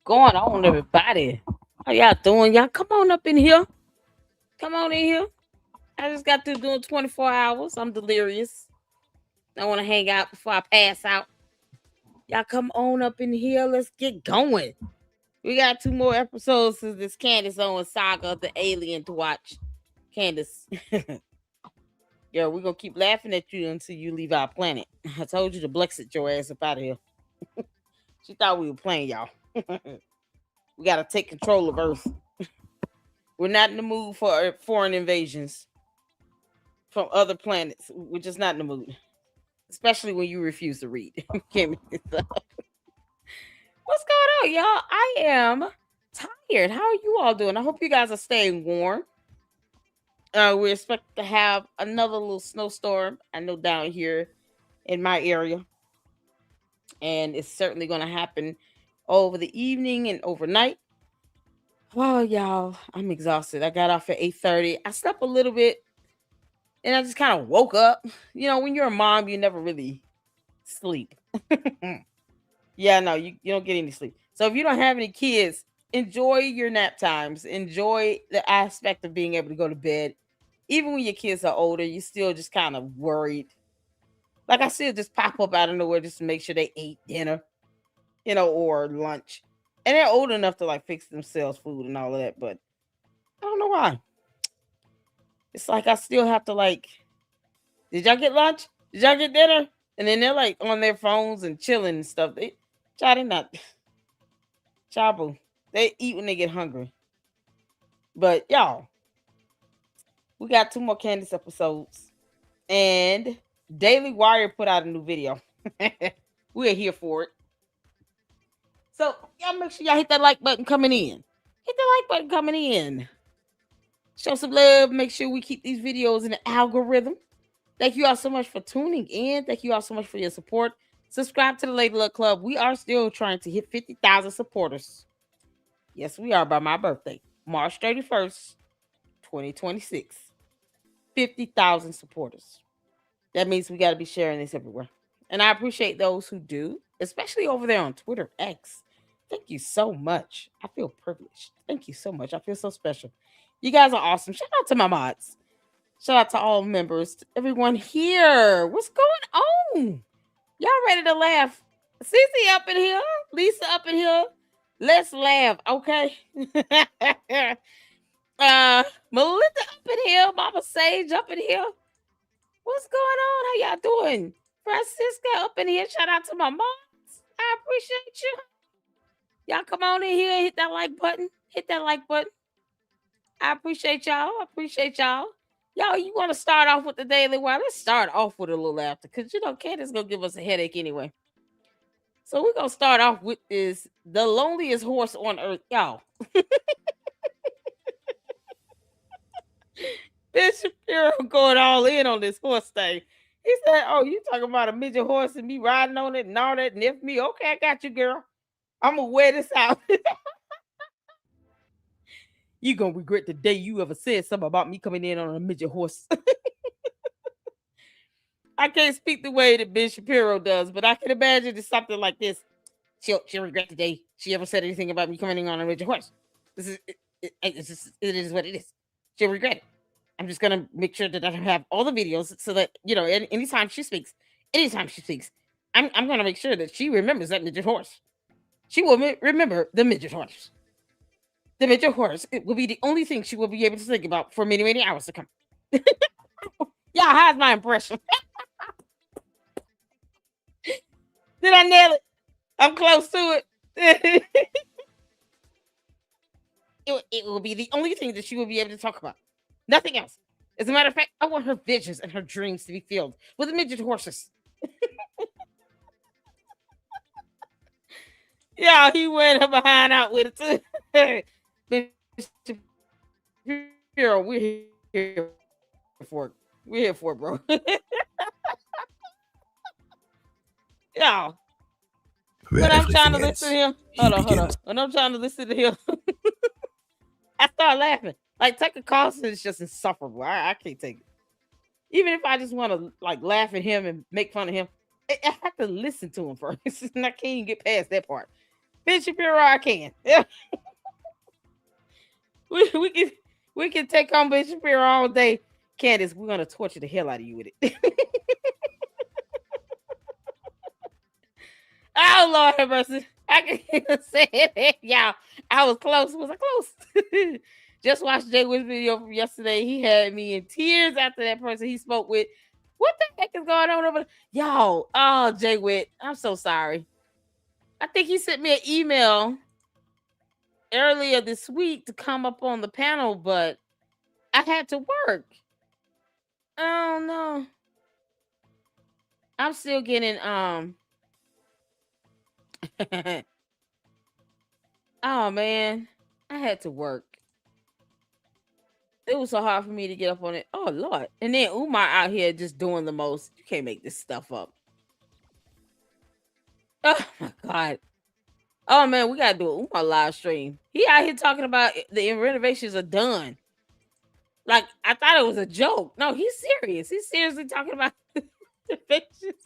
going on, everybody? How y'all doing? Y'all come on up in here. Come on in here. I just got through doing 24 hours. I'm delirious. I want to hang out before I pass out. Y'all come on up in here. Let's get going. We got two more episodes of this Candace Owens saga of the alien to watch. Candace. Yeah, we're going to keep laughing at you until you leave our planet. I told you to Blexit your ass up out of here. She thought we were playing, y'all. We got to take control of Earth. We're not in the mood for foreign invasions from other planets. We're just not in the mood, especially when you refuse to read. Can't make this up. What's going on, y'all? I am tired. How are you all doing? I hope you guys are staying warm. We expect to have another little snowstorm. I know down here in my area, and it's certainly going to happen over the evening and overnight. Oh, y'all, I'm exhausted. I got off at 8:30. I slept a little bit and I just kind of woke up. You know, when you're a mom, you never really sleep. Yeah, no, you don't get any sleep. So if you don't have any kids, enjoy your nap times. Enjoy the aspect of being able to go to bed. Even when your kids are older, you still just kind of worried. Like I still just pop up out of nowhere just to make sure they ate dinner, or lunch. And they're old enough to like fix themselves food and all of that, but I don't know why. It's like I still have to like, did y'all get lunch? Did y'all get dinner? And then they're like on their phones and chilling and stuff. They not chabu. They eat when they get hungry. But y'all, we got two more Candace episodes. And Daily Wire put out a new video. We're here for it. So y'all make sure y'all hit that like button coming in. Hit the like button coming in. Show some love. Make sure we keep these videos in the algorithm. Thank you all so much for tuning in. Thank you all so much for your support. Subscribe to the Lady Luck Club. We are still trying to hit 50,000 supporters. Yes, we are by my birthday, March 31st, 2026. 50,000 supporters. That means we got to be sharing this everywhere. And I appreciate those who do, especially over there on Twitter X. Thank you so much. I feel privileged. Thank you so much. I feel so special. You guys are awesome. Shout out to my mods. Shout out to all members, to everyone here. What's going on? Y'all ready to laugh? Cece up in here, Lisa up in here. Let's laugh, okay? Melinda up in here, Mama Sage up in here. What's going on? How y'all doing? Francisca up in here. Shout out to my moms. I appreciate you. Y'all come on in here and hit that like button. Hit that like button. I appreciate y'all. I appreciate y'all. Y'all, you want to start off with the Daily Wire? Let's start off with a little laughter because, Candace going to give us a headache anyway. So we're going to start off with this, the loneliest horse on earth. Y'all. Bishop Shapiro going all in on this horse thing. He said, oh, you talking about a midget horse and me riding on it and all that and if me. Okay, I got you, girl. I'm going to wear this out. You going to regret the day you ever said something about me coming in on a midget horse. I can't speak the way that Ben Shapiro does, but I can imagine it's something like this. She'll regret the day she ever said anything about me coming in on a midget horse. This is it is what it is. She'll regret it. I'm just gonna make sure that I have all the videos so that anytime she speaks, I'm gonna make sure that she remembers that midget horse. She will remember the midget horse. The midget horse, it will be the only thing she will be able to think about for many, many hours to come. Yeah, how's my impression? Did I nail it? I'm close to it. It will be the only thing that she will be able to talk about. Nothing else. As a matter of fact, I want her visions and her dreams to be filled with midget horses. Yeah, he went her behind out with it too. We're here for it. We're here for it, bro. Yeah. When I'm trying to listen to him, hold on. When I'm trying to listen to him, I start laughing. Like Tucker Carlson is just insufferable. I can't take it. Even if I just want to like laugh at him and make fun of him, I have to listen to him first. And I can't even get past that part. Ben Shapiro, I can. Yeah, we, we can we can take on Ben Shapiro all day. Candace, we're gonna torture the hell out of you with it. Oh Lord have mercy. I can't even say it. Y'all, I was close. Was I close? Just watched Jay Witt's video from yesterday. He had me in tears after that person he spoke with. What the heck is going on over there? Y'all, oh Jay Witt, I'm so sorry. I think he sent me an email earlier this week to come up on the panel, but I had to work. Oh no. I'm still getting oh man. I had to work. It was so hard for me to get up on it. Oh Lord. And then Umar out here just doing the most. You can't make this stuff up. Oh my God. Oh man, we gotta do an Umar live stream. He out here talking about the renovations are done. Like I thought it was a joke. No, he's serious. He's seriously talking about renovations.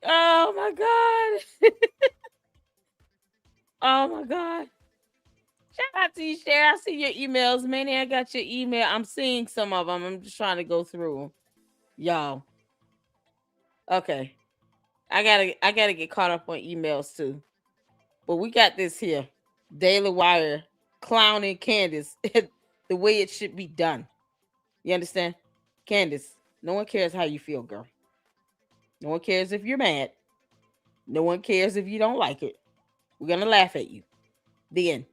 Oh my God. Oh my God. Shout out to you, Cher. I see your emails, Manny. I got your email. I'm seeing some of them. I'm just trying to go through them. Y'all. Okay. I gotta get caught up on emails too. But we got this here. Daily Wire clowning Candace the way it should be done. You understand? Candace, no one cares how you feel, girl. No one cares if you're mad. No one cares if you don't like it. We're gonna laugh at you. The end.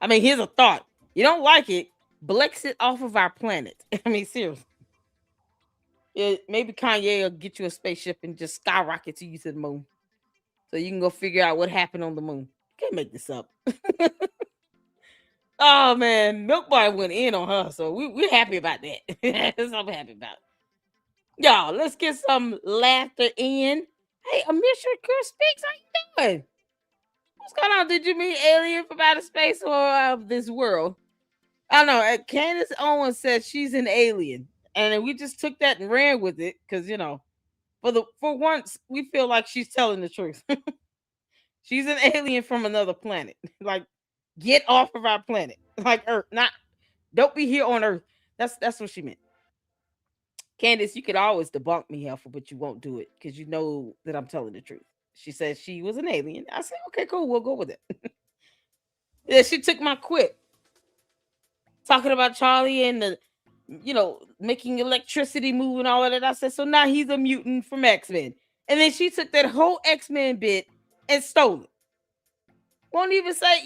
I mean, here's a thought. You don't like it, Blex it off of our planet. I mean, seriously. Yeah, maybe Kanye will get you a spaceship and just skyrocket you to the moon. So you can go figure out what happened on the moon. You can't make this up. Oh man, Milk Bar went in on her, so we're happy about that. That's what I'm happy about. Y'all, let's get some laughter in. Hey, Amir Shakur speaks. How you doing? What's going on? Did you meet alien from outer space or of this world? I don't know. Candace Owens said she's an alien, and then we just took that and ran with it because for once we feel like she's telling the truth. She's an alien from another planet. Like, get off of our planet, like Earth. Not don't be here on Earth. That's what she meant. Candace, you could always debunk me, helpful, but you won't do it because you know that I'm telling the truth. She said she was an alien. I said, okay, cool, we'll go with it. Yeah, she took my quip talking about Charlie and making electricity move and all of that. I said, so now he's a mutant from X-Men. And then she took that whole X-Men bit and stole it. Won't even say,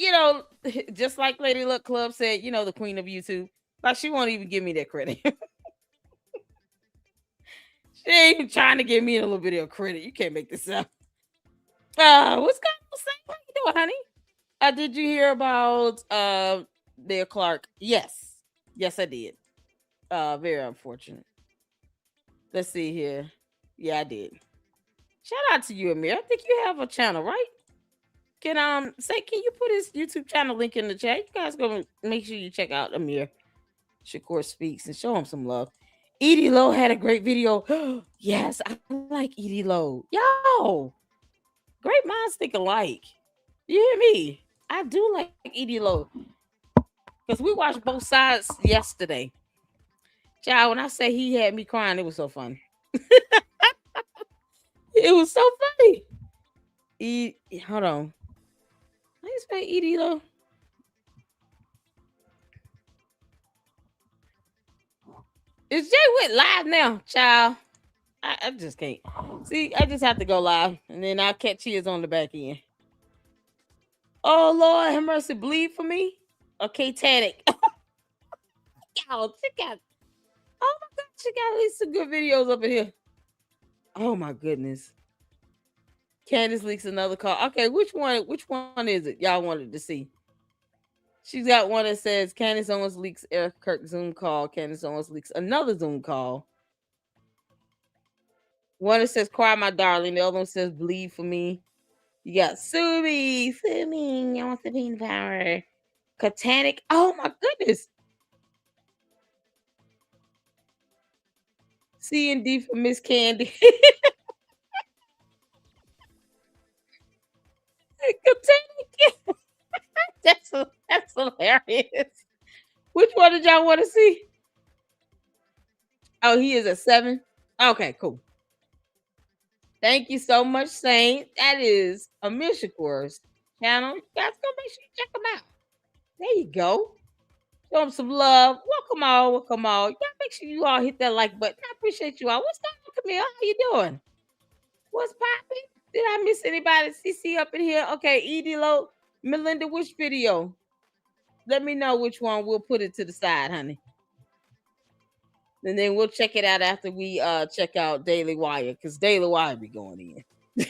just like Lady Luck Club said, the queen of YouTube. Like, she won't even give me that credit. She ain't even trying to give me a little bit of credit. You can't make this up. What's going on, Sam? How you doing, honey? Did you hear about their Clark? Yes. Yes, I did. Very unfortunate. Let's see here. Yeah, I did. Shout out to you, Amir. I think you have a channel, right? Can you put his YouTube channel link in the chat? You guys go make sure you check out Amir Shakur Speaks and show him some love. Edie Lowe had a great video. Yes, I like Edie Lowe. Yo, great minds think alike. You hear me? I do like Edie Lowe because we watched both sides yesterday. Child, when I say he had me crying, it was so fun. It was so funny. Hold on. How you spell Edie Lowe? Is Jay Witt live now, child? I just can't. See, I just have to go live, and then I'll catch his on the back end. Oh, Lord, have mercy, bleed for me? Okay, Titanic. Y'all, check out. Oh, my God, she got at least some good videos up in here. Oh, my goodness. Candace leaks another call. Okay, which one is it y'all wanted to see? She's got one that says Candace Owens leaks Eric Kirk Zoom call. Candace Owens leaks another Zoom call. One that says cry my darling. The other one says bleed for me. You got sue me. I want the bean power. Catanic. Oh my goodness. C and D for Miss Candy. That's hilarious. Which one did y'all want to see? Oh, he is a 7. Okay, cool. Thank you so much, Saint. That is a Mishacor's channel. You guys go make sure you check them out. There you go. Show them some love. Welcome all. Welcome all. Y'all make sure you all hit that like button. I appreciate you all. What's going on, Camille? How you doing? What's popping? Did I miss anybody? CC up in here? Okay, Edie Low. Melinda, which video? Let me know which one. We'll put it to the side, honey. And then we'll check it out after we check out Daily Wire, because Daily Wire be going in.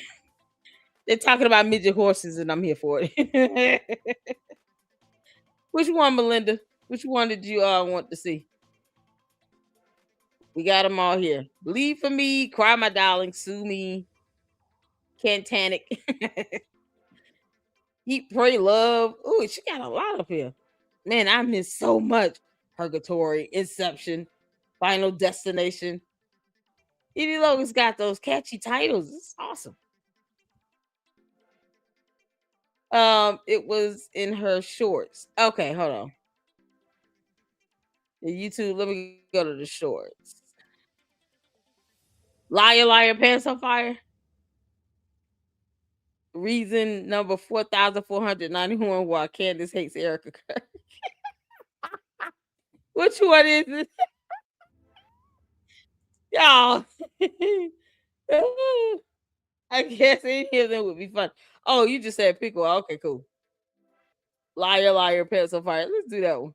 They're talking about midget horses, and I'm here for it. Which one, Melinda? Which one did you want to see? We got them all here. Bleed for me, cry my darling, sue me, Cantanic. Eat, pray, love. Oh, she got a lot up here. Man, I miss so much. Purgatory, Inception, Final Destination. Edie Logan's got those catchy titles. It's awesome. It was in her shorts. Okay, hold on. The YouTube, let me go to the shorts. Liar, liar, pants on fire. Reason number 4,491 why Candace hates Erica Kirk. Which one is it? Y'all. I guess any of them would be fun. Oh, you just said pickle. Okay, cool. Liar, liar, pants on fire. Let's do that one.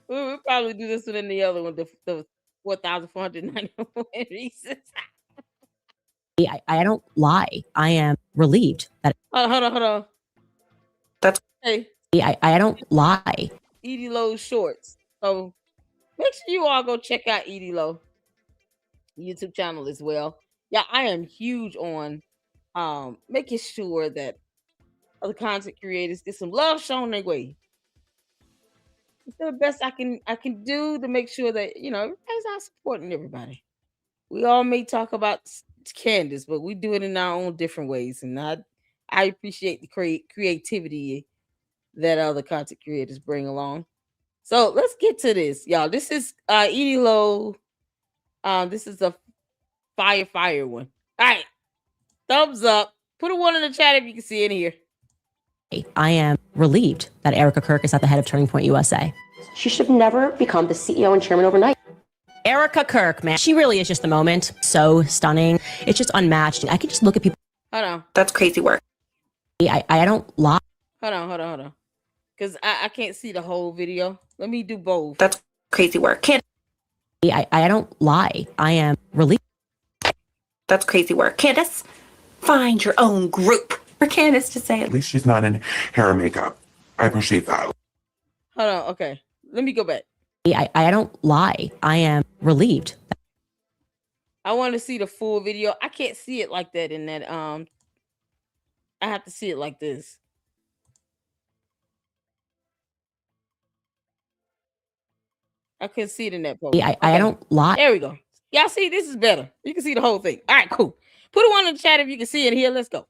We'll probably do this one and the other one, the 4,491 reasons. I don't lie. I am relieved that. Hold on. That's hey. I don't lie. Edie Lowe's shorts. So make sure you all go check out Edie Lowe YouTube channel as well. Yeah, I am huge on making sure that other content creators get some love shown their way. It's the best I can do to make sure that everybody's out supporting everybody. We all may talk about Candace, but we do it in our own different ways, and I appreciate the creativity that other content creators bring along. So let's get to this, y'all. This is Edie Lowe. This is a fire one. All right, thumbs up. Put a 1 in the chat if you can see it here. I am relieved that Erica Kirk is at the head of Turning Point USA. She should never become the CEO and chairman overnight. Erica Kirk, man, she really is just the moment. So stunning. It's just unmatched. I can just look at people. Hold on. That's crazy work. I don't lie. Hold on. Because I can't see the whole video. Let me do both. That's crazy work. I don't lie. I am relieved. That's crazy work. Candace, find your own group. For Candace to say it. At least she's not in hair and makeup. I appreciate that. Hold on. Okay. Let me go back. I don't lie. I am relieved. I want to see the full video. I can't see it like that in that. I have to see it like this. I couldn't see it in that post. I don't lie. There we go. Y'all see, this is better. You can see the whole thing. All right, cool. Put a 1 in the chat if you can see it here. Let's go.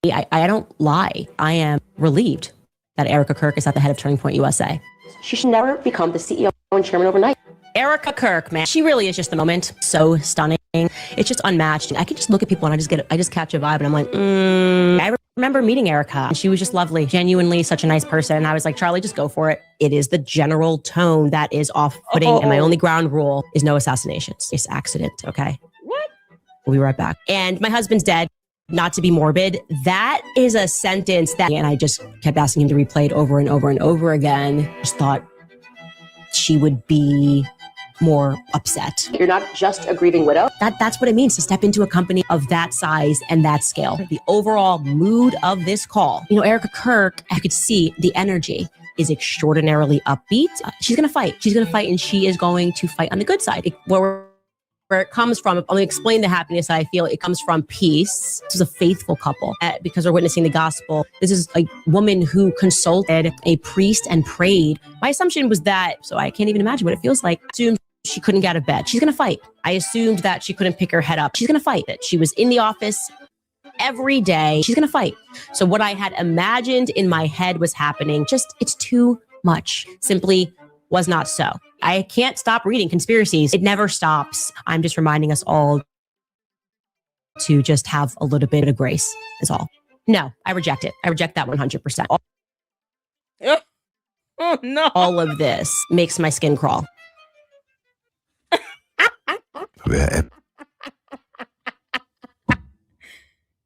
I don't lie. I am relieved that Erica Kirk is at the head of Turning Point USA. She should never become the CEO and chairman overnight. Erica Kirk, man, she really is just the moment. So stunning. It's just unmatched. I can just look at people and I just catch a vibe and I'm like, I remember meeting Erica and she was just lovely, genuinely such a nice person. And I was like, Charlie, just go for it. It is the general tone that is off-putting. And my only ground rule is no assassinations. It's accident. Okay. What? We'll be right back. And my husband's dead. Not to be morbid, that is a sentence that, and I just kept asking him to replay it over and over and over again. Just thought she would be more upset. You're not just a grieving widow. That's what it means to step into a company of that size and that scale. The overall mood of this call, Erica Kirk, I could see the energy is extraordinarily upbeat. She's going to fight. She's going to fight and she is going to fight on the good side. Where it comes from, I'm going to explain the happiness I feel. It comes from peace. This is a faithful couple because we're witnessing the gospel. This is a woman who consulted a priest and prayed. My assumption was that, so I can't even imagine what it feels like. I assumed she couldn't get out of bed. She's going to fight. I assumed that she couldn't pick her head up. She's going to fight. That she was in the office every day. She's going to fight. So what I had imagined in my head was happening, it's too much. Simply was not so. I can't stop reading conspiracies. It never stops. I'm just reminding us all to just have a little bit of grace is all. No, I reject it. I reject that 100%. Oh, no. All of this makes my skin crawl.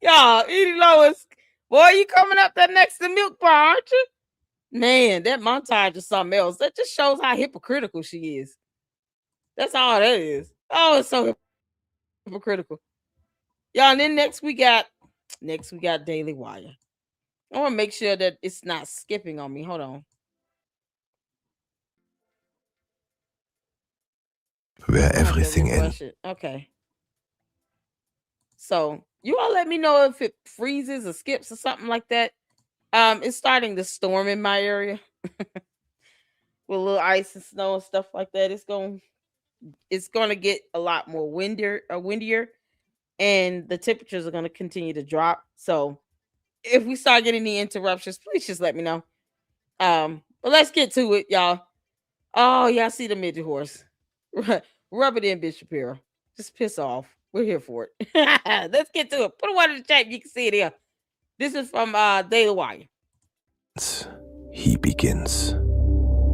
Y'all, Edie Lois, boy, you coming up that next to Milk Bar, aren't you? Man, that montage is something else. That just shows how hypocritical she is. That's all that is. Oh, it's so hypocritical. Y'all, and then next we got Daily Wire. I want to make sure that it's not skipping on me. Hold on. Where everything ends. Okay. So you all let me know if it freezes or skips or something like that. It's starting to storm in my area with a little ice and snow and stuff like that. It's going to get a lot more windier, and the temperatures are going to continue to drop. So if we start getting the interruptions, please just let me know. But let's get to it, y'all. Oh, y'all see the midget horse. Rub it in, Bitch Shapiro. Just piss off. We're here for it. Let's get to it. Put a one in the chat. You can see it here. This is from Daily Wire. He begins.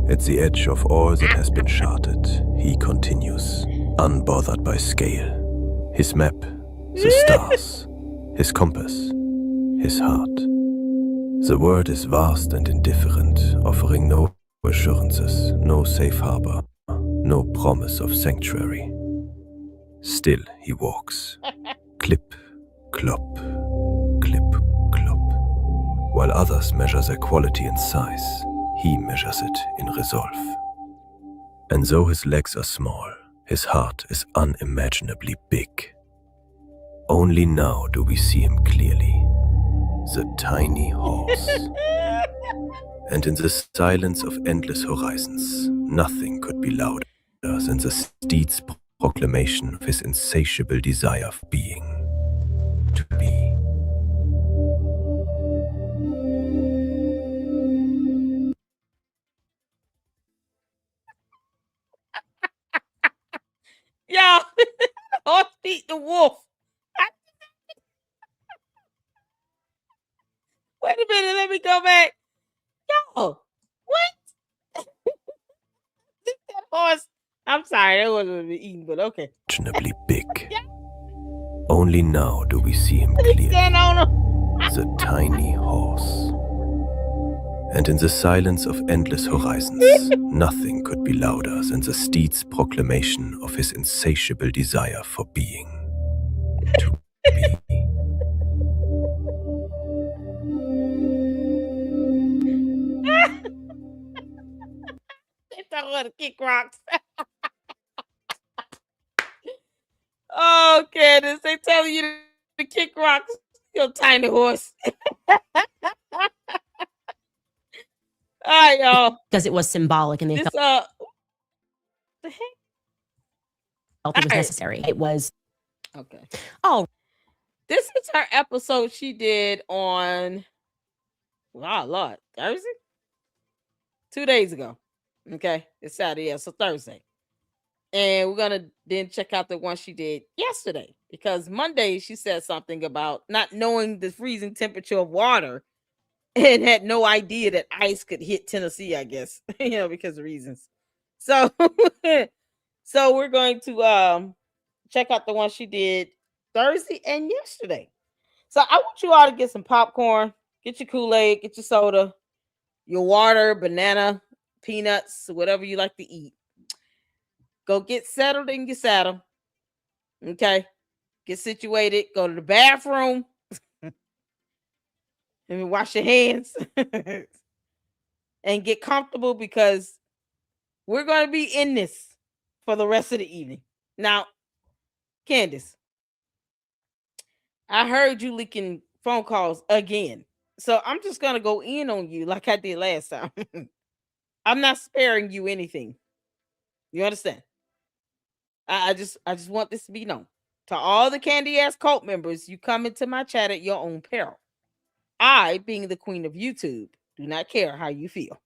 At the edge of all that has been charted, he continues, unbothered by scale. His map, the stars, his compass, his heart. The world is vast and indifferent, offering no assurances, no safe harbor, no promise of sanctuary. Still he walks. Clip, clop, clip, clop. While others measure their quality in size, he measures it in resolve. And though his legs are small, his heart is unimaginably big. Only now do we see him clearly. The tiny horse. And in the silence of endless horizons, nothing could be louder than the steed's proclamation of his insatiable desire of being. To be. Y'all, horse beat the wolf. Wait a minute, let me go back. Yo, what? That horse. I'm sorry, that wasn't eating, but okay. Unimaginably big. Only now do we see him clearly. The tiny horse. And in the silence of endless horizons, nothing could be louder than the steed's proclamation of his insatiable desire for being. To be. They talking about to kick rocks. Oh, Candace, they telling you to kick rocks, you tiny horse. All right, y'all. Because it was symbolic and they This felt the heck? it was necessary. It was Okay. Oh, This is her episode she did on Lord, Thursday? 2 days ago. Okay. It's Saturday, yeah, so Thursday. And we're gonna then check out the one she did yesterday. Because Monday she said something about not knowing the freezing temperature of water and had no idea that ice could hit Tennessee, I guess, because of reasons. So so we're going to check out the one she did Thursday and yesterday. So I want you all to get some popcorn, get your Kool-Aid, get your soda, your water, banana, peanuts, whatever you like to eat. Go get settled in your saddle. Okay. Get situated, go to the bathroom. And wash your hands and get comfortable because we're going to be in this for the rest of the evening. Now, Candace, I heard you leaking phone calls again. So I'm just going to go in on you like I did last time. I'm not sparing you anything. You understand? I just want this to be known. To all the Candy Ass cult members, you come into my chat at your own peril. I, being the queen of YouTube, do not care how you feel.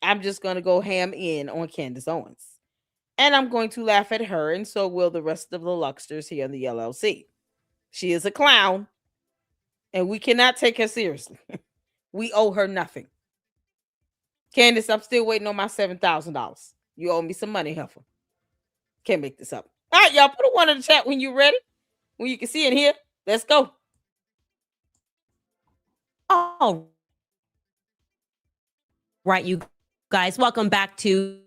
I'm just going to go ham in on Candace Owens. And I'm going to laugh at her, and so will the rest of the Luxters here in the LLC. She is a clown, and we cannot take her seriously. We owe her nothing. Candace, I'm still waiting on my $7,000. You owe me some money, heifer. Can't make this up. All right, y'all, put a one in the chat when you're ready. When you can see it here. Let's go. All right, you guys, welcome back to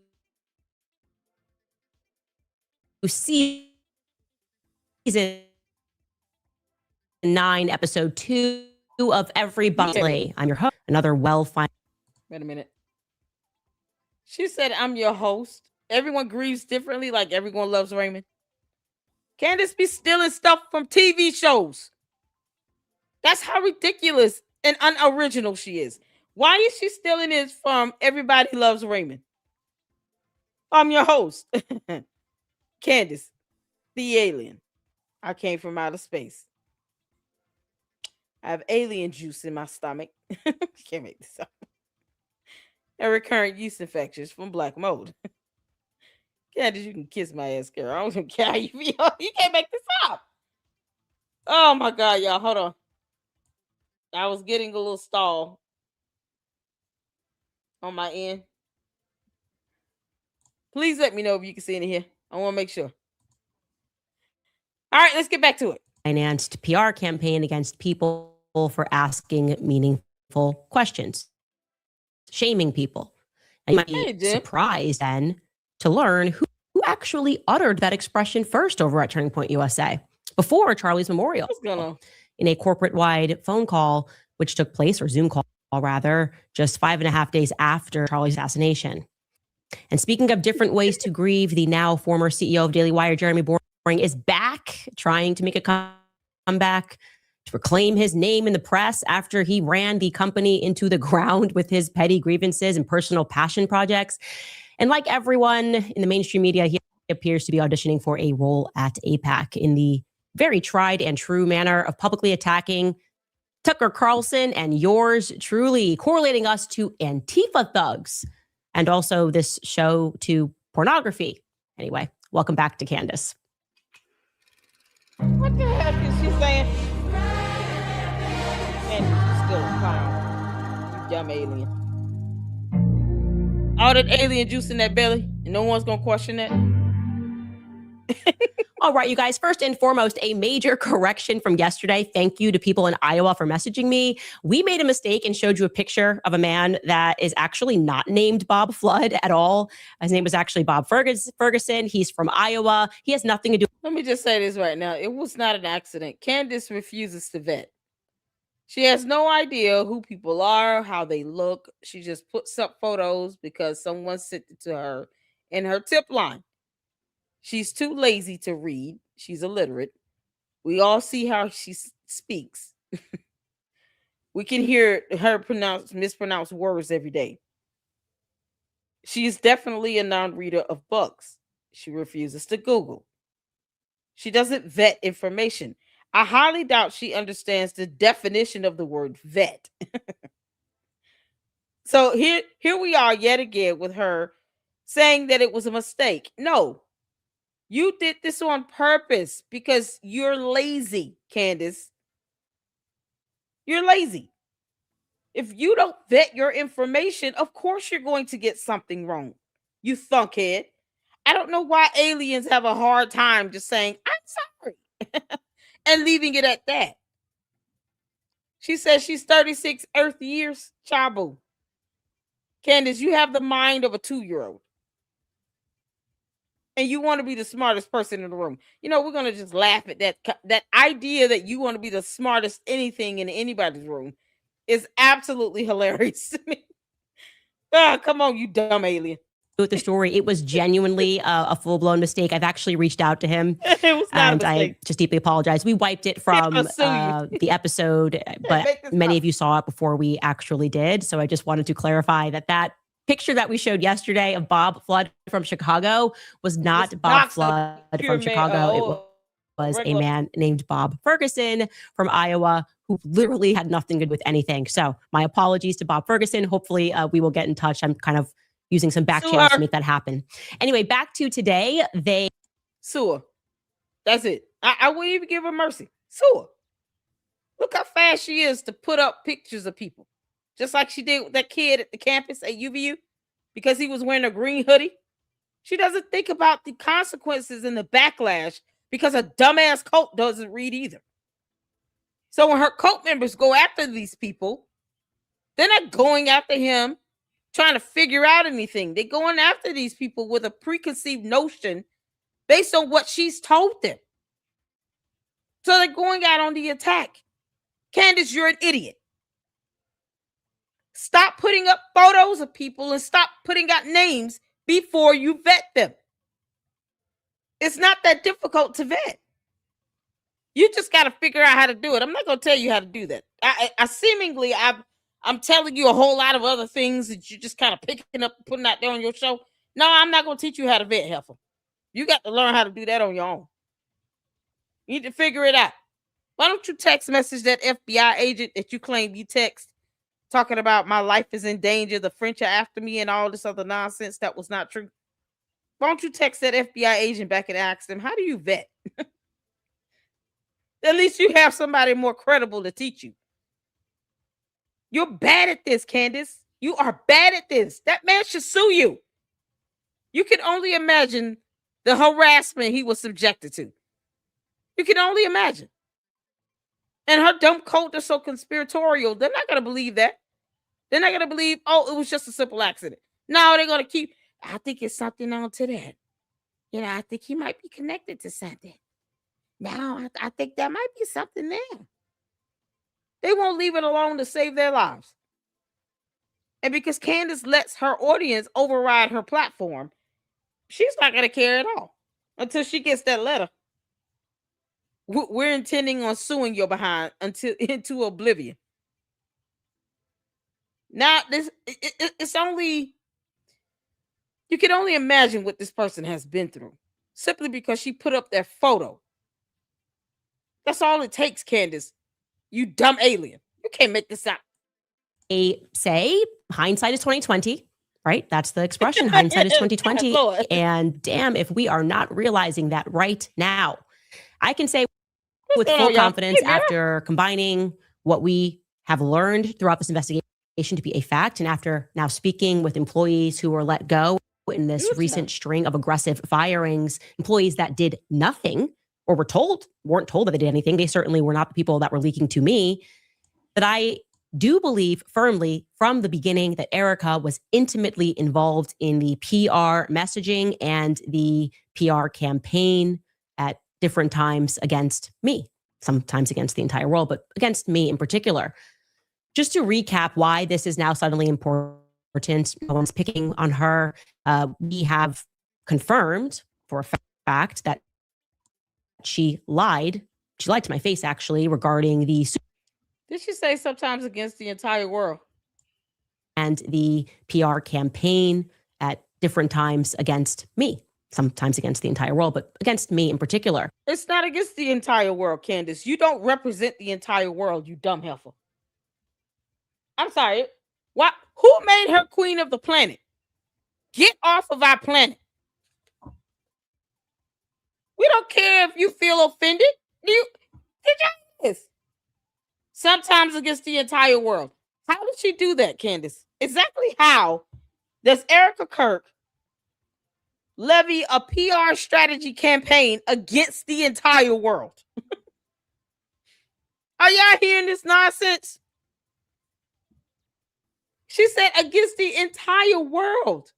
season 9, episode 2 of Everybody. I'm your host, another well-found. Wait a minute. She said, I'm your host. Everyone grieves differently, like everyone loves Raymond. Candace be stealing stuff from TV shows. That's how ridiculous and unoriginal she is. Why is she stealing it from Everybody Loves Raymond? I'm your host, Candace, the alien. I came from outer space. I have alien juice in my stomach. Can't make this up. And recurrent yeast infections from black mold. Candace, you can kiss my ass, girl. I don't care how you feel. You can't make this up. Oh my God, y'all. Hold on. I was getting a little stall on my end. Please let me know if you can see it in here. I want to make sure. All right, let's get back to it. Financed PR campaign against people for asking meaningful questions, shaming people. And you might be surprised then to learn who actually uttered that expression first over at Turning Point USA before Charlie's memorial. What's going on? In a corporate-wide phone call, which took place, or Zoom call rather, just 5.5 days after Charlie's assassination. And speaking of different ways to grieve, the now former CEO of Daily Wire, Jeremy Boring, is back trying to make a comeback to reclaim his name in the press after he ran the company into the ground with his petty grievances and personal passion projects. And like everyone in the mainstream media, he appears to be auditioning for a role at AIPAC in the very tried and true manner of publicly attacking Tucker Carlson and yours truly, correlating us to Antifa thugs and also this show to pornography. Anyway, welcome back to Candace. What the heck is she saying? And you're still a clown. You dumb alien. All that alien juice in that belly, and no one's going to question that. All right, you guys, first and foremost, a major correction from yesterday. Thank you to people in Iowa for messaging me. We made a mistake and showed you a picture of a man that is actually not named Bob Flood at all. His name was actually Bob Ferguson. He's from Iowa. He has nothing to do. Let me just say this right now. It was not an accident. Candace refuses to vet. She has no idea who people are, how they look. She just puts up photos because someone sent it to her in her tip line. She's too lazy to read. She's illiterate. We all see how she speaks. We can hear her mispronounce words every day. She is definitely a non-reader of books. She refuses to Google. She doesn't vet information. I highly doubt she understands the definition of the word vet. So here we are yet again with her saying that it was a mistake. No. You did this on purpose because you're lazy, Candace. You're lazy. If you don't vet your information, of course you're going to get something wrong. You thunkhead. I don't know why aliens have a hard time just saying, I'm sorry, and leaving it at that. She says she's 36 Earth years. Chabu. Candace, you have the mind of a 2-year-old. And you want to be the smartest person in the room. You know, we're going to just laugh at that idea that you want to be the smartest anything in anybody's room is absolutely hilarious to me. Come on, you dumb alien. With the story, it was genuinely a full-blown mistake. I've actually reached out to him. It was not and a mistake. I just deeply apologize. We wiped it from the episode, but many of you saw it before we actually did. So I just wanted to clarify that picture that we showed yesterday of Bob Flood from Chicago was not Bob Flood from Chicago. was a man named Bob Ferguson from Iowa who literally had nothing to do with anything. So my apologies to Bob Ferguson. Hopefully we will get in touch. I'm kind of using some back channels to make that happen. Anyway, back to today. They sue her. That's it. I wouldn't even give her mercy. Sue her. Look how fast she is to put up pictures of people. Just like she did with that kid at the campus at UVU because he was wearing a green hoodie. She doesn't think about the consequences and the backlash because a dumbass cult doesn't read either. So when her cult members go after these people, they're not going after him trying to figure out anything. They're going after these people with a preconceived notion based on what she's told them. So they're going out on the attack. Candace, you're an idiot. Stop putting up photos of people and stop putting out names before you vet them. It's not that difficult to vet. You just got to figure out how to do it. I'm not going to tell you how to do that. I'm telling you a whole lot of other things that you're just kind of picking up and putting out there on your show. No, I'm not going to teach you how to vet, heifer. You got to learn how to do that on your own. You need to figure it out. Why don't you text message that FBI agent that you claim you text talking about my life is in danger, the French are after me, and all this other nonsense that was not true? Why don't you text that FBI agent back and ask them, how do you vet? At least you have somebody more credible to teach you. You're bad at this, Candace. You are bad at this. That man should sue you. You can only imagine the harassment he was subjected to. You can only imagine. And her dumb cult is so conspiratorial, they're not going to believe that. They're not going to believe, oh, it was just a simple accident. No, they're going to keep, I think it's something on to that. You know, I think he might be connected to something. Now, I think there might be something there. They won't leave it alone to save their lives. And because Candace lets her audience override her platform, she's not going to care at all until she gets that letter. We're intending on suing your behind into oblivion. Now, it's only, you can only imagine what this person has been through simply because she put up their photo. That's all it takes, Candace. You dumb alien. You can't make this up. They say hindsight is 2020, right? That's the expression. Hindsight is 2020. And damn, if we are not realizing that right now, I can say with full confidence after combining what we have learned throughout this investigation to be a fact, and after now speaking with employees who were let go in this recent string of aggressive firings, employees that did nothing or weren't told that they did anything. They certainly were not the people that were leaking to me. But I do believe firmly from the beginning that Erica was intimately involved in the PR messaging and the PR campaign at different times against me, sometimes against the entire world, but against me in particular. Just to recap why this is now suddenly important, no one's picking on her. We have confirmed for a fact that she lied. She lied to my face, actually, regarding the... Did she say sometimes against the entire world? And the PR campaign at different times against me. Sometimes against the entire world, but against me in particular. It's not against the entire world, Candace. You don't represent the entire world, you dumb heifer. I'm sorry. Why? Who made her queen of the planet? Get off of our planet. We don't care if you feel offended. Did you this? Sometimes against the entire world. How did she do that, Candace? Exactly how does Erica Kirk levy a PR strategy campaign against the entire world? Are y'all hearing this nonsense? She said against the entire world.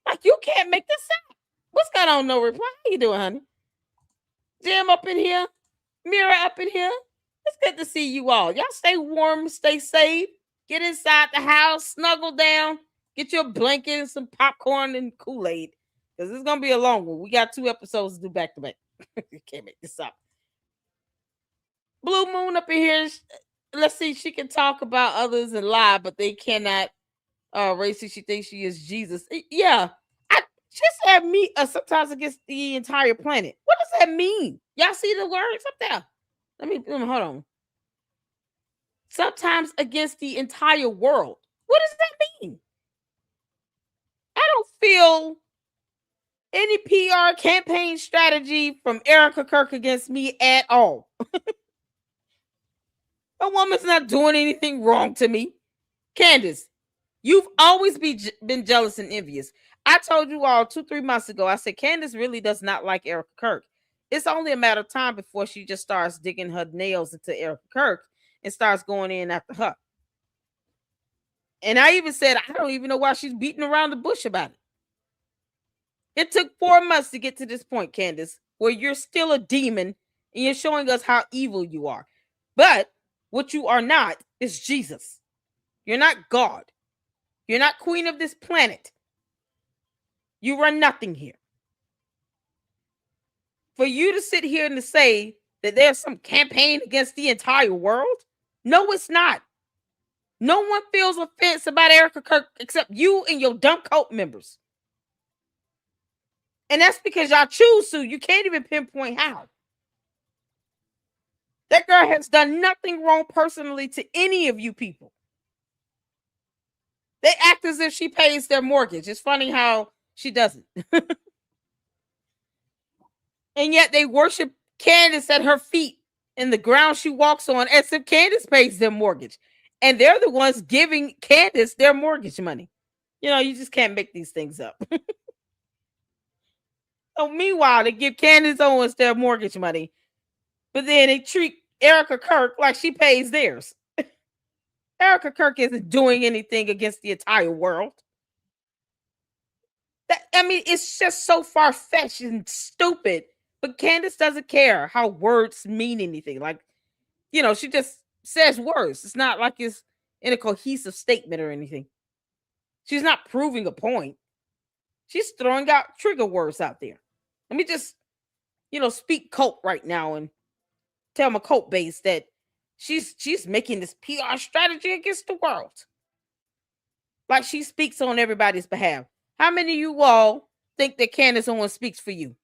Like, you can't make this up. What's going on? No reply. How you doing, honey? Jim up in here. Mira up in here. It's good to see you all. Y'all stay warm, stay safe. Get inside the house, snuggle down. Get your blanket and some popcorn and Kool-Aid. Because it's going to be a long one. We got 2 episodes to do back to back. You can't make this up. Blue Moon up in here. Let's see. She can talk about others and lie, but they cannot race. She thinks she is Jesus. Yeah. She said me sometimes against the entire planet. What does that mean? Y'all see the words up there? Let me hold on. Sometimes against the entire world. What does that mean? I don't feel any PR campaign strategy from Erica Kirk against me at all. A woman's not doing anything wrong to me. Candace, you've always been jealous and envious. I told you all 2-3 months ago, I said Candace really does not like Erica Kirk. It's only a matter of time before she just starts digging her nails into Erica Kirk and starts going in after her. And I even said, I don't even know why she's beating around the bush about it. It took 4 months to get to this point, Candace, where you're still a demon and you're showing us how evil you are. But what you are not is Jesus. You're not God. You're not queen of this planet. You run nothing here. For you to sit here and to say that there's some campaign against the entire world, no, it's not. No one feels offense about Erica Kirk except you and your dumb cult members. And that's because y'all choose to. You can't even pinpoint how. That girl has done nothing wrong personally to any of you people. They act as if she pays their mortgage. It's funny how she doesn't. And yet they worship Candace at her feet and the ground she walks on as if Candace pays their mortgage. And they're the ones giving Candace their mortgage money. You know, you just can't make these things up. So meanwhile, they give Candace Owens their mortgage money, but then they treat Erica Kirk like she pays theirs. Erica Kirk isn't doing anything against the entire world. It's just so far-fetched and stupid. But Candace doesn't care how words mean anything. Like, you know, she just says words. It's not like it's in a cohesive statement or anything. She's not proving a point. She's throwing out trigger words out there. Let me just, speak cult right now and tell my cult base that she's making this PR strategy against the world. Like she speaks on everybody's behalf. How many of you all think that Candace Owens speaks for you?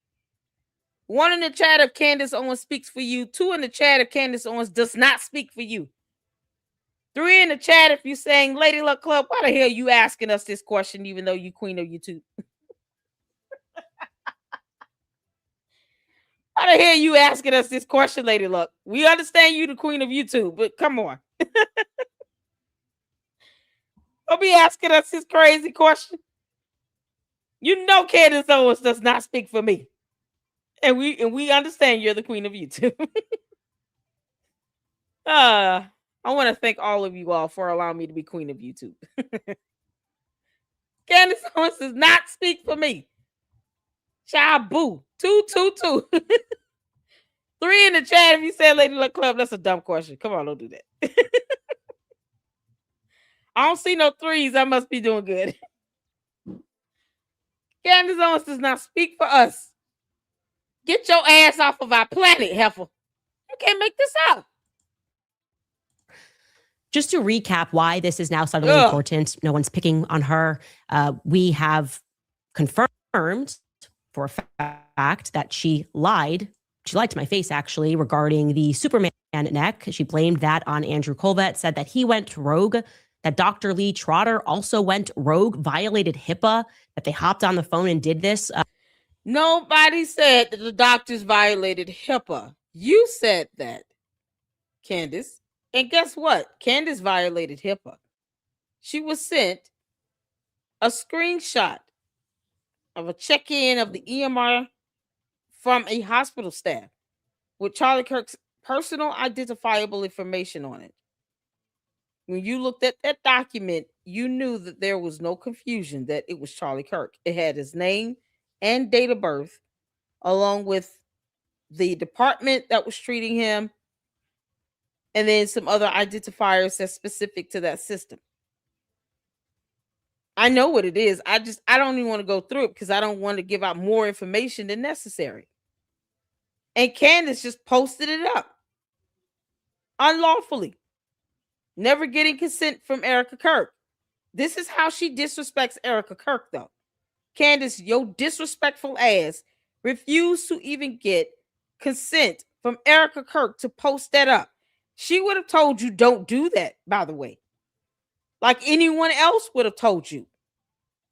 1 in the chat if Candace Owens speaks for you. 2 in the chat if Candace Owens does not speak for you. 3 in the chat if you're saying, Lady Luck Club, why the hell are you asking us this question even though you queen of YouTube? Why the hell are you asking us this question, Lady Luck? We understand you the queen of YouTube, but come on. Don't be asking us this crazy question. You know Candace Owens does not speak for me. And we understand you're the queen of YouTube. I want to thank all of you all for allowing me to be queen of YouTube. Candace Owens does not speak for me. Child boo. 222. 3 in the chat if you said Lady Luck Club. That's a dumb question. Come on, don't do that. I don't see no 3s. I must be doing good. Candace Owens does not speak for us. Get your ass off of our planet, heifer. You can't make this up. Just to recap why this is now suddenly important, no one's picking on her. We have confirmed for a fact that she lied. She lied to my face, actually, regarding the Superman neck. She blamed that on Andrew Colvett, said that he went rogue, that Dr. Lee Trotter also went rogue, violated HIPAA, that they hopped on the phone and did this. Nobody said that the doctors violated HIPAA. You said that, Candace. And guess what? Candace violated HIPAA. She was sent a screenshot of a check-in of the EMR from a hospital staff with Charlie Kirk's personal identifiable information on it. When you looked at that document, you knew that there was no confusion that it was Charlie Kirk. It had his name and date of birth, along with the department that was treating him, and then some other identifiers that's specific to that system. I know what it is. I don't even want to go through it because I don't want to give out more information than necessary. And Candace just posted it up unlawfully, never getting consent from Erica Kirk. This is how she disrespects Erica Kirk, though. Candace, your disrespectful ass refused to even get consent from Erica Kirk to post that up. She would have told you don't do that, by the way. Like anyone else would have told you.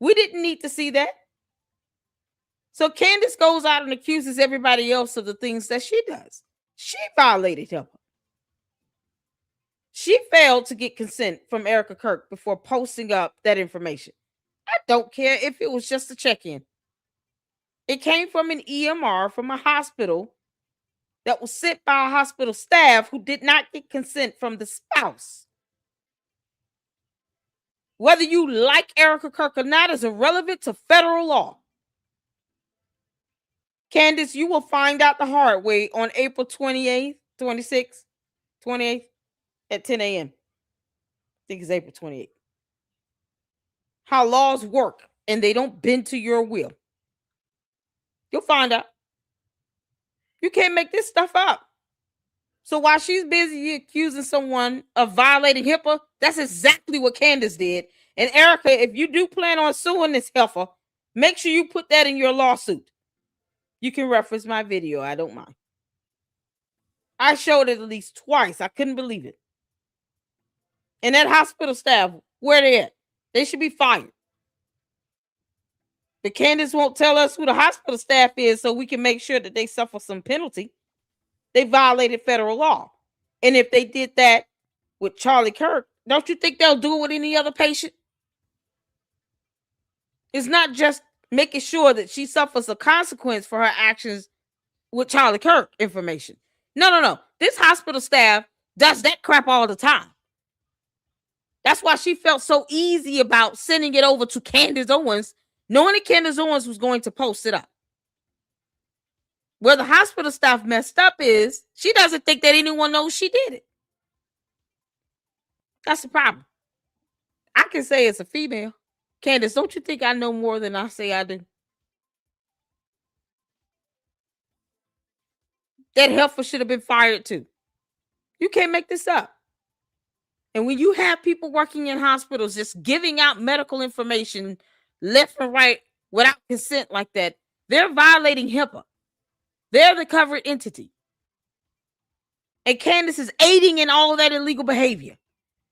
We didn't need to see that. So Candace goes out and accuses everybody else of the things that she does. She violated HIPAA. She failed to get consent from Erica Kirk before posting up that information. I don't care if it was just a check-in. It came from an EMR from a hospital that was sent by a hospital staff who did not get consent from the spouse. Whether you like Erica Kirk or not is irrelevant to federal law. Candace, you will find out the hard way on April 28th, 26th, 28th at 10 a.m. I think it's April 28th. How laws work and they don't bend to your will. You'll find out. You can't make this stuff up. So while she's busy accusing someone of violating HIPAA, that's exactly what Candace did. And Erica, if you do plan on suing this heifer, make sure you put that in your lawsuit. You can reference my video. I don't mind. I showed it at least twice. I couldn't believe it. And that hospital staff, where they at? They should be fired. But Candace won't tell us who the hospital staff is so we can make sure that they suffer some penalty. They violated federal law. And if they did that with Charlie Kirk, don't you think they'll do it with any other patient? It's not just making sure that she suffers a consequence for her actions with Charlie Kirk information. No. This hospital staff does that crap all the time. That's why she felt so easy about sending it over to Candace Owens, knowing that Candace Owens was going to post it up. Where the hospital staff messed up is she doesn't think that anyone knows she did it. That's the problem. I can say it's a female. Candace, don't you think I know more than I say I do? That heifer should have been fired too. You can't make this up. And when you have people working in hospitals just giving out medical information left and right without consent like that, they're violating HIPAA. They're the covered entity. And Candace is aiding in all of that illegal behavior.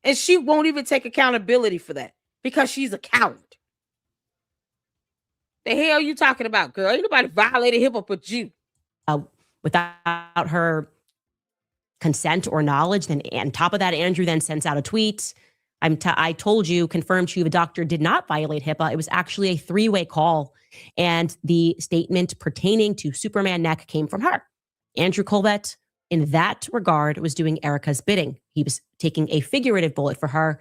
And she won't even take accountability for that because she's a coward. The hell are you talking about, girl? Ain't nobody violated HIPAA but you. Without her consent or knowledge, then on top of that, Andrew then sends out a tweet. I told you, confirmed to you, the doctor did not violate HIPAA. It was actually a three-way call. And the statement pertaining to Superman neck came from her. Andrew Colvett, in that regard, was doing Erica's bidding. He was taking a figurative bullet for her.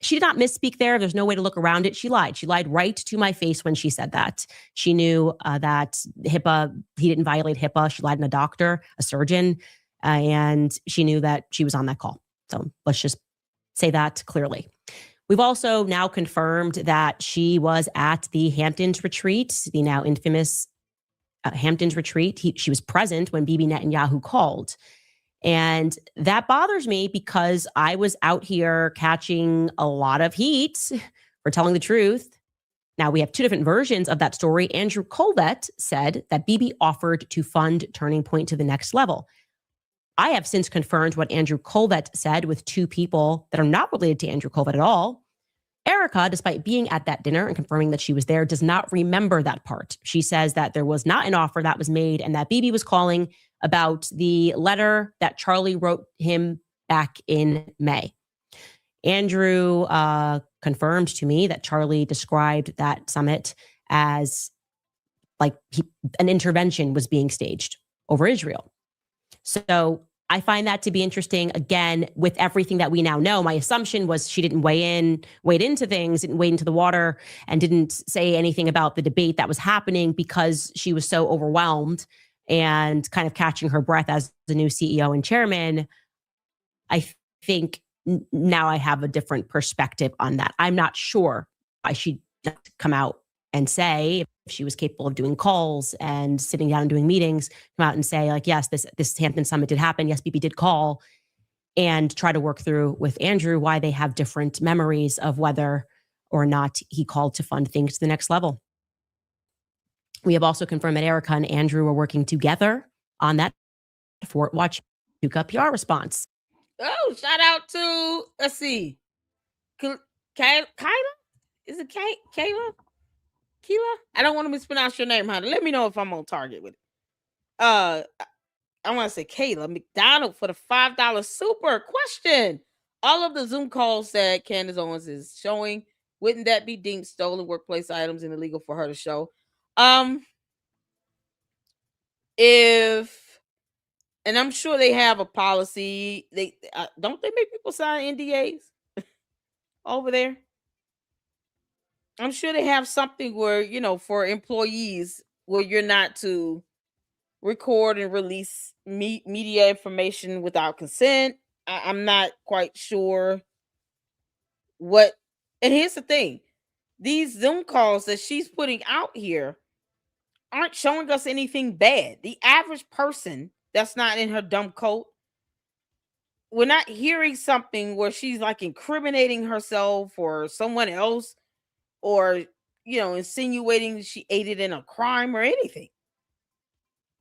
She did not misspeak there. There's no way to look around it. She lied. She lied right to my face when she said that. She knew that HIPAA, he didn't violate HIPAA. She lied on a doctor, a surgeon, and she knew that she was on that call. So let's just say that clearly. We've also now confirmed that she was at the Hamptons retreat, the now infamous Hamptons retreat. She was present when Bibi Netanyahu called. And that bothers me because I was out here catching a lot of heat for telling the truth. Now, we have two different versions of that story. Andrew Colvett said that Bibi offered to fund Turning Point to the next level. I have since confirmed what Andrew Colvett said with two people that are not related to Andrew Colvett at all. Erica, despite being at that dinner and confirming that she was there, does not remember that part. She says that there was not an offer that was made and that Bibi was calling about the letter that Charlie wrote him back in May. Andrew confirmed to me that Charlie described that summit as like an intervention was being staged over Israel. So I find that to be interesting. Again, with everything that we now know, my assumption was she didn't wade into things, didn't wade into the water, and didn't say anything about the debate that was happening because she was so overwhelmed and kind of catching her breath as the new CEO and chairman. I think now I have a different perspective on that. I'm not sure why she didn't come out and say, if she was capable of doing calls and sitting down and doing meetings, come out and say, like, yes, this Hampton Summit did happen. Yes, Bibi did call, and try to work through with Andrew why they have different memories of whether or not he called to fund things to the next level. We have also confirmed that Erica and Andrew are working together on that Fort Watch PR response. Oh, shout out to, let's see, Kyla? Is it Kayla? Keela? I don't want to mispronounce your name, honey. Let me know if I'm on target with it. I want to say Kayla McDonald for the $5 super question. All of the Zoom calls that Candace Owens is showing, wouldn't that be deemed stolen workplace items and illegal for her to show? If, and I'm sure they have a policy. They don't they make people sign NDAs over there? I'm sure they have something where, for employees, where you're not to record and release media information without consent. I'm not quite sure what. And here's the thing: these Zoom calls that she's putting out here aren't showing us anything bad. The average person that's not in her dumb coat, we're not hearing something where she's like incriminating herself or someone else, or insinuating she aided in a crime or anything.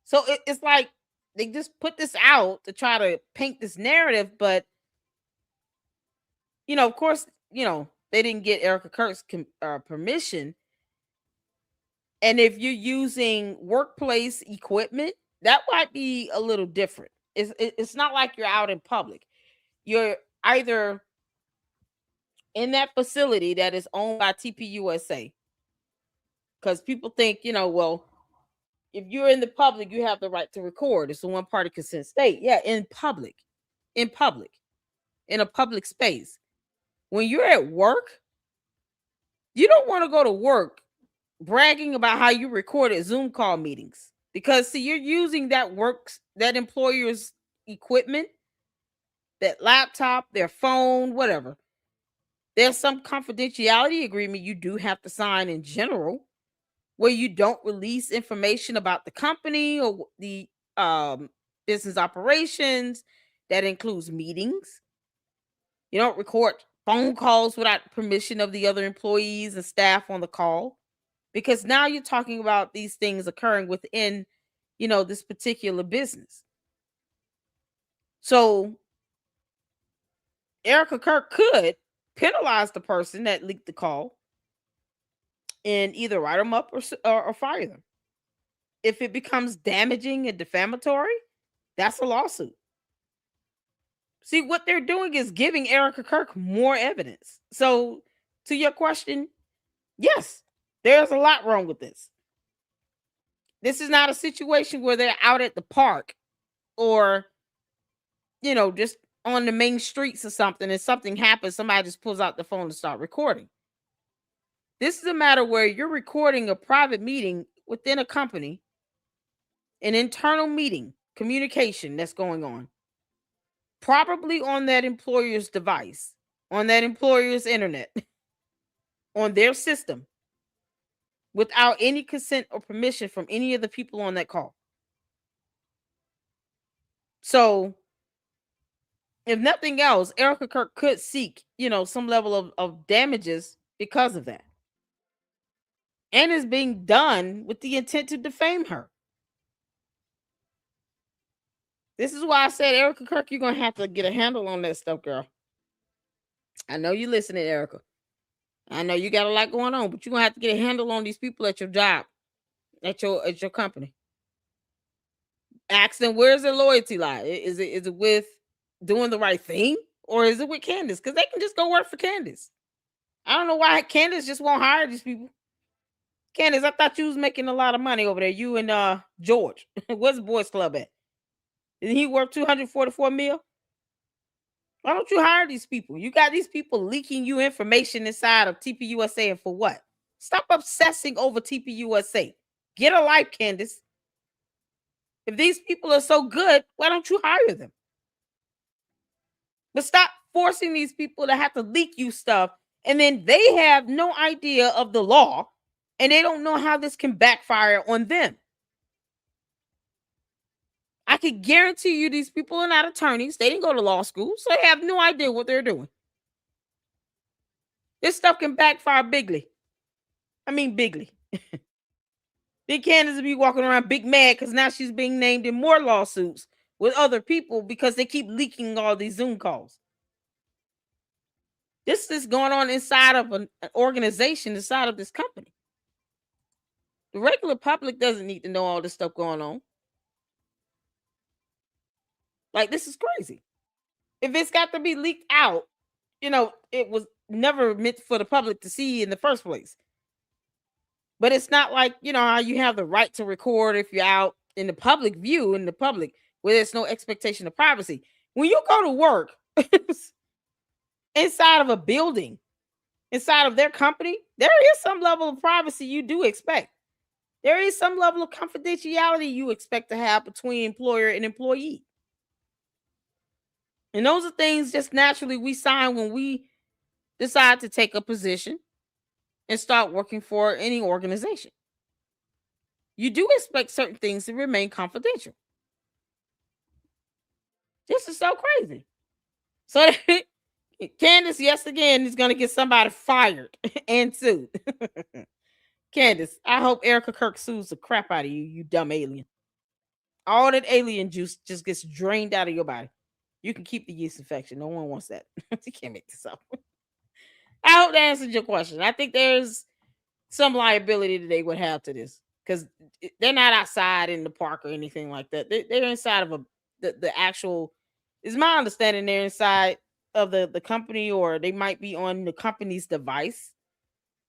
So it's like they just put this out to try to paint this narrative, but of course, they didn't get Erica Kirk's permission. And if you're using workplace equipment, that might be a little different. It's not like you're out in public. You're either in that facility that is owned by TPUSA, because people think, well, if you're in the public, you have the right to record. It's a one-party consent state. Yeah, in public, in a public space. When you're at work, you don't want to go to work bragging about how you recorded Zoom call meetings, because see, you're using that employer's equipment, that laptop, their phone, whatever. There's some confidentiality agreement you do have to sign in general, where you don't release information about the company or the business operations. That includes meetings. You don't record phone calls without permission of the other employees and staff on the call, because now you're talking about these things occurring within, this particular business. So Erica Kirk could penalize the person that leaked the call and either write them up or fire them. If it becomes damaging and defamatory, that's a lawsuit. See, what they're doing is giving Erica Kirk more evidence. So, to your question, yes, there's a lot wrong with this. This is not a situation where they're out at the park or, just on the main streets or something, and something happens, somebody just pulls out the phone and start recording. This is a matter where you're recording a private meeting within a company, an internal meeting, communication that's going on, probably on that employer's device, on that employer's internet, on their system, without any consent or permission from any of the people on that call. So, if nothing else, Erica Kirk could seek, some level of damages because of that. And is being done with the intent to defame her. This is why I said, Erica Kirk, you're going to have to get a handle on that stuff, girl. I know you're listening, Erica. I know you got a lot going on, but you're going to have to get a handle on these people at your job, at your company. Ask them, where's their loyalty lie? Is it with doing the right thing, or is it with Candace? Because they can just go work for Candace. I don't know why Candace just won't hire these people. Candace, I thought you was making a lot of money over there. You and George. Where's the boys club at? Isn't he worth $244 million? Why don't you hire these people? You got these people leaking you information inside of TPUSA, and for what? Stop obsessing over TPUSA. Get a life, Candace. If these people are so good, why don't you hire them? But stop forcing these people to have to leak you stuff, and then they have no idea of the law, and they don't know how this can backfire on them. I can guarantee you these people are not attorneys. They didn't go to law school, so they have no idea what they're doing. This stuff can backfire bigly. I mean, bigly. Then Candace will be walking around big mad because now she's being named in more lawsuits with other people because they keep leaking all these Zoom calls. This is going on inside of an organization, inside of this company. The regular public doesn't need to know all this stuff going on. Like, this is crazy. If it's got to be leaked out, it was never meant for the public to see in the first place. But it's not like, how you have the right to record if you're out in the public view, in the public, where there's no expectation of privacy. When you go to work inside of a building, inside of their company, there is some level of privacy you do expect. There is some level of confidentiality you expect to have between employer and employee. And those are things just naturally we sign when we decide to take a position and start working for any organization. You do expect certain things to remain confidential. This is so crazy. So Candace, yes, again, is going to get somebody fired and sued. Candace, I hope Erica Kirk sues the crap out of you, you dumb alien. All that alien juice just gets drained out of your body. You can keep the yeast infection. No one wants that. You can't make this up. I hope that answered your question. I think there's some liability that they would have to this because they're not outside in the park or anything like that. They're inside of the actual. Is my understanding they're inside of the company, or they might be on the company's device.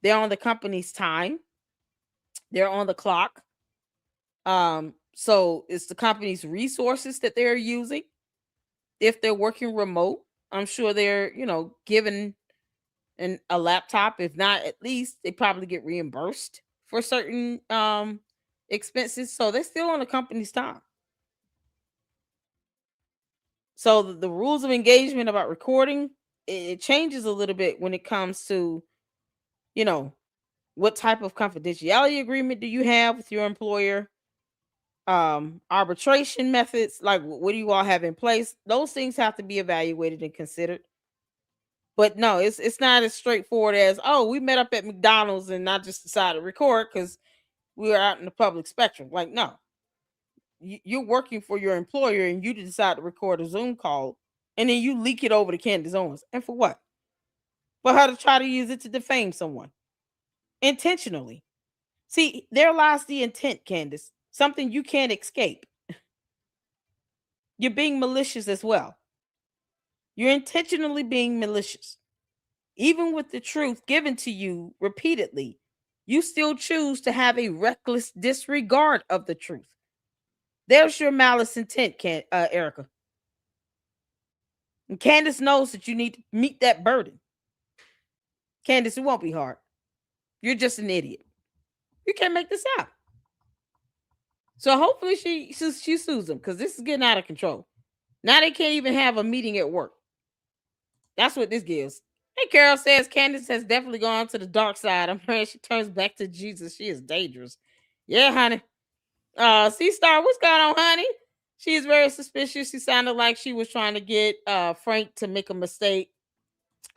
They're on the company's time. They're on the clock. So it's the company's resources that they're using. If they're working remote, I'm sure they're, given a laptop. If not, at least they probably get reimbursed for certain expenses. So they're still on the company's time. So the rules of engagement about recording, it changes a little bit when it comes to, what type of confidentiality agreement do you have with your employer? Arbitration methods, like what do you all have in place? Those things have to be evaluated and considered. But no, it's not as straightforward as, oh, we met up at McDonald's and I just decided to record because we were out in the public spectrum. Like, no. You're working for your employer and you decide to record a Zoom call and then you leak it over to Candace Owens. And for what? For her to try to use it to defame someone. Intentionally. See, there lies the intent, Candace. Something you can't escape. You're being malicious as well. You're intentionally being malicious. Even with the truth given to you repeatedly, you still choose to have a reckless disregard of the truth. There's your malice intent, Erica. And Candace knows that you need to meet that burden. Candace, it won't be hard. You're just an idiot. You can't make this out. So hopefully she sues them because this is getting out of control. Now they can't even have a meeting at work. That's what this gives. Hey, Carol says Candace has definitely gone to the dark side. I'm praying she turns back to Jesus. She is dangerous. Yeah, honey. C-Star, what's going on, honey? She is very suspicious. She sounded like she was trying to get Frank to make a mistake.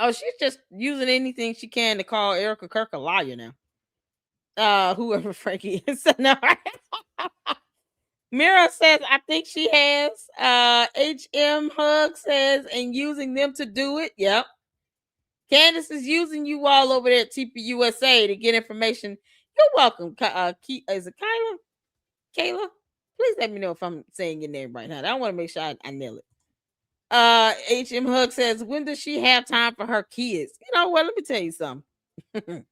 Oh, she's just using anything she can to call Erica Kirk a liar now. Whoever Frankie is. No. Mira says, I think she has. HM Hug says, and using them to do it. Yep. Candace is using you all over there at TPUSA to get information. You're welcome. Is it Kyla? Kayla? Please let me know if I'm saying your name right now. I want to make sure I nail it. HM Hug says, when does she have time for her kids? You know what? Let me tell you something.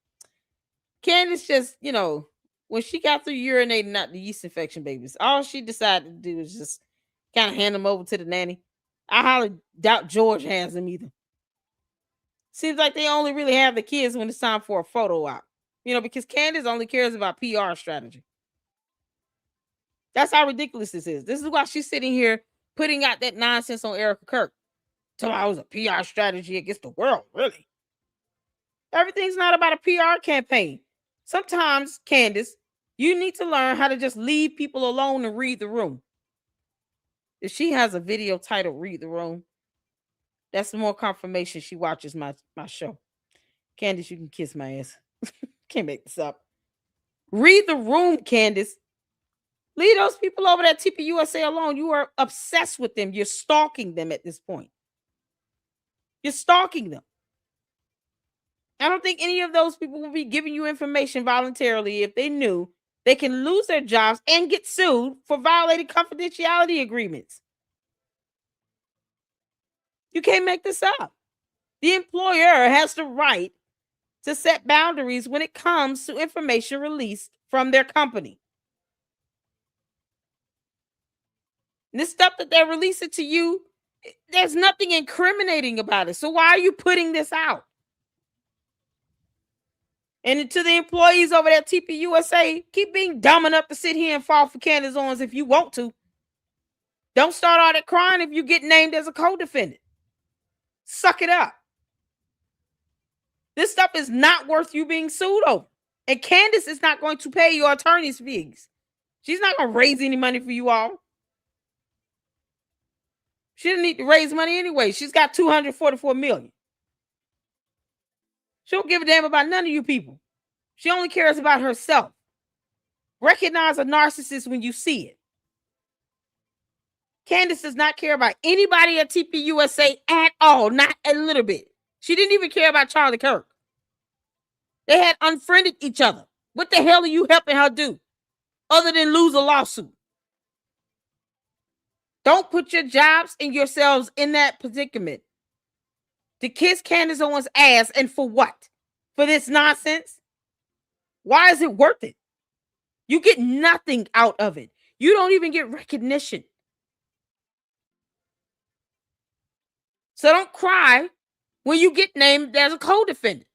Candace just, when she got through urinating out the yeast infection babies, all she decided to do is just kind of hand them over to the nanny. I highly doubt George has them either. Seems like they only really have the kids when it's time for a photo op. Because Candace only cares about PR strategy. That's how ridiculous this is. This is why she's sitting here putting out that nonsense on Erica Kirk. So I was a PR strategy against the world, really. Everything's not about a PR campaign. Sometimes, Candace, you need to learn how to just leave people alone and read the room. If she has a video titled Read the Room, that's more confirmation she watches my show. Candace, you can kiss my ass. Can't make this up. Read the room, Candace. Leave those people over at TPUSA alone. You are obsessed with them. You're stalking them at this point. You're stalking them. I don't think any of those people will be giving you information voluntarily if they knew they can lose their jobs and get sued for violating confidentiality agreements. You can't make this up. The employer has the right to set boundaries when it comes to information released from their company. And this stuff that they're releasing to you, there's nothing incriminating about it. So why are you putting this out? And to the employees over there at TPUSA, keep being dumb enough to sit here and fall for Candace Owens if you want to. Don't start all that crying if you get named as a co-defendant. Suck it up. This stuff is not worth you being sued over. And Candace is not going to pay your attorney's fees. She's not going to raise any money for you all. She didn't need to raise money anyway. She's got $244 million. She don't give a damn about none of you people. She only cares about herself. Recognize a narcissist when you see it. Candace does not care about anybody at TPUSA at all, not a little bit. She didn't even care about Charlie Kirk. They had unfriended each other. What the hell are you helping her do other than lose a lawsuit? Don't put your jobs and yourselves in that predicament to kiss Candace Owens' ass, and for what? For this nonsense? Why is it worth it? You get nothing out of it. You don't even get recognition. So don't cry when you get named as a co-defendant.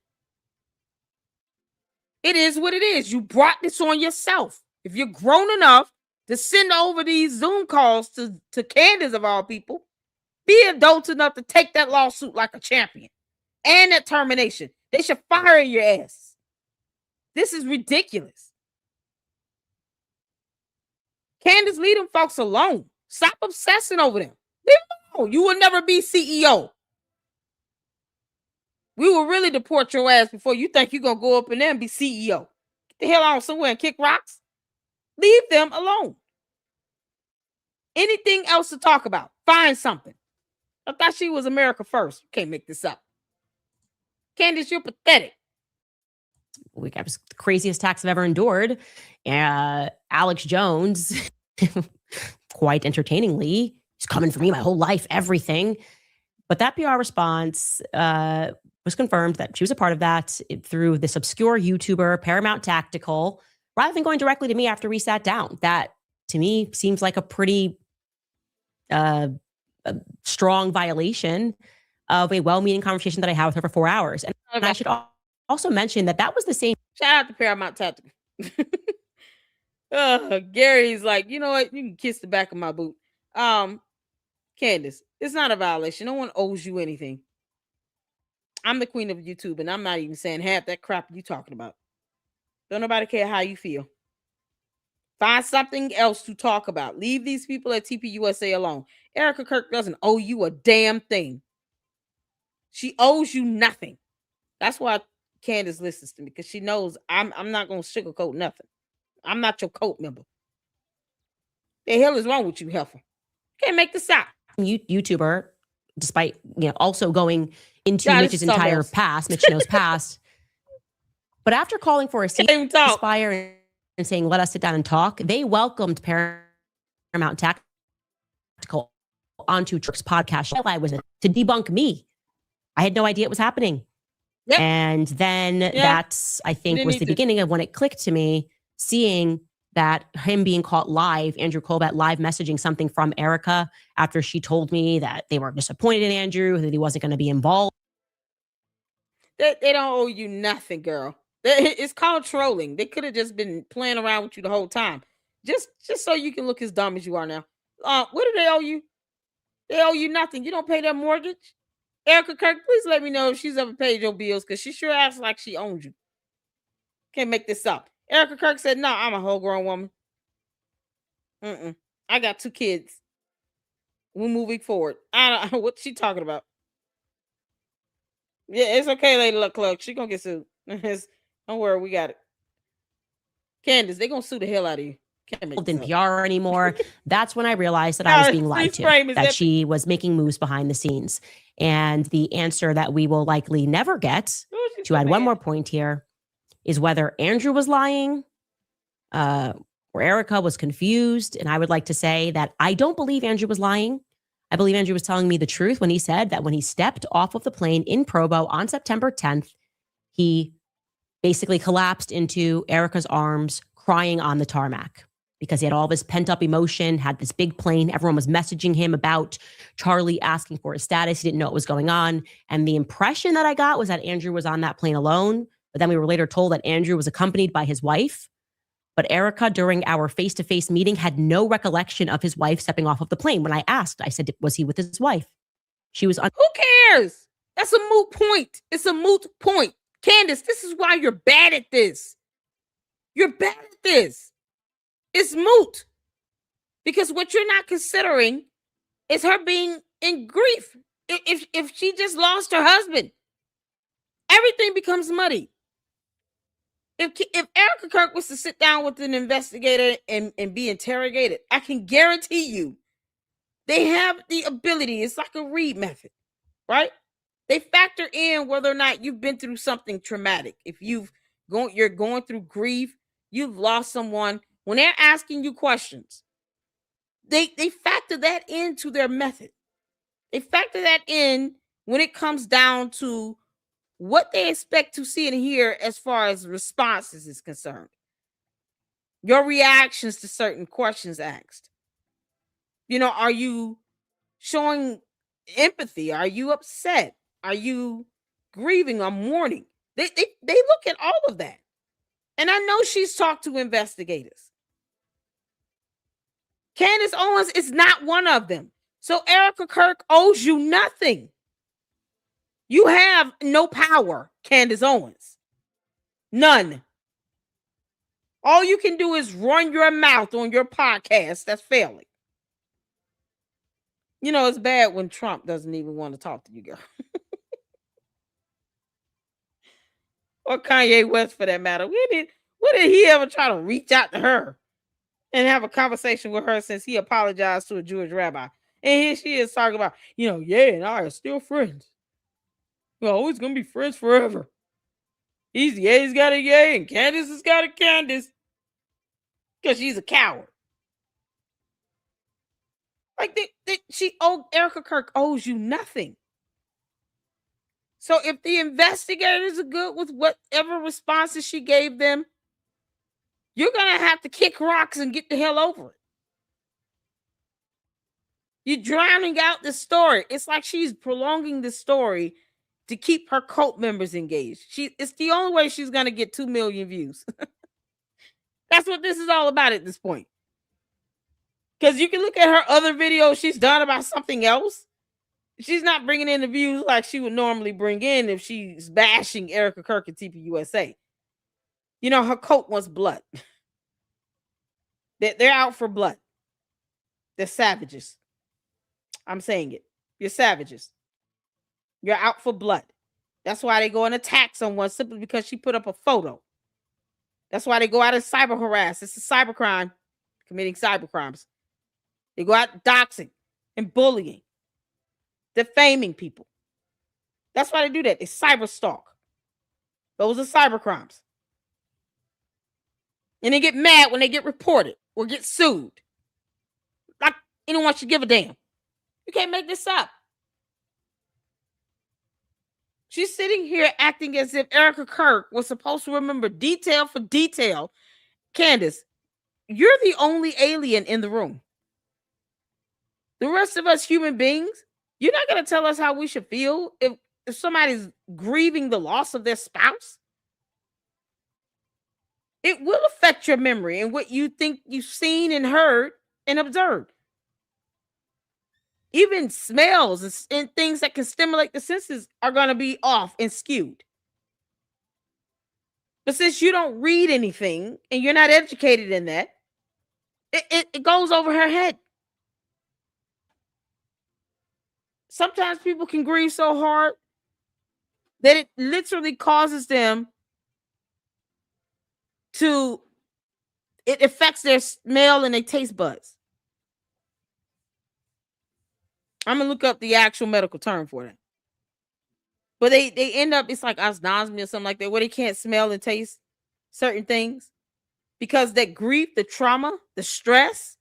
It is what it is. You brought this on yourself. If you're grown enough to send over these Zoom calls to Candace of all people, be adult enough to take that lawsuit like a champion. And that termination. They should fire your ass. This is ridiculous. Candace, leave them folks alone. Stop obsessing over them. Leave them alone. You will never be CEO. We will really deport your ass before you think you're going to go up in there and be CEO. Get the hell on somewhere and kick rocks. Leave them alone. Anything else to talk about? Find something. I thought she was America first. Can't make this up. Candace, you're pathetic. We got the craziest tax I've ever endured. Alex Jones, quite entertainingly, he's coming for me my whole life, everything. But that PR response was confirmed that she was a part of that through this obscure YouTuber, Paramount Tactical, rather than going directly to me after we sat down. That, to me, seems like a pretty a strong violation of a well-meaning conversation that I had with her for 4 hours. And I should also mention that was the same. Shout out to Paramount Tactical. Gary's like, you know what? You can kiss the back of my boot. Candace, it's not a violation. No one owes you anything. I'm the queen of YouTube, and I'm not even saying half that crap you talking about. Don't nobody care how you feel. Find something else to talk about. Leave these people at TPUSA alone. Erica Kirk doesn't owe you a damn thing. She owes you nothing. That's why Candace listens to me, because she knows I'm not going to sugarcoat nothing. I'm not your cult member. The hell is wrong with you, heifer? Can't make this out. YouTuber, despite also going into Mitch's entire past, Mitch knows past. But after calling for a ceasefire and saying, let us sit down and talk, they welcomed Paramount Tactical onto Turk's podcast. I was to debunk me. I had no idea it was happening. Yep. And then that's, I think, was the beginning of when it clicked to me, seeing that him being caught live, Andrew Colbert live messaging something from Erica after she told me that they were disappointed in Andrew, that he wasn't going to be involved. They don't owe you nothing, girl. It's called trolling. They could have just been playing around with you the whole time. Just so you can look as dumb as you are now. What do they owe you? They owe you nothing. You don't pay their mortgage. Erica Kirk, please let me know if she's ever paid your bills, because she sure acts like she owns you. Can't make this up. Erica Kirk said, no, I'm a whole grown woman. I got 2 kids. We're moving forward. I don't know what she talking about. Yeah, it's okay, Lady Luck Club. She gonna get sued. Don't worry, we got it. Candace, they're gonna sue the hell out of you. Can't make in this up. PR anymore. That's when I realized that I was being lied to, that she was making moves behind the scenes. And the answer that we will likely never get, to add one more point here, is whether Andrew was lying, or Erica was confused. And I would like to say that I don't believe Andrew was lying. I believe Andrew was telling me the truth when he said that when he stepped off of the plane in Provo on September 10th, he basically collapsed into Erica's arms, crying on the tarmac because he had all this pent up emotion, had this big plane. Everyone was messaging him about Charlie asking for his status. He didn't know what was going on. And the impression that I got was that Andrew was on that plane alone. But then we were later told that Andrew was accompanied by his wife. But Erica, during our face-to-face meeting, had no recollection of his wife stepping off of the plane. When I asked, I said, was he with his wife? She was Who cares? That's a moot point. It's a moot point. Candace, this is why you're bad at this. You're bad at this. It's moot. Because what you're not considering is her being in grief. If she just lost her husband, everything becomes muddy. If Erica Kirk was to sit down with an investigator and be interrogated, I can guarantee you they have the ability. It's like a Reed method, right? They factor in whether or not you've been through something traumatic. If you're going through grief, you've lost someone. When they're asking you questions, they factor that into their method. They factor that in when it comes down to what they expect to see and hear as far as responses is concerned. Your reactions to certain questions asked. Are you showing empathy? Are you upset? Are you grieving or mourning? They look at all of that. And I know she's talked to investigators. Candace Owens is not one of them. So Erica Kirk owes you nothing. You have no power, Candace Owens. None. All you can do is run your mouth on your podcast that's failing. It's bad when Trump doesn't even want to talk to you, girl. Or Kanye West, for that matter. When did he ever try to reach out to her and have a conversation with her since he apologized to a Jewish rabbi? And here she is talking about, yeah, and I are still friends. We're always going to be friends forever. He's got a yay, and Candace has got a Candace. Because she's a coward. Like, Erica Kirk owes you nothing. So if the investigators are good with whatever responses she gave them, you're going to have to kick rocks and get the hell over it. You're drowning out the story. It's like she's prolonging the story to keep her cult members engaged. It's the only way she's going to get 2 million views. That's what this is all about at this point. Because you can look at her other videos she's done about something else. She's not bringing in the views like she would normally bring in if she's bashing Erica Kirk and TPUSA. Her cult wants blood. They're out for blood. They're savages. I'm saying it. You're savages. You're out for blood. That's why they go and attack someone simply because she put up a photo. That's why they go out and cyber harass. It's a cybercrime, committing cyber crimes. They go out doxing and bullying, defaming people. That's why they do that. They cyber stalk. Those are cyber crimes. And they get mad when they get reported or get sued. Like anyone should give a damn. You can't make this up. She's sitting here acting as if Erica Kirk was supposed to remember detail for detail. Candace, you're the only alien in the room. The rest of us human beings, you're not going to tell us how we should feel if somebody's grieving the loss of their spouse. It will affect your memory and what you think you've seen and heard and observed. Even smells and things that can stimulate the senses are going to be off and skewed. But since you don't read anything and you're not educated in that, it goes over her head. Sometimes people can grieve so hard that it literally causes them to it affects their smell and their taste buds. I'm gonna look up the actual medical term for that. But they end up, it's like osnosmia or something like that, where they can't smell and taste certain things because that grief, the trauma, the stress,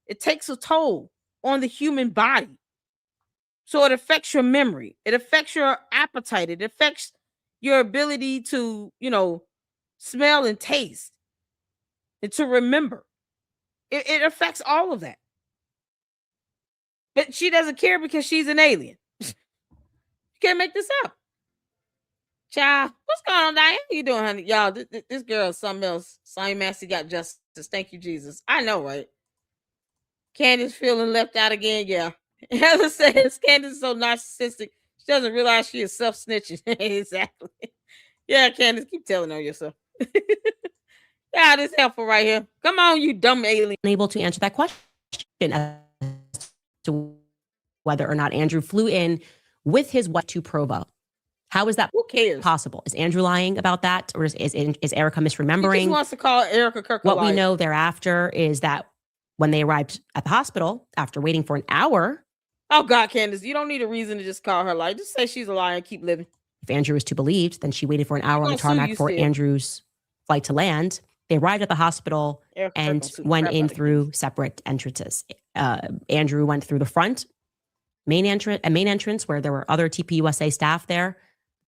it takes a toll on the human body. So it affects your memory, it affects your appetite, it affects your ability to, smell and taste and to remember. It affects all of that. But she doesn't care because she's an alien. You can't make this up. Child, what's going on, Diane? How you doing, honey? Y'all, this girl is something else. Sonny Massey got justice. Thank you, Jesus. I know, right? Candace feeling left out again. Yeah. Heather says Candace is so narcissistic. She doesn't realize she is self-snitching. Exactly. Yeah, Candace, keep telling her yourself. Yeah, this helpful right here. Come on, you dumb alien. Unable to answer that question as to whether or not Andrew flew in with his wife to Provo. How is that Who cares? possible? Is Andrew lying about that? Or is Erica He misremembering? just wants to call Erica Kirk. What we know thereafter is that when they arrived at the hospital, after waiting for an hour. Oh, God, Candace, you don't need a reason to just call her lie. Just say she's a liar and keep living. If Andrew is to be believed, then she waited for an hour on the tarmac for Andrew's flight to land. They arrived at the hospital and went in through separate entrances. Andrew went through the front, main entrance where there were other TPUSA staff there,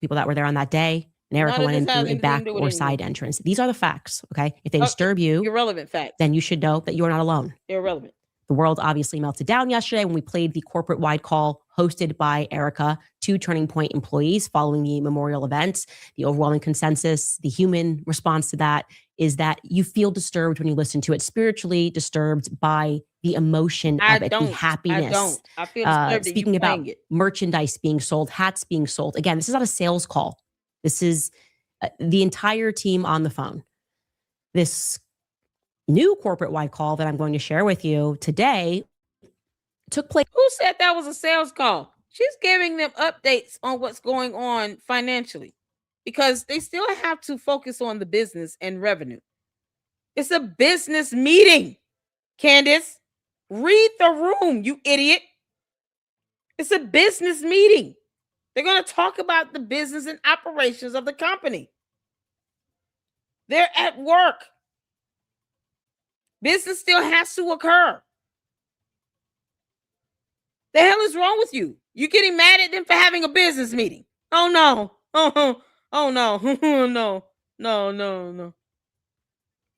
people that were there on that day. And Erica went in through a back or side entrance. These are the facts, okay? If they disturb you, irrelevant facts, then you should know that you are not alone. Irrelevant. The world obviously melted down yesterday when we played the corporate-wide call hosted by Erica to Turning Point employees following the memorial event. The overwhelming consensus, the human response to that is that you feel disturbed when you listen to it, spiritually disturbed by the emotion of it, the happiness. I feel disturbed. Speaking about merchandise being sold, hats being sold. Again, this is not a sales call. This is the entire team on the phone. This new corporate-wide call that I'm going to share with you today took place. Who said that was a sales call? She's giving them updates on what's going on financially because they still have to focus on the business and revenue. It's a business meeting, Candace. Read the room, you idiot. It's a business meeting. They're going to talk about the business and operations of the company. They're at work. Business still has to occur. The hell is wrong with you? You getting mad at them for having a business meeting? Oh no. Oh no. No.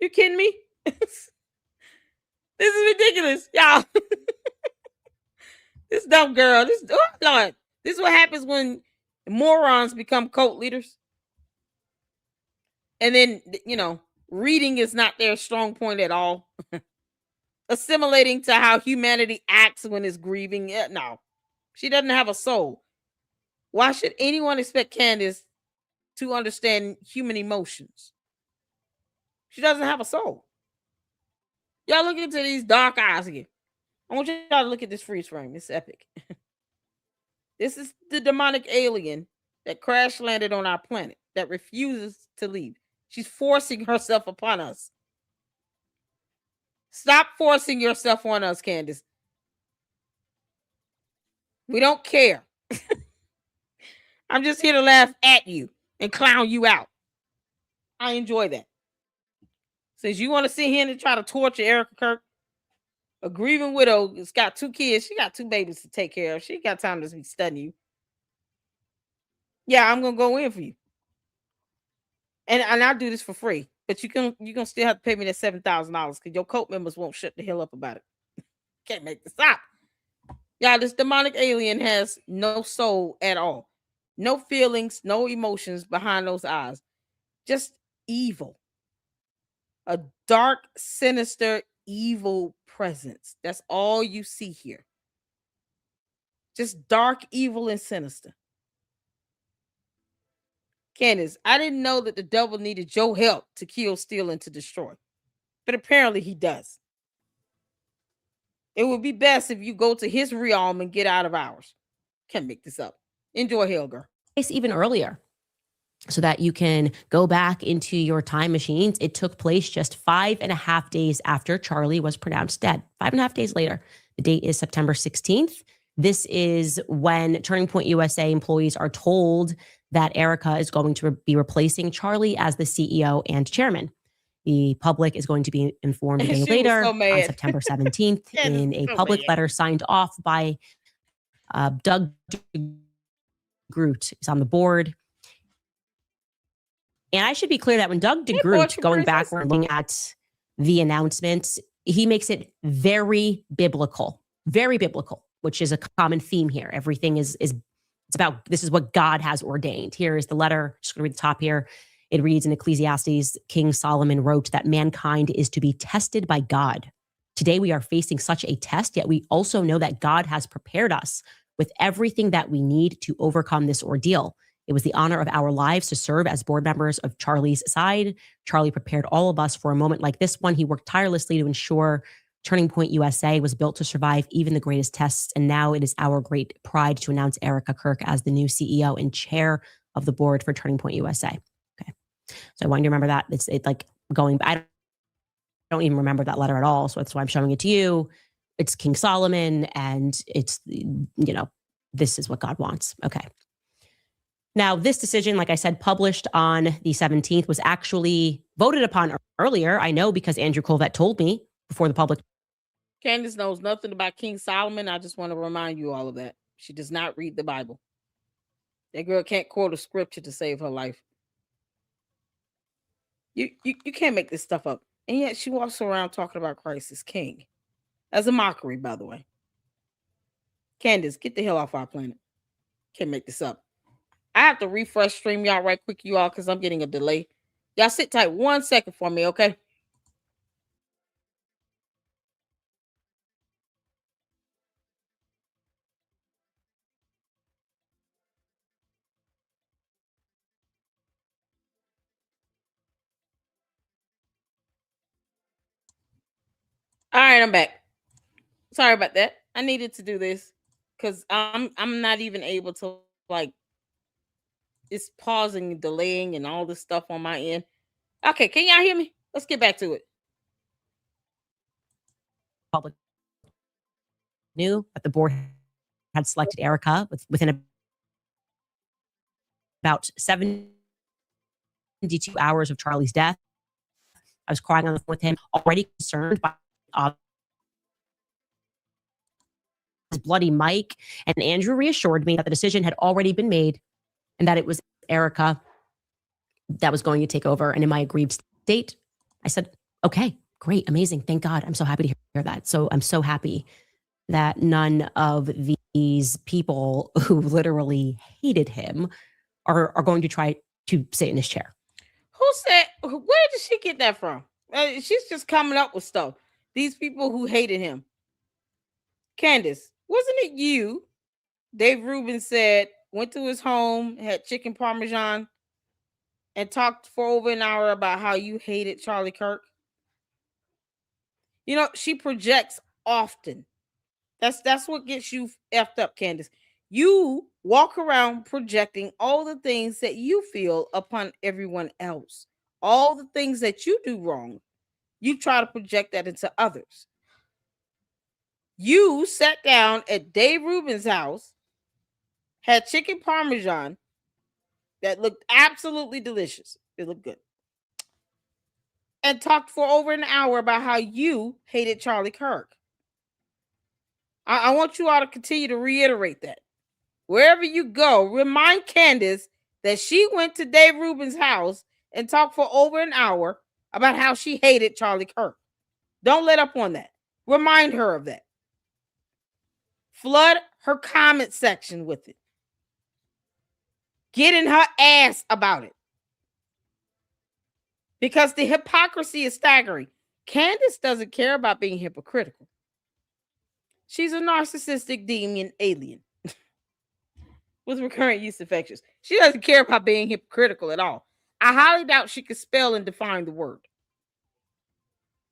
You kidding me? This is ridiculous, y'all. This dumb girl. Lord. This is what happens when morons become cult leaders. And then, reading is not their strong point at all. Assimilating to how humanity acts when it's grieving. No, she doesn't have a soul. Why should anyone expect Candace to understand human emotions? She doesn't have a soul. Y'all look into these dark eyes again. I want y'all to look at this freeze frame. It's epic. This is the demonic alien that crash landed on our planet that refuses to leave. She's forcing herself upon us. Stop forcing yourself on us, Candace. We don't care. I'm just here to laugh at you and clown you out. I enjoy that. Since you want to sit here and try to torture Erica Kirk, a grieving widow has got 2 kids. She got 2 babies to take care of. She got time to be studying you. Yeah, I'm going to go in for you. And I'll do this for free. But you're gonna still have to pay me that $7,000 because your cult members won't shut the hell up about it. Can't make this up. Y'all, this demonic alien has no soul at all. No feelings, no emotions behind those eyes. Just evil. A dark, sinister, evil presence. That's all you see here. Just dark, evil, and sinister. Candace, I didn't know that the devil needed your help to kill, steal, and to destroy. But apparently he does. It would be best if you go to his realm and get out of ours. Can't make this up. Enjoy hell, girl. Even earlier, so that you can go back into your time machines. It took place just 5.5 days after Charlie was pronounced dead. 5.5 days later. The date is September 16th. This is when Turning Point USA employees are told that Erica is going to be replacing Charlie as the CEO and chairman. The public is going to be informed a day later on September 17th in a public letter signed off by Doug DeGroot. He's on the board. And I should be clear that when Doug DeGroot, going back and looking at the announcements, he makes it very biblical, which is a common theme here. Everything is it's about, this is what God has ordained. Here is the letter. Just going to read the top here. It reads in Ecclesiastes, King Solomon wrote that mankind is to be tested by God. Today we are facing such a test, yet we also know that God has prepared us with everything that we need to overcome this ordeal. It was the honor of our lives to serve as board members of Charlie's side. Charlie prepared all of us for a moment like this one. He worked tirelessly to ensure Turning Point USA was built to survive even the greatest tests. And now it is our great pride to announce Erica Kirk as the new CEO and chair of the board for Turning Point USA. Okay. So I want you to remember that. It's like going, I don't even remember that letter at all. So that's why I'm showing it to you. It's King Solomon and it's, this is what God wants. Okay. Now, this decision, like I said, published on the 17th, was actually voted upon earlier. I know because Andrew Colvett told me before the public. Candace knows nothing about King Solomon. I just want to remind you all of that. She does not read the Bible. That girl can't quote a scripture to save her life. You can't make this stuff up. And yet she walks around talking about Christ as king. As a mockery, by the way. Candace, get the hell off our planet. Can't make this up. I have to refresh stream y'all right quick, you all, because I'm getting a delay. Y'all sit tight 1 second for me, okay? All right, I'm back. Sorry about that. I needed to do this because I'm not even able to, like, it's pausing and delaying and all this stuff on my end. Okay, can y'all hear me? Let's get back to it. Public knew that the board had selected Erica within about 72 hours of Charlie's death. I was crying on the phone with him, already concerned by his bloody Mike. And Andrew reassured me that the decision had already been made and that it was Erica that was going to take over. And in my aggrieved state, I said, okay, great, amazing. Thank God. I'm so happy to hear that. So I'm so happy that none of these people who literally hated him are going to try to sit in his chair. Who said, where did she get that from? She's just coming up with stuff. These people who hated him. Candace, wasn't it you? Dave Rubin said, went to his home, had chicken parmesan, and talked for over an hour about how you hated Charlie Kirk. You know, she projects often. That's what gets you effed up, Candace. You walk around projecting all the things that you feel upon everyone else. All the things that you do wrong, you try to project that into others. You sat down at Dave Rubin's house, had chicken parmesan that looked absolutely delicious. It looked good. And talked for over an hour about how you hated Charlie Kirk. I want you all to continue to reiterate that. Wherever you go, remind Candace that she went to Dave Rubin's house and talked for over an hour about how she hated Charlie Kirk. Don't let up on that. Remind her of that. Flood her comment section with it. Get in her ass about it. Because the hypocrisy is staggering. Candace doesn't care about being hypocritical. She's a narcissistic demon alien with recurrent yeast infections. She doesn't care about being hypocritical at all. I highly doubt she could spell and define the word.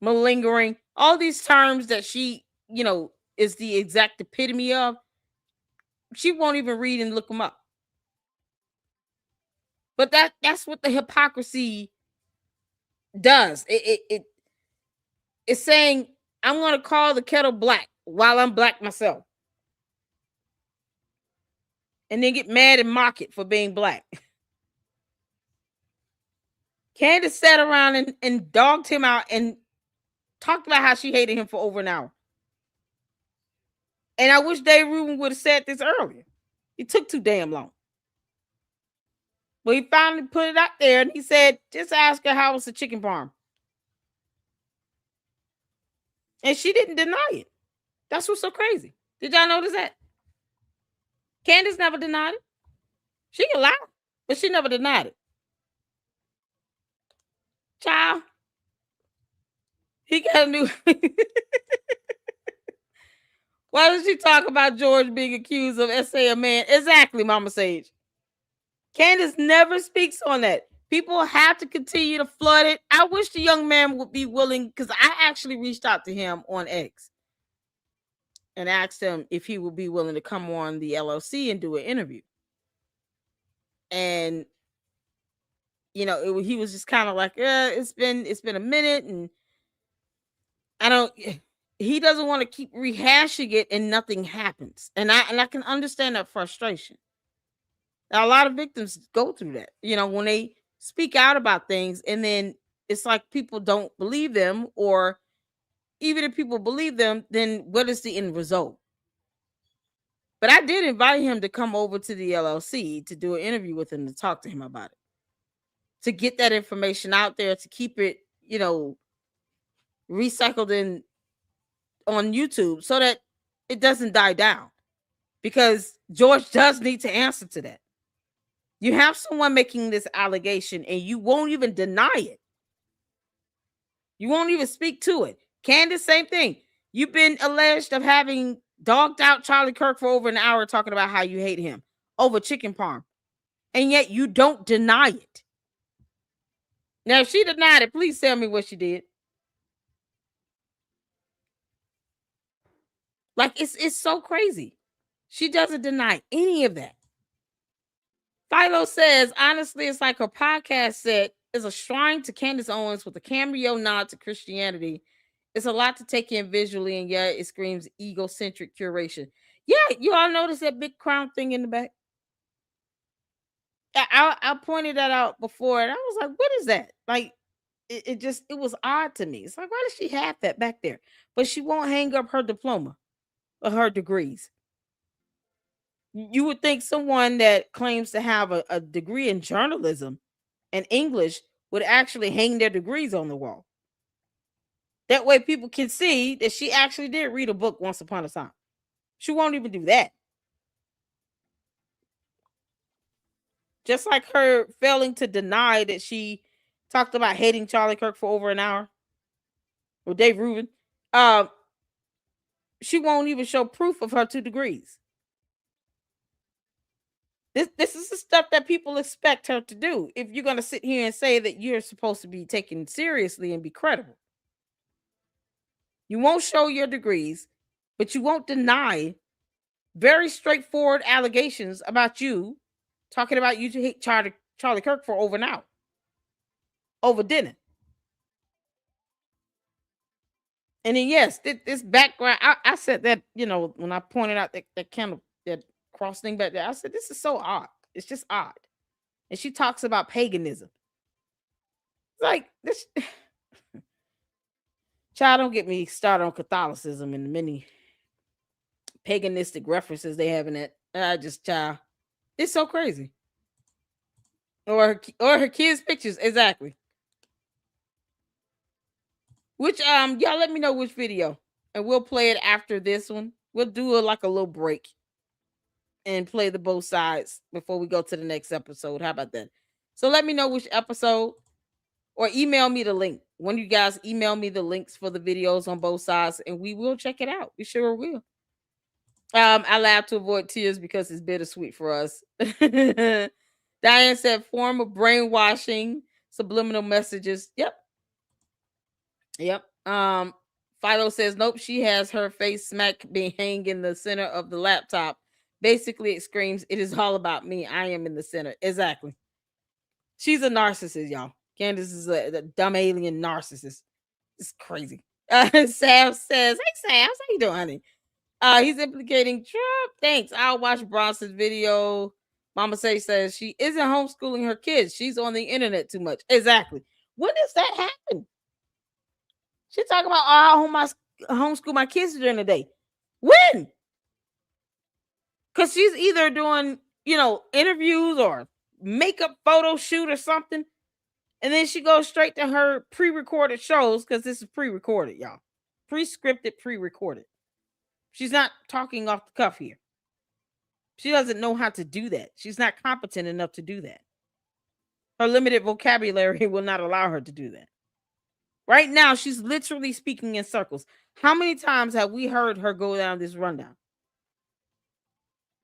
Malingering, all these terms that she, is the exact epitome of, she won't even read and look them up. But that's what the hypocrisy does. It's saying I'm going to call the kettle black while I'm black myself, and then get mad and mock it for being black. Candace sat around and dogged him out and talked about how she hated him for over an hour. And I wish Dave Rubin would have said this earlier. It took too damn long. But he finally put it out there and he said, just ask her how was the chicken parm. And she didn't deny it. That's what's so crazy. Did y'all notice that? Candace never denied it. She can lie, but she never denied it. Child. He got a new... Why does she talk about George being accused of essay a man? Exactly, Mama Sage. Candace never speaks on that. People have to continue to flood it. I wish the young man would be willing, because I actually reached out to him on X and asked him if he would be willing to come on the LLC and do an interview. And he was just kind of like, it's been a minute, and he doesn't want to keep rehashing it and nothing happens. And I can understand that frustration. Now, a lot of victims go through that, when they speak out about things and then it's like people don't believe them, or even if people believe them, then what is the end result? But I did invite him to come over to the LLC to do an interview with him, to talk to him about it, to get that information out there, to keep it, recycled on YouTube so that it doesn't die down, because George does need to answer to that. You have someone making this allegation and you won't even deny it. You won't even speak to it. Candace, same thing. You've been alleged of having dogged out Charlie Kirk for over an hour, talking about how you hate him over chicken parm, and yet you don't deny it. Now, if she denied it, please tell me what she did. Like, it's so crazy. She doesn't deny any of that. Philo says, honestly, it's like her podcast set is a shrine to Candace Owens with a cameo nod to Christianity. It's a lot to take in visually, and yeah, it screams egocentric curation. Yeah, you all notice that big crown thing in the back? I pointed that out before, and I was like, what is that? Like, it was odd to me. It's like, why does she have that back there? But she won't hang up her diploma or her degrees. You would think someone that claims to have a degree in journalism and English would actually hang their degrees on the wall. That way people can see that she actually did read a book once upon a time. She won't even do that. Just like her failing to deny that she talked about hating Charlie Kirk for over an hour, or Dave Rubin. She won't even show proof of her 2 degrees. This is the stuff that people expect her to do. If you're going to sit here and say that you're supposed to be taken seriously and be credible, you won't show your degrees, but you won't deny very straightforward allegations about you, talking about you to hate Charlie Kirk for over an hour over dinner. And then, yes, this background, I said that, when I pointed out that kind of that cross thing back there, I said, this is so odd. It's just odd. And she talks about paganism. It's like, this. Child, don't get me started on Catholicism and the many paganistic references they have in it. Child, it's so crazy. Or her kids' pictures, exactly. Which y'all let me know which video, and we'll play it after this one. We'll do a little break and play the both sides before we go to the next episode. How about that? So let me know which episode, or email me the link. One of you guys email me the links for the videos on both sides, and we will check it out. We sure will. I laugh to avoid tears because it's bittersweet for us. Diane said, form of brainwashing, subliminal messages. Yep. Philo says, nope, she has her face smack being hanging in the center of the laptop. Basically, it screams, it is all about me. I am in the center. Exactly. She's a narcissist, y'all. Candace is a dumb alien narcissist. It's crazy. Sam says, "Hey Sam, how you doing, honey?" He's implicating Trump. Thanks. I'll watch Bronson's video. Mama Say says she isn't homeschooling her kids. She's on the internet too much. Exactly. When does that happen? She talking about I'll homeschool my kids during the day. When? Because she's either doing, interviews or makeup photo shoot or something. And then she goes straight to her pre-recorded shows because this is pre-recorded, y'all. Pre-scripted, pre-recorded. She's not talking off the cuff here. She doesn't know how to do that. She's not competent enough to do that. Her limited vocabulary will not allow her to do that. Right now, she's literally speaking in circles. How many times have we heard her go down this rundown?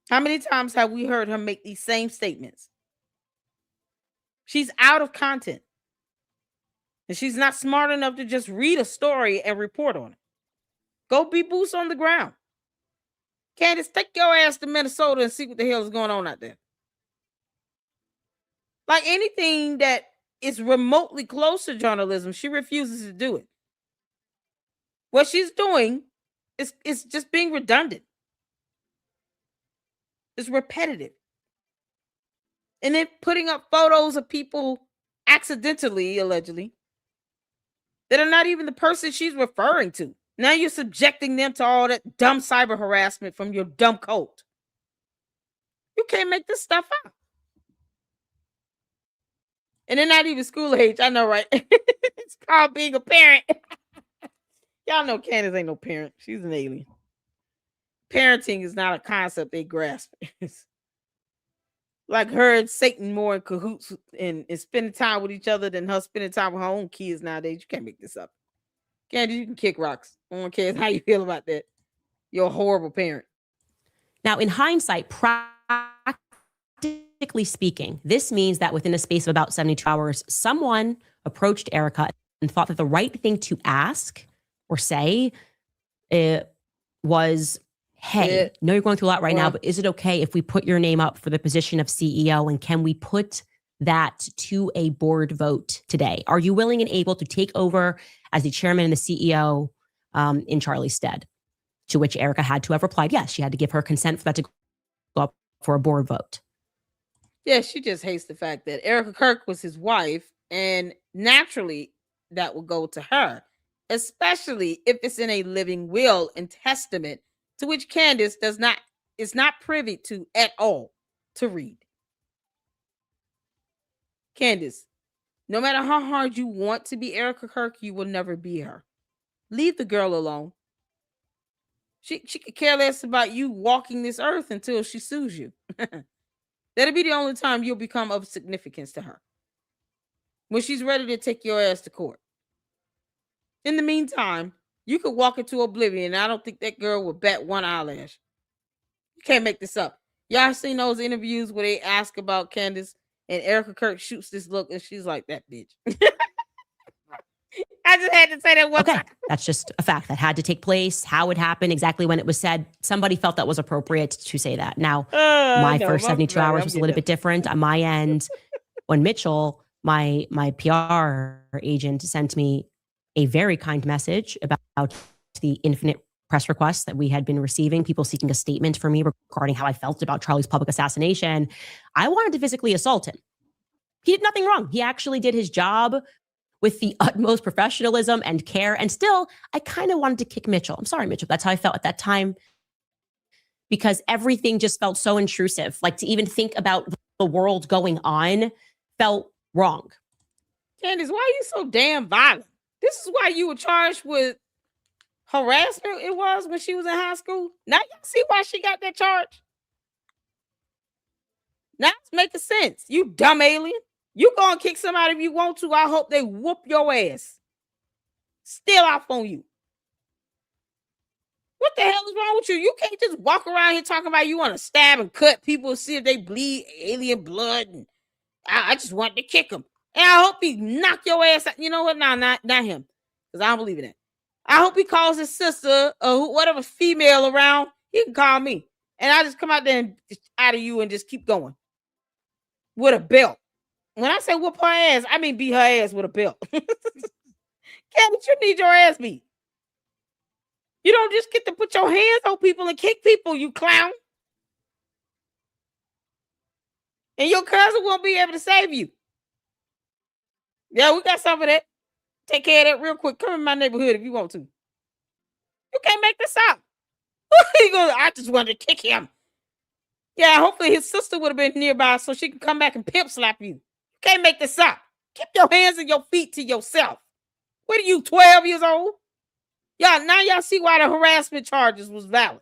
How many times have we heard her make these same statements? She's out of content. And she's not smart enough to just read a story and report on it. Go be boots on the ground. Candace, take your ass to Minnesota and see what the hell is going on out there. Like anything that is remotely close to journalism, she refuses to do it. What she's doing is just being redundant. It's repetitive. And then putting up photos of people accidentally, allegedly, that are not even the person she's referring to. Now you're subjecting them to all that dumb cyber harassment from your dumb cult. You can't make this stuff up. And they're not even school age. I know, right? It's called being a parent. Y'all know Candace ain't no parent. She's an alien. Parenting is not a concept they grasp. Like her and Satan more in cahoots and spending time with each other than her spending time with her own kids nowadays. You can't make this up. Candace, you can kick rocks. No one cares how you feel about that. You're a horrible parent. Now, in hindsight, practically speaking, this means that within a space of about 72 hours, someone approached Erica and thought that the right thing to ask or say was, hey, know you're going through a lot right now, but is it okay if we put your name up for the position of CEO? And can we put that to a board vote today? Are you willing and able to take over as the chairman and the CEO in Charlie's stead? To which Erica had to have replied, yes, she had to give her consent for that to go up for a board vote. Yeah, she just hates the fact that Erica Kirk was his wife, and naturally that will go to her, especially if it's in a living will and testament, to which Candace is not privy to at all to read. Candace, no matter how hard you want to be Erica Kirk, you will never be her. Leave the girl alone. She could care less about you walking this earth until she sues you. That'll be the only time you'll become of significance to her. When she's ready to take your ass to court. In the meantime, you could walk into oblivion, and I don't think that girl will bat one eyelash. You can't make this up. Y'all seen those interviews where they ask about Candace and Erica Kirk shoots this look and she's like, that bitch. I just had to say that one time. That's just a fact that had to take place, how it happened, exactly when it was said. Somebody felt that was appropriate to say that. Now, my first 72 hours was a little bit different. On my end, when Mitchell, my PR agent, sent me a very kind message about the infinite press requests that we had been receiving, people seeking a statement from me regarding how I felt about Charlie's public assassination, I wanted to physically assault him. He did nothing wrong. He actually did his job with the utmost professionalism and care. And still, I kind of wanted to kick Mitchell. I'm sorry, Mitchell. That's how I felt at that time. Because everything just felt so intrusive. Like to even think about the world going on felt wrong. Candace, why are you so damn violent? This is why you were charged with harassment it was when she was in high school. Now you see why she got that charge? Now it's making sense. You dumb alien. You go and kick somebody if you want to. I hope they whoop your ass. Still off on you. What the hell is wrong with you? You can't just walk around here talking about you want to stab and cut people, see if they bleed alien blood. And I just want to kick him. And I hope he knock your ass out. You know what? No, not him. Because I don't believe in that. I hope he calls his sister or whatever female around. He can call me. And I just come out there and just out of you and just keep going. With a belt. When I say whoop her ass, I mean beat her ass with a belt. Candace, you need your ass beat. You don't just get to put your hands on people and kick people, you clown. And your cousin won't be able to save you. Yeah, we got some of that. Take care of that real quick. Come in my neighborhood if you want to. You can't make this up. He goes, I just wanted to kick him. Yeah, hopefully his sister would have been nearby so she can come back and pimp slap you. You can't make this up. Keep your hands and your feet to yourself. What are you, 12 years old? Y'all, now y'all see why the harassment charges was valid.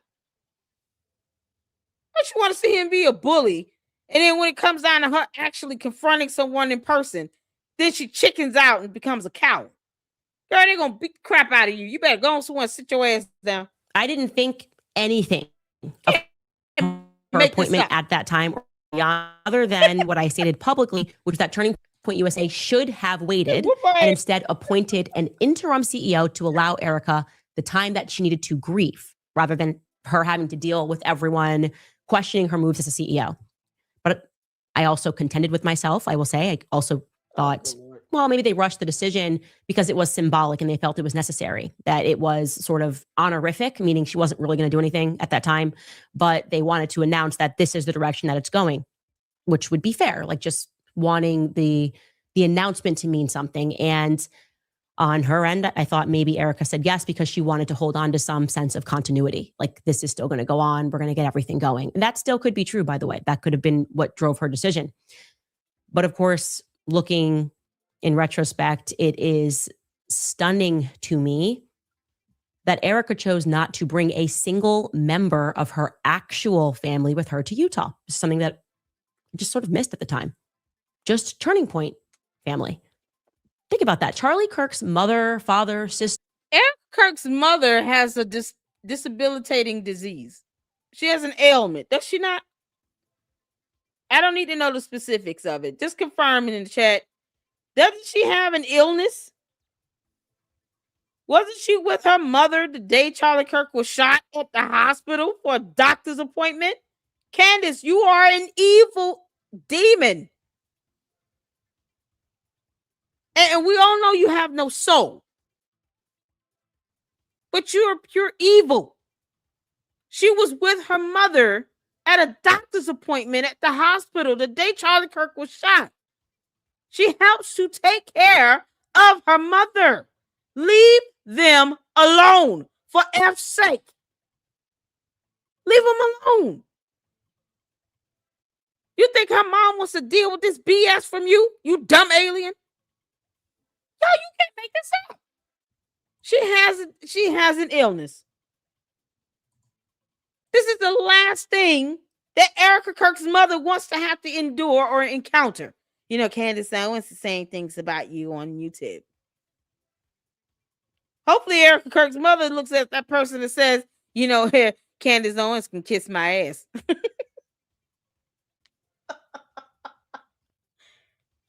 Don't you want to see him be a bully? And then when it comes down to her actually confronting someone in person, then she chickens out and becomes a coward. Girl, they're going to beat the crap out of you. You better go on somewhere and sit your ass down. I didn't think anything of her appointment at that time other than what I stated publicly, which was that Turning Point USA should have waited and instead appointed an interim CEO to allow Erica the time that she needed to grieve rather than her having to deal with everyone questioning her moves as a CEO. But I also contended with myself, I will say. I also thought, well, maybe they rushed the decision because it was symbolic and they felt it was necessary, that it was sort of honorific, meaning she wasn't really going to do anything at that time, but they wanted to announce that this is the direction that it's going, which would be fair, like just wanting the announcement to mean something. And on her end, I thought maybe Erica said yes because she wanted to hold on to some sense of continuity. Like, this is still going to go on. We're going to get everything going. And that still could be true, by the way. That could have been what drove her decision. But of course, looking in retrospect, it is stunning to me that Erica chose not to bring a single member of her actual family with her to Utah. Something that I just sort of missed at the time. Just Turning Point family. Think about that. Charlie Kirk's mother, father, sister. Erica Kirk's mother has a disabilitating disease. She has an ailment. Does she not? I don't need to know the specifics of it. Just confirm it in the chat. Doesn't she have an illness? Wasn't she with her mother the day Charlie Kirk was shot at the hospital for a doctor's appointment? Candace, you are an evil demon. And we all know you have no soul. But you're pure evil. She was with her mother at a doctor's appointment at the hospital the day Charlie Kirk was shot. She helps to take care of her mother. Leave them alone, for F's sake. Leave them alone. You think her mom wants to deal with this BS from you, you dumb alien? Yo, you can't make this up. She has an illness. This is the last thing that Erica Kirk's mother wants to have to endure or encounter. You know, Candace Owens is saying things about you on YouTube. Hopefully Erica Kirk's mother looks at that person and says, you know, here, Candace Owens can kiss my ass.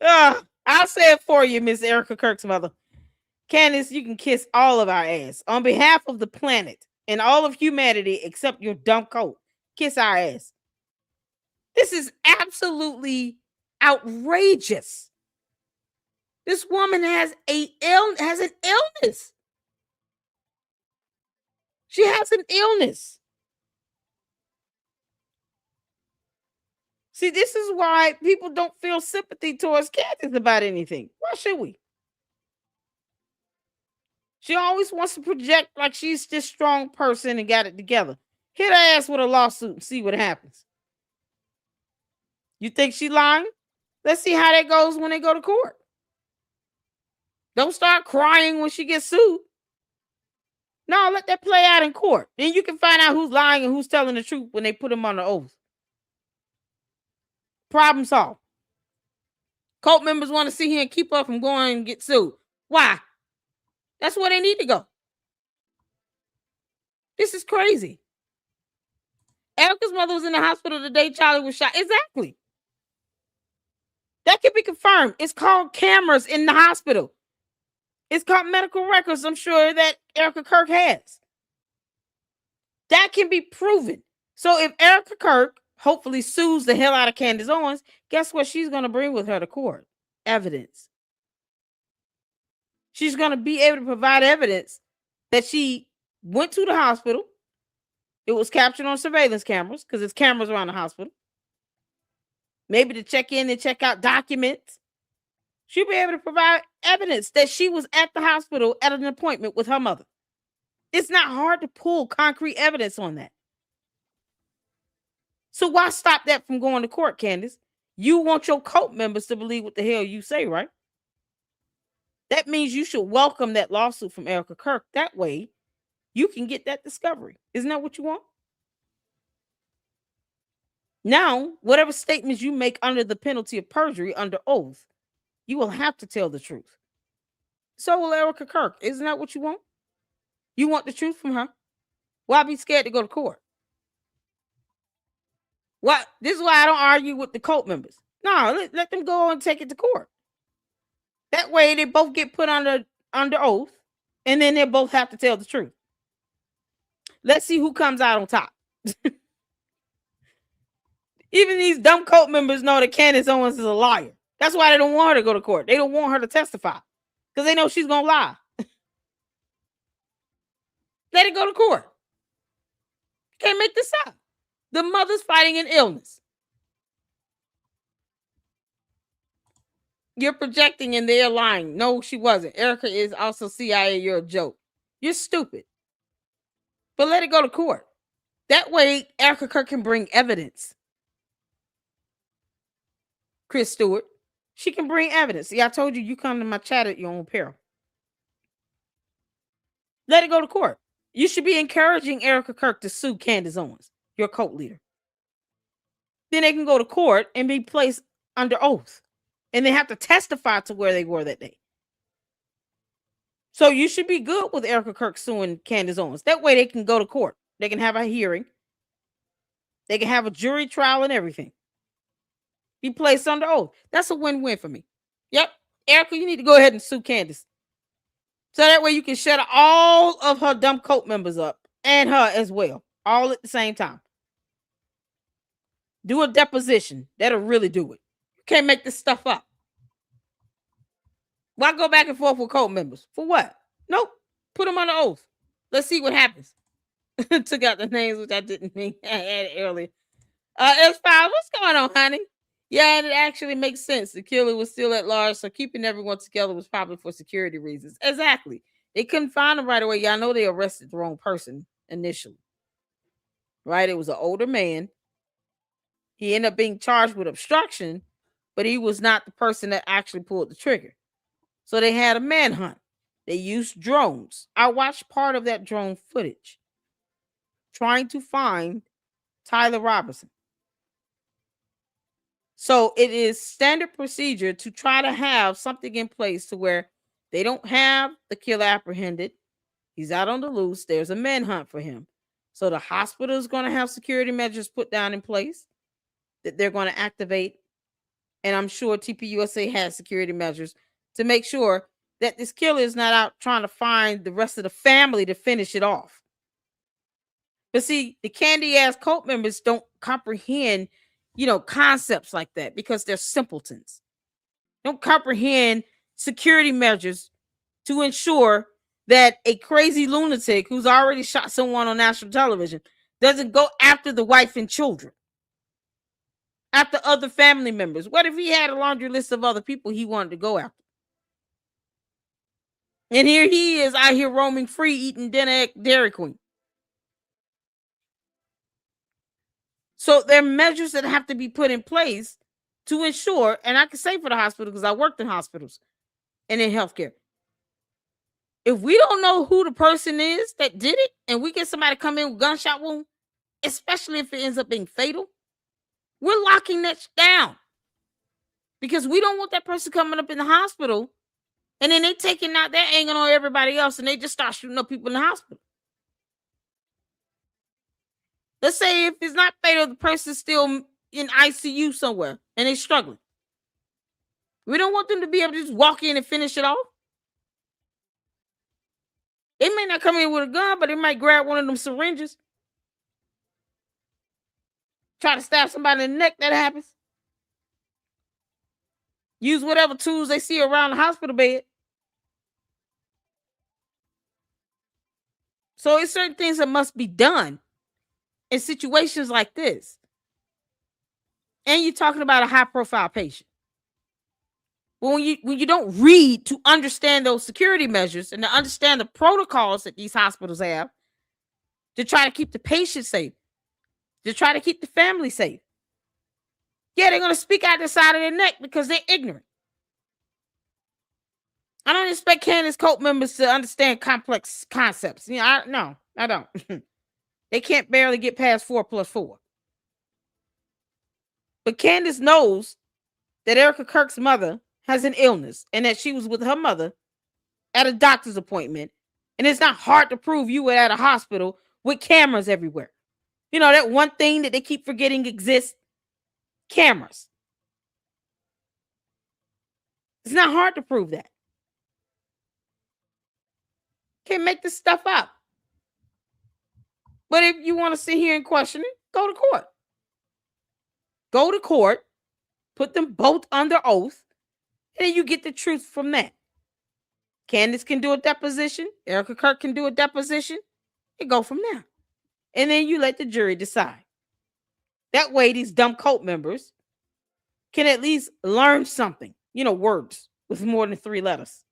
I'll say it for you, Miss Erica Kirk's mother. Candace, you can kiss all of our ass. On behalf of the planet and all of humanity except your dumb coat, kiss our ass. This is absolutely outrageous. This woman has an illness. She has an illness. See, this is why people don't feel sympathy towards Candace about anything. Why should we? She always wants to project like she's this strong person and got it together. Hit her ass with a lawsuit and see what happens. You think she lying? Let's see how that goes when they go to court. Don't start crying when she gets sued. No, let that play out in court. Then you can find out who's lying and who's telling the truth when they put them on the oath. Problem solved. Cult members want to see him keep up from going and get sued. Why? That's where they need to go. This is crazy. Erica's mother was in the hospital the day Charlie was shot. Exactly. That can be confirmed. It's called cameras in the hospital. It's called medical records, I'm sure, that Erica Kirk has. That can be proven. So if Erica Kirk hopefully sues the hell out of Candace Owens, guess what she's going to bring with her to court? evidence. She's going to be able to provide evidence that she went to the hospital. It was captured on surveillance cameras because there's cameras around the hospital. Maybe to check in and check out documents. She'll be able to provide evidence that she was at the hospital at an appointment with her mother. It's not hard to pull concrete evidence on that. So why stop that from going to court, Candace? You want your cult members to believe what the hell you say, right? That means you should welcome that lawsuit from Erica Kirk. That way, you can get that discovery. Isn't that what you want? Now, whatever statements you make under the penalty of perjury under oath, you will have to tell the truth. So will Erica Kirk. Isn't that what you want? You want the truth from her. Why be scared to go to court? What? This is why I don't argue with the cult members. No, let them go and take it to court. That way they both get put under oath, and then they both have to tell the truth. Let's see who comes out on top. Even these dumb cult members know that Candace Owens is a liar. That's why they don't want her to go to court. They don't want her to testify because they know she's going to lie. Let it go to court. Can't make this up. The mother's fighting an illness. You're projecting and they're lying. No, she wasn't. Erica is also CIA. You're a joke. You're stupid. But let it go to court. That way, Erica Kirk can bring evidence. Chris Stewart. She can bring evidence. See, I told you, you come to my chat at your own peril. Let it go to court. You should be encouraging Erica Kirk to sue Candace Owens, your cult leader. Then they can go to court and be placed under oath. And they have to testify to where they were that day. So you should be good with Erica Kirk suing Candace Owens. That way they can go to court. They can have a hearing. They can have a jury trial and everything. Be placed under oath. That's a win-win for me. Yep. Erica, you need to go ahead and sue Candace. So that way you can shut all of her dumb cult members up and her as well. All at the same time. Do a deposition. That'll really do it. You can't make this stuff up. Why go back and forth with cult members? For what? Nope. Put them under oath. Let's see what happens. Took out the names, which I didn't mean. I had it earlier. S5, what's going on, honey? Yeah, and it actually makes sense. The killer was still at large, so keeping everyone together was probably for security reasons. Exactly. They couldn't find him right away. Y'all know they arrested the wrong person initially. Right? It was an older man. He ended up being charged with obstruction, but he was not the person that actually pulled the trigger. So they had a manhunt. They used drones. I watched part of that drone footage trying to find Tyler Robertson. So it is standard procedure to try to have something in place to where they don't have the killer apprehended. He's out on the loose. There's a manhunt for him. So the hospital is going to have security measures put down in place that they're going to activate. And I'm sure TPUSA has security measures to make sure that this killer is not out trying to find the rest of the family to finish it off. But see, the candy-ass cult members don't comprehend, concepts like that because they're simpletons. Don't comprehend security measures to ensure that a crazy lunatic who's already shot someone on national television doesn't go after the wife and children, after other family members. What if he had a laundry list of other people he wanted to go after? And here he is out here roaming free, eating dinner at Dairy Queen. So there are measures that have to be put in place to ensure, and I can say for the hospital because I worked in hospitals and in healthcare. If we don't know who the person is that did it, and we get somebody to come in with gunshot wound, especially if it ends up being fatal, we're locking that down. Because we don't want that person coming up in the hospital and then they taking out their anger on everybody else and they just start shooting up people in the hospital. Let's say if it's not fatal, the person's still in ICU somewhere and they're struggling. We don't want them to be able to just walk in and finish it off. They may not come in with a gun, but they might grab one of them syringes. Try to stab somebody in the neck. That happens. use whatever tools they see around the hospital bed. So it's certain things that must be done in situations like this. And you're talking about a high-profile patient. Well, when you don't read to understand those security measures and to understand the protocols that these hospitals have to try to keep the patient safe, to try to keep the family safe. Yeah, they're going to speak out the side of their neck because they're ignorant. I don't expect Candace cult members to understand complex concepts. You know, I don't. They can't barely get past 4 + 4. But Candace knows that Erica Kirk's mother has an illness and that she was with her mother at a doctor's appointment. And it's not hard to prove you were at a hospital with cameras everywhere. You know, that one thing that they keep forgetting exists, cameras. It's not hard to prove that. Can't make this stuff up. But if you want to sit here and question it, go to court. Go to court, put them both under oath, and then you get the truth from that. Candace can do a deposition. Erica Kirk can do a deposition. And go from there. And then you let the jury decide. That way, these dumb cult members can at least learn something. You know, words with more than 3 letters.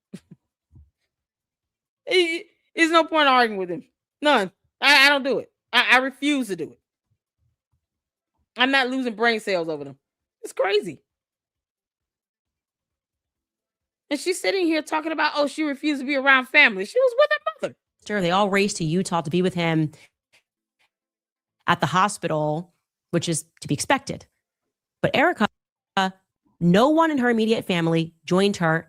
There's no point arguing with him. None. I don't do it. I refuse to do it. I'm not losing brain cells over them. It's crazy. And she's sitting here talking about, oh, she refused to be around family. She was with her mother. They all raced to Utah to be with him at the hospital, which is to be expected. But Erica, no one in her immediate family joined her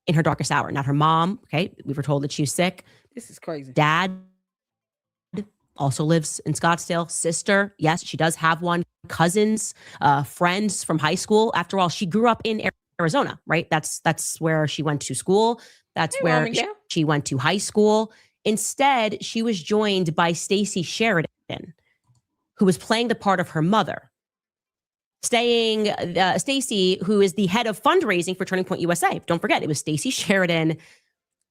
in her darkest hour. Not her mom. Okay. We were told that she was sick. This is crazy. Dad also lives in Scottsdale. Sister, yes, she does have one. Cousins, friends from high school. After all, she grew up in Arizona, right? That's where she went to school. That's where she went to high school. Instead, she was joined by Stacey Sheridan, who was playing the part of her mother. Stacey, who is the head of fundraising for Turning Point USA. Don't forget, it was Stacey Sheridan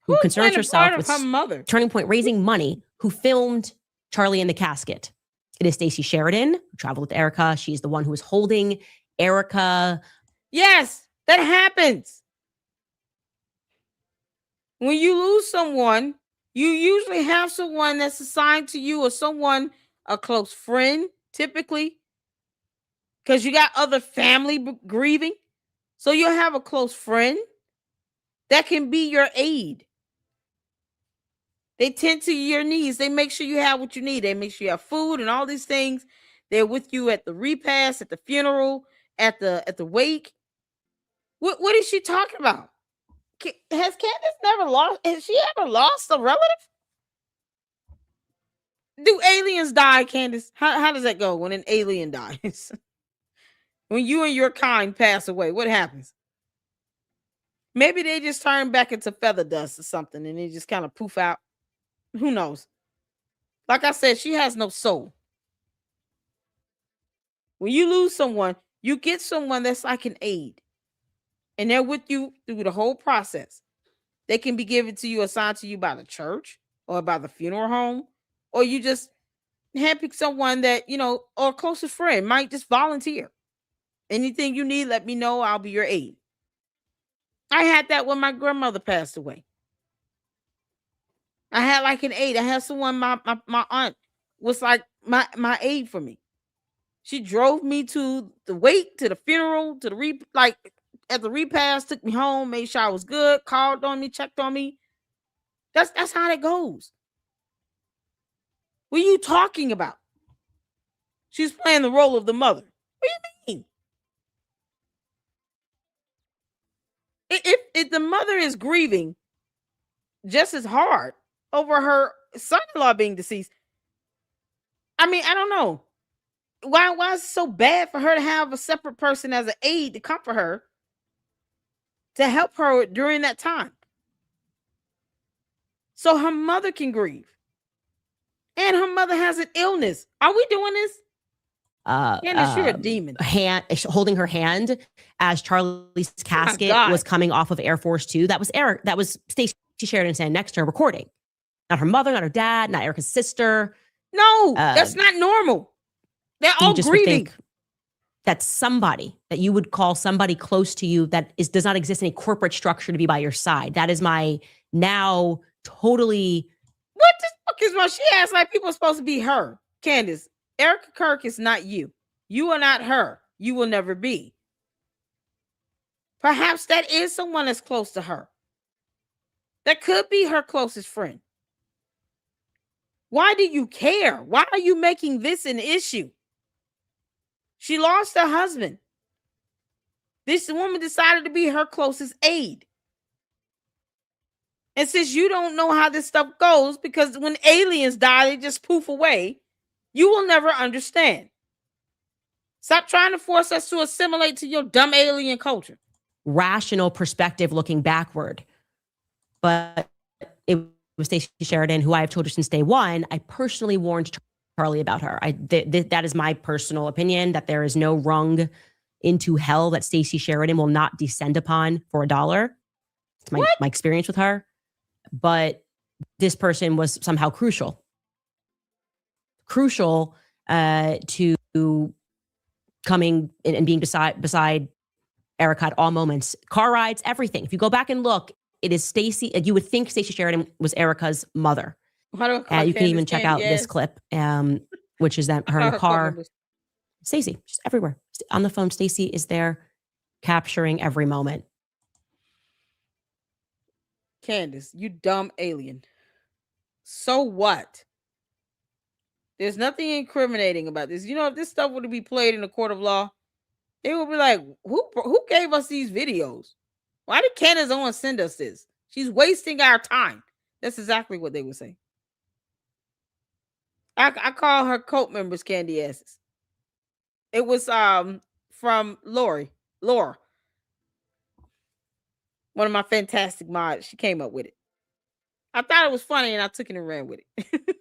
who concerned herself with her mother. Turning Point raising money, who filmed Charlie in the Casket. It is Stacey Sheridan who traveled with Erica. She's the one who was holding Erica. Yes, that happens. When you lose someone, you usually have someone that's assigned to you or someone, a close friend, typically, because you got other family grieving. So you'll have a close friend that can be your aid. They tend to your needs. They make sure you have what you need. They make sure you have food and all these things. They're with you at the repast, at the funeral, at the wake. What is she talking about? Has she ever lost a relative? Do aliens die, Candace? How does that go when an alien dies? When you and your kind pass away, what happens? Maybe they just turn back into feather dust or something and they just kind of poof out. Who knows? Like I said, she has no soul. When you lose someone, you get someone that's like an aid. And they're with you through the whole process. They can be given to you, assigned to you by the church or by the funeral home. Or you just handpick someone that, you know, or a closest friend might just volunteer. Anything you need, let me know. I'll be your aid. I had that when my grandmother passed away. I had like an aide. I had someone, my aunt was like my aide for me. She drove me to the wake, to the funeral, to the at the repast, took me home, made sure I was good, called on me, checked on me. That's how that goes. What are you talking about? She's playing the role of the mother. What do you mean? If the mother is grieving just as hard over her son-in-law being deceased, I mean, I don't know. Why is it so bad for her to have a separate person as an aide to comfort her, to help her during that time? So her mother can grieve. And her mother has an illness. Are we doing this? Candace, you're a demon. holding her hand as Charlie's casket was coming off of Air Force Two. That was Stacey Sheridan standing next to her recording. Not her mother, not her dad, not Erica's sister. No, that's not normal. They're all grieving. That's somebody that you would call somebody close to you that does not exist in a corporate structure to be by your side. That is my now totally. What the fuck is wrong? She acts like people are supposed to be her. Candace, Erica Kirk is not you. You are not her. You will never be. Perhaps that is someone that's close to her. That could be her closest friend. Why do you care? Why are you making this an issue? She lost her husband. This woman decided to be her closest aide. And since you don't know how this stuff goes, because when aliens die, they just poof away, you will never understand. Stop trying to force us to assimilate to your dumb alien culture. Rational perspective looking backward. But it was Stacey Sheridan, who I have told her since day one. I personally warned Charlie about her. That is my personal opinion, that there is no rung into hell that Stacey Sheridan will not descend upon for $1. It's my experience with her. But this person was somehow crucial to coming and being beside Erica at all moments. Car rides, everything. If you go back and look, it is Stacey. You would think Stacey Sheridan was Erica's mother. You can even check out this clip, which is that her in the car. Stacey, just everywhere. On the phone, Stacey is there capturing every moment. Candace, you dumb alien. So what? There's nothing incriminating about this. You know, if this stuff were to be played in a court of law, they would be like, who gave us these videos? Why did Candace Owens send us this? She's wasting our time. That's exactly what they would say. I call her cult members candy asses. It was from Laura, one of my fantastic mods. She came up with it. I thought it was funny and I took it and ran with it.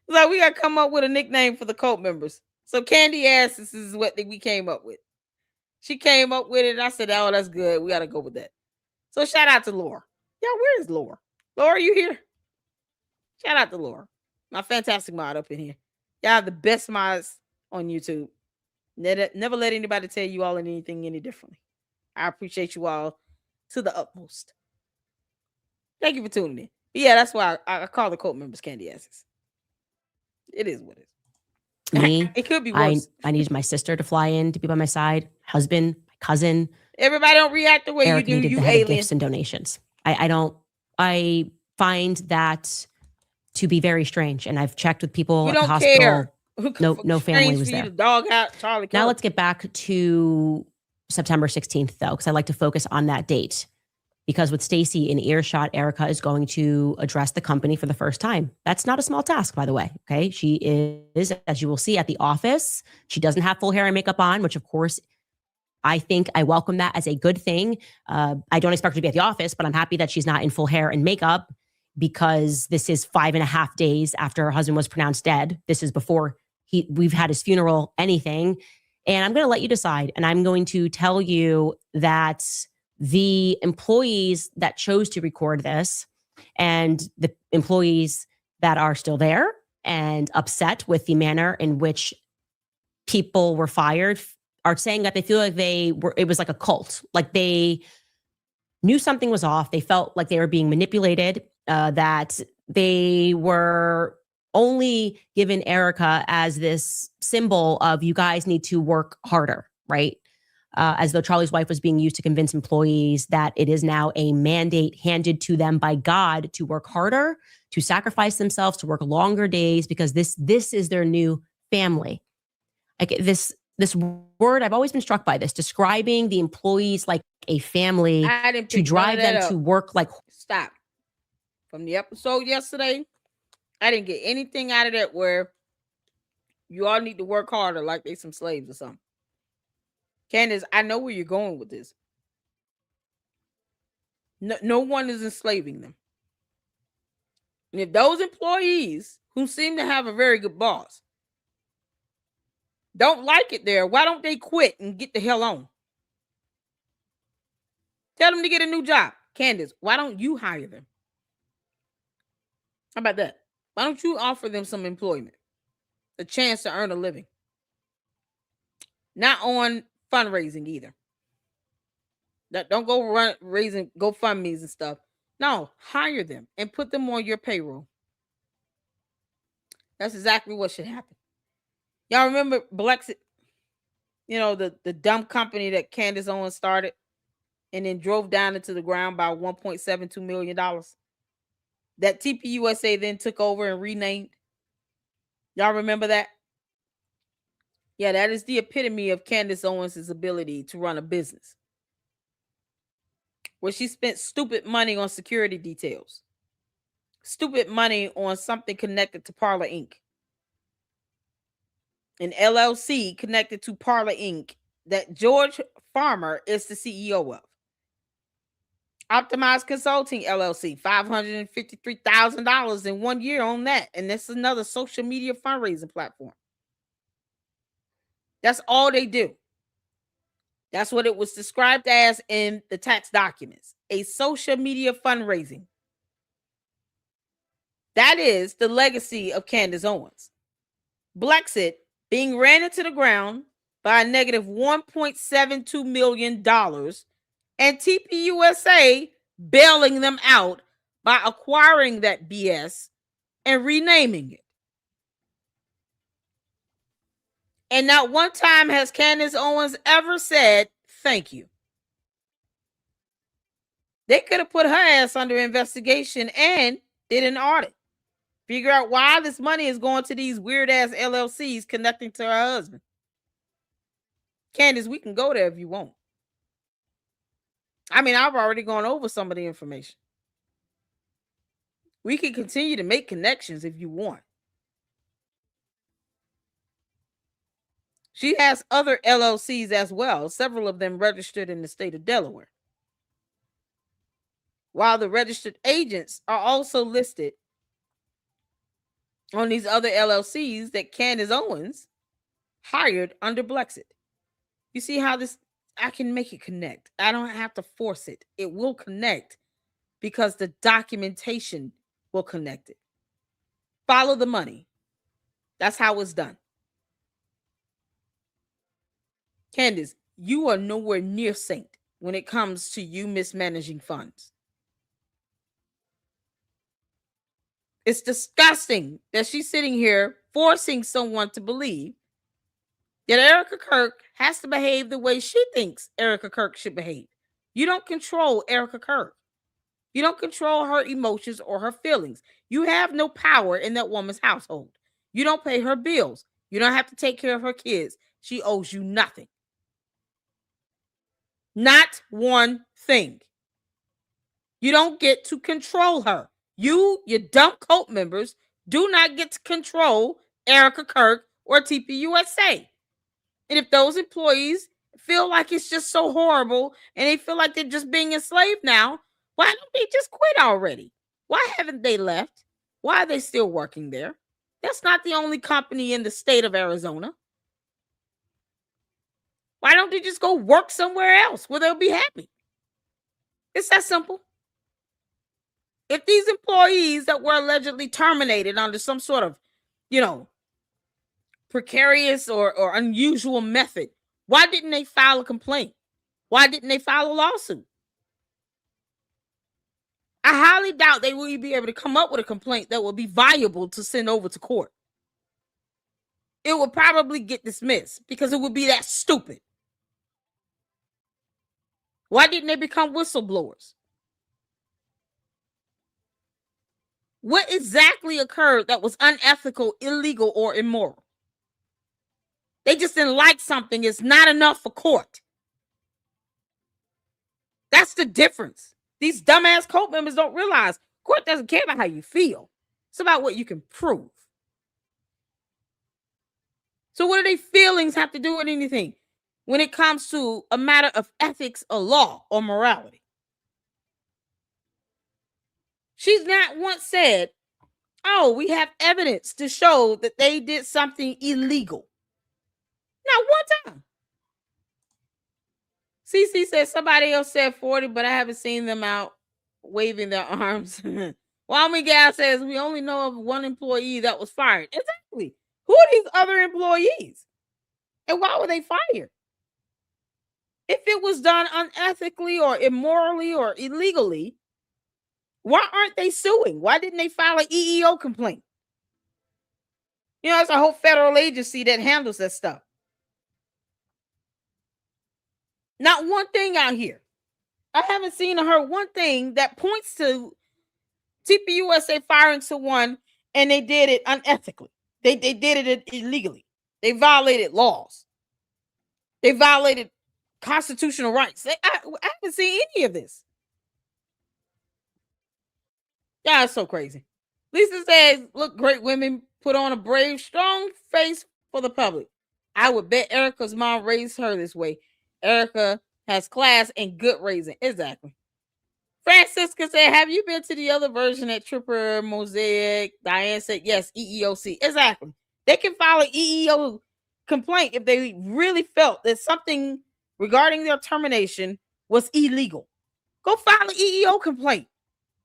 Like, we got to come up with a nickname for the cult members. So candy asses is what we came up with. She came up with it and I said, oh, that's good. We got to go with that. So shout out to Laura. Yeah, where is Laura? Laura, are you here? Shout out to Laura. My fantastic mod up in here. Y'all have the best mods on YouTube. Never let anybody tell you all anything any differently. I appreciate you all to the utmost. Thank you for tuning in. But yeah, that's why I call the cult members candy asses. It is what it is. Me, it could be worse. I needed my sister to fly in to be by my side. Husband, my cousin. Everybody don't react the way Eric you do. You alien. alien. Gifts and donations. I find that to be very strange, and I've checked with people at the hospital. Care. No family was there. Dog out, Charlie. Now let's get back to September 16th, though, because I like to focus on that date. Because with Stacey in earshot, Erica is going to address the company for the first time. That's not a small task, by the way. Okay, she is, as you will see, at the office. She doesn't have full hair and makeup on, which, of course, I think I welcome that as a good thing. I don't expect her to be at the office, but I'm happy that she's not in full hair and makeup, because this is 5.5 days after her husband was pronounced dead. This is before we've had his funeral, anything. And I'm going to let you decide. And I'm going to tell you that the employees that chose to record this and the employees that are still there and upset with the manner in which people were fired are saying that they feel like it was like a cult. Like they knew something was off. They felt like they were being manipulated, that they were only given Erica as this symbol of, you guys need to work harder, right? As though Charlie's wife was being used to convince employees that it is now a mandate handed to them by God to work harder, to sacrifice themselves, to work longer days, because this is their new family. Like this word, I've always been struck by this, describing the employees like a family, to drive them to work like. Stop. From the episode yesterday, I didn't get anything out of that where you all need to work harder like they some slaves or something. Candace, I know where you're going with this. No one is enslaving them. And if those employees who seem to have a very good boss don't like it there. Why don't they quit and get the hell on? Tell them to get a new job. Candace, why don't you hire them? How about that? Why don't you offer them some employment? A chance to earn a living. Not on fundraising either. Don't go raising GoFundMe's and stuff. No, hire them and put them on your payroll. That's exactly what should happen. Y'all remember Blexit? You know, the dumb company that Candace Owens started and then drove down into the ground by $1.72 million. That TPUSA then took over and renamed. Y'all remember that? Yeah, that is the epitome of Candace Owens' ability to run a business. Where she spent stupid money on security details. Stupid money on something connected to Parlor Inc. An LLC connected to Parlor Inc. that George Farmer is the CEO of. Optimized Consulting LLC, $553,000 in 1 year on that. And this is another social media fundraising platform. That's all they do. That's what it was described as in the tax documents. A social media fundraising. That is the legacy of Candace Owens. Blexit being ran into the ground by a negative $1.72 million and TPUSA bailing them out by acquiring that BS and renaming it. And not one time has Candace Owens ever said, thank you. They could have put her ass under investigation and did an audit. Figure out why this money is going to these weird ass LLCs connecting to her husband. Candace, we can go there if you want. I mean, I've already gone over some of the information. We can continue to make connections if you want. She has other LLCs as well, several of them registered in the state of Delaware. While the registered agents are also listed on these other LLCs that Candace Owens hired under Blexit. You see how this, I can make it connect. I don't have to force it. It will connect because the documentation will connect it. Follow the money. That's how it's done. Candace, you are nowhere near saint when it comes to you mismanaging funds. It's disgusting that she's sitting here forcing someone to believe that Erica Kirk has to behave the way she thinks Erica Kirk should behave. You don't control Erica Kirk. You don't control her emotions or her feelings. You have no power in that woman's household. You don't pay her bills. You don't have to take care of her kids. She owes you nothing. Not one thing. You don't get to control her. You, your dumb cult members, do not get to control Erica Kirk or TPUSA. And if those employees feel like it's just so horrible and they feel like they're just being enslaved now, why don't they just quit already? Why haven't they left? Why are they still working there? That's not the only company in the state of Arizona. Why don't they just go work somewhere else where they'll be happy? It's that simple. If these employees that were allegedly terminated under some sort of, precarious or unusual method, why didn't they file a complaint? Why didn't they file a lawsuit? I highly doubt they will be able to come up with a complaint that will be viable to send over to court. It will probably get dismissed because it would be that stupid. Why didn't they become whistleblowers? What exactly occurred that was unethical, illegal, or immoral? They just didn't like something. It's not enough for court. That's the difference. These dumbass cult members don't realize court doesn't care about how you feel. It's about what you can prove. So what do their feelings have to do with anything when it comes to a matter of ethics or law or morality? She's not once said, oh, we have evidence to show that they did something illegal. Not one time. CC said somebody else said 40, but I haven't seen them out waving their arms. Wami Gal says we only know of one employee that was fired. Exactly. Who are these other employees? And why were they fired? If it was done unethically or immorally or illegally, why aren't they suing? Why didn't they file an EEO complaint? You know, it's a whole federal agency that handles that stuff. Not one thing out here. I haven't seen or heard one thing that points to TPUSA firing someone and they did it unethically. They did it illegally. They violated laws. They violated constitutional rights. I haven't seen any of this. Yeah, it's so crazy. Lisa says, look, great women put on a brave, strong face for the public. I would bet Erica's mom raised her this way. Erica has class and good raising. Exactly. Francisca said, have you been to the other version at Tripper Mosaic? Diane said, yes, EEOC. Exactly. They can file an EEO complaint if they really felt that something regarding their termination was illegal. Go file an EEO complaint.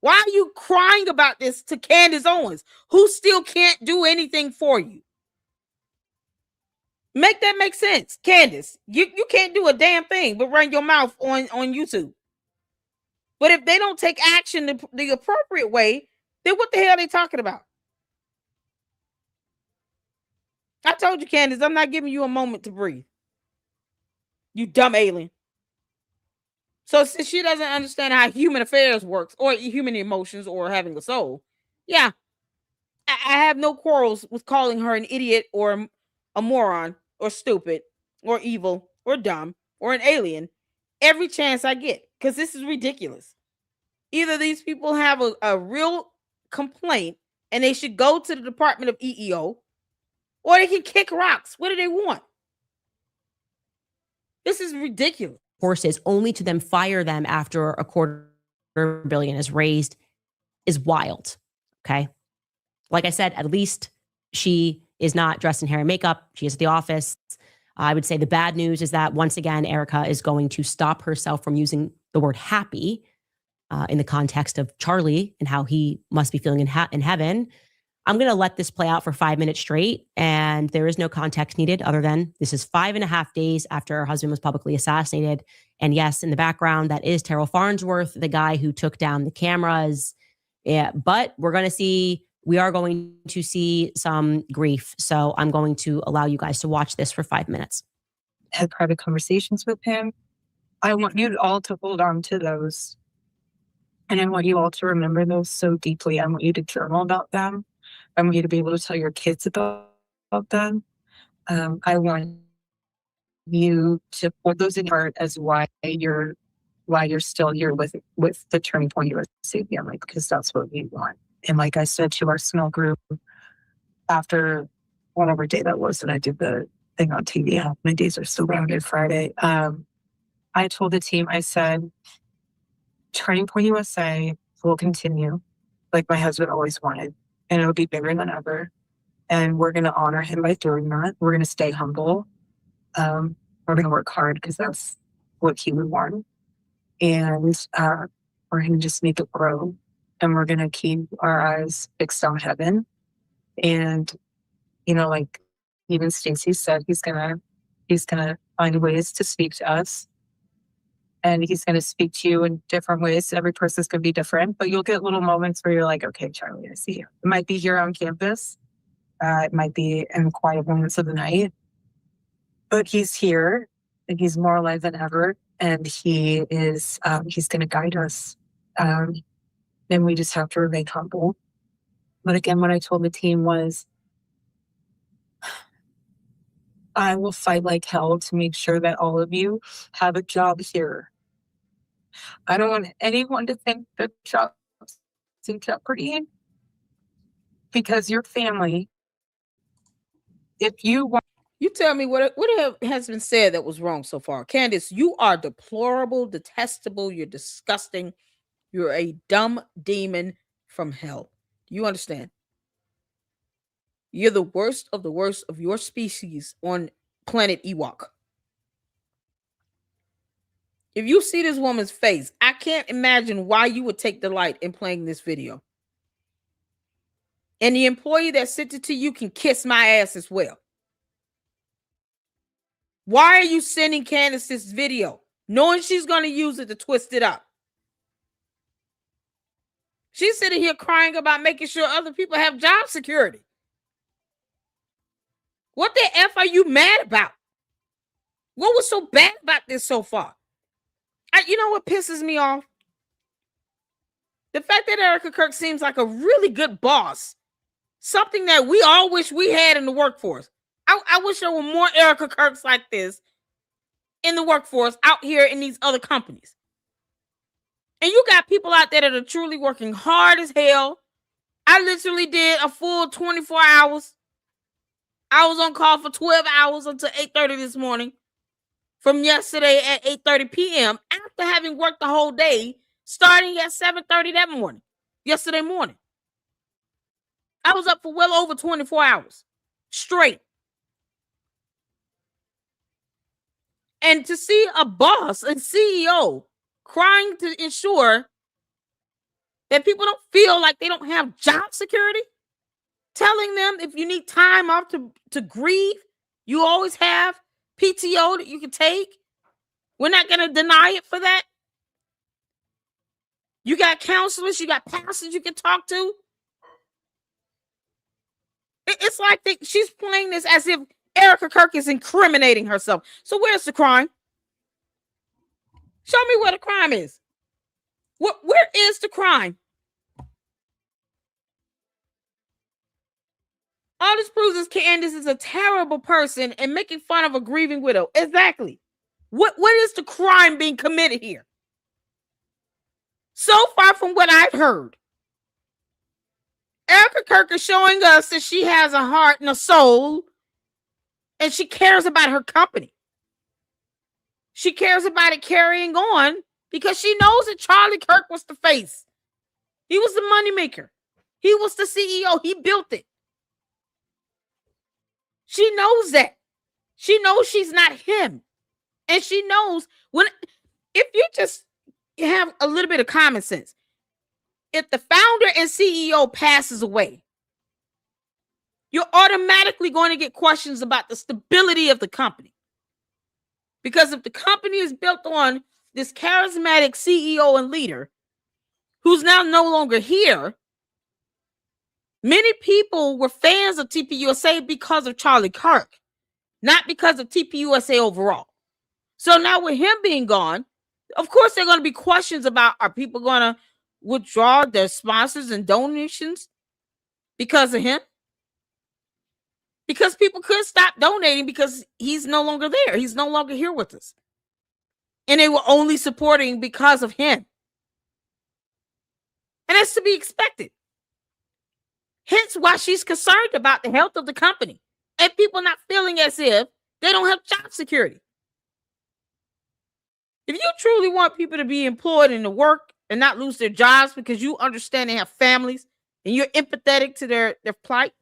Why are you crying about this to Candace Owens, who still can't do anything for you? Make that make sense. Candace, you can't do a damn thing but run your mouth on YouTube. But if they don't take action the appropriate way, then what the hell are they talking about? I told you, Candace, I'm not giving you a moment to breathe. You dumb alien. So since she doesn't understand how human affairs works or human emotions or having a soul, yeah, I have no quarrels with calling her an idiot or a moron or stupid or evil or dumb or an alien every chance I get, because this is ridiculous. Either these people have a real complaint and they should go to the Department of EEO, or they can kick rocks. What do they want? This is ridiculous. Forces only to then fire them after a $250 million is raised is wild. Okay. Like I said, at least she is not dressed in hair and makeup. She is at the office. I would say the bad news is that once again, Erica is going to stop herself from using the word happy in the context of Charlie and how he must be feeling in heaven. I'm going to let this play out for 5 minutes straight, and there is no context needed other than this is 5.5 days after her husband was publicly assassinated. And yes, in the background, that is Terrell Farnsworth, the guy who took down the cameras. Yeah, but we are going to see some grief. So I'm going to allow you guys to watch this for 5 minutes. Had private conversations with him. I want you all to hold on to those. And I want you all to remember those so deeply. I want you to journal about them. I want you to be able to tell your kids about them. I want you to put those in your heart as why you're still here with the turning point you were saying, like, because that's what we want. And like I said to our small group after whatever day that was that I did the thing on TV, how many days are still rounded Friday. I told the team, I said, Turning Point USA will continue like my husband always wanted, and it'll be bigger than ever. And we're going to honor him by doing that. We're going to stay humble. We're going to work hard because that's what he would want. And we're going to just make it grow. And we're going to keep our eyes fixed on heaven. And, like even Stacey said, he's going to find ways to speak to us. And he's going to speak to you in different ways. Every person's going to be different, but you'll get little moments where you're like, okay, Charlie, I see you. It might be here on campus. It might be in the quiet moments of the night, but he's here and he's more alive than ever. And he is, he's going to guide us. And we just have to remain humble. But again, what I told the team was, I will fight like hell to make sure that all of you have a job here. I don't want anyone to think that job's in jeopardy because your family, if you want. You tell me what has been said that was wrong so far. Candace, you are deplorable, detestable, you're disgusting. You're a dumb demon from hell. Do you understand? You're the worst of your species on planet Ewok. If you see this woman's face, I can't imagine why you would take delight in playing this video. And the employee that sent it to you can kiss my ass as well. Why are you sending Candace this video, knowing she's going to use it to twist it up? She's sitting here crying about making sure other people have job security. What the F are you mad about? What was so bad about this so far? You know what pisses me off? The fact that Erica Kirk seems like a really good boss. Something that we all wish we had in the workforce. I wish there were more Erica Kirks like this in the workforce out here in these other companies. And you got people out there that are truly working hard as hell. I literally did a full 24 hours. I was on call for 12 hours until 8:30 this morning. From yesterday at 8:30 p.m. after having worked the whole day, starting at 7:30 that morning, yesterday morning. I was up for well over 24 hours straight. And to see a boss and CEO crying to ensure that people don't feel like they don't have job security, telling them if you need time off to grieve, you always have PTO that you can take. We're not going to deny it for that. You got counselors, you got pastors you can talk to. It's like she's playing this as if Erica Kirk is incriminating herself. So where's the crime? Show me where the crime is. Where is the crime? All this proves is Candace is a terrible person and making fun of a grieving widow. Exactly. What is the crime being committed here? So far from what I've heard, Erica Kirk is showing us that she has a heart and a soul, and she cares about her company. She cares about it carrying on because she knows that Charlie Kirk was the face. He was the moneymaker. He was the CEO. He built it. She knows that. She knows she's not him. And she knows if you just have a little bit of common sense, if the founder and CEO passes away, you're automatically going to get questions about the stability of the company. Because if the company is built on this charismatic CEO and leader who's now no longer here, many people were fans of TPUSA because of Charlie Kirk, not because of TPUSA overall. So now with him being gone, of course, there are going to be questions about, are people going to withdraw their sponsors and donations because of him? Because people could stop donating because he's no longer there. He's no longer here with us. And they were only supporting because of him. And that's to be expected. Hence why she's concerned about the health of the company and people not feeling as if they don't have job security. If you truly want people to be employed and to work and not lose their jobs because you understand they have families and you're empathetic to their plight,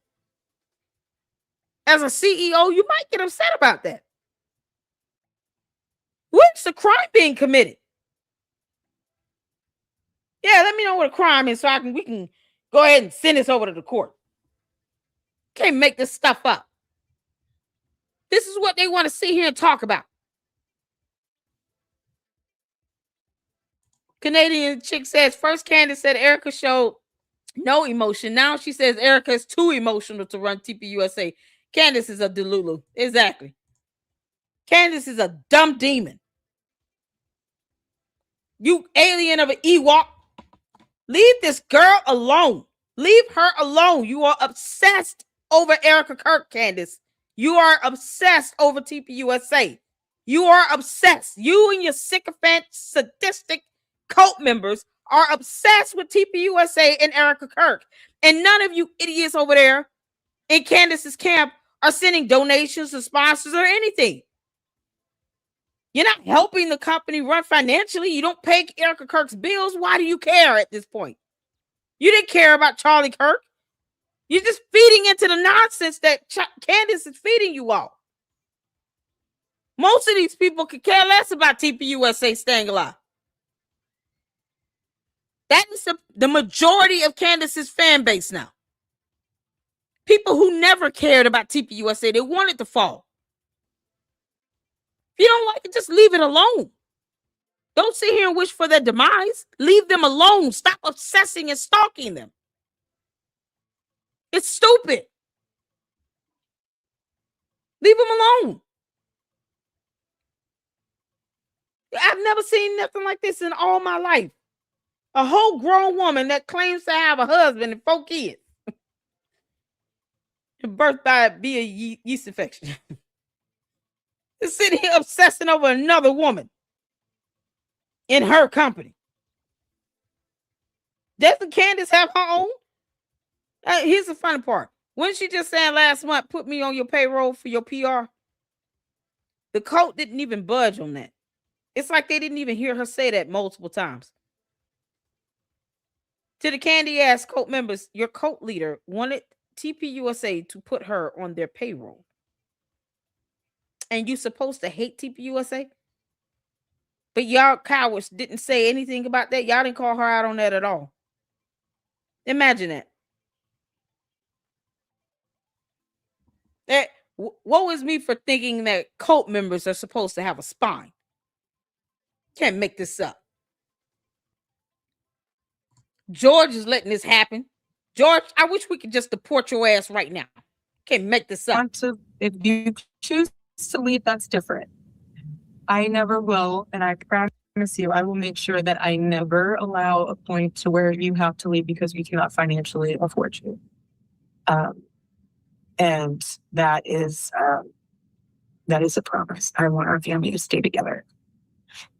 as a CEO, you might get upset about that. What's the crime being committed? Yeah, let me know what a crime is so we can go ahead and send this over to the court. Can't make this stuff up. This is what they want to sit here and talk about. Canadian chick says, first Candace said Erica showed no emotion. Now she says Erica is too emotional to run TPUSA. Candace is a delulu. Exactly. Candace is a dumb demon. You alien of an Ewok. Leave this girl alone. Leave her alone. You are obsessed over Erica Kirk, Candace. You are obsessed over TPUSA. You are obsessed. You and your sycophant, sadistic cult members are obsessed with TPUSA and Erica Kirk. And none of you idiots over there in Candace's camp are sending donations to sponsors or anything. You're not helping the company run financially. You don't pay Erica Kirk's bills. Why do you care at this point? You didn't care about Charlie Kirk. You're just feeding into the nonsense that Candace is feeding you all. Most of these people could care less about TPUSA staying alive. That is the majority of Candace's fan base now. People who never cared about TPUSA, they want it to fall. If you don't like it, just leave it alone. Don't sit here and wish for their demise. Leave them alone. Stop obsessing and stalking them. It's stupid. Leave them alone. I've never seen nothing like this in all my life. A whole grown woman that claims to have a husband and 4 kids. Birthed by a yeast infection. Is sitting here obsessing over another woman in her company. Doesn't Candace have her own? Here's the funny part. When she just saying last month, put me on your payroll for your PR, the cult didn't even budge on that. It's like they didn't even hear her say that multiple times. To the candy ass cult members, your cult leader wanted TPUSA to put her on their payroll. And you supposed to hate TPUSA? But y'all cowards didn't say anything about that. Y'all didn't call her out on that at all. Imagine that. Woe is me for thinking that cult members are supposed to have a spine. Can't make this up. George is letting this happen. George, I wish we could just deport your ass right now. Can't make this up. If you choose to leave, that's different. I never will, and I promise you, I will make sure that I never allow a point to where you have to leave because we cannot financially afford you. And that is a promise. I want our family to stay together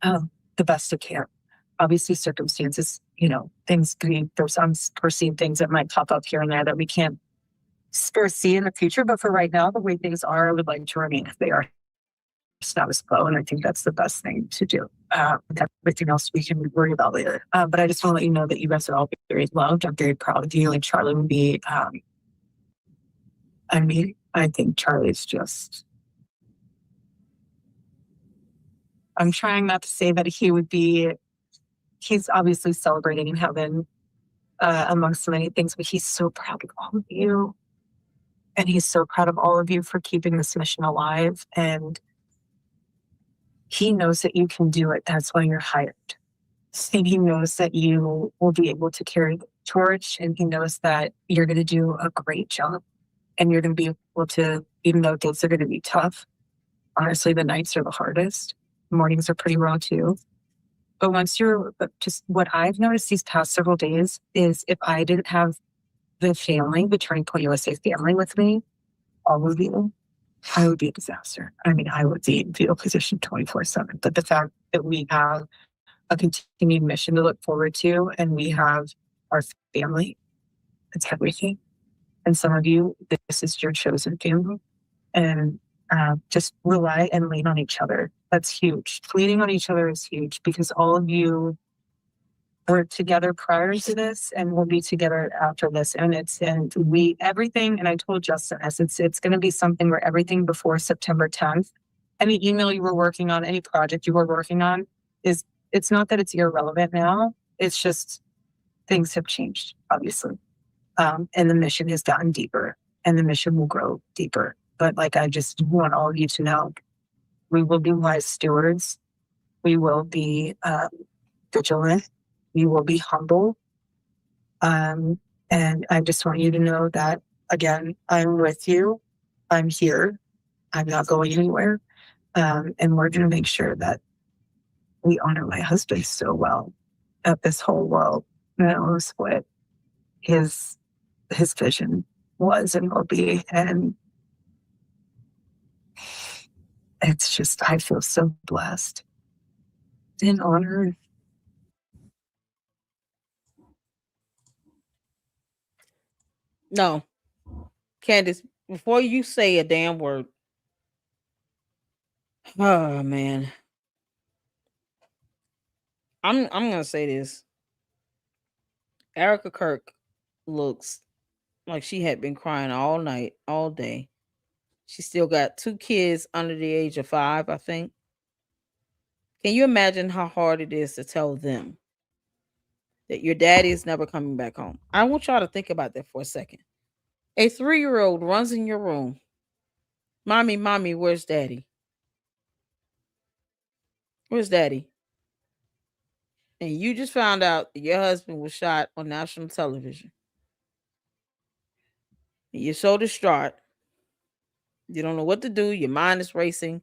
the best it can. Obviously, circumstances, things there's unforeseen things that might pop up here and there that we can't foresee in the future. But for right now, the way things are, I would like to remain if they are status quo, and I think that's the best thing to do. Everything else we can worry about later. But I just want to let you know that you guys are all very loved. I'm very proud of you. Like Charlie would be. I think Charlie's just. I'm trying not to say that he would be. He's obviously celebrating in heaven, amongst so many things, but he's so proud of all of you, and he's so proud of all of you for keeping this mission alive. And he knows that you can do it. That's why you're hired. And he knows that you will be able to carry the torch. And he knows that you're going to do a great job. And you're going to be able to, even though days are going to be tough, honestly, the nights are the hardest. Mornings are pretty raw too. But once just what I've noticed these past several days is if I didn't have the family, the Turning Point USA family with me, all of you, I would be a disaster. I mean, I would be in fetal position 24/7. But the fact that we have a continued mission to look forward to, and we have our family, it's everything. And some of you, this is your chosen family. And just rely and lean on each other. That's huge. Leaning on each other is huge because all of you were together prior to this and we'll be together after this. And everything, and I told Justin, it's going to be something where everything before September 10th, any email you were working on, any project you were working on, it's not that it's irrelevant now. It's just things have changed, obviously. And the mission has gotten deeper and the mission will grow deeper. But I just want all of you to know, we will be wise stewards. We will be vigilant. We will be humble. And I just want you to know that, again, I'm with you. I'm here. I'm not going anywhere. And we're going to make sure that we honor my husband so well that this whole world knows what his vision was and will be. And it's just, I feel so blessed and honored. No, Candace, before you say a damn word, oh man, I'm gonna say this. Erica Kirk looks like she had been crying all night, all day. She still got 2 kids under the age of 5, I think. Can you imagine how hard it is to tell them that your daddy is never coming back home? I want y'all to think about that for a second. A 3-year-old runs in your room. Mommy, mommy, where's daddy? Where's daddy? And you just found out that your husband was shot on national television. And you're so distraught. You don't know what to do. Your mind is racing.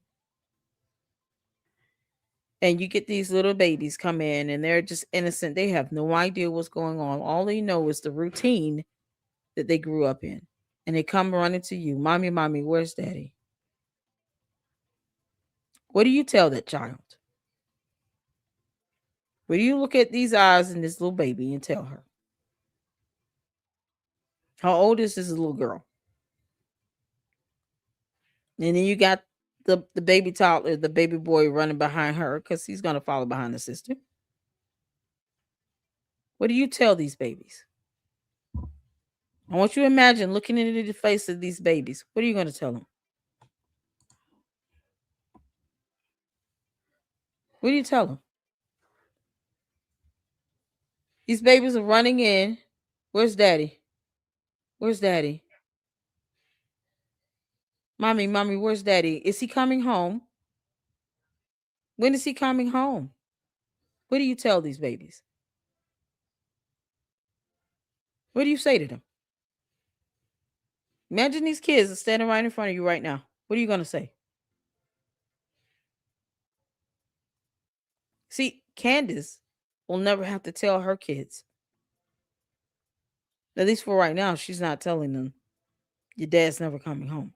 And you get these little babies come in and they're just innocent. They have no idea what's going on. All they know is the routine that they grew up in. And they come running to you. Mommy, mommy, where's daddy? What do you tell that child? What do you look at these eyes in this little baby and tell her? How old is this little girl? And then you got the baby toddler, the baby boy running behind her because he's going to follow behind the sister. What do you tell these babies? I want you to imagine looking into the face of these babies. What are you going to tell them? What do you tell them? These babies are running in. Where's daddy? Where's daddy? Mommy, mommy, where's daddy? Is he coming home? When is he coming home? What do you tell these babies? What do you say to them? Imagine these kids are standing right in front of you right now. What are you going to say? See, Candace will never have to tell her kids. At least for right now, she's not telling them your dad's never coming home.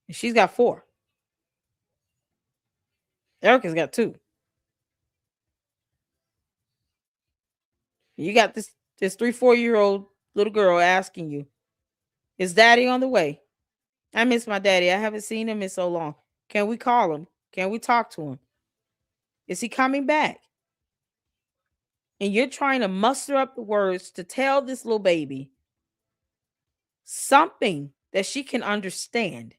And she's got 4. Erica's got 2. You got this 3-4-year-old little girl asking you, is daddy on the way? I miss my daddy. I haven't seen him in so long. Can we call him? Can we talk to him? Is he coming back? And you're trying to muster up the words to tell this little baby something that she can understand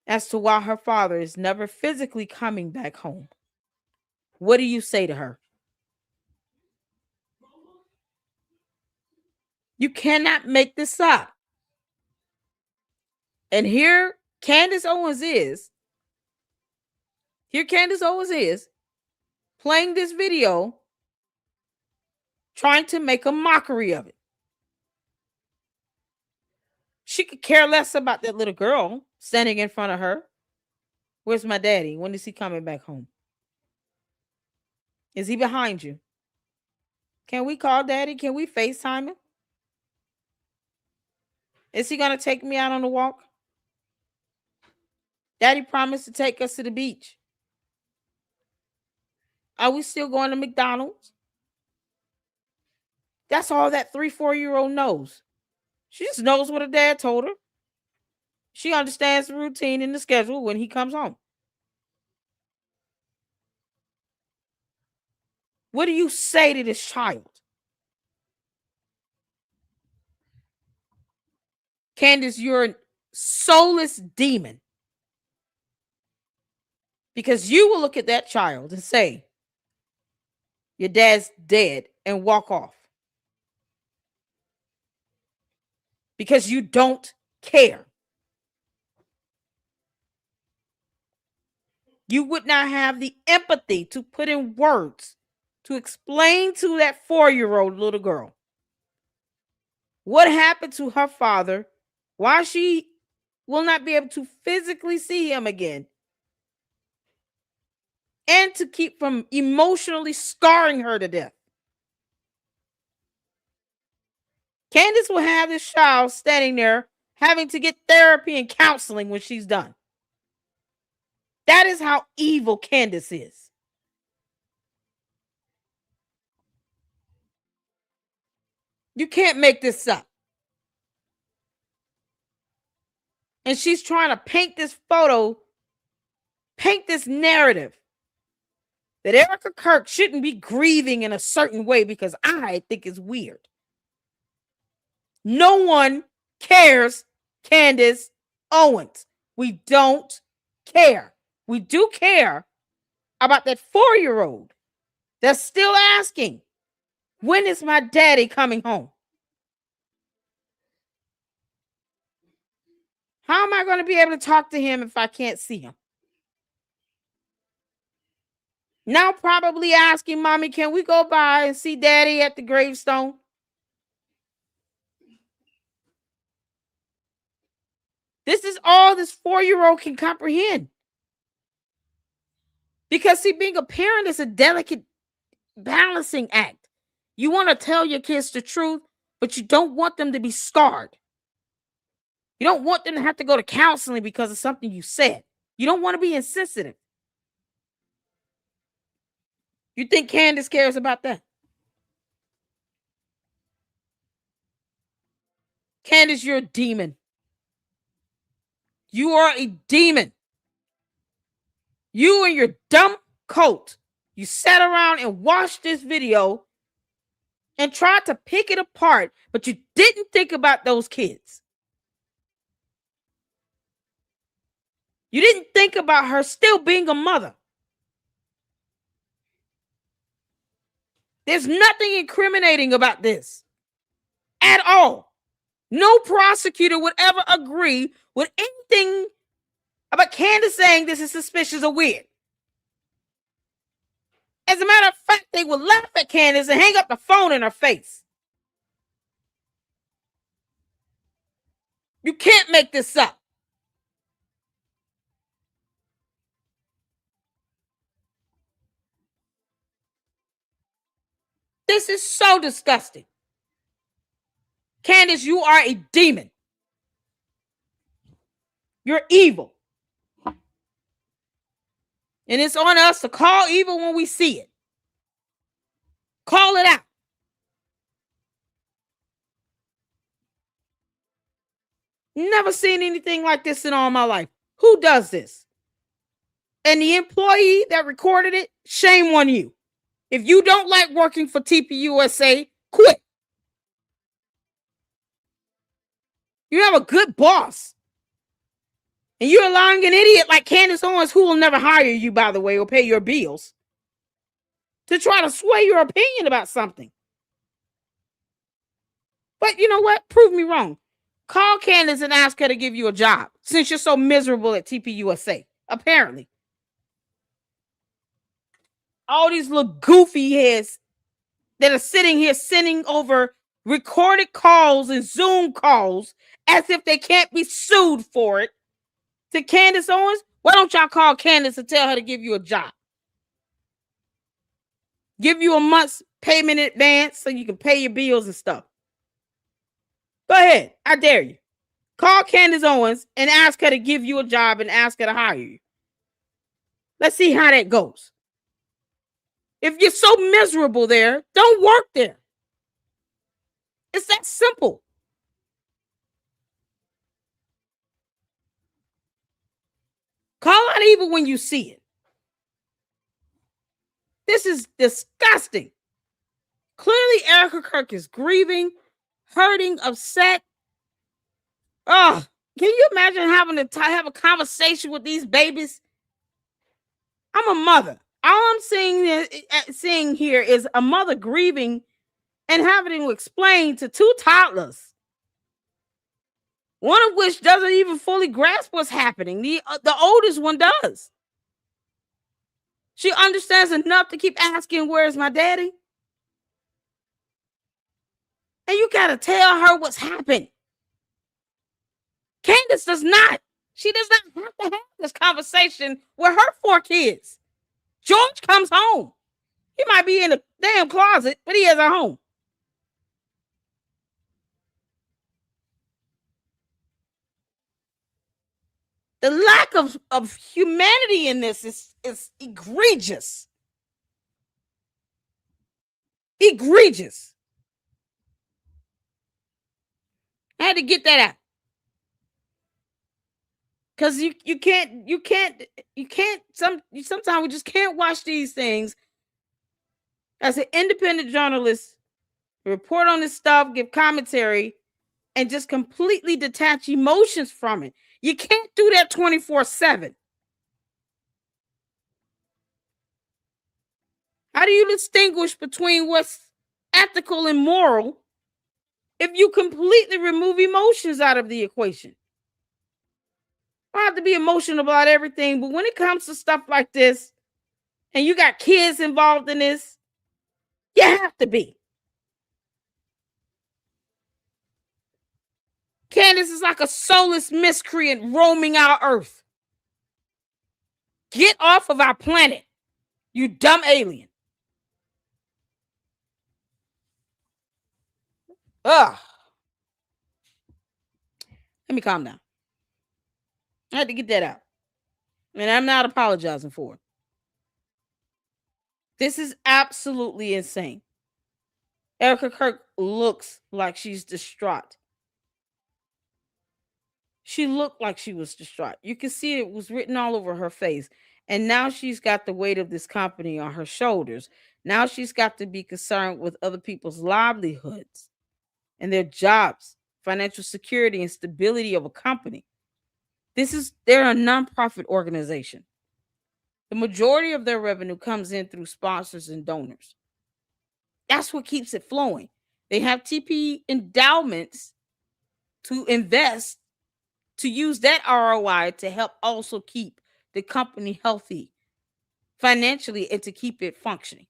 as to why her father is never physically coming back home. What do you say to her? You cannot make this up. And here Candace Owens is. Here Candace Owens is playing this video, trying to make a mockery of it. She could care less about that little girl standing in front of her. Where's my daddy? When is he coming back home? Is he behind you? Can we call daddy? Can we FaceTime him? Is he going to take me out on a walk? Daddy promised to take us to the beach. Are we still going to McDonald's? That's all that 3-4-year-old knows. She just knows what her dad told her. She understands the routine and the schedule when he comes home. What do you say to this child? Candace, you're a soulless demon. Because you will look at that child and say, your dad's dead, and walk off. Because you don't care. You would not have the empathy to put in words to explain to that 4-year-old little girl what happened to her father, why she will not be able to physically see him again, and to keep from emotionally scarring her to death. Candace will have this child standing there having to get therapy and counseling when she's done. That is how evil Candace is. You can't make this up. And she's trying to paint this photo, paint this narrative that Erica Kirk shouldn't be grieving in a certain way because I think it's weird. No one cares Candace Owens. We don't care. We do care about that 4-year-old that's still asking, when is my daddy coming home? How am I going to be able to talk to him if I can't see him? Now probably asking, Mommy, can we go by and see Daddy at the gravestone? This is all this 4-year-old can comprehend. Because, see, being a parent is a delicate balancing act. You want to tell your kids the truth, but you don't want them to be scarred. You don't want them to have to go to counseling because of something you said. You don't want to be insensitive. You think Candace cares about that? Candace, you're a demon. You are a demon. You and your dumb coat. You sat around and watched this video and tried to pick it apart, but you didn't think about those kids. You didn't think about her still being a mother. There's nothing incriminating about this at all. No prosecutor would ever agree with anything about Candace saying this is suspicious or weird. As a matter of fact, they would laugh at Candace and hang up the phone in her face. You can't make this up. This is so disgusting. Candace, you are a demon. You're evil. And it's on us to call evil when we see it. Call it out. Never seen anything like this in all my life. Who does this? And the employee that recorded it, shame on you. If you don't like working for TPUSA, quit. You have a good boss. And you're allowing an idiot like Candace Owens, who will never hire you, by the way, or pay your bills, to try to sway your opinion about something. But you know what? Prove me wrong. Call Candace and ask her to give you a job, since you're so miserable at TPUSA, apparently. All these little goofy heads that are sitting here sending over recorded calls and Zoom calls as if they can't be sued for it to Candace Owens. Why don't y'all call Candace and tell her to give you a job? Give you a month's payment in advance so you can pay your bills and stuff. Go ahead. I dare you. Call Candace Owens and ask her to give you a job and ask her to hire you. Let's see how that goes. If you're so miserable there, don't work there. It's that simple. Call out evil when you see it. This is disgusting. Clearly, Erica Kirk is grieving, hurting, upset. Oh, can you imagine having to have a conversation with these babies? I'm a mother. All I'm seeing here is a mother grieving and having to explain to two toddlers, one of which doesn't even fully grasp what's happening. The oldest one does. She understands enough to keep asking, where's my daddy? And you got to tell her what's happened. Candace does not. She does not have to have this conversation with her 4 kids. George comes home. He might be in a damn closet, but he is at home. The lack of humanity in this is egregious. Egregious. I had to get that out. Because sometimes we just can't watch these things as an independent journalist, report on this stuff, give commentary, and just completely detach emotions from it. You can't do that 24/7. How do you distinguish between what's ethical and moral if you completely remove emotions out of the equation? I have to be emotional about everything, but when it comes to stuff like this, and you got kids involved in this, you have to be. Candace is like a soulless miscreant roaming our earth. Get off of our planet, you dumb alien. Ugh. Let me calm down. I had to get that out. And I'm not apologizing for it. This is absolutely insane. Erica Kirk looks like she's distraught. She looked like she was distraught. You can see it was written all over her face. And now she's got the weight of this company on her shoulders. Now she's got to be concerned with other people's livelihoods and their jobs, financial security, and stability of a company. They're a nonprofit organization. The majority of their revenue comes in through sponsors and donors. That's what keeps it flowing. They have TP endowments to invest, to use that ROI to help also keep the company healthy financially and to keep it functioning.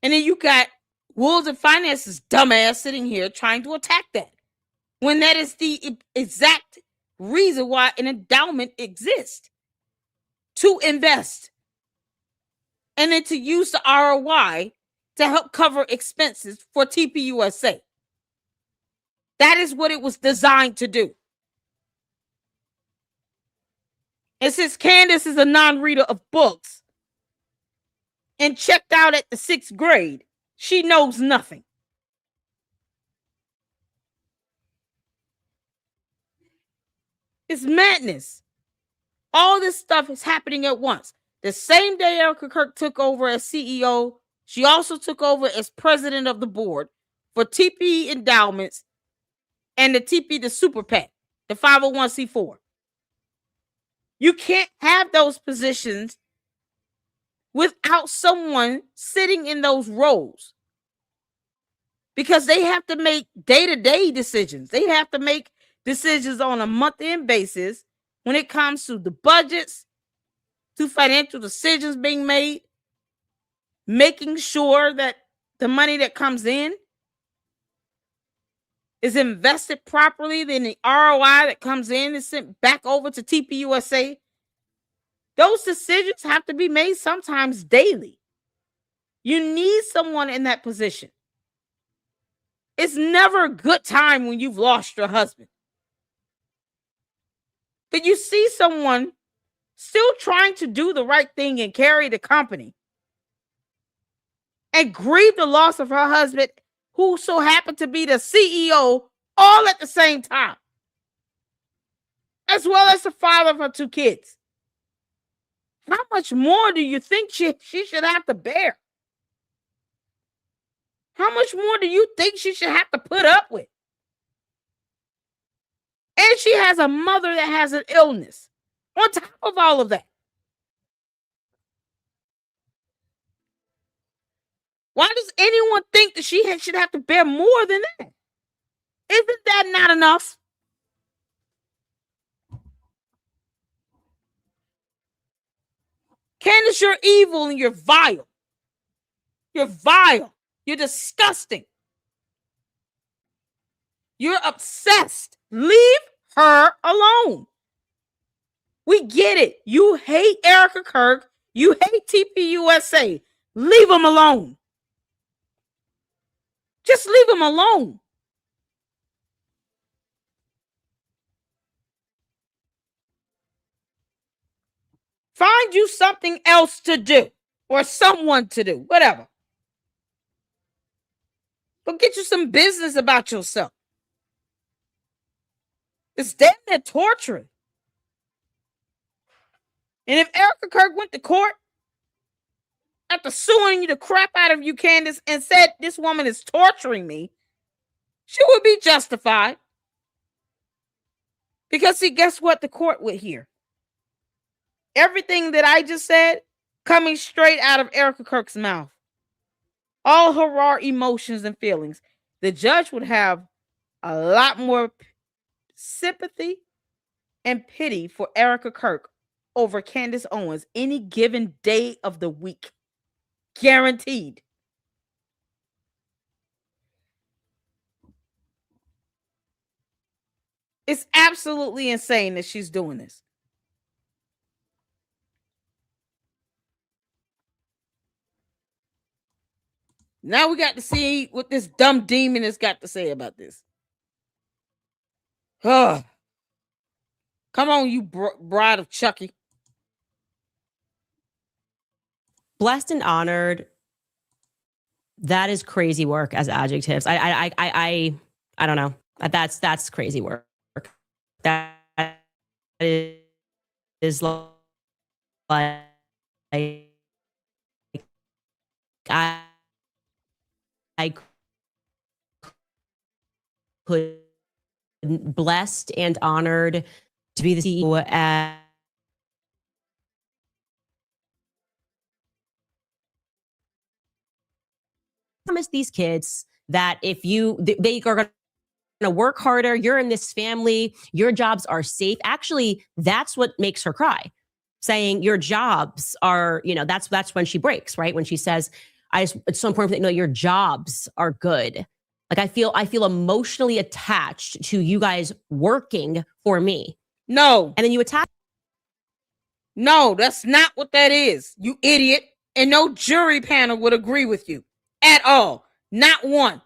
And then you got Wolves and Finance's dumbass sitting here trying to attack that, when that is the exact reason why an endowment exists, to invest and then to use the ROI to help cover expenses for TPUSA. That is what it was designed to do. And since Candace is a non-reader of books and checked out at the 6th grade, she knows nothing. It's madness. All this stuff is happening at once. The same day Erica Kirk took over as CEO, she also took over as president of the board for TP Endowments and the Super PAC, the 501c4. You can't have those positions without someone sitting in those roles, because they have to make day-to-day decisions. They have to make decisions on a month-end basis when it comes to the budgets, to financial decisions being made, making sure that the money that comes in is invested properly, then the ROI that comes in is sent back over to TPUSA. Those decisions have to be made sometimes daily. You need someone in that position. It's never a good time when you've lost your husband. But you see someone still trying to do the right thing and carry the company and grieve the loss of her husband, who so happened to be the CEO, all at the same time, as well as the father of her 2 kids. How much more do you think she should have to bear? How much more do you think she should have to put up with? And she has a mother that has an illness on top of all of that. Why does anyone think that she should have to bear more than that? Isn't that not enough? Candace, you're evil and you're vile. You're vile. You're disgusting. You're obsessed. Leave her alone. We get it. You hate Erica Kirk. You hate TPUSA. Leave them alone. Just leave them alone. Find you something else to do, or someone to do, whatever. But get you some business about yourself. It's damn near torturing. And if Erica Kirk went to court, after suing the crap out of you, Candace, and said this woman is torturing me, she would be justified. Because, see, guess what the court would hear? Everything that I just said coming straight out of Erica Kirk's mouth. All her raw emotions and feelings. The judge would have a lot more sympathy and pity for Erica Kirk over Candace Owens any given day of the week. Guaranteed. It's absolutely insane that she's doing this. Now we got to see what this dumb demon has got to say about this. Come on, you bride of Chucky. Blessed and honored. That is crazy work as adjectives. I don't know. That's crazy work. That is like I could blessed and honored to be the CEO at promise these kids that if they are going to work harder, you're in this family, your jobs are safe. Actually, that's what makes her cry. Saying your jobs are, that's when she breaks, right? When she says, it's so important that your jobs are good. Like I feel emotionally attached to you guys working for me. No. And then you attack. No, that's not what that is, you idiot. And no jury panel would agree with you at all. Not one.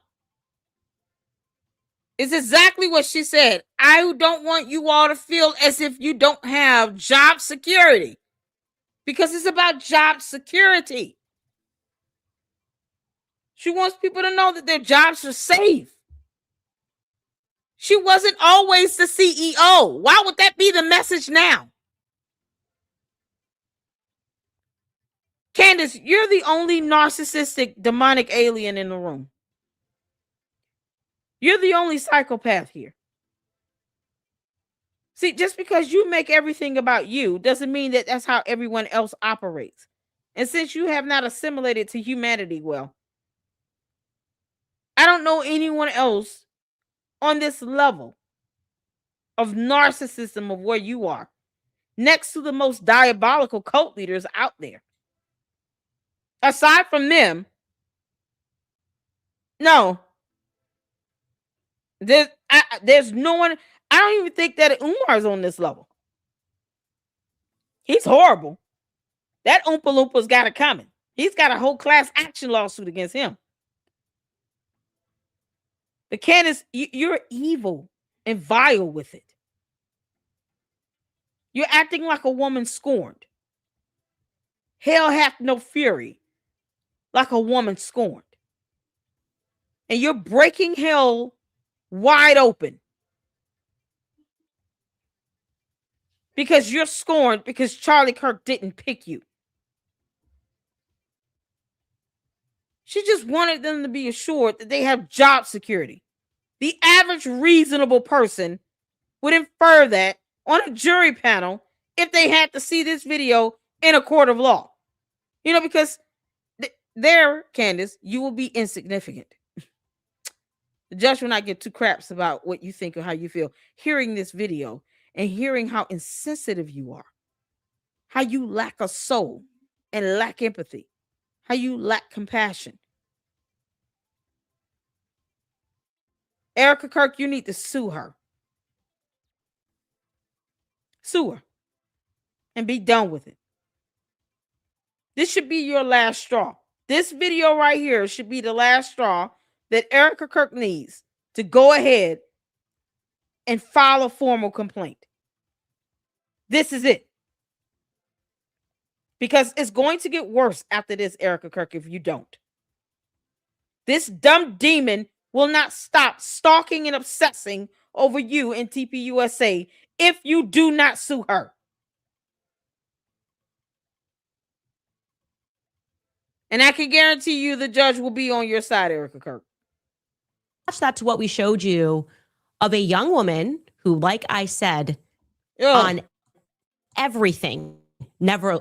It's exactly what she said. I don't want you all to feel as if you don't have job security. Because it's about job security. She wants people to know that their jobs are safe. She wasn't always the CEO. Why would that be the message now? Candace, you're the only narcissistic, demonic alien in the room. You're the only psychopath here. See, just because you make everything about you doesn't mean that that's how everyone else operates. And since you have not assimilated to humanity well, I don't know anyone else on this level of narcissism of where you are, next to the most diabolical cult leaders out there. Aside from them, no. There's no one. I don't even think that Umar's on this level. He's horrible. That Oompa Loompa's got it coming. He's got a whole class action lawsuit against him. But Candace, you're evil and vile with it. You're acting like a woman scorned. Hell hath no fury like a woman scorned. And you're breaking hell wide open. Because you're scorned because Charlie Kirk didn't pick you. She just wanted them to be assured that they have job security. The average reasonable person would infer that on a jury panel if they had to see this video in a court of law. Because there, Candace, you will be insignificant. The judge will not give two craps about what you think or how you feel. Hearing this video and hearing how insensitive you are, how you lack a soul and lack empathy, how you lack compassion. Erica Kirk, you need to sue her. Sue her. And be done with it. This should be your last straw. This video right here should be the last straw that Erica Kirk needs to go ahead and file a formal complaint. This is it. Because it's going to get worse after this, Erica Kirk, if you don't. This dumb demon will not stop stalking and obsessing over you in TPUSA if you do not sue her. And I can guarantee you the judge will be on your side, Erica Kirk. That to what we showed you of a young woman who, like I said, on everything, she never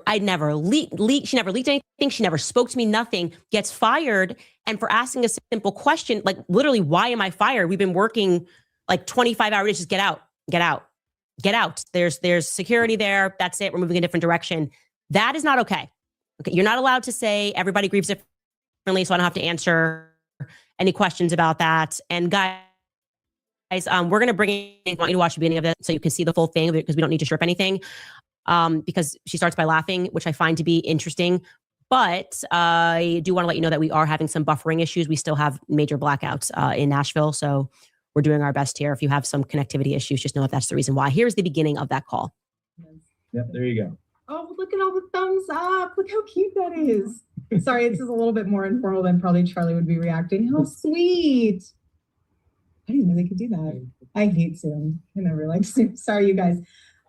leaked anything. She never spoke to me, nothing, gets fired. And for asking a simple question, like literally, why am I fired? We've been working like 25 hours, just get out. There's security there. That's it. We're moving in a different direction. That is not okay. Okay. You're not allowed to say everybody grieves differently, so I don't have to answer any questions about that. And guys, we're going to bring in, I want you to watch the beginning of this so you can see the full thing because we don't need to strip anything. Because she starts by laughing, which I find to be interesting. But I do want to let you know that we are having some buffering issues. We still have major blackouts in Nashville. So we're doing our best here. If you have some connectivity issues, just know that that's the reason why. Here's the beginning of that call. Yep, there you go. Oh, look at all the thumbs up. Look how cute that is. Sorry, this is a little bit more informal than probably Charlie would be reacting. How sweet. I didn't know they could do that. I hate Zoom. I never like Zoom. Sorry, you guys.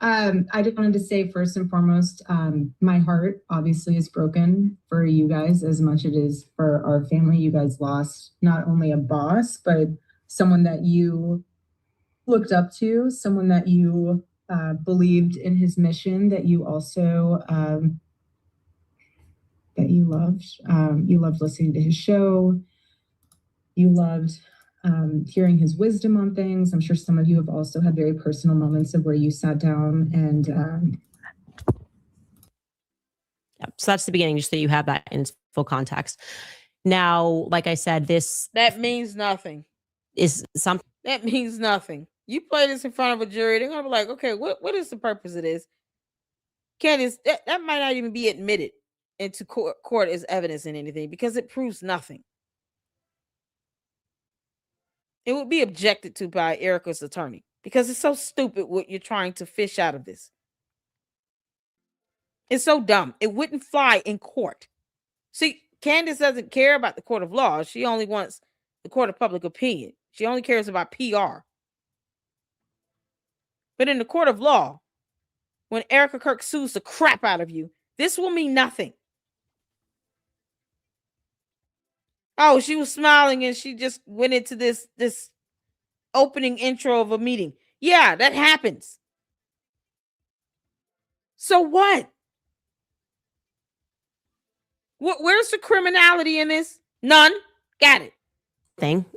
I just wanted to say first and foremost, my heart obviously is broken for you guys as much as it is for our family. You guys lost not only a boss, but someone that you looked up to, someone that you believed in his mission, that you also that you loved. You loved listening to his show. You loved hearing his wisdom on things. I'm sure some of you have also had very personal moments of where you sat down and so that's the beginning, just so you have that in its full context. Now, like I said, that means nothing. That means nothing. You play this in front of a jury, they're gonna be like, okay, what is the purpose of this? Candace, that might not even be admitted into court as evidence in anything because it proves nothing. It would be objected to by Erica's attorney because it's so stupid what you're trying to fish out of this. It's so dumb. It wouldn't fly in court. See, Candace doesn't care about the court of law. She only wants the court of public opinion. She only cares about PR. But in the court of law, when Erica Kirk sues the crap out of you, this will mean nothing. Oh, she was smiling and she just went into this opening intro of a meeting. Yeah, that happens. So what? Where's the criminality in this? None. Got it.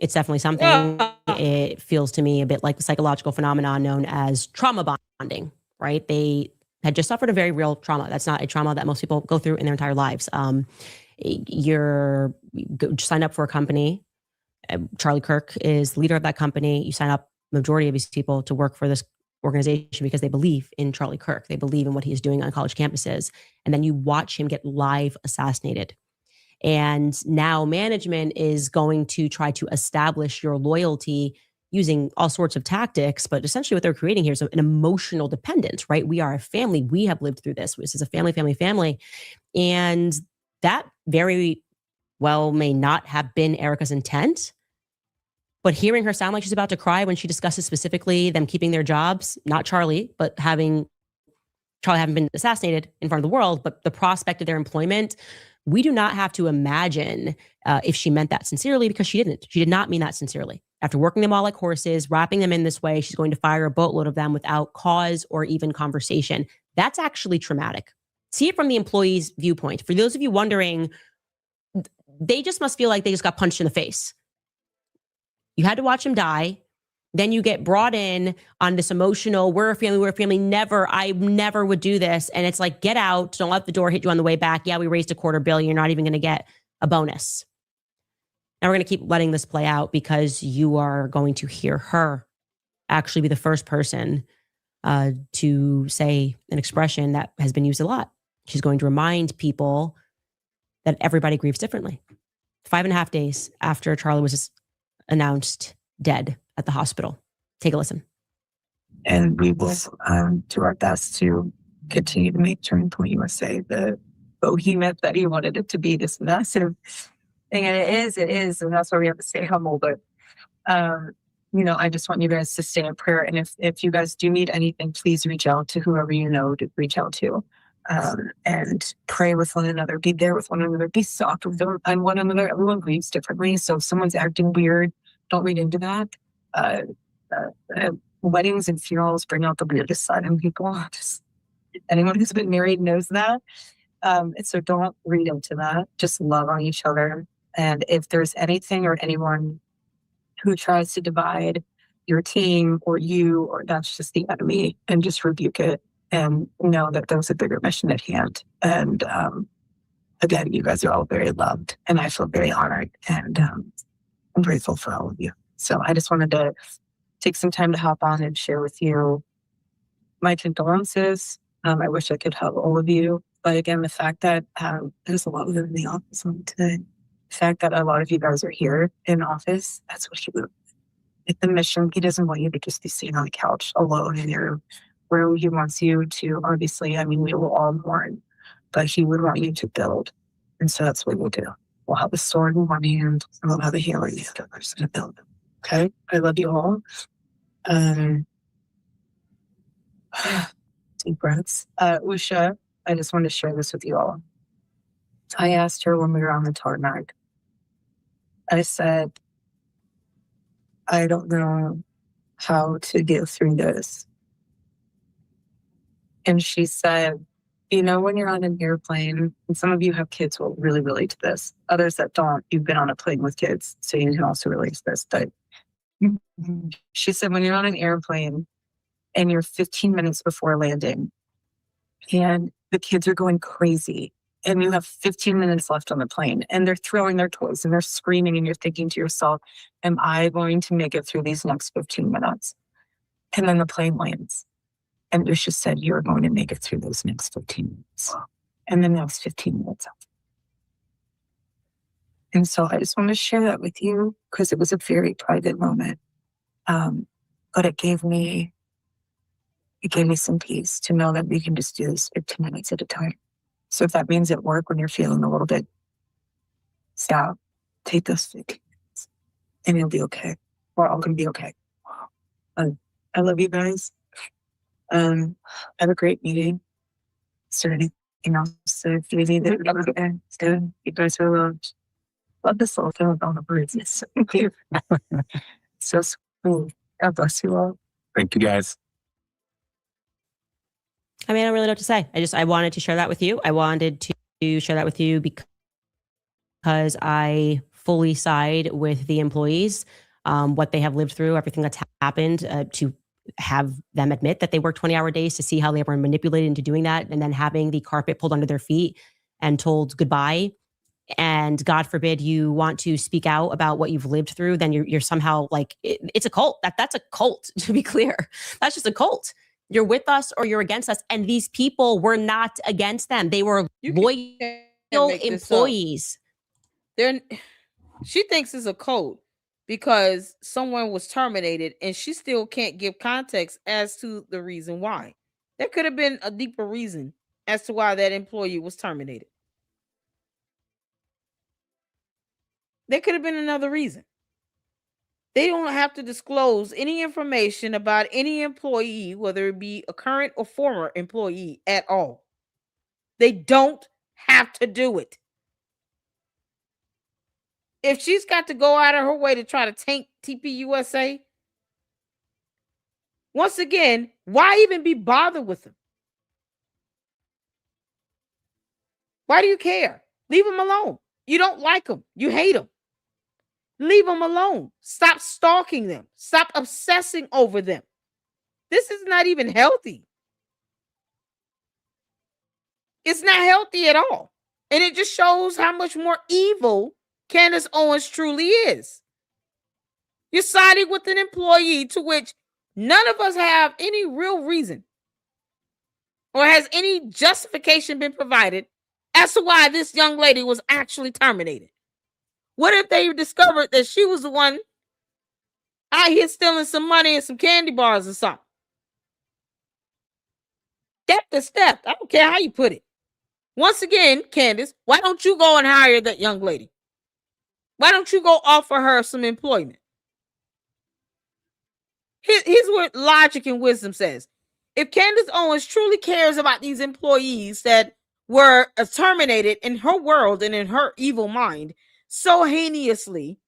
It's definitely something. It feels to me a bit like the psychological phenomenon known as trauma bonding, right? They had just suffered a very real trauma. That's not a trauma that most people go through in their entire lives. You sign up for a company. Charlie Kirk is the leader of that company. You sign up, majority of these people, to work for this organization because they believe in Charlie Kirk. They believe in what he's doing on college campuses. And then you watch him get live assassinated. And now management is going to try to establish your loyalty using all sorts of tactics, but essentially what they're creating here is an emotional dependence, right? We are a family. We have lived through this. This is a family. And that very well may not have been Erica's intent, but hearing her sound like she's about to cry when she discusses specifically them keeping their jobs, not Charlie, but Charlie having been assassinated in front of the world, but the prospect of their employment, we do not have to imagine if she meant that sincerely, because she didn't. She did not mean that sincerely. After working them all like horses, wrapping them in this way, she's going to fire a boatload of them without cause or even conversation. That's actually traumatic. See it from the employee's viewpoint. For those of you wondering, they just must feel like they just got punched in the face. You had to watch him die. Then you get brought in on this emotional, we're a family, I never would do this. And it's like, get out. Don't let the door hit you on the way back. Yeah, we raised $250 million. You're not even going to get a bonus. Now we're going to keep letting this play out because you are going to hear her actually be the first person to say an expression that has been used a lot. She's going to remind people that everybody grieves differently. 5.5 days after Charlie was announced dead at the hospital. Take a listen. And we will do our best to continue to make Turning Point USA the behemoth that he wanted it to be, this massive thing. And it is, and that's why we have to stay humble. But I just want you guys to stay in prayer. And if you guys do need anything, please reach out to whoever you know to reach out to. and pray with one another, be there with one another, be soft with one another. Everyone grieves differently. So if someone's acting weird, don't read into that. Weddings and funerals bring out the weirdest side in people. Just anyone who's been married knows that. And so don't read into that. Just love on each other. And if there's anything or anyone who tries to divide your team or you, or that's just the enemy, and just rebuke it and know that there's a bigger mission at hand. And again, you guys are all very loved, and I feel very honored, and I'm grateful for all of you. So I just wanted to take some time to hop on and share with you my condolences. I wish I could help all of you. But again, the fact that there's a lot of them in the office on today, the fact that a lot of you guys are here in office, that's what he would. It's the mission. He doesn't want you to just be sitting on the couch alone in your room. He wants you to, obviously, I mean, we will all mourn, but he would want you to build. And so that's what we'll do. We'll have a sword in one hand, and we'll have a hammer in the other. We're just going to build. Okay? I love you all. Deep breaths. Usha, I just want to share this with you all. I asked her when we were on the tarmac, I said, I don't know how to get through this. And she said, you know, when you're on an airplane, and some of you have kids will really relate to this. Others that don't, you've been on a plane with kids, so you can also relate to this. But she said, when you're on an airplane and you're 15 minutes before landing and the kids are going crazy and you have 15 minutes left on the plane and they're throwing their toys and they're screaming and you're thinking to yourself, am I going to make it through these next 15 minutes? And then the plane lands. And Usha said, you're going to make it through those next 15 minutes. And the next 15 minutes. And so I just want to share that with you because it was a very private moment. But it gave me some peace to know that we can just do this 15 minutes at a time. So if that means at work when you're feeling a little bit, stop, take those 15 minutes, and you'll be okay. We're all going to be okay. I love you guys. Have a great meeting. Is there anything else that you need? It's good. You guys are loved. Love this little thing with all the birds. It's so cute. So sweet. God bless you all. Thank you, guys. I mean, I don't really know what to say. I wanted to share that with you. I wanted to share that with you because I fully side with the employees, what they have lived through, everything that's happened, to have them admit that they work 20-hour days, to see how they were manipulated into doing that, and then having the carpet pulled under their feet and told goodbye. And God forbid you want to speak out about what you've lived through, then you're somehow like, it's a cult. That's a cult, to be clear. That's just a cult. You're with us or you're against us. And these people were not against them. They were loyal employees. She thinks it's a cult because someone was terminated and she still can't give context as to the reason why. There could have been a deeper reason as to why that employee was terminated. There could have been another reason. They don't have to disclose any information about any employee, whether it be a current or former employee, at all. They don't have to do it. If she's got to go out of her way to try to tank TPUSA, once again, why even be bothered with them? Why do you care? Leave them alone. You don't like them. You hate them. Leave them alone. Stop stalking them. Stop obsessing over them. This is not even healthy. It's not healthy at all. And it just shows how much more evil Candace Owens truly is. You're siding with an employee to which none of us have any real reason or has any justification been provided as to why this young lady was actually terminated. What if they discovered that she was the one out here stealing some money and some candy bars or something? Step to step. I don't care how you put it. Once again, Candace, why don't you go and hire that young lady? Why don't you go offer her some employment? Here's what logic and wisdom says. If Candace Owens truly cares about these employees that were terminated in her world and in her evil mind so heinously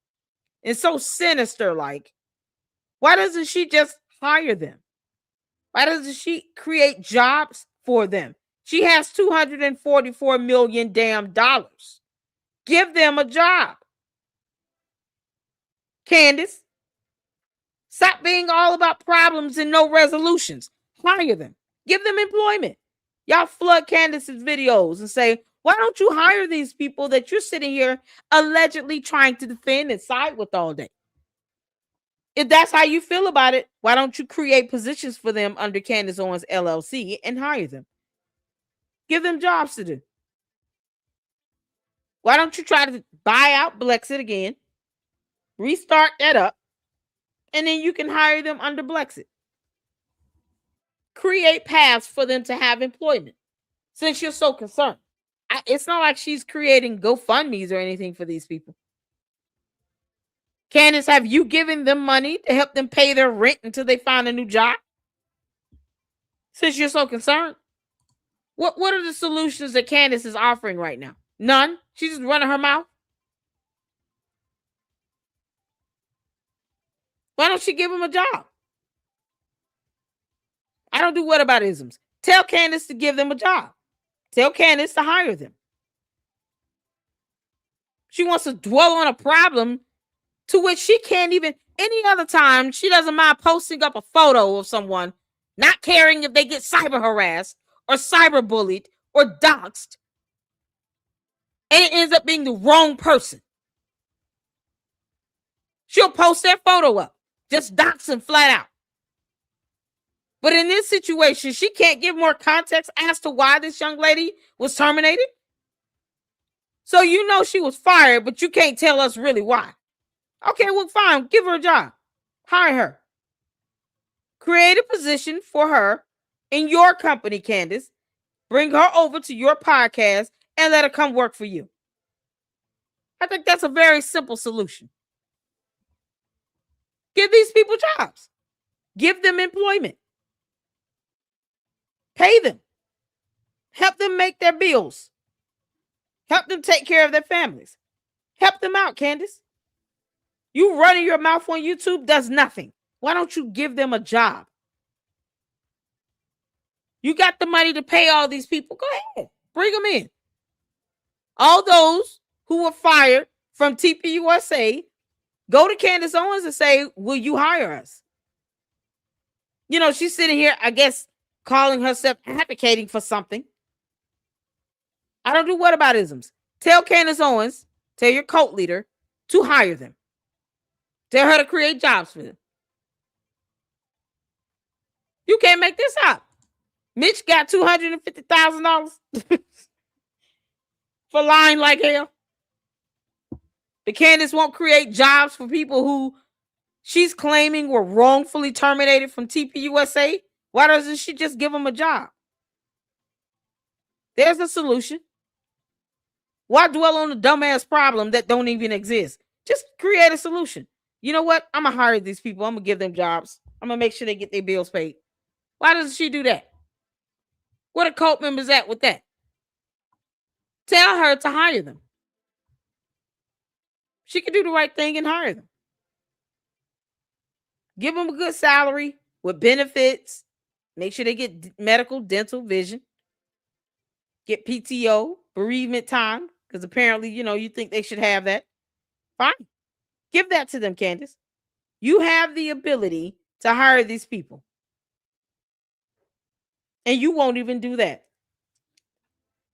and so sinister like, why doesn't she just hire them? Why doesn't she create jobs for them? She has $244 million damn dollars. Give them a job. Candace, stop being all about problems and no resolutions. Hire them. Give them employment. Y'all flood Candace's videos and say, why don't you hire these people that you're sitting here allegedly trying to defend and side with all day? If that's how you feel about it, why don't you create positions for them under Candace Owens LLC and hire them? Give them jobs to do. Why don't you try to buy out Blexit again, restart that up, and then you can hire them under Blexit. Create paths for them to have employment since you're so concerned. It's not like she's creating GoFundMes or anything for these people. Candace, have you given them money to help them pay their rent until they find a new job? Since you're so concerned. What are the solutions that Candace is offering right now? None. She's just running her mouth. Why don't she give them a job? I don't do whataboutisms. Tell Candace to give them a job. Tell Candace to hire them. She wants to dwell on a problem to which she can't even, any other time, she doesn't mind posting up a photo of someone, not caring if they get cyber harassed or cyber bullied or doxxed, and it ends up being the wrong person. She'll post that photo up, just doxing flat out. But in this situation, she can't give more context as to why this young lady was terminated. So you know she was fired, but you can't tell us really why. Okay, well, fine. Give her a job. Hire her. Create a position for her in your company, Candace. Bring her over to your podcast and let her come work for you. I think that's a very simple solution. Give these people jobs. Give them employment. Pay them. Help them make their bills. Help them take care of their families. Help them out, Candace. You running your mouth on YouTube does nothing. Why don't you give them a job? You got the money to pay all these people. Go ahead. Bring them in. All those who were fired from TPUSA, go to Candace Owens and say, will you hire us? You know, she's sitting here, I guess, calling herself advocating for something. I don't do whataboutisms. Tell Candace Owens, tell your cult leader to hire them. Tell her to create jobs for them. You can't make this up. Mitch got $250,000 for lying like hell. But Candace won't create jobs for people who she's claiming were wrongfully terminated from TPUSA. Why doesn't she just give them a job? There's a solution. Why dwell on a dumbass problem that don't even exist? Just create a solution. You know what? I'm going to hire these people. I'm going to give them jobs. I'm going to make sure they get their bills paid. Why doesn't she do that? Where the cult members at with that? Tell her to hire them. She can do the right thing and hire them. Give them a good salary with benefits. Make sure they get medical, dental, vision. Get PTO, bereavement time, because apparently, you think they should have that. Fine. Give that to them, Candace. You have the ability to hire these people. And you won't even do that.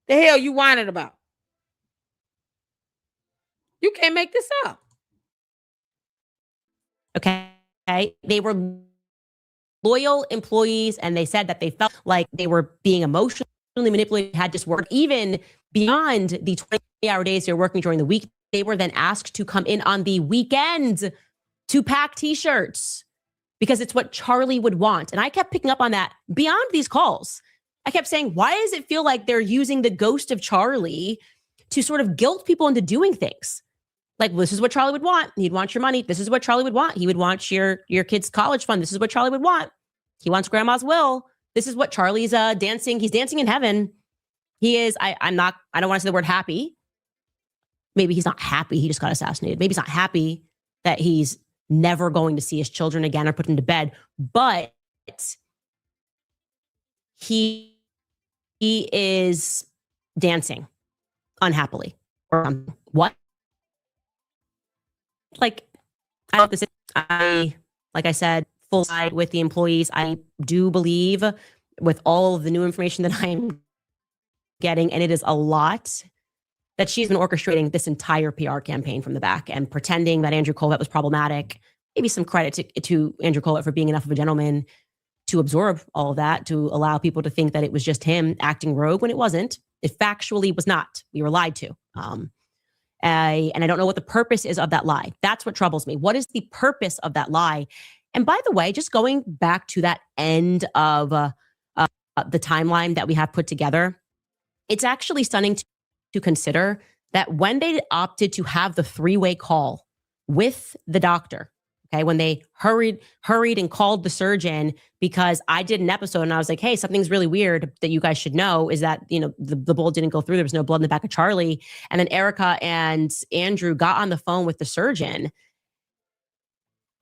The hell you whining about? You can't make this up. Okay. They were loyal employees, and they said that they felt like they were being emotionally manipulated, had just worked even beyond the 20-hour days they're working during the week. They were then asked to come in on the weekend to pack t-shirts because it's what Charlie would want. And I kept picking up on that beyond these calls. I kept saying, why does it feel like they're using the ghost of Charlie to sort of guilt people into doing things? Like, well, this is what Charlie would want. He'd want your money. This is what Charlie would want. He would want your kid's college fund. This is what Charlie would want. He wants grandma's will. This is what Charlie's dancing. He's dancing in heaven. He is, I don't want to say the word happy. Maybe he's not happy. He just got assassinated. Maybe he's not happy that he's never going to see his children again or put them to bed. But he is dancing unhappily or something. What? Like, like I said, full side with the employees. I do believe with all of the new information that I'm getting, and it is a lot, that she's been orchestrating this entire PR campaign from the back and pretending that Andrew Colvett was problematic. Maybe some credit to Andrew Colvett for being enough of a gentleman to absorb all of that, to allow people to think that it was just him acting rogue when it wasn't. It factually was not. We were lied to. And I don't know what the purpose is of that lie. That's what troubles me. What is the purpose of that lie? And by the way, just going back to that end of the timeline that we have put together, it's actually stunning to consider that when they opted to have the three-way call with the doctor, okay, when they hurried and called the surgeon, because I did an episode and I was like, hey, something's really weird that you guys should know is that, the bull didn't go through. There was no blood in the back of Charlie. And then Erica and Andrew got on the phone with the surgeon.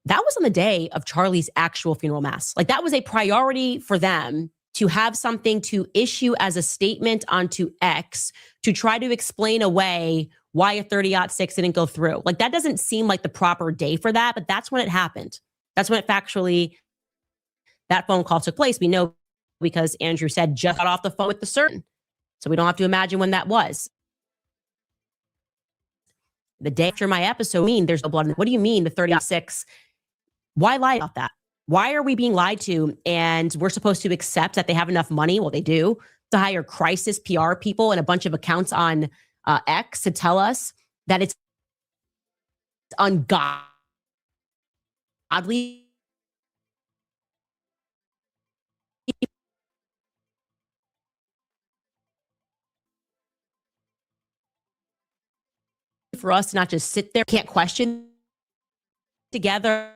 That was on the day of Charlie's actual funeral mass. Like, that was a priority for them to have something to issue as a statement onto X to try to explain away why a 30-06 didn't go through. Like, that doesn't seem like the proper day for that, but that's when it happened. That's when it factually, that phone call took place. We know because Andrew said just got off the phone with the surgeon. So we don't have to imagine when that was. The day after my episode, there's no blood. What do you mean the 30-06? Why lie about that? Why are we being lied to? And we're supposed to accept that they have enough money, well, they do, to hire crisis PR people and a bunch of accounts on X to tell us that it's ungodly for us to not just sit there, can't question together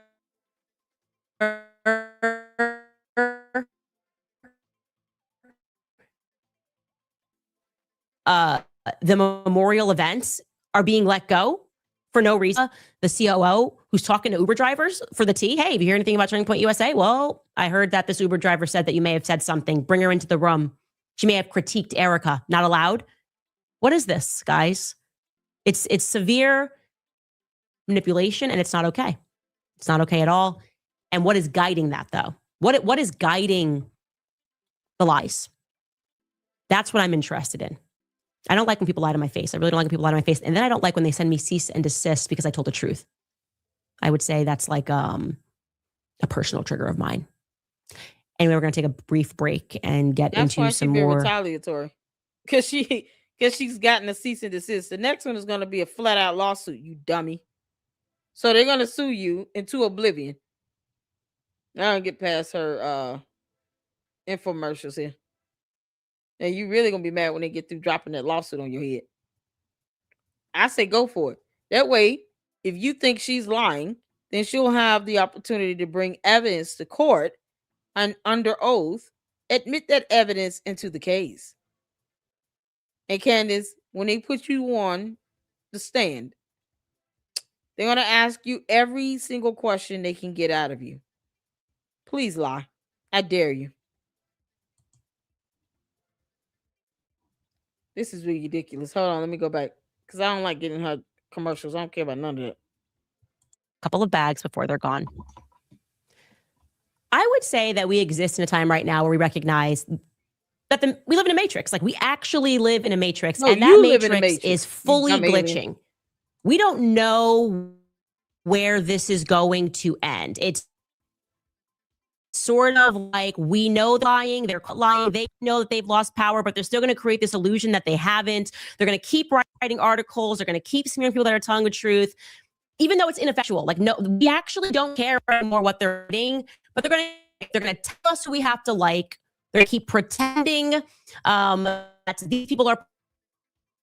the memorial events are being let go for no reason. The COO who's talking to Uber drivers for the tea. Hey, have you heard anything about Turning Point USA? Well, I heard that this Uber driver said that you may have said something. Bring her into the room. She may have critiqued Erica. Not allowed. What is this, guys? It's severe manipulation, and it's not okay. It's not okay at all. And what is guiding that, though? What is guiding the lies? That's what I'm interested in. I don't like when people lie to my face. I really don't like when people lie to my face. And then I don't like when they send me cease and desist because I told the truth. I would say that's like a personal trigger of mine. Anyway, we're going to take a brief break and get into some more retaliatory. Because she's gotten a cease and desist. The next one is going to be a flat out lawsuit, you dummy. So they're going to sue you into oblivion. I don't get past her infomercials here. And you really going to be mad when they get through dropping that lawsuit on your head. I say go for it. That way, if you think she's lying, then she'll have the opportunity to bring evidence to court and under oath, admit that evidence into the case. And Candace, when they put you on the stand, they're going to ask you every single question they can get out of you. Please lie. I dare you. This is ridiculous. Hold on, let me go back. Because I don't like getting her commercials. I don't care about none of that. Couple of bags before they're gone. I would say that we exist in a time right now where we recognize that we live in a matrix. Like, we actually live in a matrix. No, and that matrix is fully glitching. We don't know where this is going to end. It's sort of like, we know they're lying, they know that they've lost power, but they're still going to create this illusion that they haven't. They're going to keep writing articles, they're going to keep smearing people that are telling the truth, even though it's ineffectual. Like, no, we actually don't care anymore what they're writing, but they're going to tell us who we have to like. They're going to keep pretending that these people are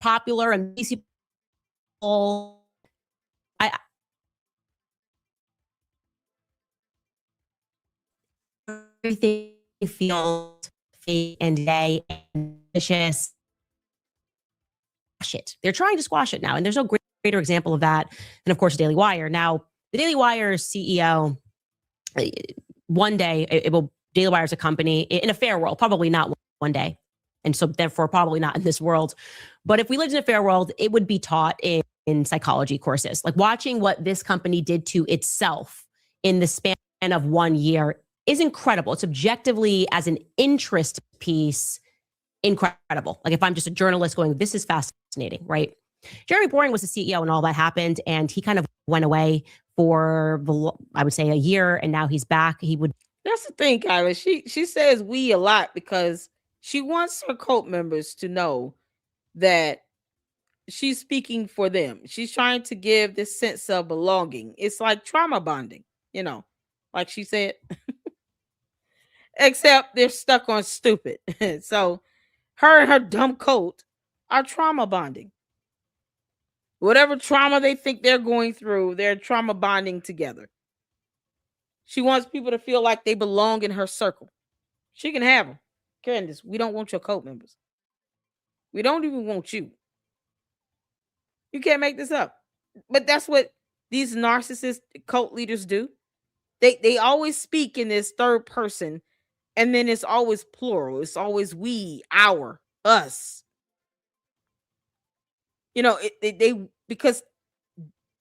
popular and these people. Everything feels fake and day and vicious. It. They're trying to squash it now. And there's no greater example of that than, of course, Daily Wire. Now, the Daily Wire's CEO, one day, Daily Wire is a company in a fair world, probably not one day. And so therefore, probably not in this world. But if we lived in a fair world, it would be taught in psychology courses. Like watching what this company did to itself in the span of 1 year is incredible. It's objectively, as an interest piece, incredible. Like if I'm just a journalist going, this is fascinating, right? Jeremy Boring was the CEO when all that happened, and he kind of went away for, I would say, a year, and now he's back. That's the thing, Kyla. She says we a lot because she wants her cult members to know that she's speaking for them. She's trying to give this sense of belonging. It's like trauma bonding, like she said. Except they're stuck on stupid. So her and her dumb cult are trauma bonding. Whatever trauma they think they're going through, they're trauma bonding together. She wants people to feel like they belong in her circle. She can have them. Candace, we don't want your cult members. We don't even want you. You can't make this up. But that's what these narcissist cult leaders do. They always speak in this third person, and then it's always plural. It's always we, our, us. Because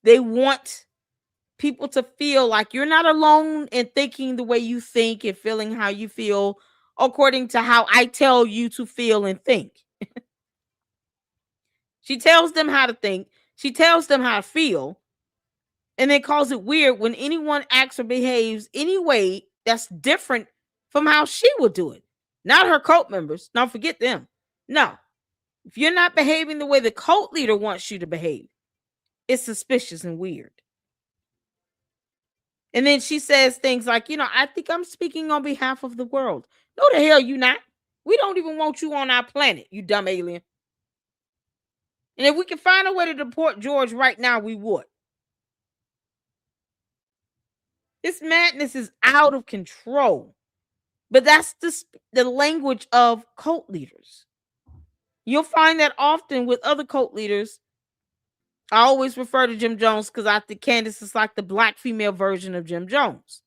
they want people to feel like you're not alone in thinking the way you think and feeling how you feel according to how I tell you to feel and think. She tells them how to think. She tells them how to feel, and then calls it weird when anyone acts or behaves any way that's different from how she would do it. Not her cult members. Don't forget them. No. If you're not behaving the way the cult leader wants you to behave, it's suspicious and weird. And then she says things like, I think I'm speaking on behalf of the world. No, the hell you not. We don't even want you on our planet, you dumb alien. And if we can find a way to deport George right now, we would. This madness is out of control. But that's the language of cult leaders. You'll find that often with other cult leaders. I always refer to Jim Jones because I think Candace is like the black female version of Jim Jones.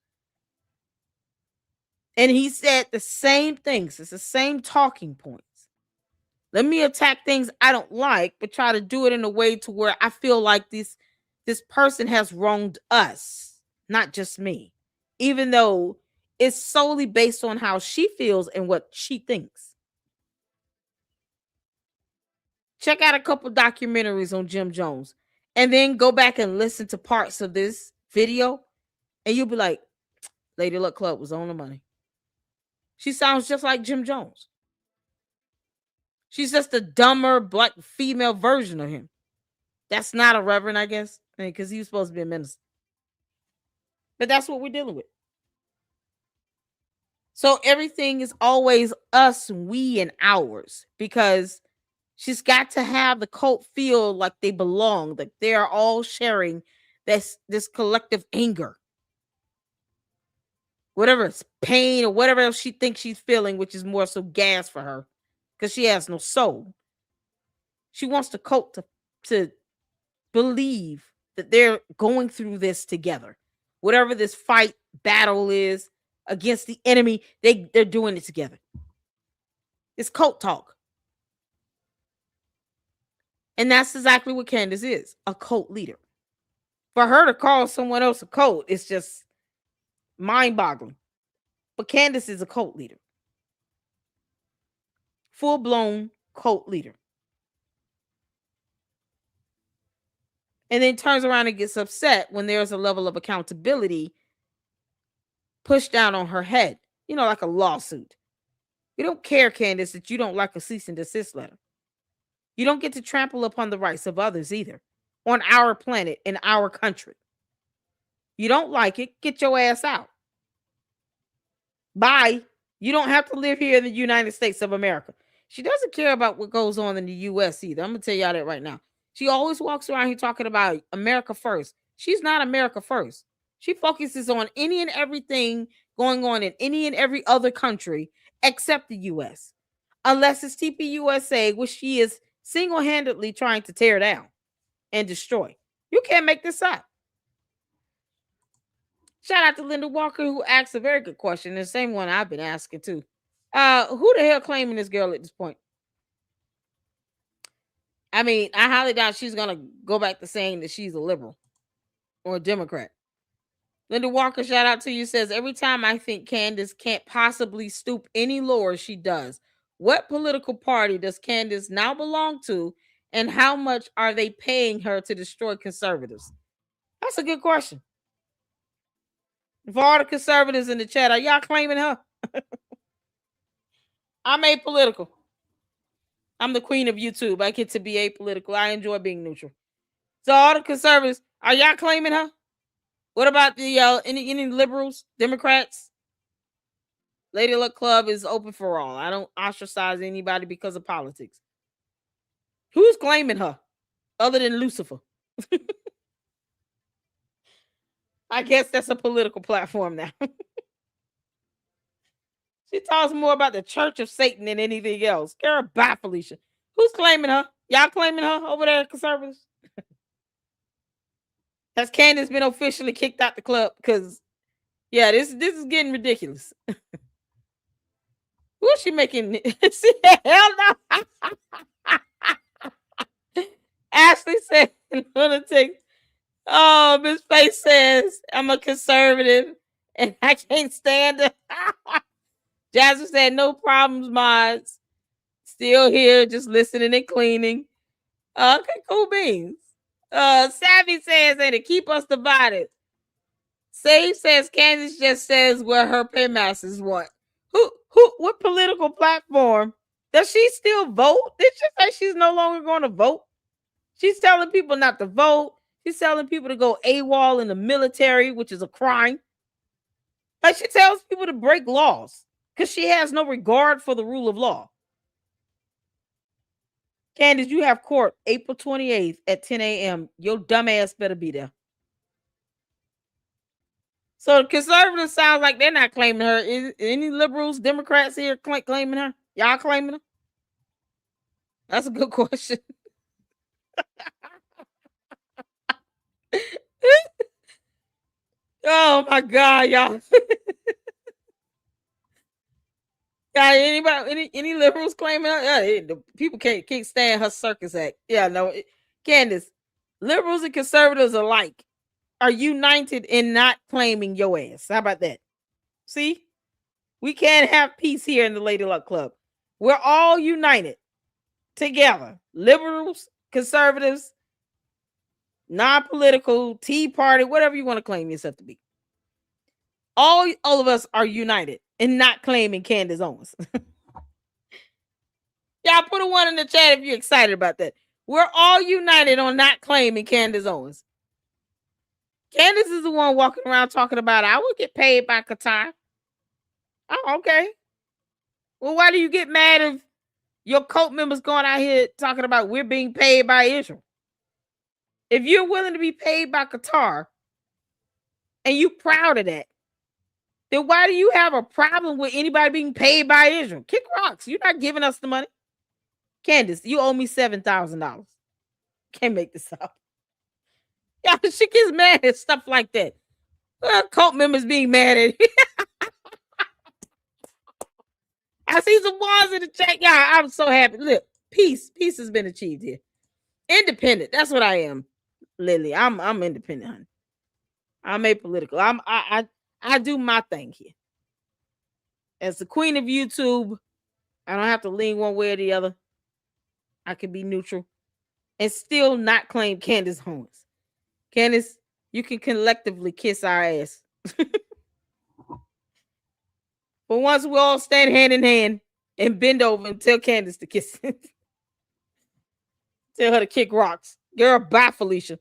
And he said the same things. It's the same talking points. Let me attack things I don't like, but try to do it in a way to where I feel like this person has wronged us, not just me. Even though it's solely based on how she feels and what she thinks. Check out a couple documentaries on Jim Jones and then go back and listen to parts of this video and you'll be like, Lady Luck Club was on the money. She sounds just like Jim Jones. She's just a dumber black female version of him. That's not a reverend, I guess, because he was supposed to be a minister. But that's what we're dealing with. So everything is always us, we, and ours, because she's got to have the cult feel like they belong, like they are all sharing this collective anger. Whatever it's pain or whatever else she thinks she's feeling, which is more so gas for her, because she has no soul. She wants the cult to believe that they're going through this together. Whatever this battle is against the enemy, they're doing it together. It's cult talk. And that's exactly what Candace is, a cult leader. For her to call someone else a cult, it's just mind-boggling. But Candace is a cult leader. Full-blown cult leader. And then turns around and gets upset when there's a level of accountability pushed down on her head. Like a lawsuit. We don't care, Candace, that you don't like a cease and desist letter. You don't get to trample upon the rights of others either. On our planet, in our country. You don't like it, get your ass out. Bye. You don't have to live here in the United States of America. She doesn't care about what goes on in the U.S. either. I'm going to tell y'all that right now. She always walks around here talking about America first. She's not America first. She focuses on any and everything going on in any and every other country except the US, unless it's TPUSA, which she is single-handedly trying to tear down and destroy. You can't make this up. Shout out to Linda Walker, who asked a very good question, the same one I've been asking too. Who the hell claiming this girl at this point? I mean, I highly doubt she's gonna go back to saying that she's a liberal or a Democrat. Linda Walker, shout out to you, says, every time I think Candace can't possibly stoop any lower, she does. What political party does Candace now belong to, and how much are they paying her to destroy conservatives? That's a good question. For all the conservatives in the chat, are y'all claiming her? I'm apolitical. I'm the queen of YouTube. I get to be apolitical. I enjoy being neutral. So all the conservatives, are y'all claiming her? What about the any liberals, Democrats? Lady Luck Club is open for all. I don't ostracize anybody because of politics. Who's claiming her other than Lucifer? I guess that's a political platform now. She talks more about the Church of Satan than anything else. Girl, bye, Felicia. Who's claiming her? Y'all claiming her over there, conservatives? Has Candace been officially kicked out the club? Because, yeah, this is getting ridiculous. Who is she making? See, hell no. Ashley said, lunatic. Oh, Miss Face says, I'm a conservative and I can't stand it. Jasmine said, no problems, mods. Still here, just listening and cleaning. Okay, cool beans. Savvy says, and to keep us divided. Sage says, Candace just says where her paymasters want. What political platform? Does she still vote? Did she say she's no longer going to vote? She's telling people not to vote. She's telling people to go AWOL in the military, which is a crime. Like, she tells people to break laws because she has no regard for the rule of law. Candace, you have court April 28th at 10 a.m. Your dumb ass better be there. So the conservatives sound like they're not claiming her. Is any liberals, Democrats here claiming her? Y'all claiming her? That's a good question. Oh my God, y'all. Yeah, anybody, any liberals claiming her? Yeah, the people can't stand her circus act. Yeah, no, Candace, liberals and conservatives alike are united in not claiming your ass. How about that? See, we can't have peace here in the Lady Luck Club. We're all united together. Liberals, conservatives, non-political, Tea Party, whatever you want to claim yourself to be. All of us are united in not claiming Candace Owens. Y'all put a 1 in the chat if you're excited about that. We're all united on not claiming Candace Owens. Candace is the one walking around talking about, I will get paid by Qatar. Oh, okay. Well, why do you get mad if your cult members going out here talking about we're being paid by Israel? If you're willing to be paid by Qatar and you proud of that, then why do you have a problem with anybody being paid by Israel? Kick rocks. You're not giving us the money. Candace, you owe me $7,000. Can't make this up. Yeah, she gets mad at stuff like that. Cult members being mad at you. I see some ones in the chat. Yeah, I'm so happy. Look, peace has been achieved here. Independent. That's what I am, Lily. I'm independent, honey. I'm apolitical. I do my thing here. As the queen of YouTube, I don't have to lean one way or the other. I can be neutral and still not claim Candace Owens. Candace, you can collectively kiss our ass. But once we all stand hand in hand and bend over and tell Candace to kiss. Tell her to kick rocks. Girl, bye, Felicia.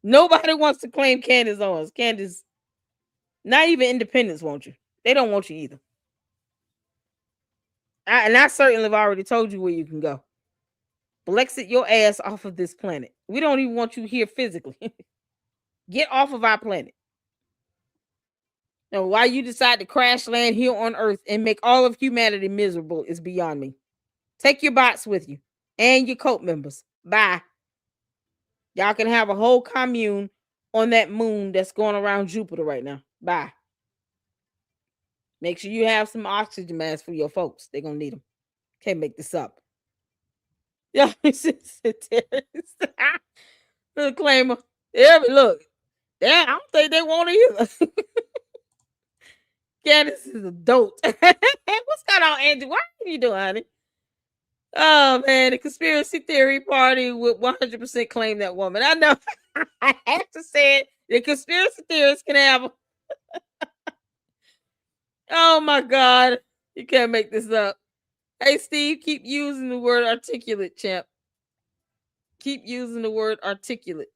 Nobody wants to claim Candace Owens. Candace, not even independents want you. They don't want you either. I certainly have already told you where you can go. Exit your ass off of this planet. We don't even want you here physically. Get off of our planet. Now, why you decide to crash land here on Earth and make all of humanity miserable is beyond me. Take your bots with you and your cult members. Bye. Y'all can have a whole commune on that moon that's going around Jupiter right now. Bye. Make sure you have some oxygen masks for your folks. They're going to need them. Can't make this up. Yeah, the claimer. Yeah, but look. Yeah, I don't think they want it either. Candace is a dope. What's going on, Angie? What are you doing, honey? Oh man, the conspiracy theory party would 100% claim that woman. I know. I have to say it. The conspiracy theorists can have. Oh my God, you can't make this up. Hey Steve, keep using the word articulate, champ. Keep using the word articulate.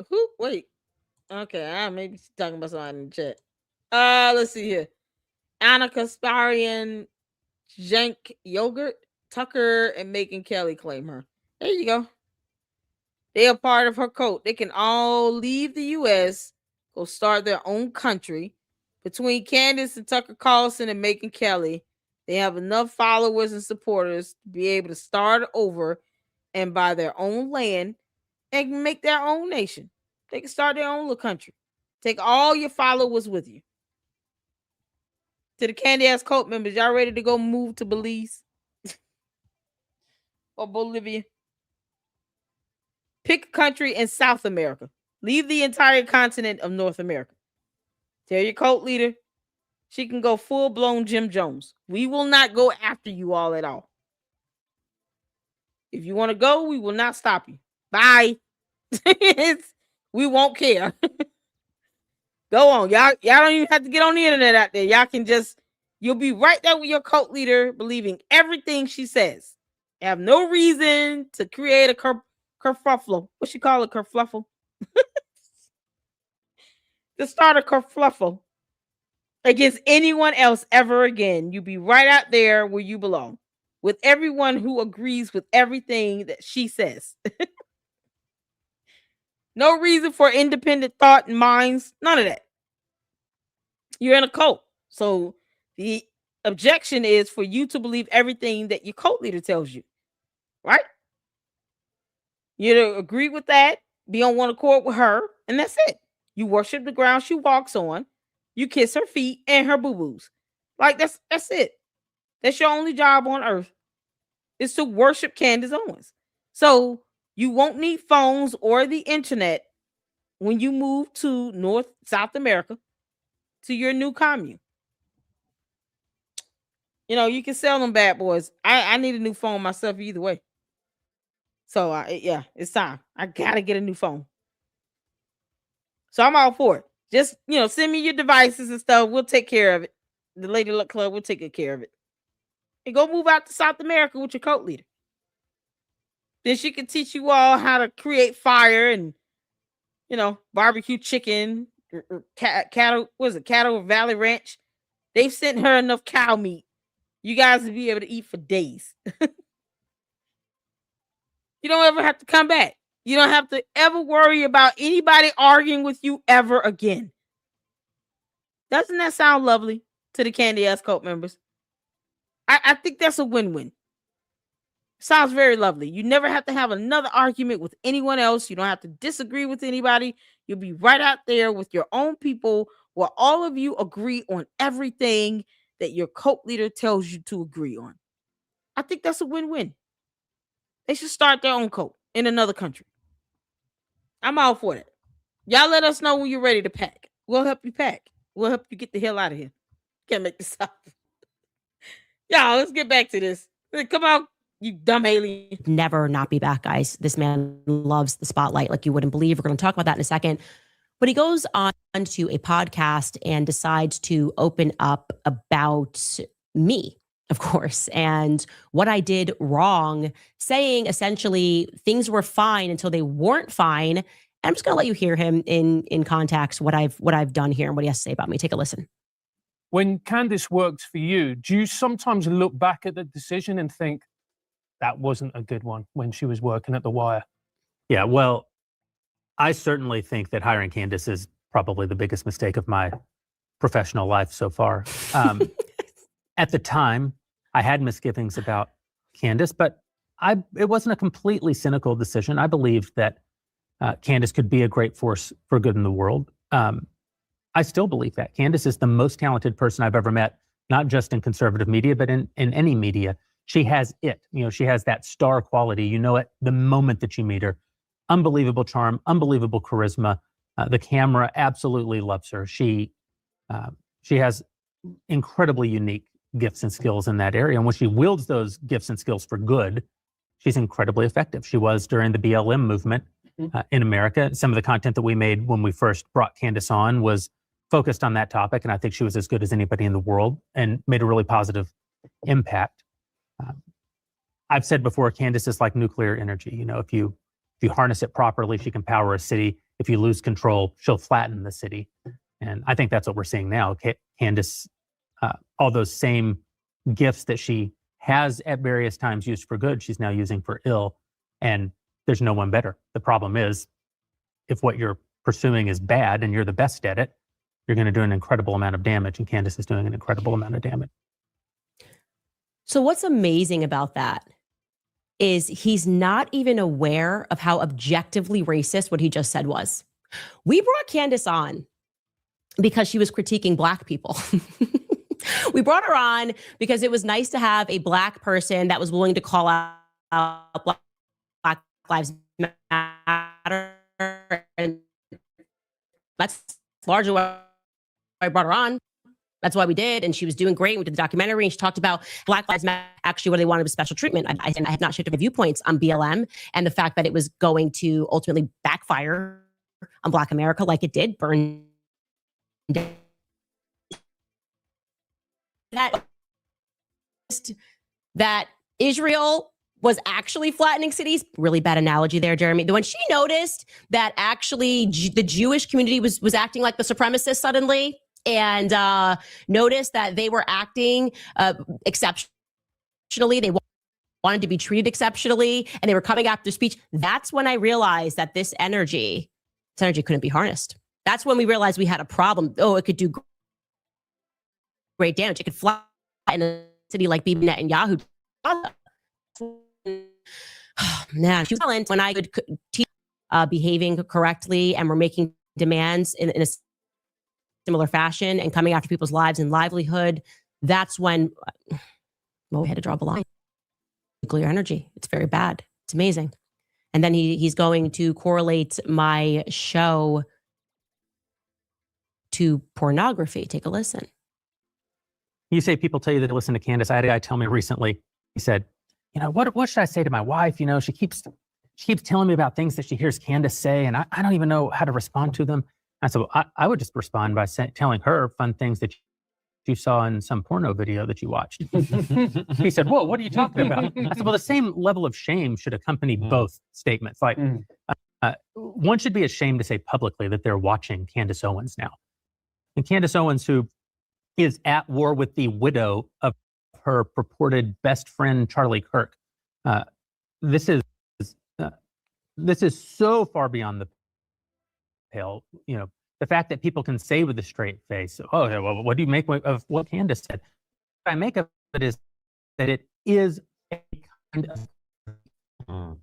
Who? Wait. Okay, maybe she's talking about something in the chat. Let's see here. Anna Kasparian, Jank Yogurt, Tucker, and Megan Kelly claim her. There you go. They are part of her cult. They can all leave the U.S., go start their own country. Between Candace and Tucker Carlson and Megan Kelly, they have enough followers and supporters to be able to start over and buy their own land and make their own nation. They can start their own little country. Take all your followers with you. To the Candace cult members, y'all ready to go move to Belize or Bolivia? Pick a country in South America. Leave the entire continent of North America. Tell your cult leader she can go full-blown Jim Jones. We will not go after you all at all. If you want to go, we will not stop you. Bye. We won't care. Go on. Y'all don't even have to get on the internet out there. Y'all can just, you'll be right there with your cult leader believing everything she says. You have no reason to create a kerfuffle. What she call it? Kerfluffle? To start a kerfluffle against anyone else ever again. You be right out there where you belong with everyone who agrees with everything that she says. No reason for independent thought and minds. None of that. You're in a cult. So the objection is for you to believe everything that your cult leader tells you. Right? You agree with that, be on one accord with her, and that's it. You worship the ground she walks on. You kiss her feet and her boo-boos. Like, that's it. That's your only job on earth, is to worship Candace Owens. So you won't need phones or the internet when you move to South America to your new commune. You know, you can sell them bad boys. I need a new phone myself either way. So, yeah, it's time. I got to get a new phone. So I'm all for it. Just, send me your devices and stuff. We'll take care of it. The Lady Luck Club will take good care of it. And go move out to South America with your cult leader. Then she can teach you all how to create fire and, barbecue chicken, or cattle. What is it? Cattle Valley Ranch. They've sent her enough cow meat. You guys will be able to eat for days. You don't ever have to come back. You don't have to ever worry about anybody arguing with you ever again. Doesn't that sound lovely to the Candy Ass cult members? I think that's a win-win. Sounds very lovely. You never have to have another argument with anyone else. You don't have to disagree with anybody. You'll be right out there with your own people where all of you agree on everything that your cult leader tells you to agree on. I think that's a win-win. They should start their own cult in another country. I'm all for that. Y'all let us know when you're ready to pack. We'll help you pack. We'll help you get the hell out of here. Can't make this up. Y'all, let's get back to this. Come on, you dumb alien. Never not be back, guys. This man loves the spotlight like you wouldn't believe. We're going to talk about that in a second. But he goes on to a podcast and decides to open up about me, of course, and what I did wrong, saying essentially things were fine until they weren't fine. And I'm just going to let you hear him in context, what I've done here and what he has to say about me. Take a listen. When Candace worked for you, do you sometimes look back at the decision and think that wasn't a good one when she was working at The Wire? Yeah, well, I certainly think that hiring Candace is probably the biggest mistake of my professional life so far. At the time, I had misgivings about Candace, but it wasn't a completely cynical decision. I believed that Candace could be a great force for good in the world. I still believe that. Candace is the most talented person I've ever met, not just in conservative media, but in any media. She has it. She has that star quality. You know it the moment that you meet her. Unbelievable charm, unbelievable charisma. The camera absolutely loves her. She has incredibly unique gifts and skills in that area. And when she wields those gifts and skills for good, she's incredibly effective. She was during the BLM movement in America. Some of the content that we made when we first brought Candace on was focused on that topic. And I think she was as good as anybody in the world and made a really positive impact. I've said before, Candace is like nuclear energy. If you harness it properly, she can power a city. If you lose control, she'll flatten the city. And I think that's what we're seeing now. Candace, all those same gifts that she has at various times used for good, she's now using for ill. And there's no one better. The problem is, if what you're pursuing is bad and you're the best at it, you're going to do an incredible amount of damage. And Candace is doing an incredible amount of damage. So what's amazing about that is he's not even aware of how objectively racist what he just said was. We brought Candace on because she was critiquing Black people. We brought her on because it was nice to have a Black person that was willing to call out Black Lives Matter. And that's largely why I brought her on. That's why we did. And she was doing great. We did the documentary and she talked about Black Lives Matter. Actually, what they wanted was special treatment. I have not shifted my viewpoints on BLM and the fact that it was going to ultimately backfire on Black America like it did, burn down. That Israel was actually flattening cities. Really bad analogy there, Jeremy. When she noticed that actually the Jewish community was acting like the supremacists suddenly, and noticed that they were acting exceptionally. They wanted to be treated exceptionally, and they were coming after speech. That's when I realized that this energy couldn't be harnessed. That's when we realized we had a problem. Oh, it could do great damage. It could fly in a city like Bibi Netanyahu. Man, she was when I could teach behaving correctly, and we're making demands in a similar fashion and coming after people's lives and livelihood. That's when we had to draw the line. Nuclear energy. It's very bad. It's amazing. And then he's going to correlate my show to pornography. Take a listen. You say people tell you that they listen to Candace. I had a guy tell me recently, he said, what should I say to my wife? She keeps telling me about things that she hears Candace say, and I don't even know how to respond to them. I said, well, I would just respond by telling her fun things that you saw in some porno video that you watched. He said, whoa, what are you talking about? I said, well, the same level of shame should accompany both statements. Like, one should be ashamed to say publicly that they're watching Candace Owens now. And Candace Owens, who is at war with the widow of her purported best friend, Charlie Kirk. This is so far beyond the pale. The fact that people can say with a straight face, oh, well, what do you make of what Candace said? What I make of it is that it is a kind of,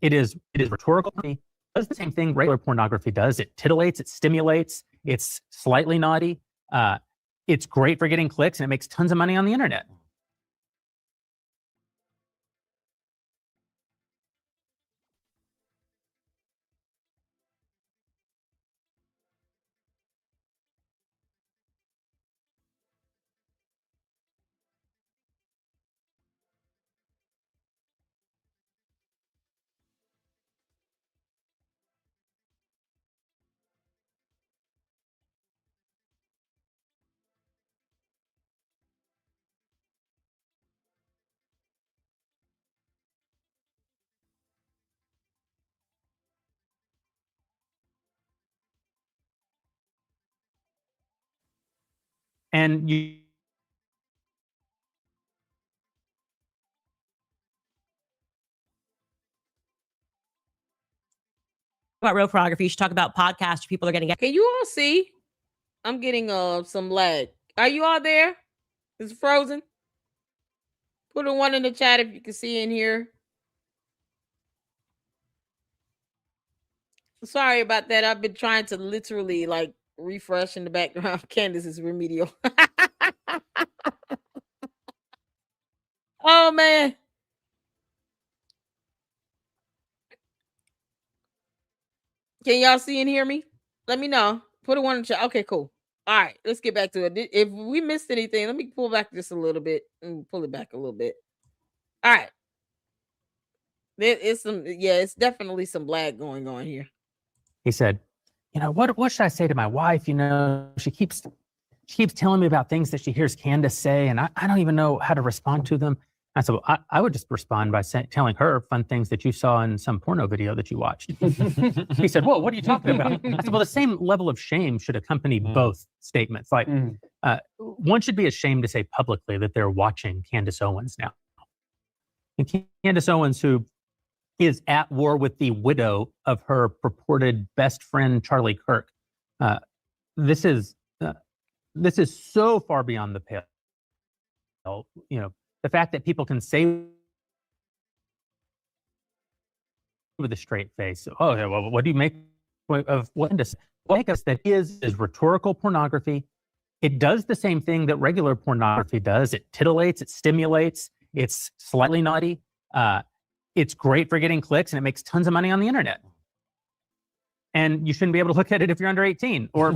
it is rhetorical. It does the same thing regular pornography does. It titillates, it stimulates, it's slightly naughty. It's great for getting clicks, and it makes tons of money on the internet. And you about real pornography. You should talk about podcasts. People are getting. Can you all see? I'm getting some lag. Are you all there? Is it frozen? Put a one in the chat if you can see in here. Sorry about that. I've been trying to literally like refresh in the background. Candace is remedial. Oh man. Can y'all see and hear me? Let me know. Put a one in the chat. Okay, cool. All right, let's get back to it. If we missed anything, let me pull back just a little bit and pull it back a little bit. All right. There is some, yeah, it's definitely some lag going on here. He said, you know, what should I say to my wife? You know, she keeps telling me about things that she hears Candace say, and I don't even know how to respond to them. I said, well, I would just respond by telling her fun things that you saw in some porno video that you watched. He said, well, what are you talking about? I said, well, the same level of shame should accompany both statements. Like, one should be ashamed to say publicly that they're watching Candace Owens now. And Candace Owens, who is at war with the widow of her purported best friend, Charlie Kirk. This is so far beyond the pale. You know, the fact that people can say with a straight face, oh, yeah, well, what do you make of what that is rhetorical pornography. It does the same thing that regular pornography does. It titillates, it stimulates, it's slightly naughty. It's great for getting clicks, and it makes tons of money on the internet. And you shouldn't be able to look at it if you're under 18. Or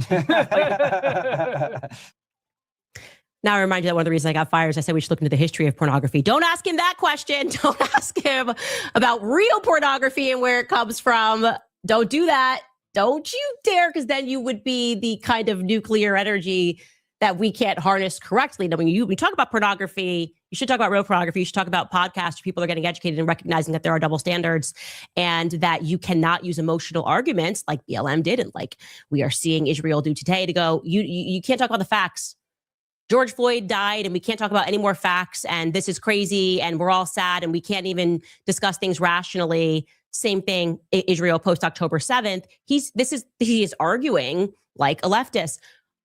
Now I remind you that one of the reasons I got fired is I said we should look into the history of pornography. Don't ask him that question. Don't ask him about real pornography and where it comes from. Don't do that. Don't you dare, because then you would be the kind of nuclear energy that we can't harness correctly. Now, when you talk about pornography, you should talk about real pornography. You should talk about podcasts. People are getting educated and recognizing that there are double standards and that you cannot use emotional arguments like BLM did and like we are seeing Israel do today to go, you can't talk about the facts. George Floyd died and we can't talk about any more facts and this is crazy and we're all sad and we can't even discuss things rationally. Same thing, Israel post-October 7th. He is arguing like a leftist.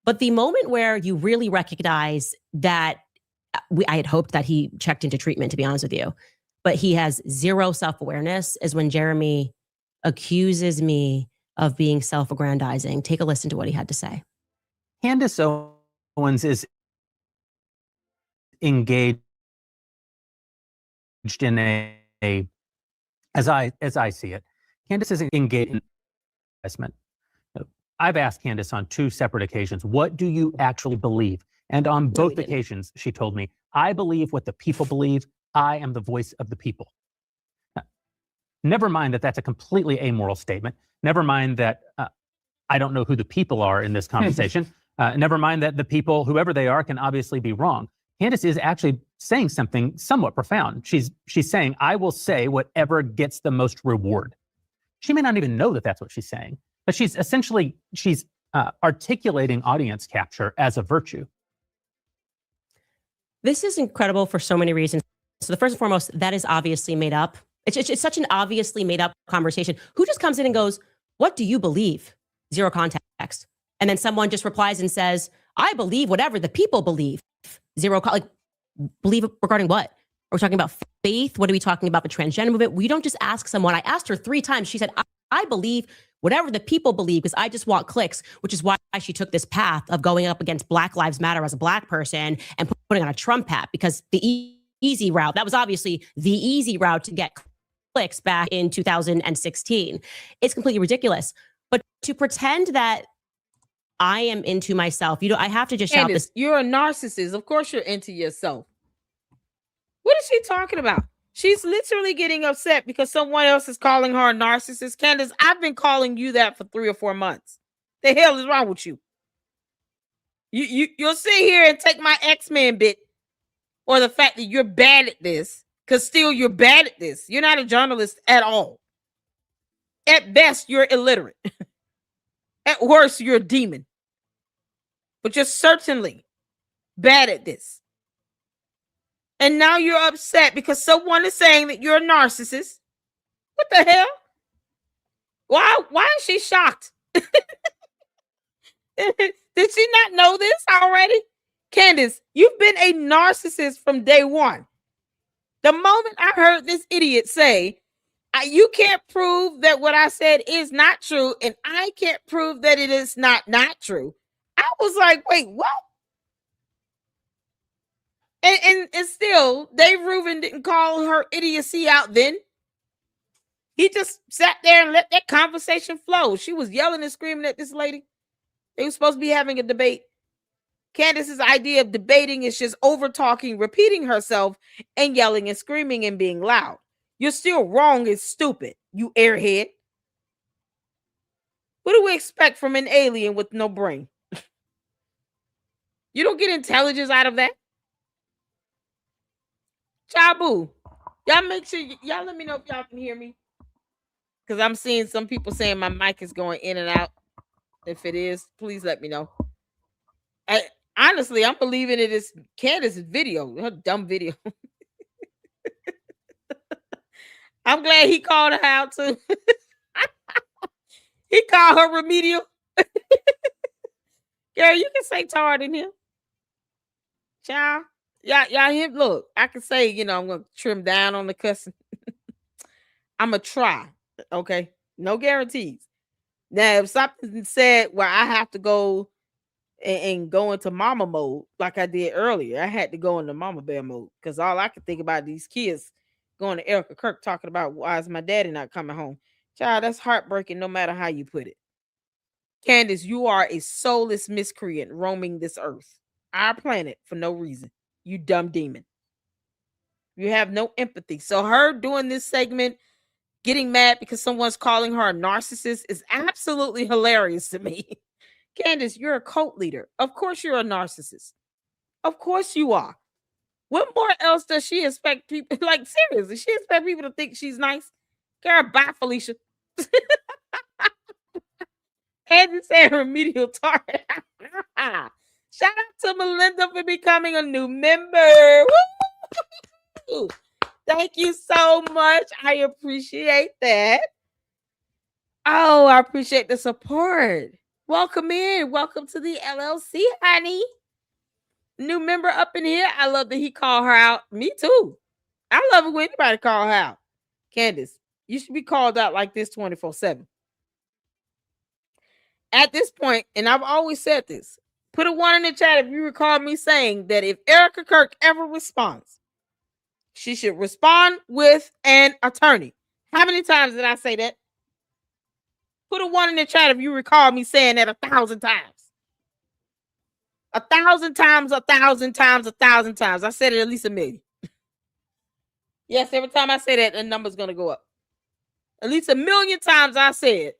But the moment where you really recognize that, I had hoped that he checked into treatment, to be honest with you, but he has zero self-awareness, is when Jeremy accuses me of being self-aggrandizing. Take a listen to what he had to say. Candace Owens is engaged in a as I see it, Candace is engaged in investment. I've asked Candace on 2 separate occasions, what do you actually believe? And on both occasions, she told me, I believe what the people believe. I am the voice of the people. Now, never mind that that's a completely amoral statement. Never mind that I don't know who the people are in this conversation. Never mind that the people, whoever they are, can obviously be wrong. Candace is actually saying something somewhat profound. She's saying, I will say whatever gets the most reward. She may not even know that that's what she's saying. But she's articulating audience capture as a virtue. This is incredible for so many reasons. So the first and foremost, that is obviously made up. It's such an obviously made up conversation. Who just comes in and goes, what do you believe? Zero context. And then someone just replies and says, I believe whatever the people believe. Believe regarding what? Are we talking about faith? What are we talking about? The transgender movement? We don't just ask someone. I asked her 3 times. She said, I believe whatever the people believe because I just want clicks, which is why she took this path of going up against Black Lives Matter as a Black person and putting on a Trump hat, because the easy route, that was obviously the easy route to get clicks back in 2016. It's completely ridiculous. But to pretend that I am into myself, I have to just Candace, shout this. You're a narcissist. Of course you're into yourself. What is she talking about? She's literally getting upset because someone else is calling her a narcissist. Candace, I've been calling you that for 3 or 4 months. The hell is wrong with you? You'll sit here and take my X-Men bit or the fact that you're bad at this, because still you're bad at this. You're not a journalist at all. At best, you're illiterate. At worst, you're a demon. But you're certainly bad at this. And now you're upset because someone is saying that you're a narcissist. What the hell? Why is she shocked? Did she not know this already? Candace, you've been a narcissist from day one. The moment I heard this idiot say, you can't prove that what I said is not true, and I can't prove that it is not true, I was like, wait, what? And still, Dave Rubin didn't call her idiocy out then. He just sat there and let that conversation flow. She was yelling and screaming at this lady. They were supposed to be having a debate. Candace's idea of debating is just over talking, repeating herself, and yelling and screaming and being loud. You're still wrong and stupid, you airhead. What do we expect from an alien with no brain? You don't get intelligence out of that. Chabu, y'all make sure y'all let me know if y'all can hear me. Because I'm seeing some people saying my mic is going in and out. If it is, please let me know. Honestly, I'm believing it is Candace's video, her dumb video. I'm glad he called her out too. He called her remedial. Girl, you can say tard in here. Child. Y'all him. Look, I can say, I'm gonna trim down on the cussing. I'm gonna try. Okay. No guarantees. Now, if something said where I have to go and go into mama mode like I did earlier, I had to go into mama bear mode because all I could think about these kids going to Erica Kirk talking about why is my daddy not coming home. Child, that's heartbreaking no matter how you put it. Candace, you are a soulless miscreant roaming this earth, our planet, for no reason. You dumb demon. You have no empathy. So her doing this segment, getting mad because someone's calling her a narcissist is absolutely hilarious to me. Candace, you're a cult leader. Of course you're a narcissist. Of course you are. What more else does she expect people? Like, seriously, she expect people to think she's nice? Girl, bye, Felicia. Candace said remedial target. Shout out to Melinda for becoming a new member. Woo! Thank you so much. I appreciate that. Oh, I appreciate the support. Welcome in. Welcome to the LLC, honey. New member up in here. I love that he called her out. Me too. I love it when anybody call her out. Candace, you should be called out like this 24/7. At this point, and I've always said this, put a 1 in the chat if you recall me saying that if Erica Kirk ever responds, she should respond with an attorney. How many times did I say that? Put a 1 in the chat if you recall me saying that 1,000 times. 1,000 times, 1,000 times, 1,000 times. I said it at least 1,000,000. Yes, every time I say that, the number's going to go up. At least 1,000,000 times I said,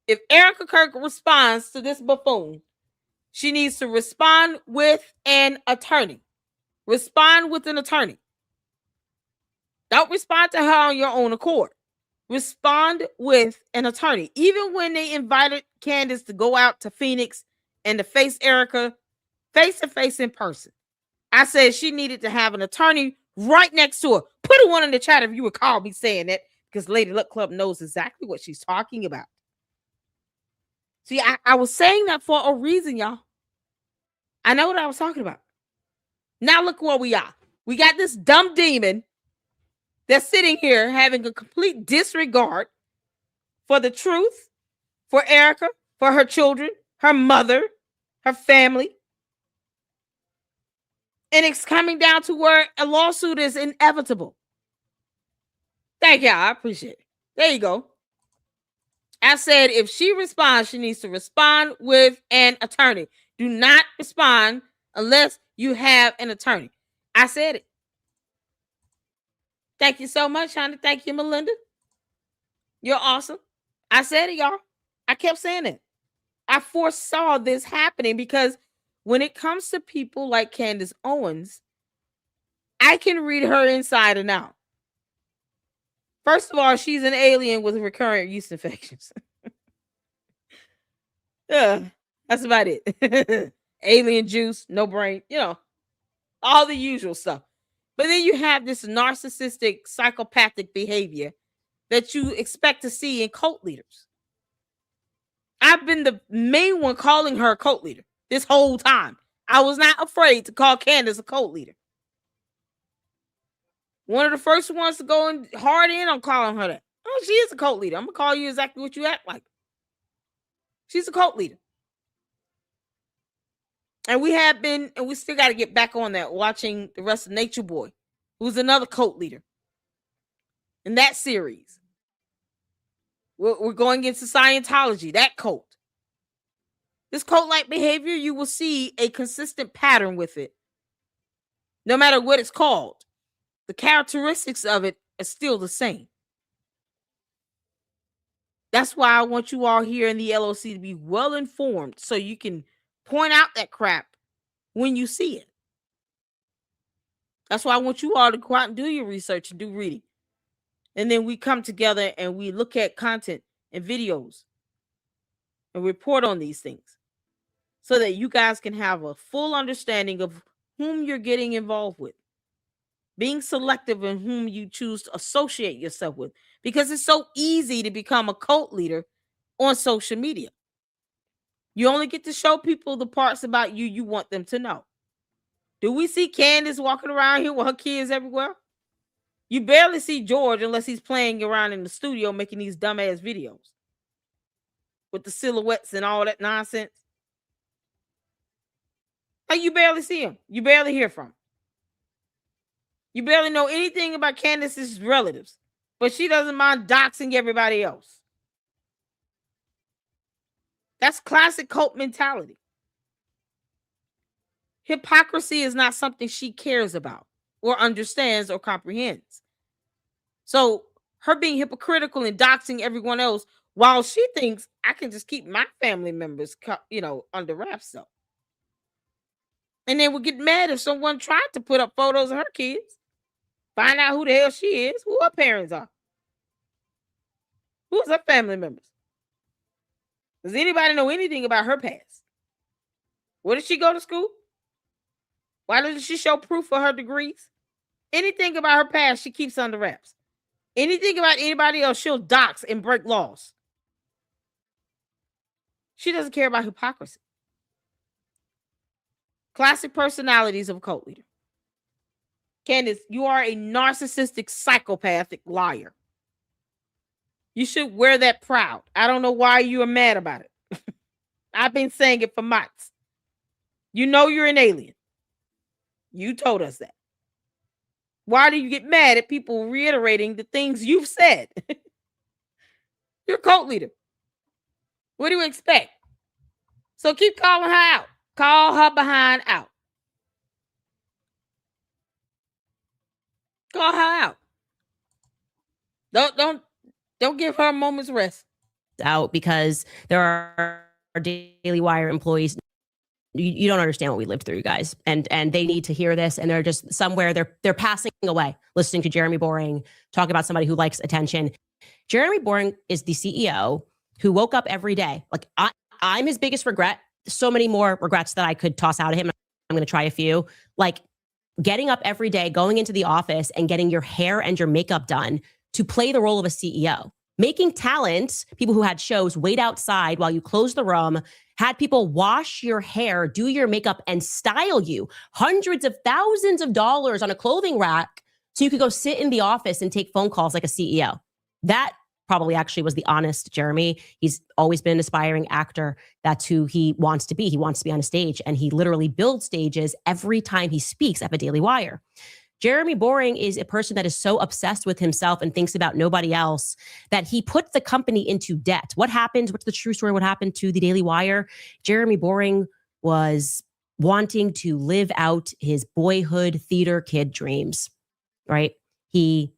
if Erica Kirk responds to this buffoon, she needs to respond with an attorney. Respond with an attorney. Don't respond to her on your own accord. Respond with an attorney. Even when they invited Candace to go out to Phoenix and to face Erica face to face in person, I said she needed to have an attorney right next to her. Put a 1 in the chat if you recall me saying that, because Lady Luck Club knows exactly what she's talking about. See, I was saying that for a reason, y'all. I know what I was talking about. Now look where we are. We got this dumb demon that's sitting here having a complete disregard for the truth, for Erica, for her children, her mother, her family. And it's coming down to where a lawsuit is inevitable. Thank y'all. I appreciate it. There you go. I said if she responds, she needs to respond with an attorney. Do not respond unless you have an attorney. I said it. Thank you so much, honey. Thank you, Melinda. You're awesome. I said it, y'all. I kept saying it. I foresaw this happening because when it comes to people like Candace Owens, I can read her inside and out. First of all, she's an alien with recurrent yeast infections. Yeah, that's about it. Alien juice, no brain, all the usual stuff. But then you have this narcissistic, psychopathic behavior that you expect to see in cult leaders. I've been the main one calling her a cult leader this whole time. I was not afraid to call Candace a cult leader. One of the first ones to go hard in on calling her that. Oh, she is a cult leader. I'm going to call you exactly what you act like. She's a cult leader. And we have been, and we still got to get back on that, watching the rest of Nature Boy, who's another cult leader in that series. We're going into Scientology, that cult. This cult-like behavior, you will see a consistent pattern with it. No matter what it's called, the characteristics of it are still the same. That's why I want you all here in the LOC to be well informed so you can point out that crap when you see it. That's why I want you all to go out and do your research and do reading. And then we come together and we look at content and videos and report on these things so that you guys can have a full understanding of whom you're getting involved with. Being selective in whom you choose to associate yourself with, because it's so easy to become a cult leader on social media. You only get to show people the parts about you you want them to know. Do we see Candace walking around here with her kids everywhere? You barely see George unless he's playing around in the studio making these dumbass videos with the silhouettes and all that nonsense. Like, you barely see him. You barely hear from him. You barely know anything about Candace's relatives, but she doesn't mind doxing everybody else. That's classic cult mentality. Hypocrisy is not something she cares about or understands or comprehends. So her being hypocritical and doxing everyone else while she thinks I can just keep my family members, under wraps though. And then we'll get mad if someone tried to put up photos of her kids. Find out who the hell she is, who her parents are. Who's her family members? Does anybody know anything about her past? Where did she go to school? Why doesn't she show proof of her degrees? Anything about her past, she keeps under wraps. Anything about anybody else, she'll dox and break laws. She doesn't care about hypocrisy. Classic personalities of a cult leader. Candace, you are a narcissistic, psychopathic liar. You should wear that proud. I don't know why you are mad about it. I've been saying it for months. You know you're an alien. You told us that. Why do you get mad at people reiterating the things you've said? You're a cult leader. What do you expect? So keep calling her out. Call her behind out. Call her out. Don't give her a moment's rest. Out because there are Daily Wire employees. You don't understand what we lived through, you guys, and they need to hear this. And they're just somewhere they're passing away, listening to Jeremy Boring talk about somebody who likes attention. Jeremy Boring is the CEO who woke up every day. Like I'm his biggest regret. So many more regrets that I could toss out of him. I'm going to try a few. Like getting up every day, going into the office and getting your hair and your makeup done to play the role of a CEO. Making talent, people who had shows, wait outside while you close the room, had people wash your hair, do your makeup, and style you. Hundreds of thousands of dollars on a clothing rack so you could go sit in the office and take phone calls like a CEO. That probably actually was the honest Jeremy. He's always been an aspiring actor. That's who he wants to be. He wants to be on a stage, and he literally builds stages every time he speaks at the Daily Wire. Jeremy Boring is a person that is so obsessed with himself and thinks about nobody else that he put the company into debt. What happened? What's the true story? What happened to the Daily Wire? Jeremy Boring was wanting to live out his boyhood theater kid dreams, right? He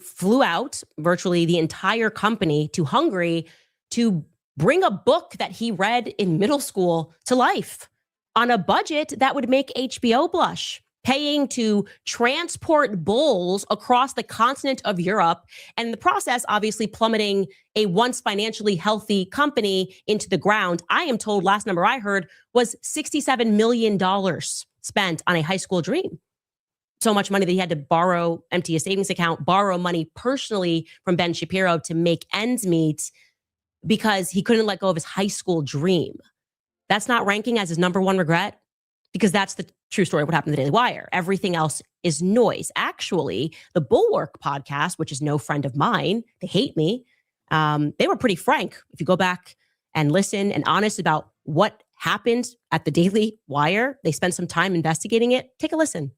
flew out virtually the entire company to Hungary to bring a book that he read in middle school to life on a budget that would make HBO blush, paying to transport bulls across the continent of Europe, and in the process, obviously plummeting a once financially healthy company into the ground. I am told last number I heard was $67 million spent on a high school dream. So much money that he had to empty a savings account, borrow money personally from Ben Shapiro to make ends meet. because he couldn't let go of his high school dream. That's not ranking as his number one regret, because that's the true story of what happened to the Daily Wire. Everything else is noise. Actually, the Bulwark podcast, which is no friend of mine, they hate me. They were pretty frank. If you go back and listen and honest about what happened at the Daily Wire, they spent some time investigating it. Take a listen.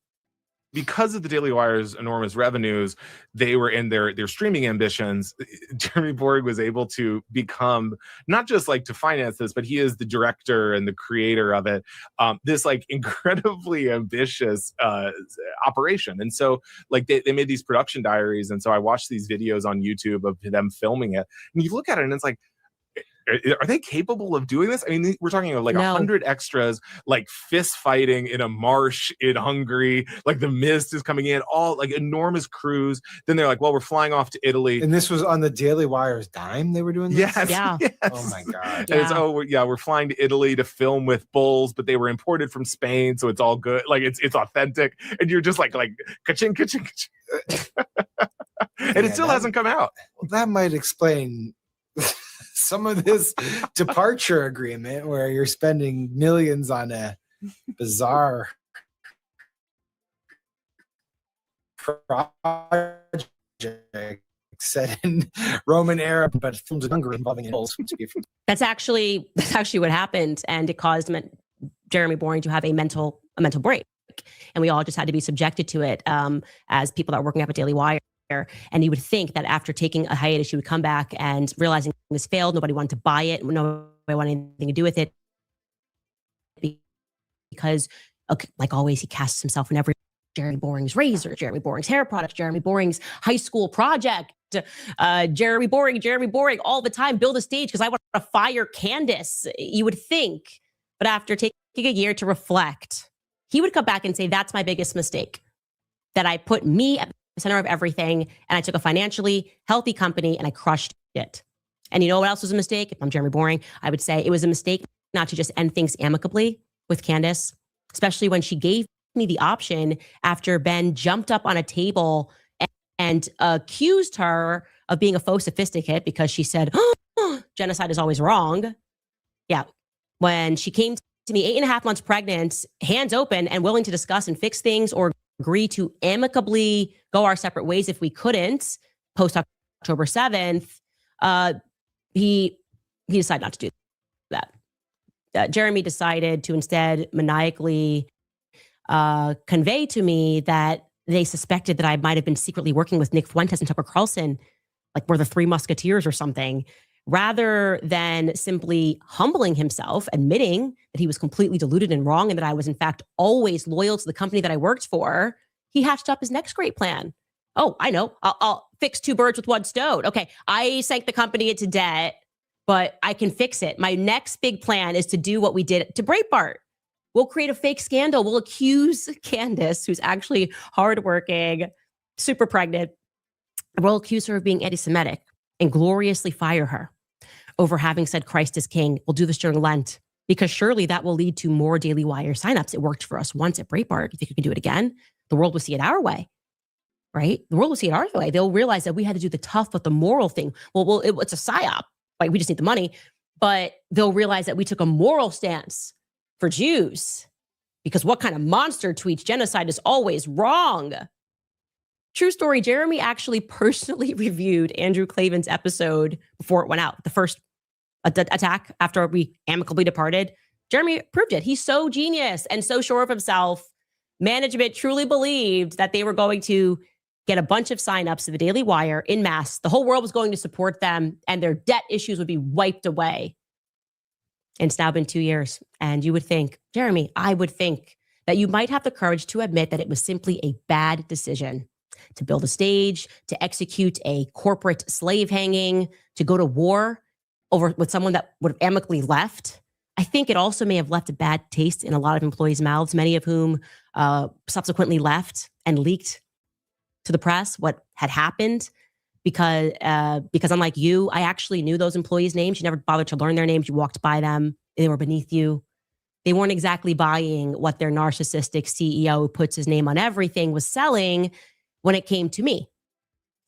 Because of the Daily Wire's enormous revenues, they were in their streaming ambitions. Jeremy Boring was able to become, not just like to finance this, but he is the director and the creator of it. This like incredibly ambitious operation. And so like they made these production diaries. And so I watched these videos on YouTube of them filming it. And you look at it and it's like, are they capable of doing this? I mean, we're talking of like 100 extras, like fist fighting in a marsh in Hungary, like the mist is coming in, all like enormous crews. Then they're like, well, we're flying off to Italy. And this was on the Daily Wire's dime they were doing this? Yes. Yeah. Yes. Oh my God. And it's, we're flying to Italy to film with bulls, but they were imported from Spain, so it's all good. Like it's authentic. And you're just like ka-ching, ka-ching, ka-ching. And it still hasn't come out. Well, that might explain some of this departure agreement where you're spending millions on a bizarre project set in Roman era, but filmed in Hungary involving bulls. That's actually what happened, and it caused Jeremy Boring to have a mental break, and we all just had to be subjected to it as people that are working up at Daily Wire. And you would think that after taking a hiatus, she would come back and realizing this failed. Nobody wanted to buy it. Nobody wanted anything to do with it because, like always, he casts himself in every Jeremy Boring's razor, Jeremy Boring's hair products, Jeremy Boring's high school project, Jeremy Boring all the time. Build a stage because I want to fire Candace. You would think, but after taking a year to reflect, he would come back and say, "That's my biggest mistake. That I put me at center of everything, and I took a financially healthy company and I crushed it." And you know what else was a mistake? If I'm Jeremy Boring, I would say it was a mistake not to just end things amicably with Candace, especially when she gave me the option after Ben jumped up on a table and accused her of being a faux sophisticate because she said, "Oh, genocide is always wrong." Yeah. When she came to me 8.5 months pregnant, hands open and willing to discuss and fix things or agree to amicably go our separate ways if we couldn't post October 7th, he decided not to do that. Jeremy decided to instead maniacally convey to me that they suspected that I might have been secretly working with Nick Fuentes and Tucker Carlson, like we're the Three Musketeers or something, rather than simply humbling himself, admitting that he was completely deluded and wrong and that I was in fact always loyal to the company that I worked for. He hatched up his next great plan. Oh, I know. I'll fix two birds with one stone. Okay, I sank the company into debt, but I can fix it. My next big plan is to do what we did to Breitbart. We'll create a fake scandal. We'll accuse Candace, who's actually hardworking, super pregnant. We'll accuse her of being anti-Semitic and gloriously fire her over having said Christ is king. We'll do this during Lent because surely that will lead to more Daily Wire signups. It worked for us once at Breitbart. You think we can do it again? The world will see it our way, right? The world will see it our way. They'll realize that we had to do the tough but the moral thing. Well, it's a psyop. Like we just need the money. But they'll realize that we took a moral stance for Jews because what kind of monster tweets genocide is always wrong? True story, Jeremy actually personally reviewed Andrew Klavan's episode before it went out. The first attack after we amicably departed. Jeremy proved it. He's so genius and so sure of himself. Management truly believed that they were going to get a bunch of signups to the Daily Wire in mass. The whole world was going to support them and their debt issues would be wiped away. And it's now been 2 years. And you would think, Jeremy, I would think that you might have the courage to admit that it was simply a bad decision to build a stage, to execute a corporate slave hanging, to go to war over with someone that would have amicably left. I think it also may have left a bad taste in a lot of employees' mouths, many of whom subsequently left and leaked to the press what had happened. Because unlike you, I actually knew those employees' names. You never bothered to learn their names. You walked by them. They were beneath you. They weren't exactly buying what their narcissistic CEO who puts his name on everything was selling when it came to me.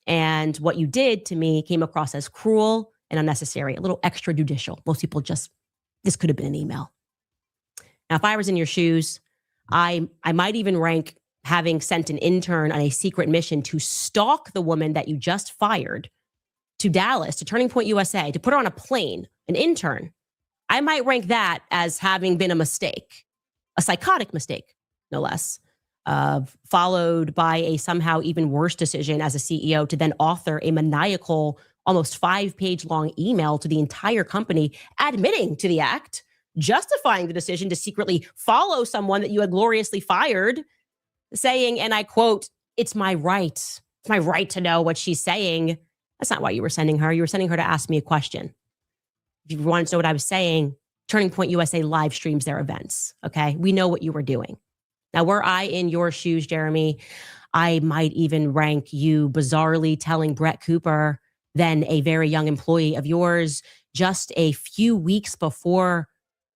And what you did to me came across as cruel and unnecessary, a little extrajudicial. Most people this could have been an email. Now, if I was in your shoes, I might even rank having sent an intern on a secret mission to stalk the woman that you just fired to Dallas, to Turning Point USA, to put her on a plane, an intern. I might rank that as having been a mistake, a psychotic mistake, no less, followed by a somehow even worse decision as a CEO to then author a maniacal, almost 5-page long email to the entire company admitting to the act, justifying the decision to secretly follow someone that you had gloriously fired, saying, and I quote, "It's my right. It's my right to know what she's saying." That's not why you were sending her. You were sending her to ask me a question. If you wanted to know what I was saying, Turning Point USA live streams their events. Okay. We know what you were doing. Now, were I in your shoes, Jeremy, I might even rank you bizarrely telling Brett Cooper, then a very young employee of yours, just a few weeks before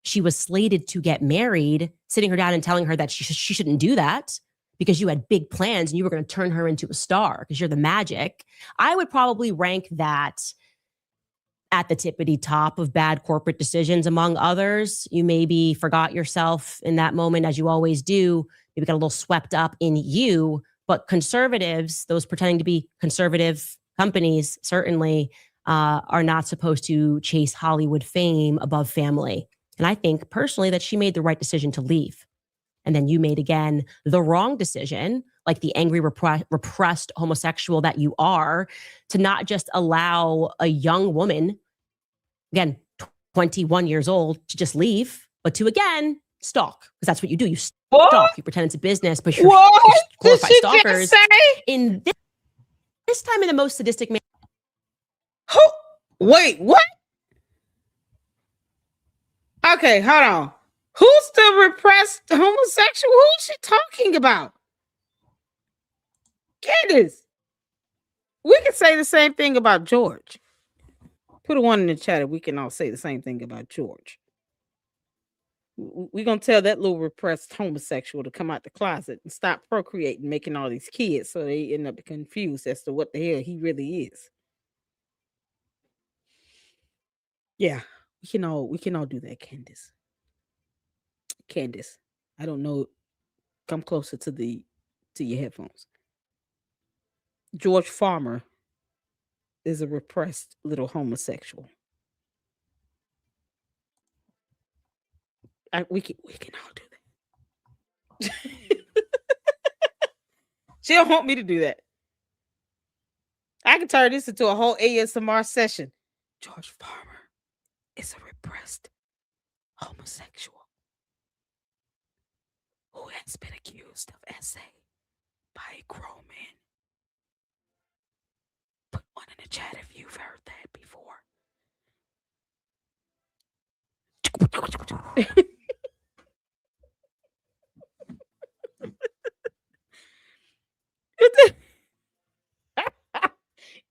she was slated to get married, sitting her down and telling her that she shouldn't do that because you had big plans and you were going to turn her into a star because you're the magic. I would probably rank that at the tippity top of bad corporate decisions, among others. You maybe forgot yourself in that moment, as you always do. Maybe got a little swept up in you. But conservatives, those pretending to be conservative companies, certainly are not supposed to chase Hollywood fame above family. And I think personally that she made the right decision to leave. And then you made, again, the wrong decision, like the angry, repressed homosexual that you are, to not just allow a young woman, again, 21 years old, to just leave, but to, again, stalk. Because that's what you do. You stalk. You pretend it's a business, but you're glorified stalkers. In this time in the most sadistic manner. Wait, what? Okay, hold on. Who's the repressed homosexual? Who's she talking about? Candace, we can say the same thing about George. Put a 1 in the chat if we can all say the same thing about George. We're going to tell that little repressed homosexual to come out the closet and stop procreating, making all these kids so they end up confused as to what the hell he really is. Yeah, we can all do that, Candace. Candace, I don't know. Come closer to your headphones. George Farmer is a repressed little homosexual. We can all do that. She don't want me to do that. I can turn this into a whole ASMR session. George Farmer is a repressed homosexual who has been accused of SA by a grown man. Put 1 in the chat if you've heard that before.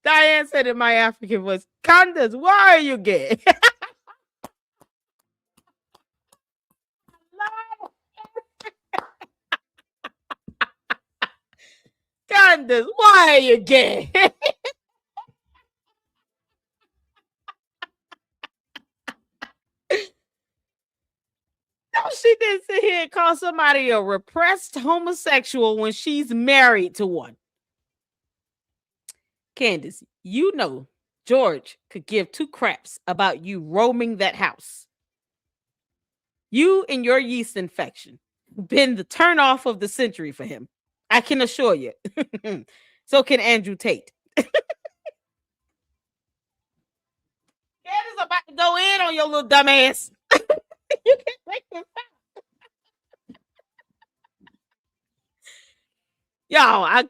Diane said in my African voice, Candace, why are you gay? Candace, why are you gay? No, she didn't sit here and call somebody a repressed homosexual when she's married to one. Candace, you know George could give 2 craps about you roaming that house. You and your yeast infection been the turnoff of the century for him. I can assure you. So can Andrew Tate. Candace about to go in on your little dumb ass. You can't take this out. Y'all, I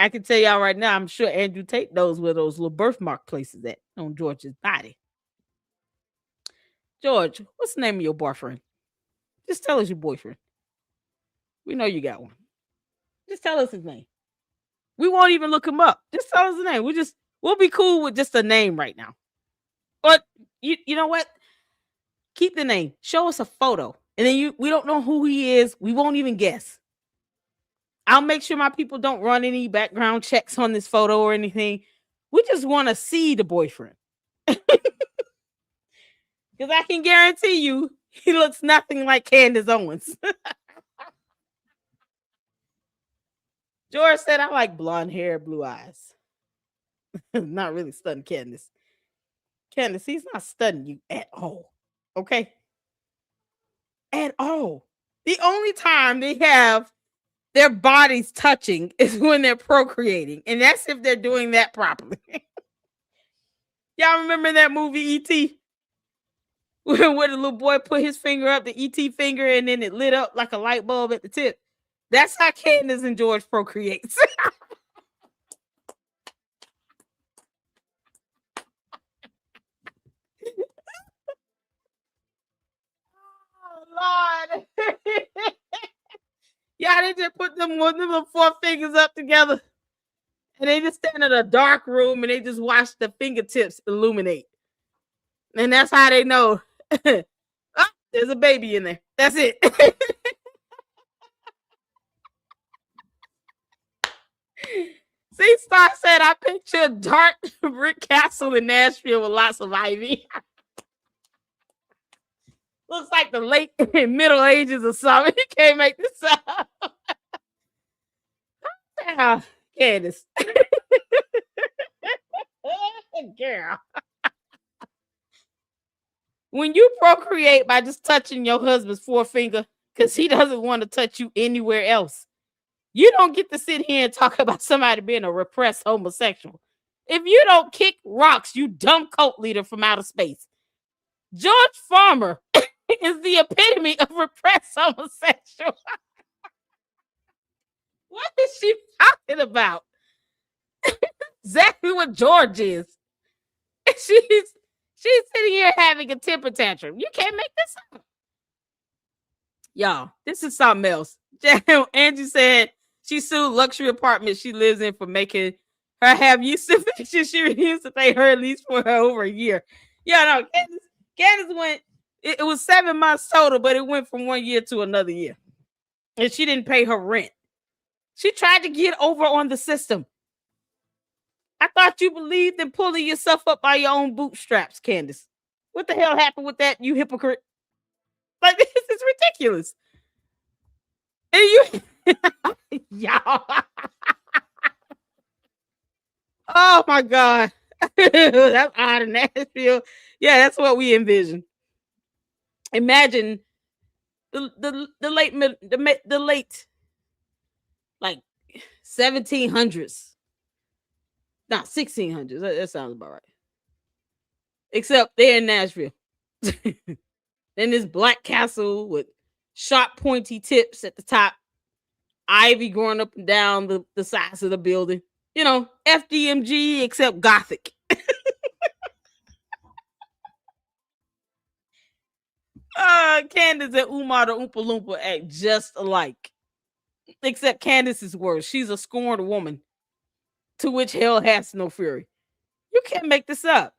can tell y'all right now, I'm sure Andrew Tate knows where those little birthmark places at on George's body. George, what's the name of your boyfriend? Just tell us your boyfriend. We know you got one. Just tell us his name. We won't even look him up. Just tell us the name. We'll be cool with just a name right now. But you know what? Keep the name. Show us a photo. And then we don't know who he is. We won't even guess. I'll make sure my people don't run any background checks on this photo or anything. We just want to see the boyfriend. Because I can guarantee you, he looks nothing like Candace Owens. George said, I like blonde hair, blue eyes. Not really stunning Candace. Candace, he's not stunning you at all. Okay? At all. The only time they have their bodies touching is when they're procreating. And that's if they're doing that properly. Y'all remember that movie E.T.? Where the little boy put his finger up, the E.T. finger, and then it lit up like a light bulb at the tip. That's how Candace and George procreates. Oh, Lord. Yeah, they just put them little four fingers up together. And they just stand in a dark room and they just watch the fingertips illuminate. And that's how they know. Oh, there's a baby in there. That's it. See, Star said, I picture a dark brick castle in Nashville with lots of ivy. Looks like the late Middle Ages or something. You can't make this up. Candace. Girl. When you procreate by just touching your husband's forefinger, because he doesn't want to touch you anywhere else, you don't get to sit here and talk about somebody being a repressed homosexual. If you don't kick rocks, you dumb cult leader from outer space. George Farmer is the epitome of repressed homosexual. What is she talking about? Exactly what George is. She's sitting here having a temper tantrum. You can't make this up. Y'all, this is something else. Angie said she sued luxury apartment she lives in for making her have use of fiction. She refused to pay her lease for her over a year. Yeah, no, Candace went, it was 7 months total, but it went from 1 year to another year. And she didn't pay her rent. She tried to get over on the system. I thought you believed in pulling yourself up by your own bootstraps, Candace. What the hell happened with that, you hypocrite? Like, this is ridiculous. And you, y'all. Oh my God. That's odd in Nashville. Yeah, that's what we envision. Imagine the late like 1700s. Not 1600s. That sounds about right. Except they're in Nashville. Then this black castle with sharp, pointy tips at the top, ivy growing up and down the sides of the building. You know, FDMG except Gothic. Candace and Umar the Oompa Loompa act just alike. Except Candace is worse. She's a scorned woman to which hell has no fury. You can't make this up.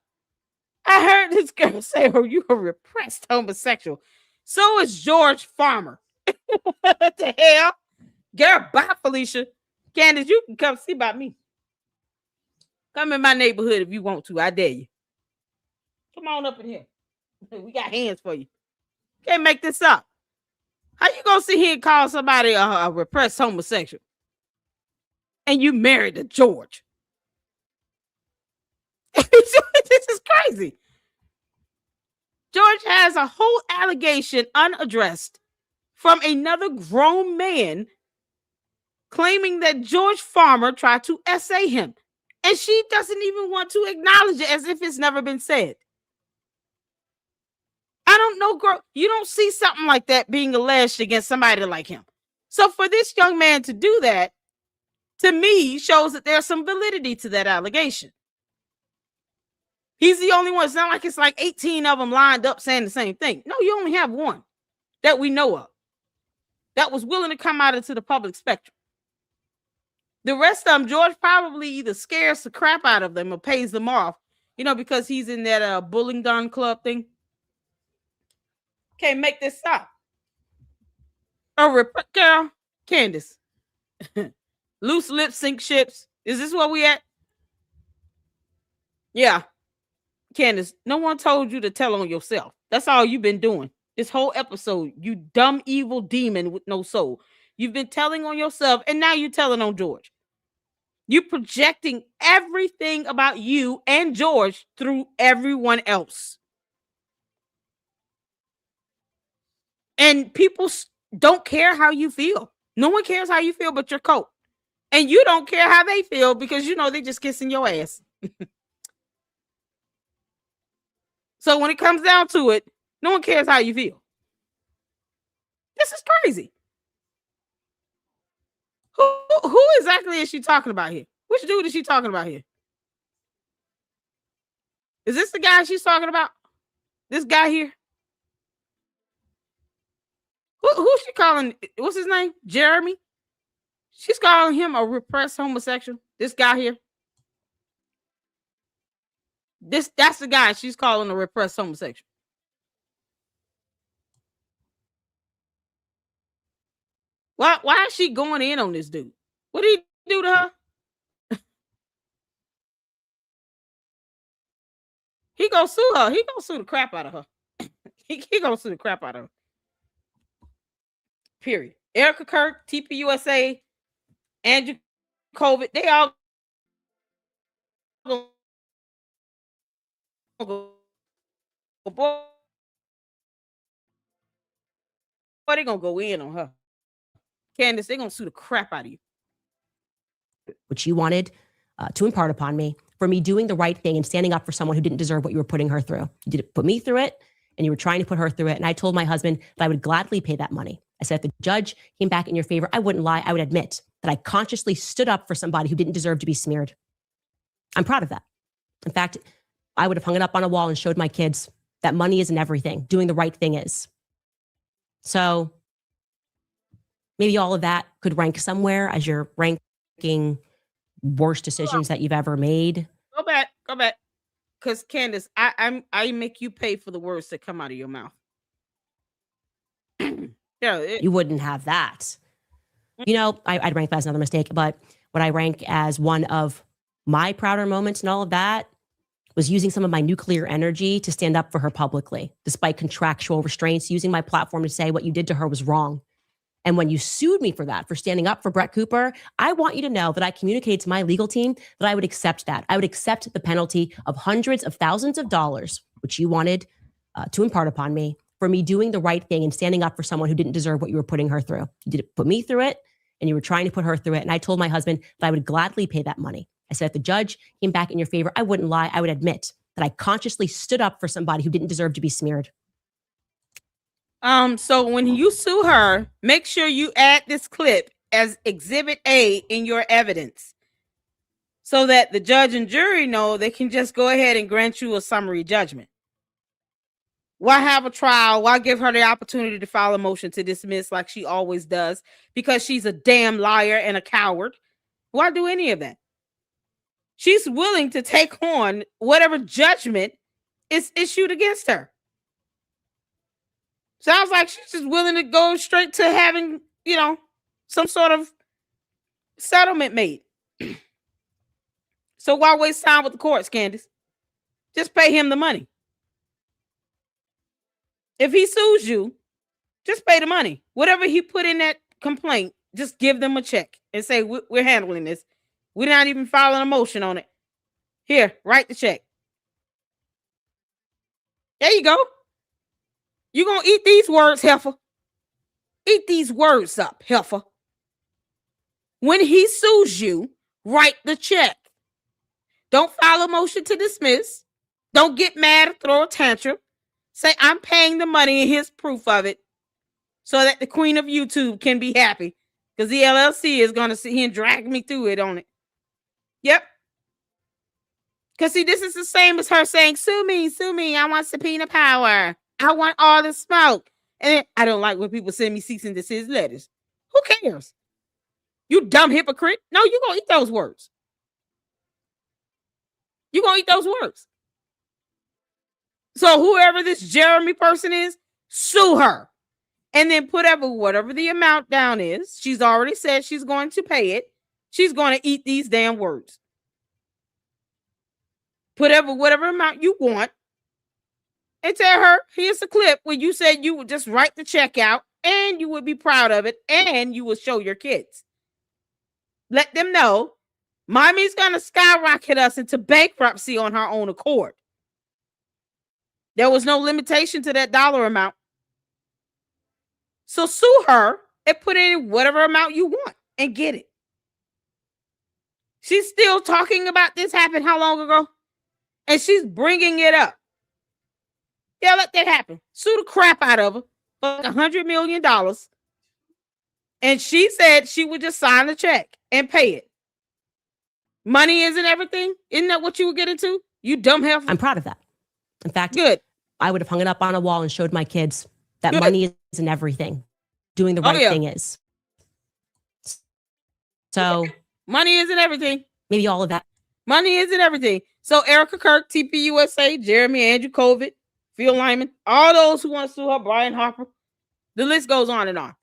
I heard this girl say, oh, you're a repressed homosexual. So is George Farmer. What the hell? Girl, bye, Felicia. Candace, you can come see about me. Come in my neighborhood if you want to. I dare you. Come on up in here. We got hands for you. Can't make this up. How you gonna sit here and call somebody a repressed homosexual? And you married to George. This is crazy. George has a whole allegation unaddressed from another grown man claiming that George Farmer tried to essay him. And she doesn't even want to acknowledge it as if it's never been said. I don't know, girl. You don't see something like that being alleged against somebody like him. So for this young man to do that, to me, shows that there's some validity to that allegation. He's the only one. It's not like it's like 18 of them lined up saying the same thing. No, you only have one that we know of that was willing to come out into the public spectrum. The rest of them, George probably either scares the crap out of them or pays them off, you know, because he's in that Bullingdon Club thing. Can't make this up. Girl, Candace. Loose lips sink ships. Is this where we at? Yeah. Candace, no one told you to tell on yourself. That's all you've been doing this whole episode. You dumb, evil demon with no soul. You've been telling on yourself, and now you're telling on George. You're projecting everything about you and George through everyone else. And people don't care how you feel. No one cares how you feel but your coat. And you don't care how they feel because you know they just kissing your ass. So when it comes down to it, no one cares how you feel. This is crazy. Who exactly is she talking about here? Which dude is she talking about here? Is this the guy she's talking about? This guy here? Who's she calling? What's his name? Jeremy? She's calling him a repressed homosexual. This guy here. That's the guy she's calling a repressed homosexual. Why is she going in on this dude? What did he do to her? He gonna sue her. He gonna sue the crap out of her. he gonna sue the crap out of her. Period. Erica Kirk, TPUSA, Andrew COVID, they all boy, they gonna go in on her. Candace, they gonna sue the crap out of you. Which you wanted to impart upon me for me doing the right thing and standing up for someone who didn't deserve what you were putting her through. You did put me through it, and you were trying to put her through it. And I told my husband that I would gladly pay that money. I said, if the judge came back in your favor, I wouldn't lie. I would admit that I consciously stood up for somebody who didn't deserve to be smeared. I'm proud of that. In fact, I would have hung it up on a wall and showed my kids that money isn't everything. Doing the right thing is. So maybe all of that could rank somewhere as you're ranking worst decisions that you've ever made. Go back. Because Candace, I make you pay for the words that come out of your mouth. You wouldn't have that. You know, I'd rank that as another mistake, but what I rank as one of my prouder moments and all of that was using some of my nuclear energy to stand up for her publicly, despite contractual restraints, using my platform to say what you did to her was wrong. And when you sued me for that, for standing up for Brett Cooper, I want you to know that I communicated to my legal team that I would accept that. I would accept the penalty of hundreds of thousands of dollars, which you wanted to impart upon me for me doing the right thing and standing up for someone who didn't deserve what you were putting her through. You did put me through it, and you were trying to put her through it. And I told my husband that I would gladly pay that money. I said, if the judge came back in your favor, I wouldn't lie. I would admit that I consciously stood up for somebody who didn't deserve to be smeared. So when you sue her, make sure you add this clip as Exhibit A in your evidence so that the judge and jury know they can just go ahead and grant you a summary judgment. Why have a trial? Why give her the opportunity to file a motion to dismiss like she always does because she's a damn liar and a coward? Why do any of that? She's willing to take on whatever judgment is issued against her. Sounds like she's just willing to go straight to having, some sort of settlement made. So why waste time with the courts, Candace? Just pay him the money. If he sues you, just pay the money. Whatever he put in that complaint, just give them a check and say, we're handling this. We're not even filing a motion on it. Here, write the check. There you go. You're going to eat these words, heifer. Eat these words up, heifer. When he sues you, write the check. Don't file a motion to dismiss. Don't get mad or throw a tantrum. Say, I'm paying the money and here's proof of it so that the queen of YouTube can be happy because the LLC is going to sit here and drag me through it on it. Yep. Because, see, this is the same as her saying, sue me. I want subpoena power. I want all the smoke. And I don't like when people send me cease and desist letters. Who cares? You dumb hypocrite. No, you're going to eat those words. You're going to eat those words. So whoever this Jeremy person is, sue her. And then put whatever the amount down is. She's already said she's going to pay it. She's going to eat these damn words. put whatever amount you want, and tell her, here's a clip where you said you would just write the check out and you would be proud of it and you will show your kids. Let them know mommy's going to skyrocket us into bankruptcy on her own accord. There was no limitation to that dollar amount. So sue her and put in whatever amount you want and get it. She's still talking about this happened how long ago? And she's bringing it up. Yeah, let that happen. Sue the crap out of her for $100 million. And she said she would just sign the check and pay it. Money isn't everything. Isn't that what you would get into? You dumb heifer. I'm proud of that. In fact, good. I would have hung it up on a wall and showed my kids that money isn't everything. Doing the right thing is. So money isn't everything. Maybe all of that. Money isn't everything. So Erica Kirk, TPUSA, Jeremy, Andrew Covid, Phil Lyman, all those who want to sue her, Brian Harper, the list goes on and on.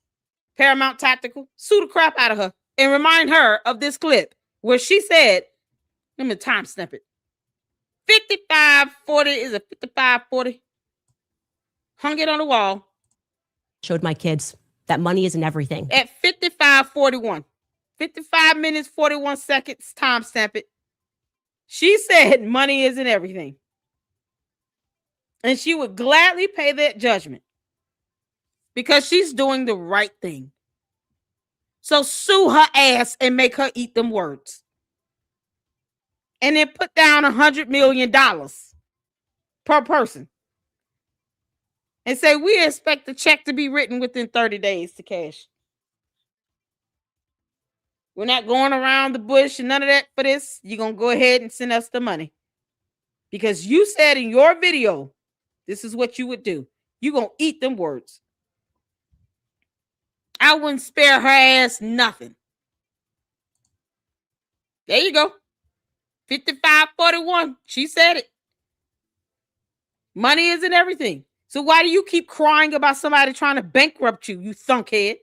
Paramount Tactical, sue the crap out of her and remind her of this clip where she said, let me time stamp it. 5540 is a 5540. Hung it on the wall. Showed my kids that money isn't everything. At 5541. 55 minutes, 41 seconds, time stamp it. She said money isn't everything. And she would gladly pay that judgment because she's doing the right thing. So sue her ass and make her eat them words. And then put down $100 million per person. And say, we expect the check to be written within 30 days to cash. We're not going around the bush and none of that for this. You're going to go ahead and send us the money. Because you said in your video, this is what you would do. You're going to eat them words. I wouldn't spare her ass nothing. There you go. 5541. She said it. Money isn't everything. So why do you keep crying about somebody trying to bankrupt you, you thunkhead?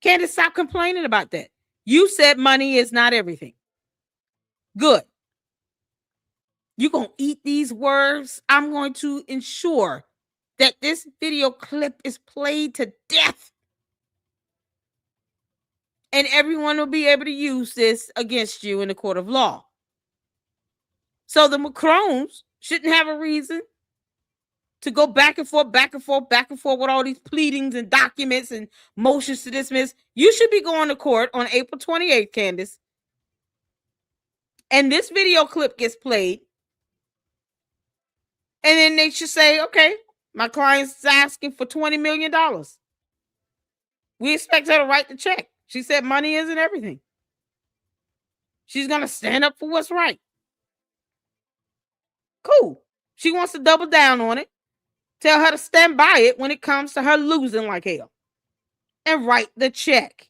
Candace, stop complaining about that. You said money is not everything. Good. You're going to eat these words. I'm going to ensure that this video clip is played to death. And everyone will be able to use this against you in the court of law. So the Macrons shouldn't have a reason to go back and forth with all these pleadings and documents and motions to dismiss. You should be going to court on April 28th, Candace. And this video clip gets played. And then they should say, okay, my client's asking for $20 million. We expect her to write the check. She said money isn't everything. She's going to stand up for what's right. Cool. She wants to double down on it. Tell her to stand by it when it comes to her losing like hell. And write the check.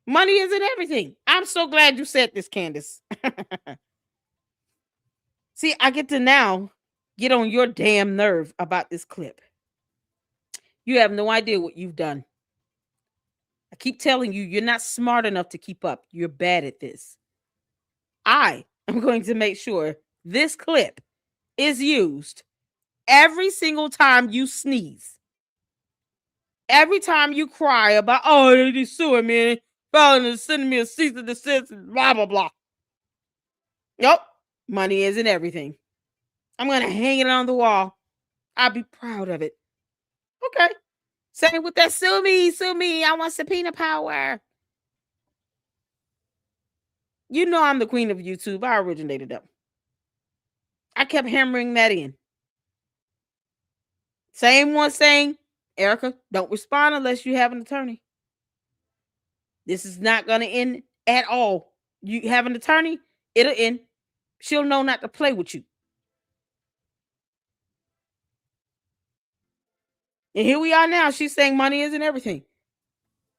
Money isn't everything. I'm so glad you said this, Candace. See, I get to now get on your damn nerve about this clip. You have no idea what you've done. I keep telling you, you're not smart enough to keep up. You're bad at this. I am going to make sure this clip is used every single time you sneeze. Every time you cry about, oh, they're just suing me, sending me a cease and desist, blah, blah, blah. Nope. Money isn't everything. I'm going to hang it on the wall. I'll be proud of it. Okay. Same with that, sue me. I want subpoena power. You know I'm the queen of YouTube. I originated them. I kept hammering that in. Same one saying, Erica, don't respond unless you have an attorney. This is not going to end at all. You have an attorney, it'll end. She'll know not to play with you. And here we are now. She's saying money isn't everything.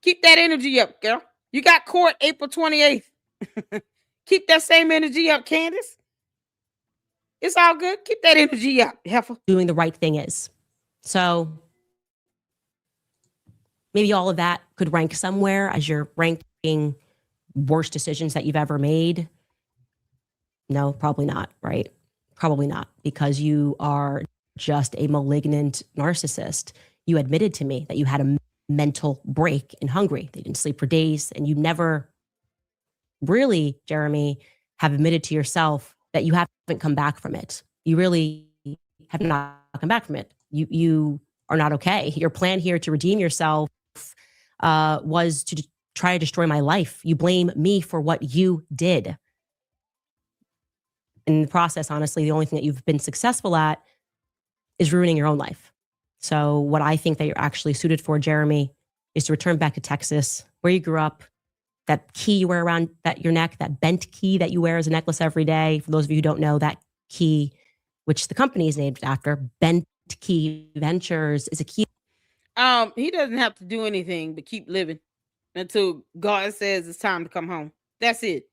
Keep that energy up, girl. You got court April 28th. Keep that same energy up, Candace. It's all good. Keep that energy up, heifer. Doing the right thing is. So maybe all of that could rank somewhere as you're ranking worst decisions that you've ever made. No, probably not, right? Probably not, because you are just a malignant narcissist. You admitted to me that you had a mental break in Hungary. They didn't sleep for days, and you never really, Jeremy, have admitted to yourself that you haven't come back from it. You really have not come back from it. You are not okay. Your plan here to redeem yourself was to try to destroy my life. You blame me for what you did. In the process, honestly, the only thing that you've been successful at is ruining your own life. So what I think that you're actually suited for, Jeremy, is to return back to Texas, where you grew up, that key you wear around your neck, that bent key that you wear as a necklace every day. For those of you who don't know, that key, which the company is named after, Bent Key Ventures, is a key. He doesn't have to do anything but keep living until God says it's time to come home. That's it.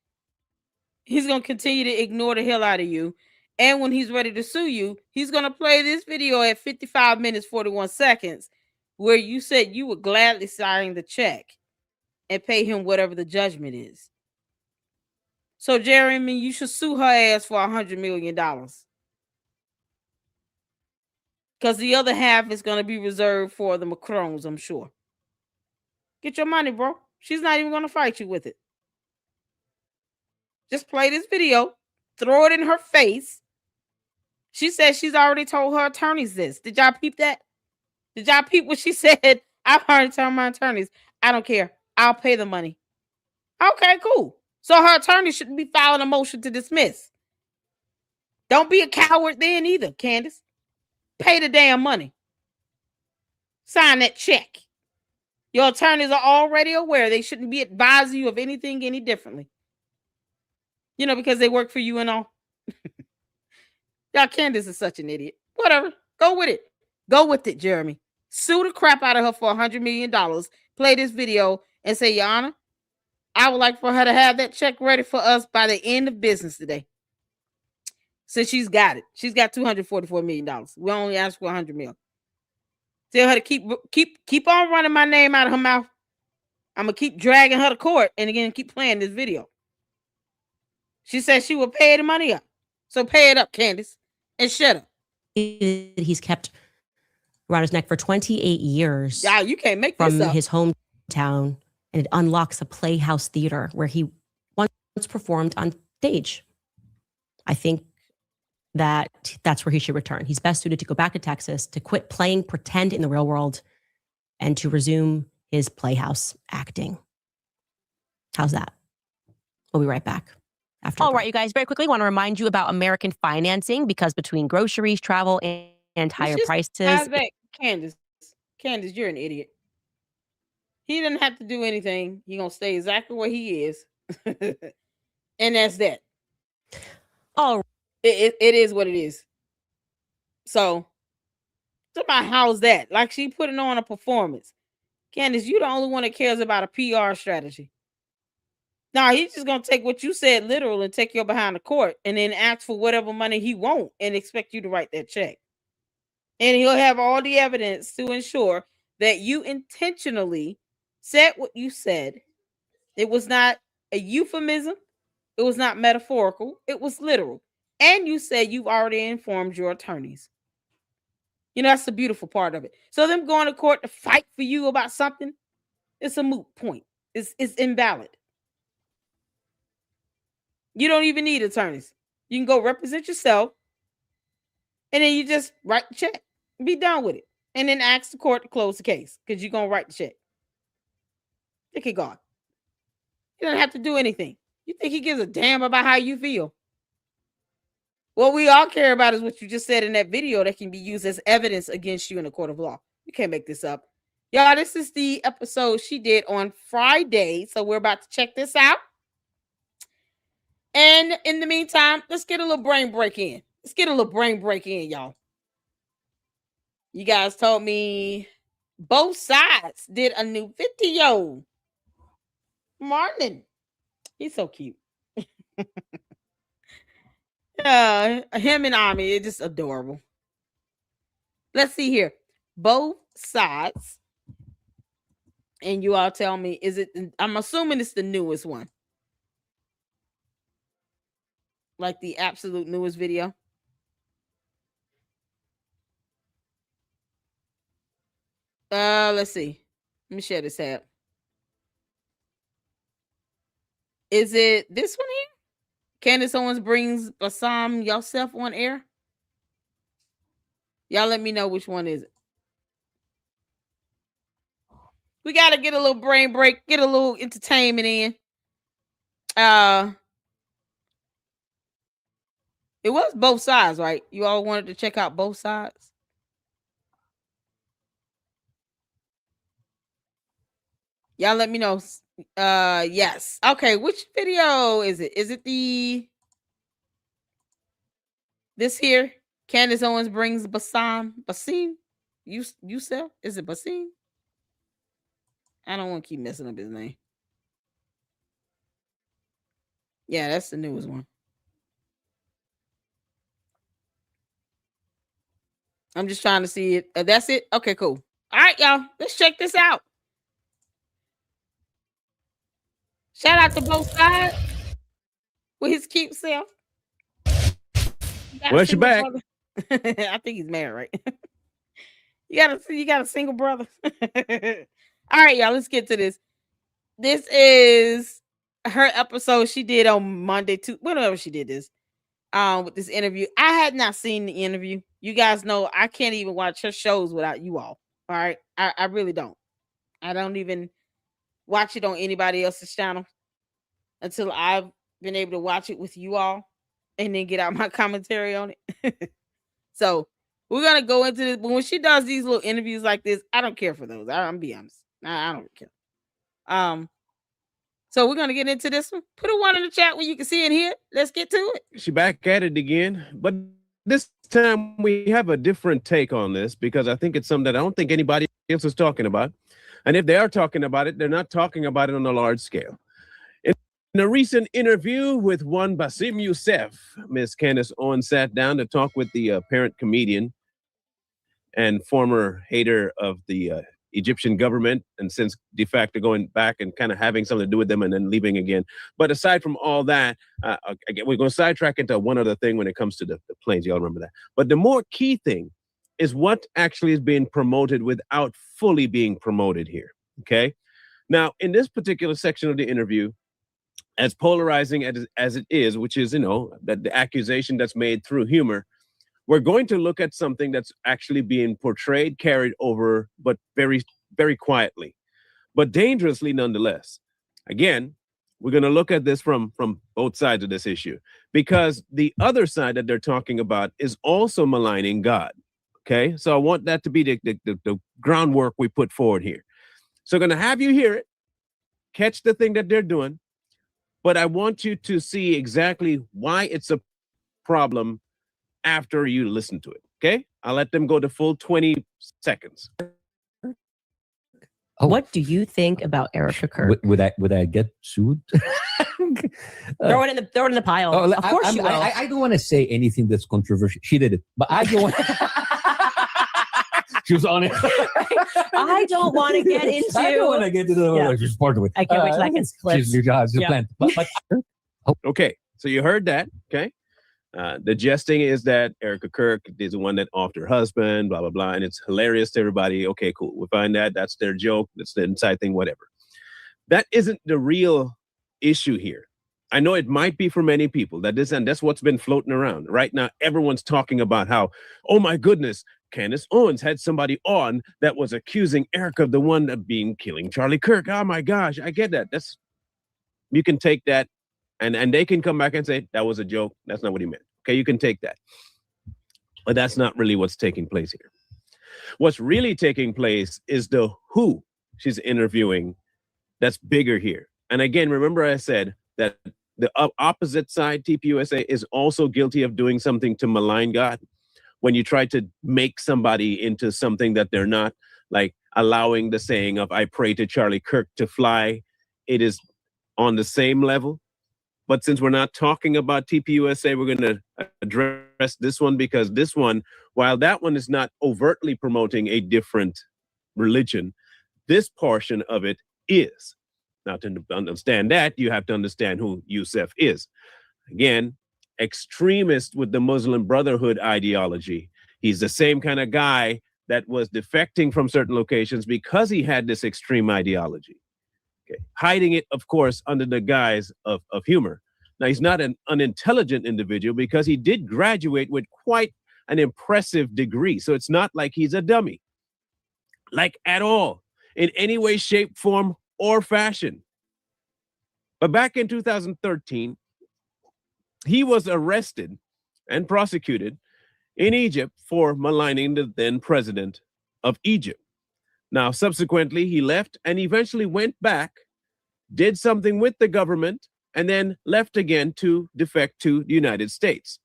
He's going to continue to ignore the hell out of you. And when he's ready to sue you, he's going to play this video at 55 minutes, 41 seconds, where you said you would gladly sign the check and pay him whatever the judgment is. So, Jeremy, you should sue her ass for $100 million. Because the other half is going to be reserved for the Macrons, I'm sure. Get your money, bro. She's not even going to fight you with it. Just play this video, throw it in her face. She said she's already told her attorneys this. Did y'all peep that? Did y'all peep what she said? I've already told my attorneys. I don't care. I'll pay the money. Okay, cool. So her attorney shouldn't be filing a motion to dismiss. Don't be a coward then either, Candace. Pay the damn money. Sign that check. Your attorneys are already aware. They shouldn't be advising you of anything any differently. You know, because they work for you and all. Y'all, Candace is such an idiot. Whatever. Go with it. Go with it, Jeremy. Sue the crap out of her for $100 million. Play this video and say, Your Honor, I would like for her to have that check ready for us by the end of business today. So she's got it. She's got $244 million. We only asked for $100 million. Tell her to keep on running my name out of her mouth. I'm gonna keep dragging her to court and again keep playing this video. She said she will pay the money up. So pay it up, Candace, and shut up. He's kept around his neck for 28 years. Yeah, you can't make from this up. his hometown, and it unlocks a Playhouse theater where he once performed on stage. I think that's where he should return. He's best suited to go back to Texas, to quit playing pretend in the real world, and to resume his Playhouse acting. How's that? We'll be right back. All right, you guys, very quickly want to remind you about American financing, because between groceries, travel, and higher prices. Candace, you're an idiot. He didn't have to do anything. He's going to stay exactly where he is. And that's that. Oh, it is what it is. So, somebody, how's that? Like she putting on a performance. Candace, you the only one that cares about a PR strategy. Now, he's just going to take what you said literal and take you behind the court and then ask for whatever money he wants and expect you to write that check. And he'll have all the evidence to ensure that you intentionally said what you said. It was not a euphemism. It was not metaphorical. It was literal. And you said you've already informed your attorneys. You know, that's the beautiful part of it. So them going to court to fight for you about something, it's a moot point. It's invalid. You don't even need attorneys. You can go represent yourself, and then you just write the check. Be done with it. And then ask the court to close the case because you're going to write the check. Look at God. You don't have to do anything. You think he gives a damn about how you feel? What we all care about is what you just said in that video that can be used as evidence against you in a court of law. You can't make this up. Y'all, this is the episode she did on Friday. So we're about to check this out. And in the meantime, let's get a little brain break in. Y'all. You guys told me both sides did a new video. Martin. He's so cute. Him and Ami, it's just adorable. Let's see here. Both sides. And you all tell me, is it, I'm assuming it's the newest one. Like the absolute newest video. Let's see. Let me share this app. Is it this one here? Candace Owens brings Bassam Yosef on air. Y'all let me know which one is it. We gotta get a little brain break, get a little entertainment in. It was both sides, right? You all wanted to check out both sides. Y'all let me know. Yes. Okay, which video is it? Is it this here? Candace Owens brings Basim? Yusef? Is it Basim? I don't want to keep messing up his name. Yeah, that's the newest one. I'm just trying to see it. That's it? Okay, cool. All right, y'all. Let's check this out. Shout out to both sides with his cute self. Well, she back. I think he's married, right? You got a single brother. All right, y'all. Let's get to this. This is her episode she did on Monday, whenever she did this. With this interview. I had not seen the interview. You guys know I can't even watch her shows without you all. All right. I really don't. I don't even watch it on anybody else's channel until I've been able to watch it with you all and then get out my commentary on it. So we're gonna go into this. But when she does these little interviews like this, I don't care for those. I'm be honest. I don't care. So we're gonna get into this one. Put a 1 in the chat when you can see it here. Let's get to it. She back at it again, but this time we have a different take on this because I think it's something that I don't think anybody else is talking about. And if they are talking about it, they're not talking about it on a large scale. In a recent interview with one Basim Youssef, Miss Candace Owens sat down to talk with the parent comedian and former hater of the Egyptian government, and since de facto going back and kind of having something to do with them and then leaving again. But aside from all that, again, we're going to sidetrack into one other thing when it comes to the planes. Y'all remember that. But the more key thing is what actually is being promoted without fully being promoted here. Okay. Now, in this particular section of the interview, as polarizing as it is, which is, that the accusation that's made through humor, we're going to look at something that's actually being portrayed, carried over, but very, very quietly, but dangerously nonetheless. Again, we're going to look at this from both sides of this issue, because the other side that they're talking about is also maligning God. Okay, so I want that to be the groundwork we put forward here. So I'm going to have you hear it, catch the thing that they're doing, but I want you to see exactly why it's a problem after you listen to it. Okay, I'll let them go the full 20 seconds. What do you think about Erica Kirk? Would I get sued? Throw it in the pile. Of course you will. I don't want to say anything that's controversial. She did it, but I don't want. She was on it. I don't want to get into. I don't want to get into the. She's part of it. I can't wait till I can clip. She's planned. But okay, so you heard that. Okay. The jesting is that Erica Kirk is the one that offed her husband, blah, blah, blah. And it's hilarious to everybody. Okay, cool. We find that. That's their joke. That's the inside thing, whatever. That isn't the real issue here. I know it might be for many people and that's what's been floating around. Right now, everyone's talking about how, oh my goodness, Candace Owens had somebody on that was accusing Erica of the one of killing Charlie Kirk. Oh my gosh, I get that. You can take that. And they can come back and say, that was a joke. That's not what he meant. Okay, you can take that. But that's not really what's taking place here. What's really taking place is the who she's interviewing that's bigger here. And again, remember I said that the opposite side, TPUSA, is also guilty of doing something to malign God. When you try to make somebody into something that they're not, like allowing the saying of, I pray to Charlie Kirk to fly, it is on the same level. But since we're not talking about TPUSA, we're going to address this one, because this one, while that one is not overtly promoting a different religion, this portion of it is. Now, to understand that, you have to understand who Youssef is. Again, extremist with the Muslim Brotherhood ideology. He's the same kind of guy that was defecting from certain locations because he had this extreme ideology. Okay. Hiding it, of course, under the guise of humor. Now, he's not an unintelligent individual because he did graduate with quite an impressive degree. So it's not like he's a dummy, like at all, in any way, shape, form, or fashion. But back in 2013, he was arrested and prosecuted in Egypt for maligning the then president of Egypt. Now, subsequently, he left and eventually went back, did something with the government, and then left again to defect to the United States.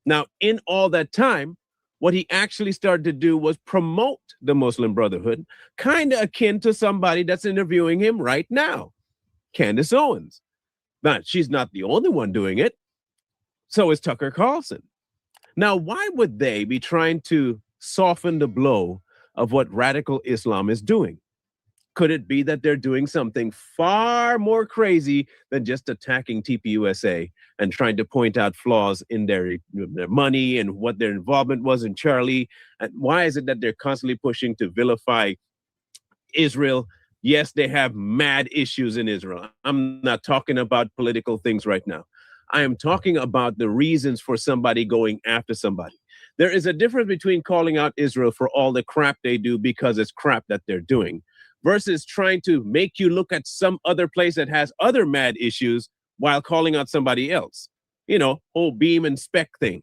Now, in all that time, what he actually started to do was promote the Muslim Brotherhood, kind of akin to somebody that's interviewing him right now, Candace Owens. But she's not the only one doing it. So is Tucker Carlson. Now, why would they be trying to soften the blow of what radical Islam is doing? Could it be that they're doing something far more crazy than just attacking TPUSA and trying to point out flaws in their money and what their involvement was in Charlie? And why is it that they're constantly pushing to vilify Israel? Yes, they have mad issues in Israel. I'm not talking about political things right now. I am talking about the reasons for somebody going after somebody. There is a difference between calling out Israel for all the crap they do because it's crap that they're doing, versus trying to make you look at some other place that has other mad issues while calling out somebody else. You know, whole beam and spec thing.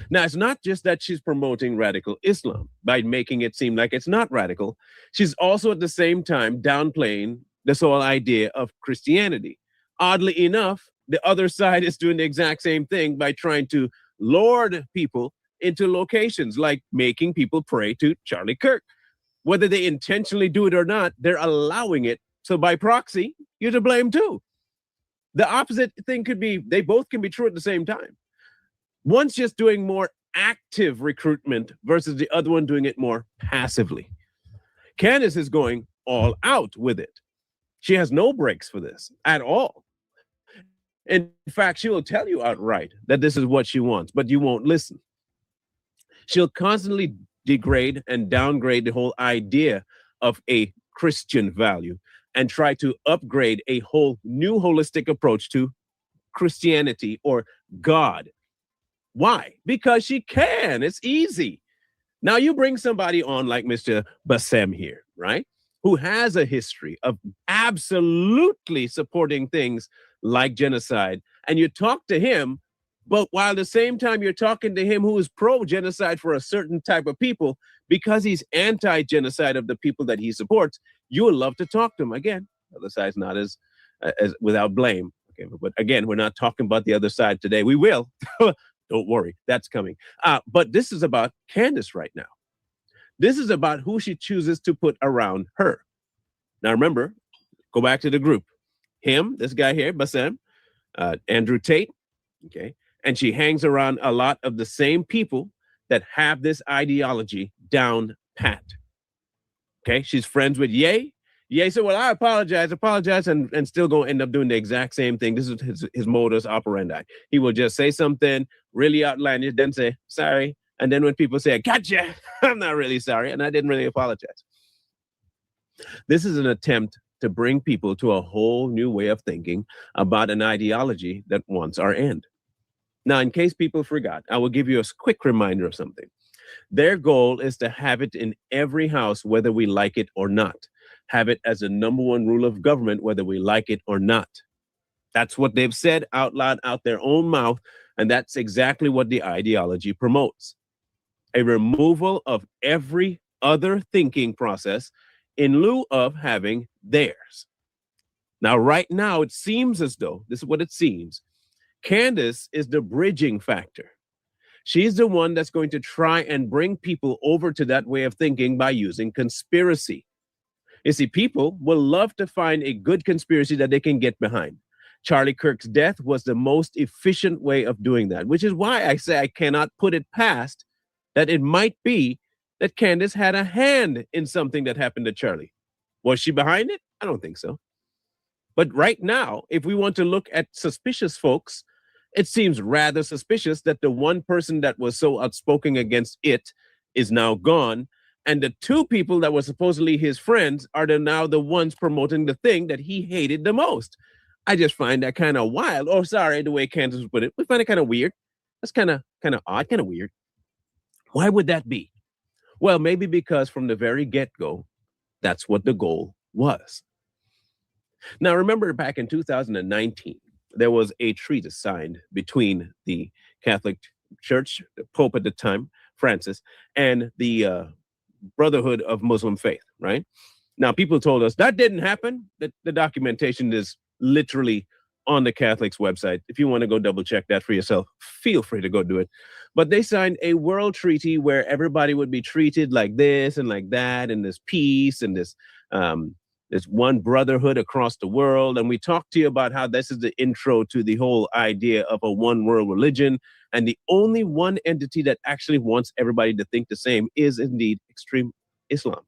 Now, it's not just that she's promoting radical Islam by making it seem like it's not radical. She's also at the same time downplaying this whole idea of Christianity. Oddly enough, the other side is doing the exact same thing by trying to lure people into locations like making people pray to Charlie Kirk. Whether they intentionally do it or not, they're allowing it. So by proxy, you're to blame too. The opposite thing could be, they both can be true at the same time. One's just doing more active recruitment versus the other one doing it more passively. Candace is going all out with it. She has no breaks for this at all. In fact, she will tell you outright that this is what she wants, but you won't listen. She'll constantly degrade and downgrade the whole idea of a Christian value and try to upgrade a whole new holistic approach to Christianity or God. Why? Because she can. It's easy. Now you bring somebody on like Mr. Bassem here, right? Who has a history of absolutely supporting things like genocide. And you talk to him, but while at the same time you're talking to him who is pro-genocide for a certain type of people, because he's anti-genocide of the people that he supports, you would love to talk to him. Again, the other side's not as without blame. Okay, but again, we're not talking about the other side today. We will. Don't worry, that's coming. But this is about Candace right now. This is about who she chooses to put around her. Now remember, go back to the group. Him, this guy here, Bassem, Andrew Tate, okay? And she hangs around a lot of the same people that have this ideology down pat. Okay, she's friends with Ye. Ye said, well, I apologize, and still going to end up doing the exact same thing. This is his modus operandi. He will just say something really outlandish, then say, sorry. And then when people say, gotcha, I'm not really sorry, and I didn't really apologize. This is an attempt to bring people to a whole new way of thinking about an ideology that wants our end. Now, in case people forgot, I will give you a quick reminder of something. Their goal is to have it in every house, whether we like it or not. Have it as the number one rule of government, whether we like it or not. That's what they've said out loud, out their own mouth, and that's exactly what the ideology promotes. A removal of every other thinking process in lieu of having theirs. Now, right now, it seems as though, this is what it seems, Candace is the bridging factor. She's the one that's going to try and bring people over to that way of thinking by using conspiracy. You see, people will love to find a good conspiracy that they can get behind. Charlie Kirk's death was the most efficient way of doing that, which is why I say I cannot put it past that it might be that Candace had a hand in something that happened to Charlie. Was she behind it? I don't think so. But right now, if we want to look at suspicious folks, It seems rather suspicious that the one person that was so outspoken against it is now gone, and the two people that were supposedly his friends are now the ones promoting the thing that he hated the most. I just find that kind of wild. Oh, sorry, the way Candace put it. We find it kind of weird. That's kind of odd, kind of weird. Why would that be? Well, maybe because from the very get-go, that's what the goal was. Now, remember back in 2019, there was a treaty signed between the Catholic Church, the Pope at the time, Francis, and the Brotherhood of Muslim Faith, right? Now, people told us that didn't happen. The documentation is literally on the Catholic's website. If you want to go double check that for yourself, feel free to go do it. But they signed a world treaty where everybody would be treated like this and like that, and this peace and this one brotherhood across the world. And we talked to you about how this is the intro to the whole idea of a one world religion. And the only one entity that actually wants everybody to think the same is indeed extreme Islam.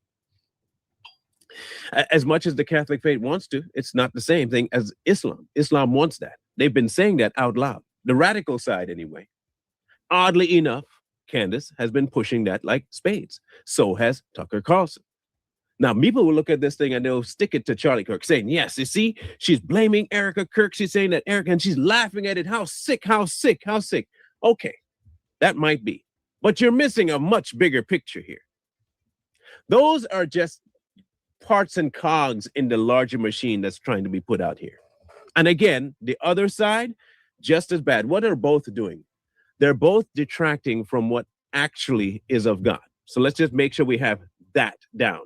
As much as the Catholic faith wants to, it's not the same thing as Islam. Islam wants that. They've been saying that out loud. The radical side, anyway. Oddly enough, Candace has been pushing that like spades. So has Tucker Carlson. Now, people will look at this thing and they'll stick it to Charlie Kirk, saying, yes, you see, she's blaming Erica Kirk. She's saying that Erica, and she's laughing at it. How sick, how sick, how sick. Okay, that might be. But you're missing a much bigger picture here. Those are just parts and cogs in the larger machine that's trying to be put out here. And again, the other side, just as bad. What are both doing? They're both detracting from what actually is of God. So let's just make sure we have that down.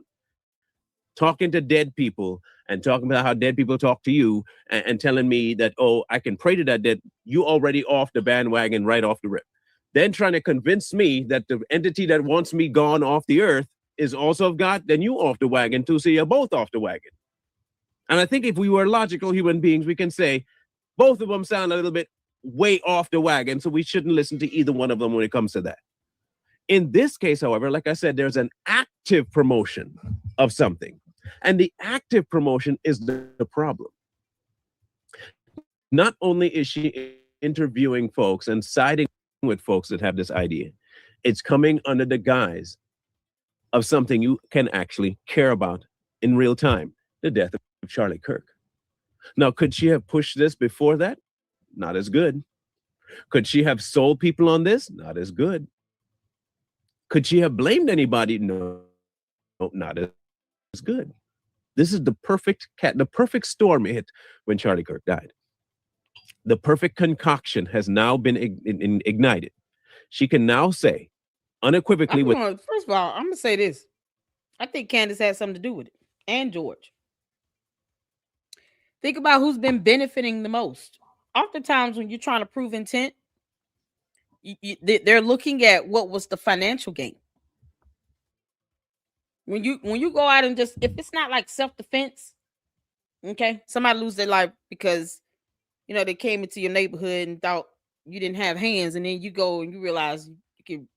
Talking to dead people and talking about how dead people talk to you and telling me that, oh, I can pray to that dead, you already off the bandwagon right off the rip. Then trying to convince me that the entity that wants me gone off the earth is also of God, then you off the wagon too, so you're both off the wagon. And I think if we were logical human beings, we can say both of them sound a little bit way off the wagon, so we shouldn't listen to either one of them when it comes to that. In this case, however, like I said, there's an active promotion of something. And the active promotion is the problem. Not only is she interviewing folks and siding with folks that have this idea, it's coming under the guise of something you can actually care about in real time, the death of Charlie Kirk. Now, could she have pushed this before that? Not as good. Could she have sold people on this? Not as good. Could she have blamed anybody? No, not as good. This is the perfect storm hit when Charlie Kirk died. The perfect concoction has now been ignited. She can now say unequivocally first of all, I'm gonna say this. I think Candace had something to do with it, and George. Think about who's been benefiting the most. Oftentimes, when you're trying to prove intent, they're looking at what was the financial gain. When you go out and just, if it's not like self-defense, okay, somebody lose their life because they came into your neighborhood and thought you didn't have hands, and then you go and you realize you can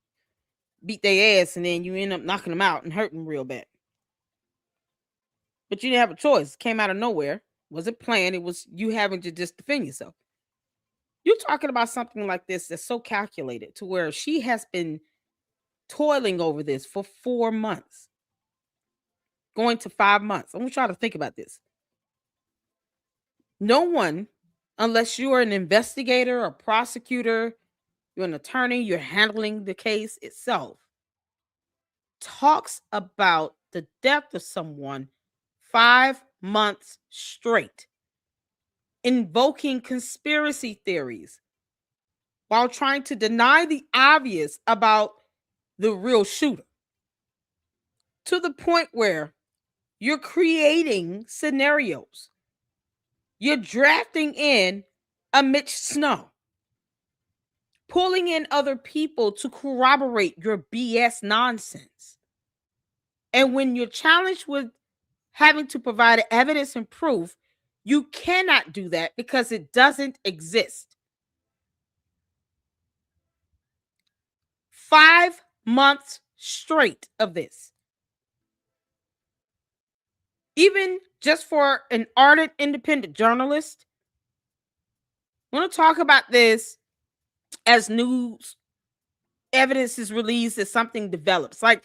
beat their ass, and then you end up knocking them out and hurting them real bad. But you didn't have a choice. It came out of nowhere. Wasn't planned. It was you having to just defend yourself. You're talking about something like this that's so calculated to where she has been toiling over this for 4 months. Going to 5 months. I want y'all to think about this. No one, unless you are an investigator, a prosecutor, you're an attorney, you're handling the case itself, talks about the death of someone 5 months straight, invoking conspiracy theories while trying to deny the obvious about the real shooter, to the point where you're creating scenarios. You're drafting in a Mitch Snow, pulling in other people to corroborate your BS nonsense. And when you're challenged with having to provide evidence and proof, you cannot do that because it doesn't exist. 5 months straight of this. Even just for an ardent independent journalist, I want to talk about this as news evidence is released, as something develops. Like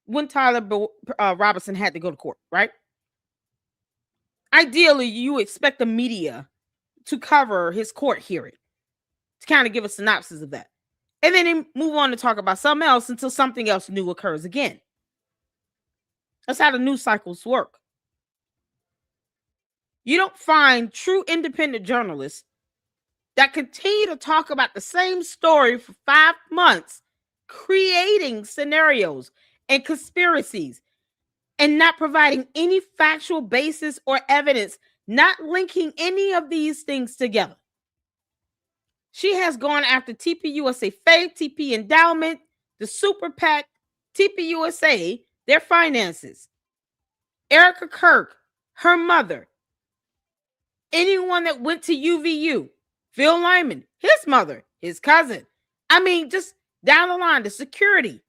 when Tyler Robinson had to go to court, right? Ideally, you expect the media to cover his court hearing, to kind of give a synopsis of that. And then they move on to talk about something else until something else new occurs again. That's how the news cycles work. You don't find true independent journalists that continue to talk about the same story for 5 months, creating scenarios and conspiracies and not providing any factual basis or evidence, not linking any of these things together. She has gone after TPUSA Faith, TP Endowment, the Super PAC, TPUSA, their finances, Erica Kirk, her mother, anyone that went to UVU, Phil Lyman, his mother, his cousin. I mean, just down the line, the security,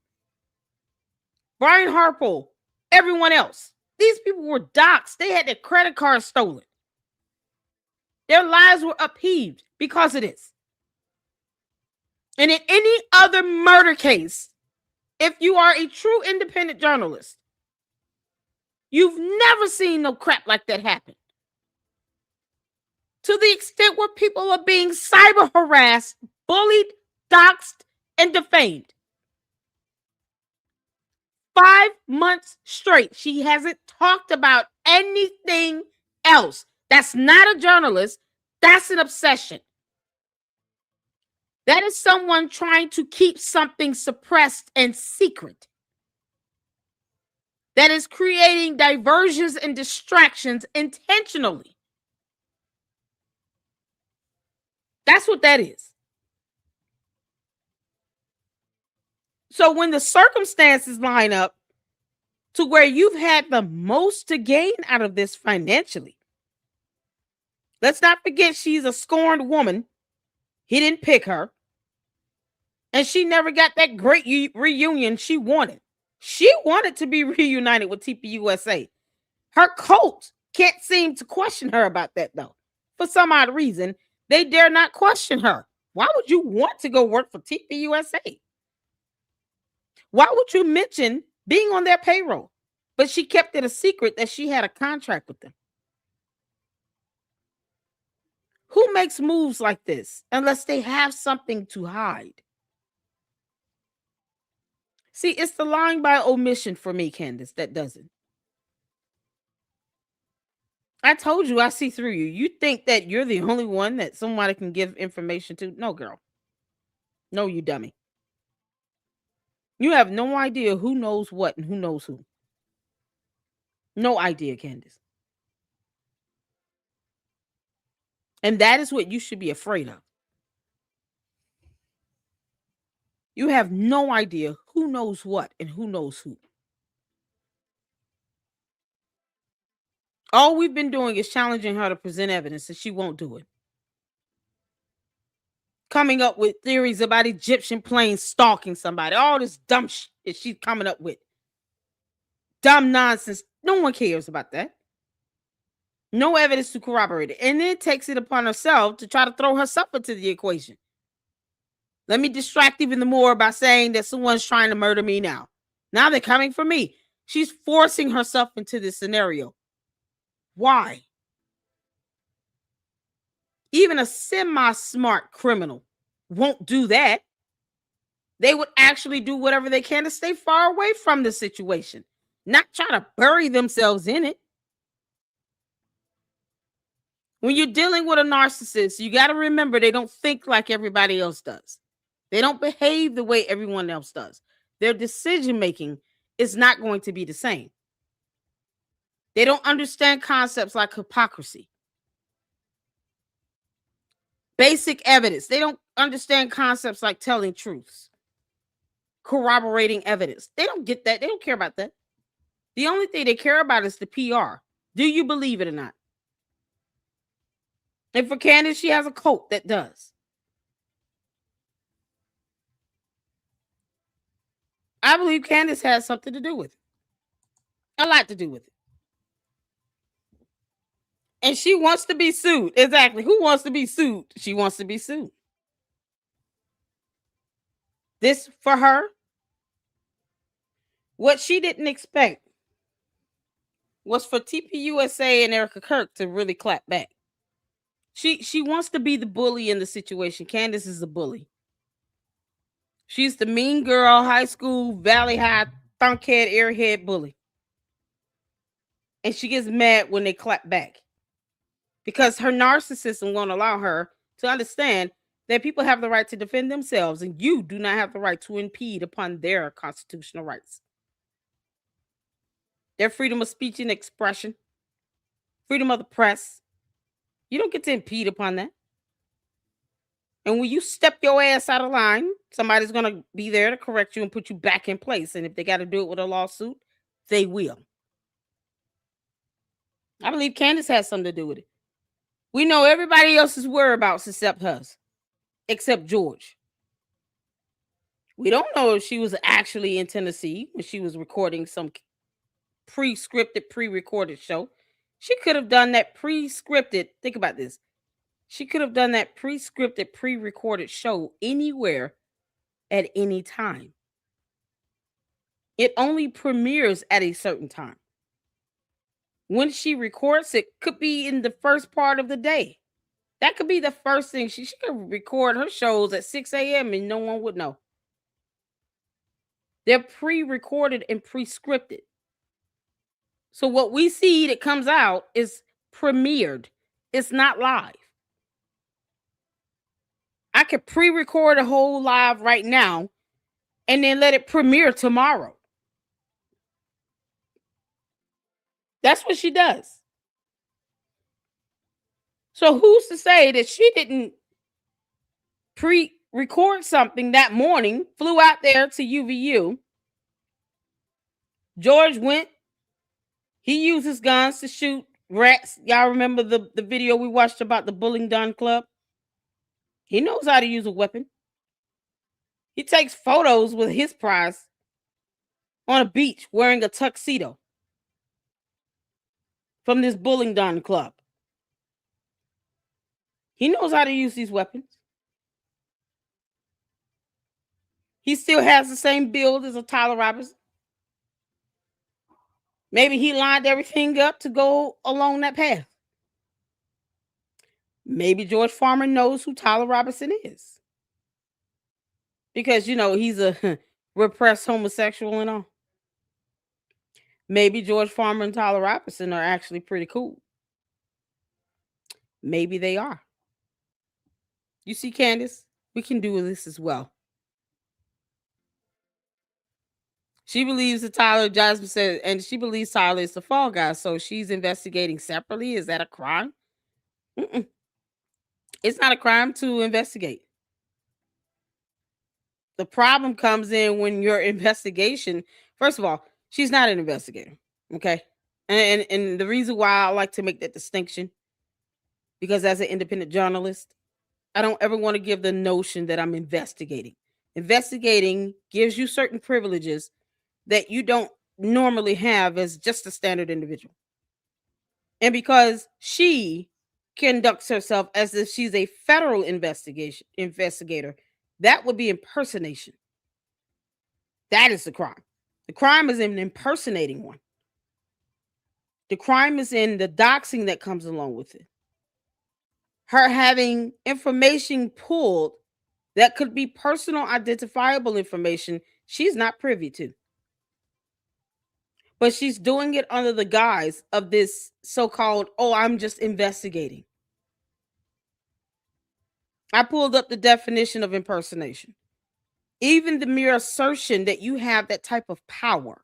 Brian Harpole, everyone else. These people were doxxed. They had their credit cards stolen. Their lives were upheaved because of this. And in any other murder case, if you are a true independent journalist, you've never seen no crap like that happen. To the extent where people are being cyber harassed, bullied, doxxed, and defamed. 5 months straight, she hasn't talked about anything else. That's not a journalist. That's an obsession. That is someone trying to keep something suppressed and secret. That is creating diversions and distractions intentionally. That's what that is. So when the circumstances line up to where you've had the most to gain out of this financially, let's not forget she's a scorned woman. He didn't pick her. And she never got that great reunion she wanted. She wanted to be reunited with TPUSA. Her cult can't seem to question her about that, though. For some odd reason, they dare not question her. Why would you want to go work for TPUSA? Why would you mention being on their payroll? But she kept it a secret that she had a contract with them. Who makes moves like this unless they have something to hide? See, it's the lying by omission for me, Candace, that does it. I told you I see through you. You think that you're the only one that somebody can give information to? No, girl. No, you dummy. You have no idea who knows what and who knows who. No idea, Candace. And that is what you should be afraid of. You have no idea who knows what and who knows who. All we've been doing is challenging her to present evidence, and she won't do it. Coming up with theories about Egyptian planes stalking somebody. All this dumb shit she's coming up with. Dumb nonsense. No one cares about that. No evidence to corroborate it. And then takes it upon herself to try to throw herself into the equation. Let me distract even more by saying that someone's trying to murder me now. Now they're coming for me. She's forcing herself into this scenario. Why? Even a semi-smart criminal won't do that. They would actually do whatever they can to stay far away from the situation, not try to bury themselves in it. When you're dealing with a narcissist, you got to remember they don't think like everybody else does. They don't behave the way everyone else does. Their decision-making is not going to be the same. They don't understand concepts like hypocrisy. Basic evidence. They don't understand concepts like telling truths. Corroborating evidence. They don't get that. They don't care about that. The only thing they care about is the PR. Do you believe it or not? And for Candace, she has a cult that does. I believe Candace has something to do with it. A lot to do with it. And she wants to be sued. Exactly. Who wants to be sued? She wants to be sued. This for her, what she didn't expect was for TPUSA and Erica Kirk to really clap back. She wants to be the bully in the situation. Candace is the bully. She's the mean girl, high school, Valley High, thunkhead, airhead bully. And she gets mad when they clap back. Because her narcissism won't allow her to understand that people have the right to defend themselves and you do not have the right to impede upon their constitutional rights. Their freedom of speech and expression, freedom of the press. You don't get to impede upon that. And when you step your ass out of line, somebody's going to be there to correct you and put you back in place. And if they got to do it with a lawsuit, they will. I believe Candace has something to do with it. We know everybody else's whereabouts except hers, except George. We don't know if she was actually in Tennessee when she was recording some pre-scripted, pre-recorded show. She could have done that pre-scripted. Think about this. She could have done that pre-scripted, pre-recorded show anywhere at any time. It only premieres at a certain time. When she records it, could be in the first part of the day. That could be the first thing. She could record her shows at 6 a.m. and no one would know. They're pre-recorded and pre-scripted. So what we see that comes out is premiered. It's not live. I could pre-record a whole live right now and then let it premiere tomorrow. That's what she does. So who's to say that she didn't pre-record something that morning, flew out there to UVU. George went. He used his guns to shoot rats. Y'all remember the video we watched about the Bullingdon Club? He knows how to use a weapon. He takes photos with his prize on a beach wearing a tuxedo from this Bullingdon Club. He knows how to use these weapons. He still has the same build as a Tyler Robinson. Maybe he lined everything up to go along that path. Maybe George Farmer knows who Tyler Robinson is. Because, you know, he's a repressed homosexual and all. Maybe George Farmer and Tyler Robinson are actually pretty cool. Maybe they are. You see, Candace, we can do this as well. She believes that Jasmine said, and she believes Tyler is the fall guy, so she's investigating separately. Is that a crime? Mm-mm. It's not a crime to investigate. The problem comes in when your investigation, first of all, she's not an investigator, okay? And the reason why I like to make that distinction, because as an independent journalist, I don't ever want to give the notion that I'm investigating. Investigating gives you certain privileges that you don't normally have as just a standard individual. And because she conducts herself as if she's a federal investigator, that would be impersonation. That is the crime. The crime is in impersonating one. The crime is in the doxing that comes along with it. Her having information pulled that could be personal identifiable information she's not privy to. But she's doing it under the guise of this so-called, oh, I'm just investigating. I pulled up the definition of impersonation. Even the mere assertion that you have that type of power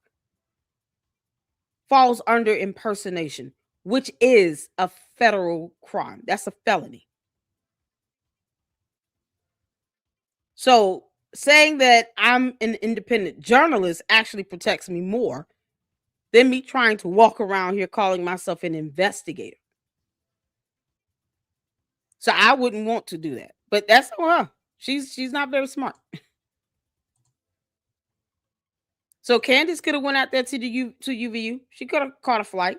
falls under impersonation, which is a federal crime. That's a felony. So saying that I'm an independent journalist actually protects me more than me trying to walk around here calling myself an investigator. So I wouldn't want to do that. But that's on her. She's not very smart. So Candace could have went out there to UVU. She could have caught a flight.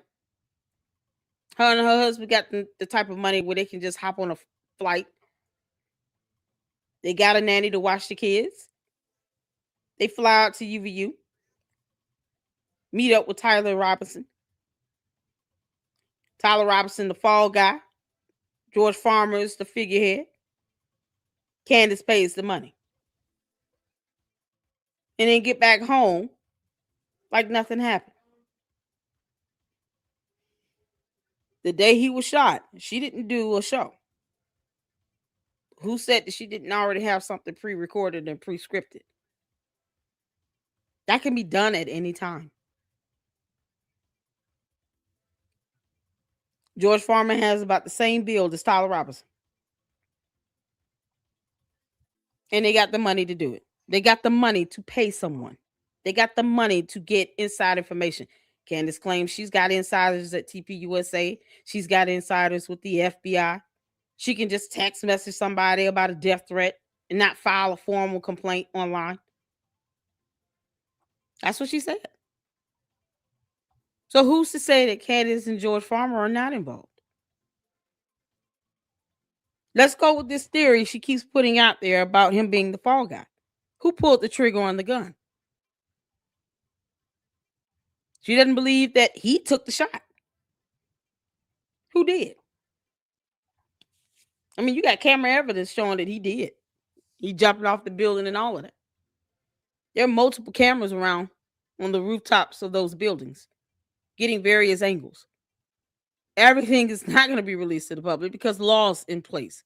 Her and her husband got the type of money where they can just hop on a flight. They got a nanny to watch the kids. They fly out to UVU, meet up with Tyler Robinson. Tyler Robinson, the fall guy. George Farmer is the figurehead. Candace pays the money. And then get back home like nothing happened. The day he was shot, she didn't do a show. Who said that she didn't already have something pre-recorded and pre-scripted? That can be done at any time. George Farmer has about the same build as Tyler Robinson. And they got the money to do it. They got the money to pay someone. They got the money to get inside information. Candace claims she's got insiders at TPUSA. She's got insiders with the FBI. She can just text message somebody about a death threat and not file a formal complaint online. That's what she said. So who's to say that Candace and George Farmer are not involved? Let's go with this theory she keeps putting out there about him being the fall guy. Who pulled the trigger on the gun? She doesn't believe that he took the shot. Who did? I mean, you got camera evidence showing that he did. He jumped off the building and all of that. There are multiple cameras around on the rooftops of those buildings, getting various angles. Everything is not going to be released to the public because laws in place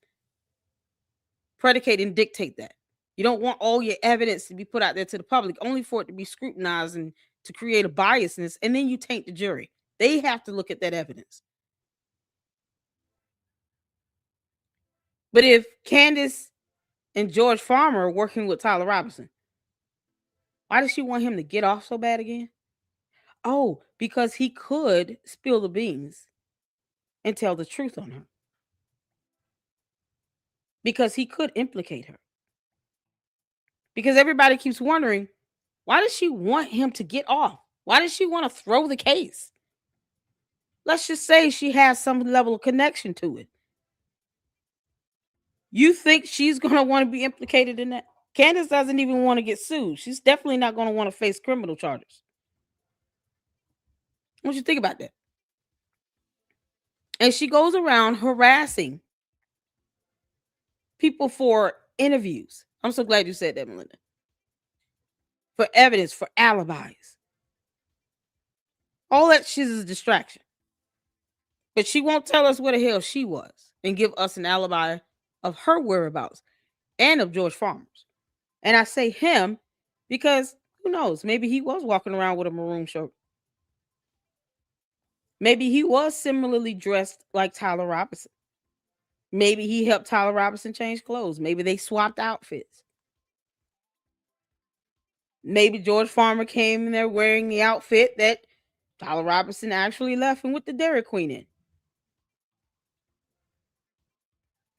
predicate and dictate that. You don't want all your evidence to be put out there to the public, only for it to be scrutinized and to create a biasness, and then you taint the jury. They have to look at that evidence. But if Candace and George Farmer are working with Tyler Robinson, why does she want him to get off so bad again? Oh, because he could spill the beans and tell the truth on her. Because he could implicate her. Because everybody keeps wondering, why does she want him to get off? Why does she want to throw the case? Let's just say she has some level of connection to it. You think she's going to want to be implicated in that? Candace doesn't even want to get sued. She's definitely not going to want to face criminal charges. What you think about that? And she goes around harassing people for interviews. I'm so glad you said that, Melinda. For evidence, for alibis. All that shit is a distraction. But she won't tell us where the hell she was and give us an alibi of her whereabouts and of George Farmer's. And I say him because who knows? Maybe he was walking around with a maroon shirt. Maybe he was similarly dressed like Tyler Robinson. Maybe he helped Tyler Robinson change clothes. Maybe they swapped outfits. Maybe George Farmer came in there wearing the outfit that Tyler Robinson actually left him with the Dairy Queen in.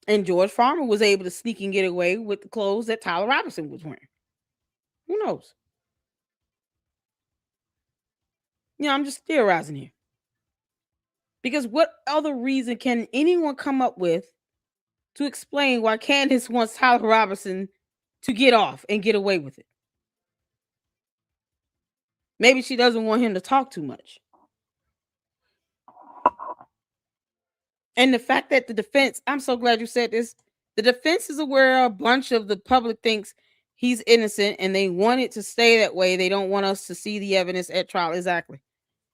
And George Farmer was able to sneak and get away with the clothes that Tyler Robinson was wearing. Who knows? I'm just theorizing here. Because what other reason can anyone come up with to explain why Candace wants Tyler Robinson to get off and get away with it? Maybe she doesn't want him to talk too much. And the fact that the defense, I'm so glad you said this, the defense is aware a bunch of the public thinks he's innocent and they want it to stay that way. They don't want us to see the evidence at trial. Exactly.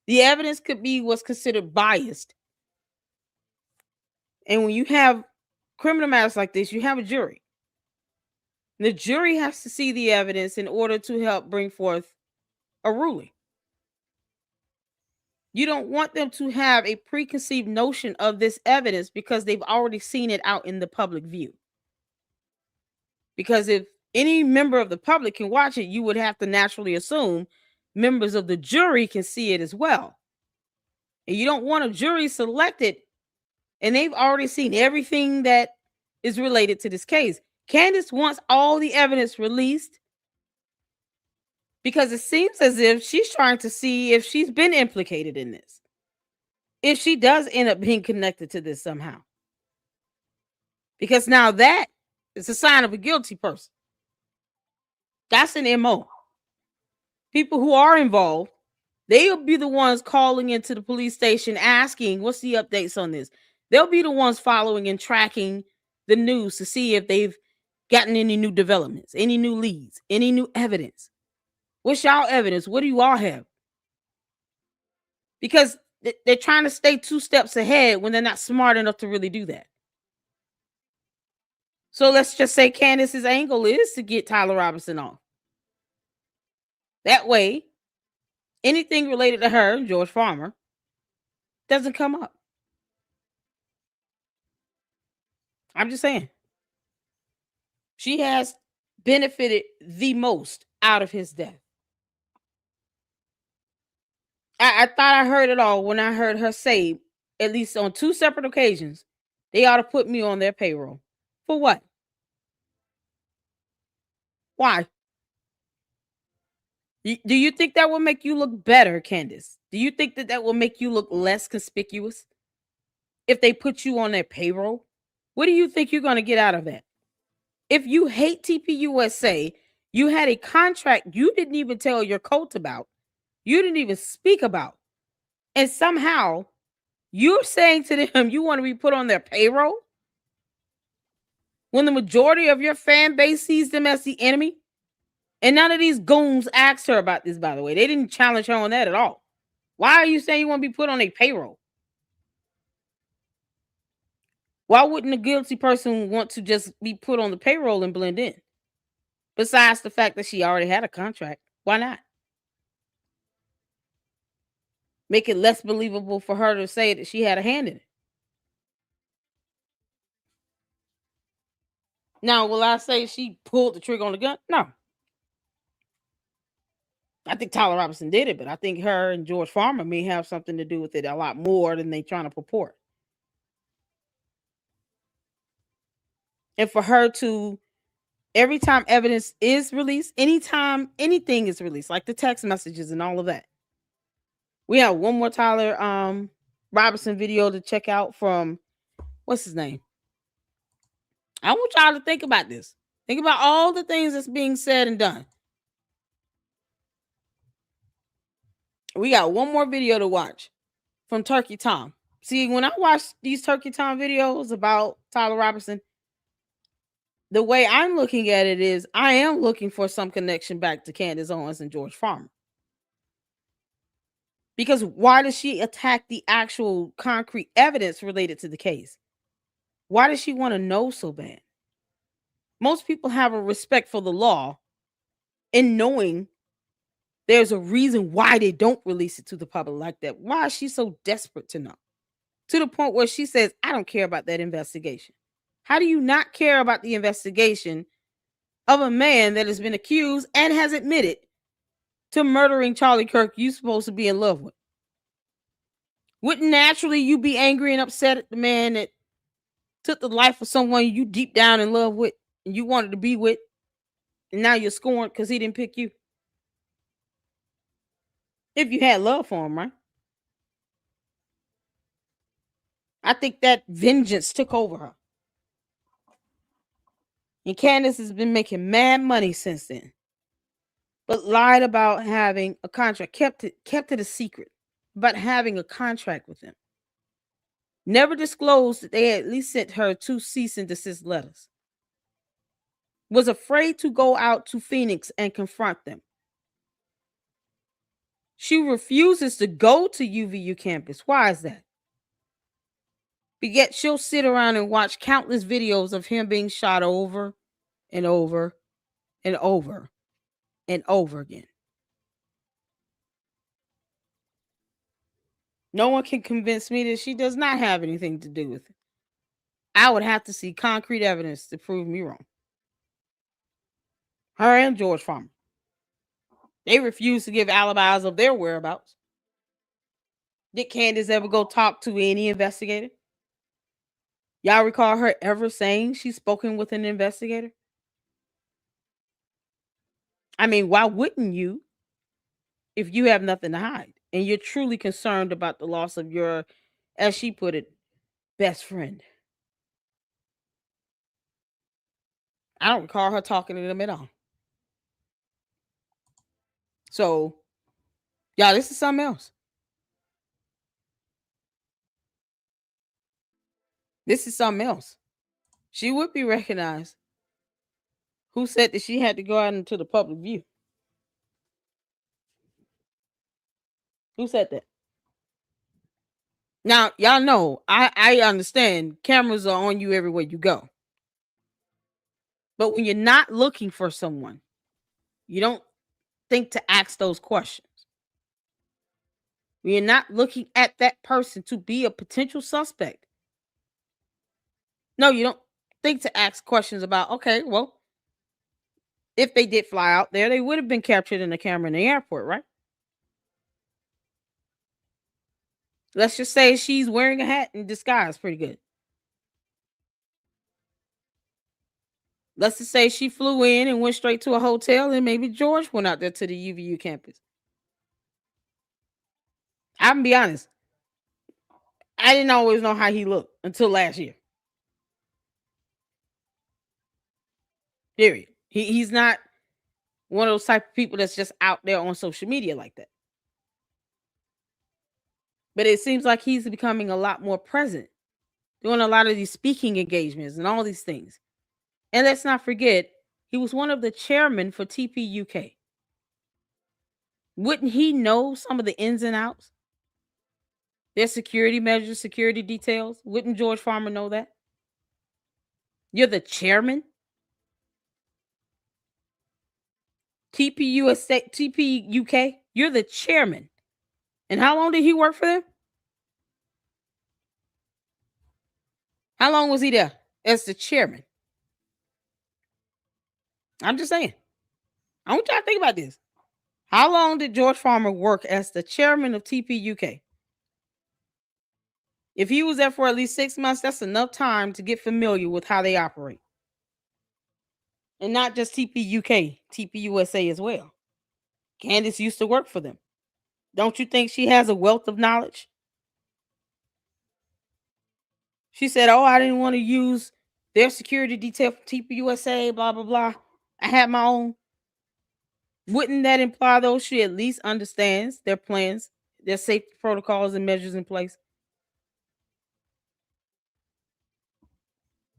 The evidence could be what's considered biased. And when you have criminal matters like this, you have a jury. The jury has to see the evidence in order to help bring forth a ruling. You don't want them to have a preconceived notion of this evidence because they've already seen it out in the public view. Because if any member of the public can watch it, you would have to naturally assume members of the jury can see it as well. And you don't want a jury selected and they've already seen everything that is related to this case. Candace wants all the evidence released because it seems as if she's trying to see if she's been implicated in this. if she does end up being connected to this somehow. Because now that is a sign of a guilty person. That's an MO. People who are involved, they'll be the ones calling into the police station asking, what's the updates on this? They'll be the ones following and tracking the news to see if they've gotten any new developments, any new leads, any new evidence. What's y'all evidence? What do you all have? Because they're trying to stay 2 steps ahead when they're not smart enough to really do that. So let's just say Candace's angle is to get Tyler Robinson off. That way, anything related to her, George Farmer, doesn't come up. I'm just saying. She has benefited the most out of his death. I thought I heard it all when I heard her say, at least on 2 separate occasions, they ought to put me on their payroll. For what? Why? Do you think that will make you look better, Candace? Do you think that will make you look less conspicuous if they put you on their payroll? What do you think you're going to get out of that? If you hate TPUSA, you had a contract you didn't even tell your cult about, you didn't even speak about, and somehow you're saying to them you want to be put on their payroll when the majority of your fan base sees them as the enemy? And none of these goons asked her about this, by the way. They didn't challenge her on that at all. Why are you saying you want to be put on a payroll? Why wouldn't a guilty person want to just be put on the payroll and blend in? Besides the fact that she already had a contract. Why not? Make it less believable for her to say that she had a hand in it. Now, will I say she pulled the trigger on the gun? No. I think Tyler Robinson did it, but I think her and George Farmer may have something to do with it a lot more than they trying to purport. And for her to, every time evidence is released, anytime anything is released, like the text messages and all of that. We have one more Tyler Robinson video to check out from, what's his name? I want y'all to think about this. Think about all the things that's being said and done. We got one more video to watch from Turkey Tom. See, when I watch these Turkey Tom videos about Tyler Robinson, the way I'm looking at it is I am looking for some connection back to Candace Owens and George Farmer. Because why does she attack the actual concrete evidence related to the case? Why does she want to know so bad? Most people have a respect for the law in knowing there's a reason why they don't release it to the public like that. Why is she so desperate to know? To the point where she says, I don't care about that investigation. How do you not care about the investigation of a man that has been accused and has admitted to murdering Charlie Kirk you supposed to be in love with? Wouldn't naturally you be angry and upset at the man that took the life of someone you deep down in love with and you wanted to be with, and now you're scorned because he didn't pick you? If you had love for him, right? I think that vengeance took over her. And Candace has been making mad money since then, but lied about having a contract, kept it a secret about having a contract with him. Never disclosed that they at least sent her 2 cease and desist letters. Was afraid to go out to Phoenix and confront them. She refuses to go to UVU campus. Why is that? But yet she'll sit around and watch countless videos of him being shot over and over and over and over again. No one can convince me that she does not have anything to do with it. I would have to see concrete evidence to prove me wrong. Her and George Farmer. They refuse to give alibis of their whereabouts. Did Candace ever go talk to any investigator? Y'all recall her ever saying she's spoken with an investigator? I mean, why wouldn't you if you have nothing to hide and you're truly concerned about the loss of your as she put it, best friend. I don't recall her talking to them at all. So, y'all, this is something else. This is something else. She would be recognized. Who said that she had to go out into the public view? Who said that? Now, y'all know, I understand cameras are on you everywhere you go. But when you're not looking for someone, you don't think to ask those questions. When you're not looking at that person to be a potential suspect, no, you don't think to ask questions about, okay, well, if they did fly out there, they would have been captured in a camera in the airport, right? Let's just say she's wearing a hat in disguise pretty good. Let's just say she flew in and went straight to a hotel, and maybe George went out there to the UVU campus. I'm gonna be honest. I didn't always know how he looked until last year. Period. He's not one of those type of people that's just out there on social media like that. But it seems like he's becoming a lot more present, doing a lot of these speaking engagements and all these things. And let's not forget, he was one of the chairmen for TPUK. Wouldn't he know some of the ins and outs? Their security measures, security details. Wouldn't George Farmer know that? You're the chairman? TPUK? You're the chairman. And how long did he work for them? How long was he there as the chairman? I'm just saying. I want y'all to think about this. How long did George Farmer work as the chairman of TPUK? If he was there for at least 6 months, that's enough time to get familiar with how they operate. And not just TPUK, TPUSA as well. Candace used to work for them. Don't you think she has a wealth of knowledge? She said, oh, I didn't want to use their security detail for TPUSA, blah, blah, blah. I had my own. Wouldn't that imply, though, she at least understands their plans, their safety protocols and measures in place?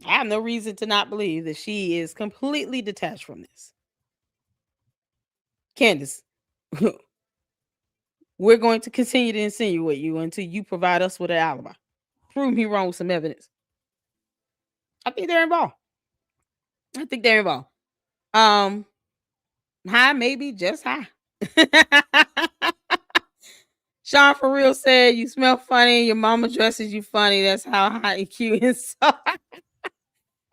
I have no reason to not believe that she is completely detached from this. Candace, we're going to continue to insinuate you until you provide us with an alibi. Prove me wrong with some evidence. I think they're involved. High, maybe just high. Sean for real said, you smell funny. Your mama dresses you funny. That's how high IQ is.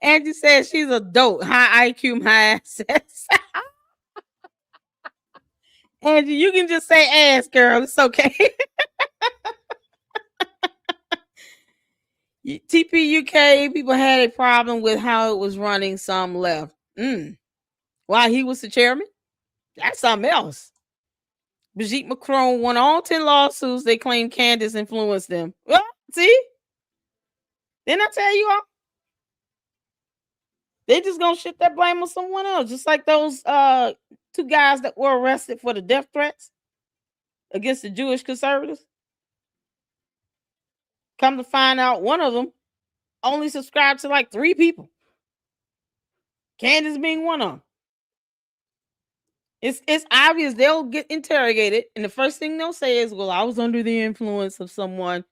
Angie said she's a dope. High IQ, high assets. Angie, you can just say ass, girl. It's okay. TPUK people had a problem with how it was running. Some left. While he was the chairman? That's something else. Brigitte Macron won all 10 lawsuits. They claim Candace influenced them. Well, see? Didn't I tell you all? They just gonna shift that blame on someone else. Just like those 2 guys that were arrested for the death threats against the Jewish conservatives. Come to find out, one of them only subscribed to like 3 people. Candace being one of them. It's obvious they'll get interrogated, and the first thing they'll say is, well, I was under the influence of someone,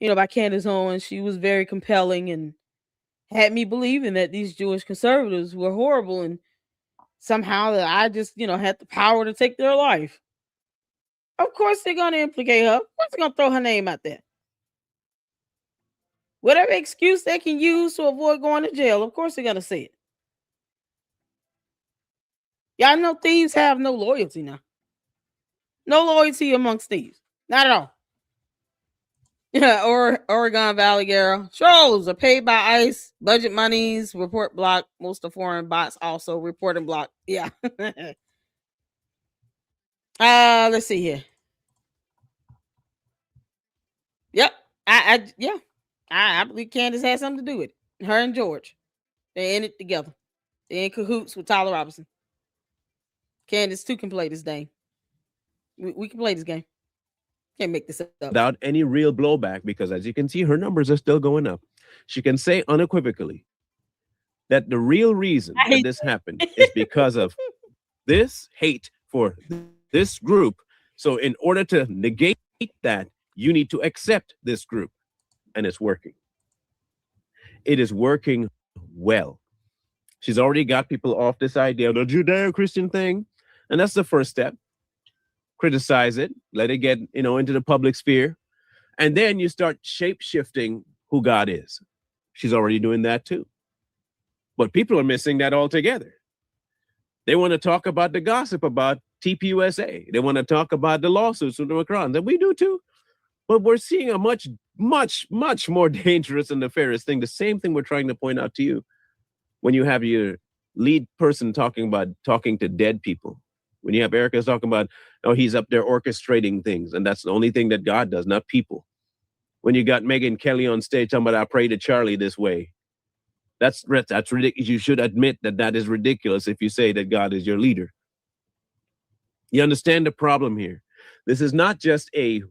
by Candace Owens. She was very compelling and had me believing that these Jewish conservatives were horrible, and somehow that I just, had the power to take their life. Of course they're going to implicate her. Of course they're going to throw her name out there. Whatever excuse they can use to avoid going to jail, of course they're going to say it. Y'all know thieves have no loyalty now. No loyalty amongst thieves. Not at all. Yeah, or Oregon Valley girl. Trolls are paid by ICE. Budget monies. Report block. Most of foreign bots also report and block. Yeah. Let's see here. Yep. Yeah, I believe Candace had something to do with it. Her and George, they in it together. They in cahoots with Tyler Robinson. Candace too can play this game. We can play this game. Can't make this up. Without any real blowback, because as you can see, her numbers are still going up. She can say unequivocally that the real reason that this happened is because of this hate for this group. So in order to negate that, you need to accept this group. And it's working. It is working well. She's already got people off this idea of the Judeo-Christian thing. And that's the first step. Criticize it, let it get, into the public sphere. And then you start shape-shifting who God is. She's already doing that too. But people are missing that altogether. They want to talk about the gossip about TPUSA. They want to talk about the lawsuits with the Macrons, and we do too. But we're seeing a much, much, much more dangerous and nefarious thing. The same thing we're trying to point out to you when you have your lead person talking to dead people. When you have Erica talking about, he's up there orchestrating things, and that's the only thing that God does, not people. When you got Megyn Kelly on stage talking about, I pray to Charlie this way. That's ridiculous. You should admit that is ridiculous if you say that God is your leader. You understand the problem here. This is not just a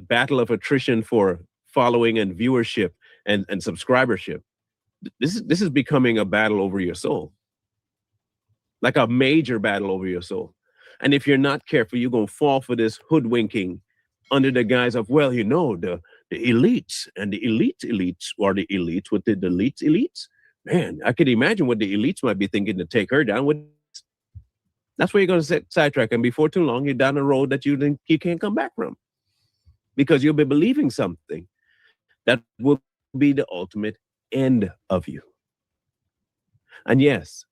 battle of attrition for following and viewership and subscribership. This is becoming a battle over your soul. Like a major battle over your soul. And if you're not careful, you're going to fall for this hoodwinking under the guise of, the elites and the elites are the elites with the elites. Man, I could imagine what the elites might be thinking to take her down. That's where you're going to sidetrack. And before too long, you're down a road that you can't come back from. Because you'll be believing something that will be the ultimate end of you. And yes,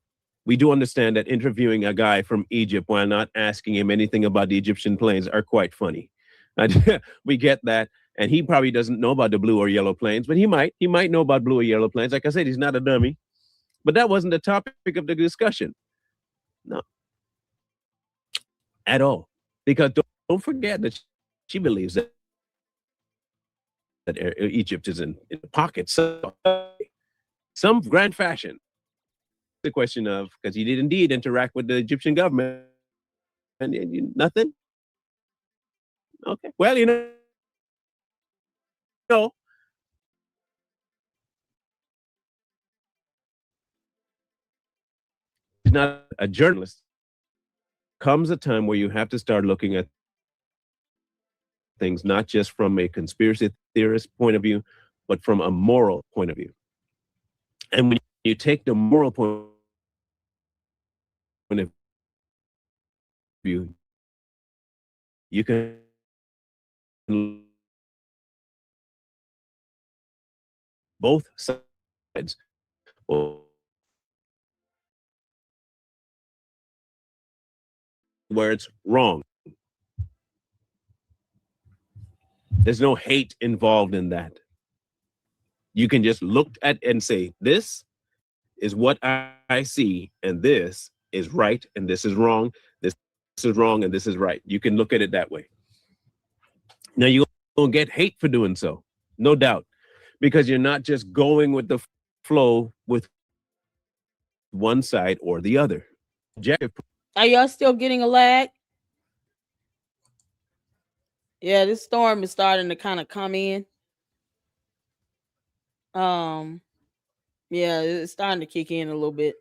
we do understand that interviewing a guy from Egypt while not asking him anything about the Egyptian planes are quite funny. And we get that. And he probably doesn't know about the blue or yellow planes, but he might know about blue or yellow planes. Like I said, he's not a dummy. But that wasn't the topic of the discussion. No. At all. Because don't forget that she believes that Egypt is in the pocket. Some grand fashion. The question of, because he did indeed interact with the Egyptian government. And nothing? Okay. Well, he's not a journalist. Comes a time where you have to start looking at things not just from a conspiracy theorist point of view, but from a moral point of view. And when you take the moral point of view, you can both sides where it's wrong. There's no hate involved in that. You can just look at and say, this is what I see, and this is right, and this is wrong. This is wrong, and this is right. You can look at it that way. Now, you're going to get hate for doing so, no doubt, because you're not just going with the flow with one side or the other. Are y'all still getting a lag? Yeah, this storm is starting to kind of come in. Yeah, it's starting to kick in a little bit.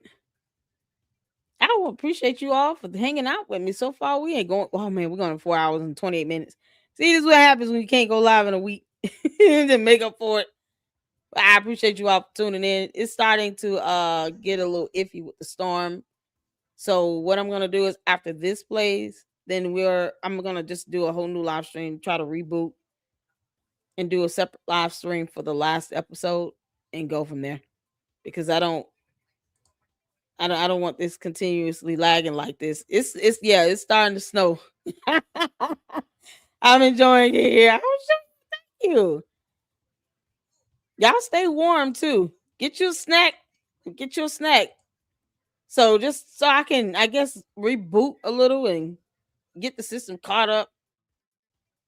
I will appreciate you all for hanging out with me. So far, we ain't going. Oh man, we're going 4 hours and 28 minutes. See, this is what happens when you can't go live in a week to make up for it. I appreciate you all for tuning in. It's starting to get a little iffy with the storm. So what I'm gonna do is after this plays, then I'm gonna just do a whole new live stream, try to reboot, and do a separate live stream for the last episode and go from there. Because I don't want this continuously lagging like this. It's starting to snow. I'm enjoying it here. Thank you. Y'all stay warm too. Get you a snack. So just so I can, I guess, reboot a little and get the system caught up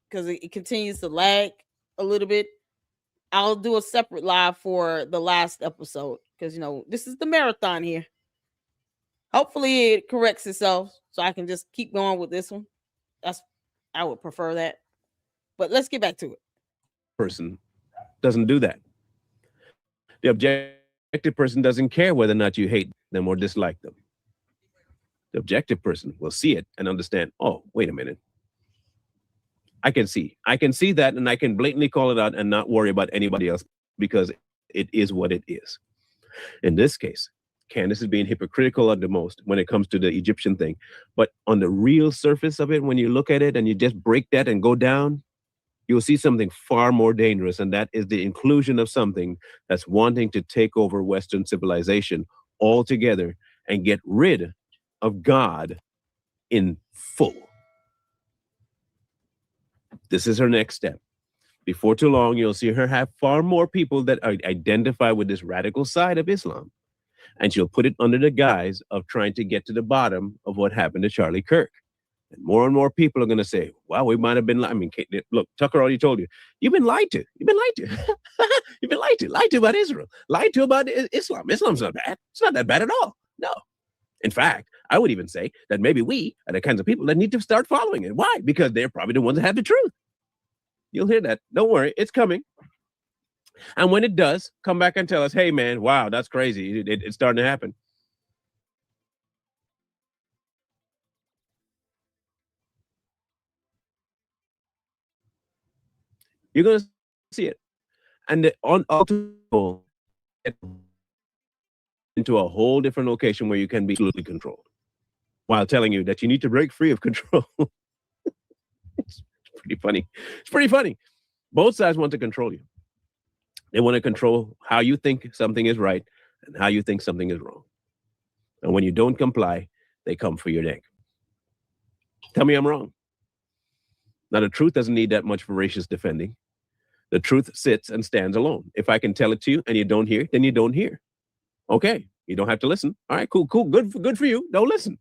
because it continues to lag a little bit. I'll do a separate live for the last episode because this is the marathon here. Hopefully it corrects itself so I can just keep going with this one. I would prefer that. But let's get back to it. Person doesn't do that. The objective person doesn't care whether or not you hate them or dislike them. The objective person will see it and understand, oh, wait a minute. I can see that, and I can blatantly call it out and not worry about anybody else because it is what it is. In this case, Candace is being hypocritical at the most when it comes to the Egyptian thing. But on the real surface of it, when you look at it and you just break that and go down, you'll see something far more dangerous, and that is the inclusion of something that's wanting to take over Western civilization altogether and get rid of God in full. This is her next step. Before too long, you'll see her have far more people that identify with this radical side of Islam. And she'll put it under the guise of trying to get to the bottom of what happened to Charlie Kirk. And more people are going to say, wow, we might have been lied. I mean, look, Tucker already told you, you've been lied to. You've been lied to. You've been lied to about Israel. Lied to about Islam. Islam's not bad. It's not that bad at all. No. In fact, I would even say that maybe we are the kinds of people that need to start following it. Why? Because they're probably the ones that have the truth. You'll hear that. Don't worry. It's coming. And when it does, come back and tell us, hey, man, wow, that's crazy. It's starting to happen. You're going to see it. And the ultimately into a whole different location where you can be absolutely controlled while telling you that you need to break free of control. It's pretty funny. It's pretty funny. Both sides want to control you. They want to control how you think something is right and how you think something is wrong. And when you don't comply, they come for your neck. Tell me I'm wrong. Now, the truth doesn't need that much voracious defending. The truth sits and stands alone. If I can tell it to you and you don't hear, then you don't hear. Okay, you don't have to listen. All right, cool. Good for you. Don't listen.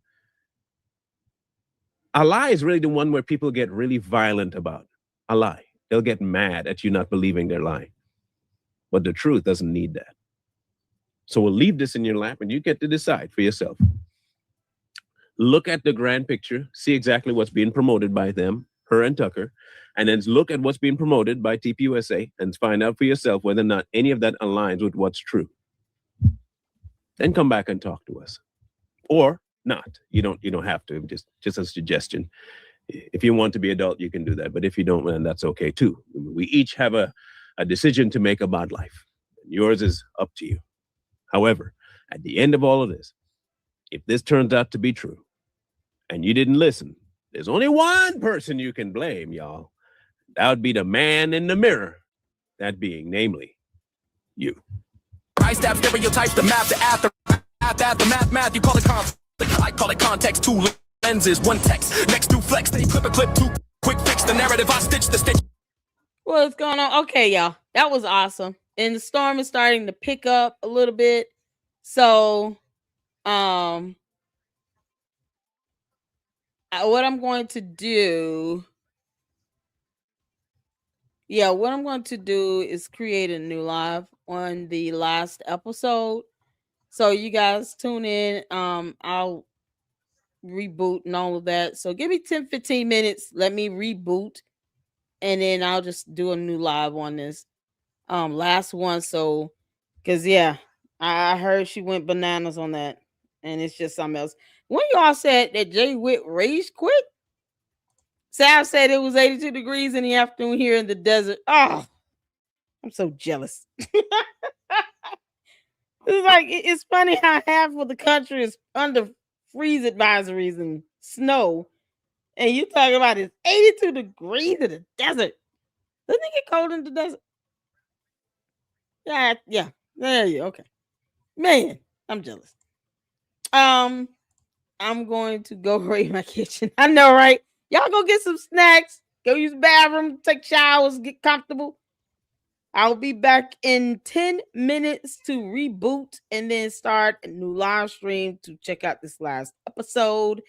A lie is really the one where people get really violent about. A lie. They'll get mad at you not believing their lie. But the truth doesn't need that. So we'll leave this in your lap and you get to decide for yourself. Look at the grand picture, see exactly what's being promoted by them, her and Tucker, and then look at what's being promoted by TPUSA and find out for yourself whether or not any of that aligns with what's true. Then come back and talk to us. Or not. You don't have to, just a suggestion. If you want to be adult, you can do that. But if you don't, then that's okay too. We each have a decision to make about life. Yours is up to you. However, at the end of all of this, if this turns out to be true and you didn't listen, there's only one person you can blame, y'all. That would be the man in the mirror. That being, namely, you. I stab stereotypes, the map, the after, math, you call it conflict. I call it context, two lenses, one text. Next to flex, they clip a clip, two quick fix the narrative, I stitch the stitch. What's going on? Okay, y'all. That was awesome. And the storm is starting to pick up a little bit. So, what I'm going to do, what I'm going to do is create a new live on the last episode. So you guys tune in. I'll reboot and all of that. So give me 10-15 minutes. Let me reboot. And then I'll just do a new live on this last one. So, because I heard she went bananas on that, and it's just something else. When y'all said that Jay Witt rage quit, Sav said it was 82 degrees in the afternoon here in the desert. Oh, I'm so jealous. It's like it's funny how half of the country is under freeze advisories and snow, and you talking about it's 82 degrees in the desert. Doesn't it get cold in the desert? Yeah. There you okay. Man, I'm jealous. I'm going to go raid my kitchen. I know, right? Y'all go get some snacks, go use the bathroom, take showers, get comfortable. I'll be back in 10 minutes to reboot and then start a new live stream to check out this last episode.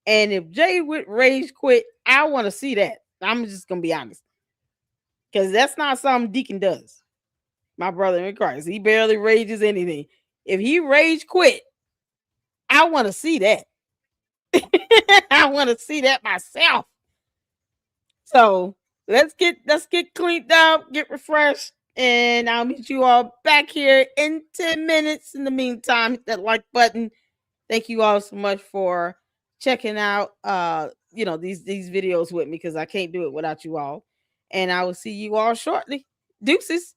And if Jay Witt rage quit, I want to see that. I'm just gonna be honest. Because that's not something Deacon does. My brother in Christ. He barely rages anything. If he rage quit, I want to see that. I want to see that myself. So let's get cleaned up, get refreshed, and I'll meet you all back here in 10 minutes. In the meantime, hit that like button. Thank you all so much for checking out these videos with me, because I can't do it without you all. And I will see you all shortly. Deuces.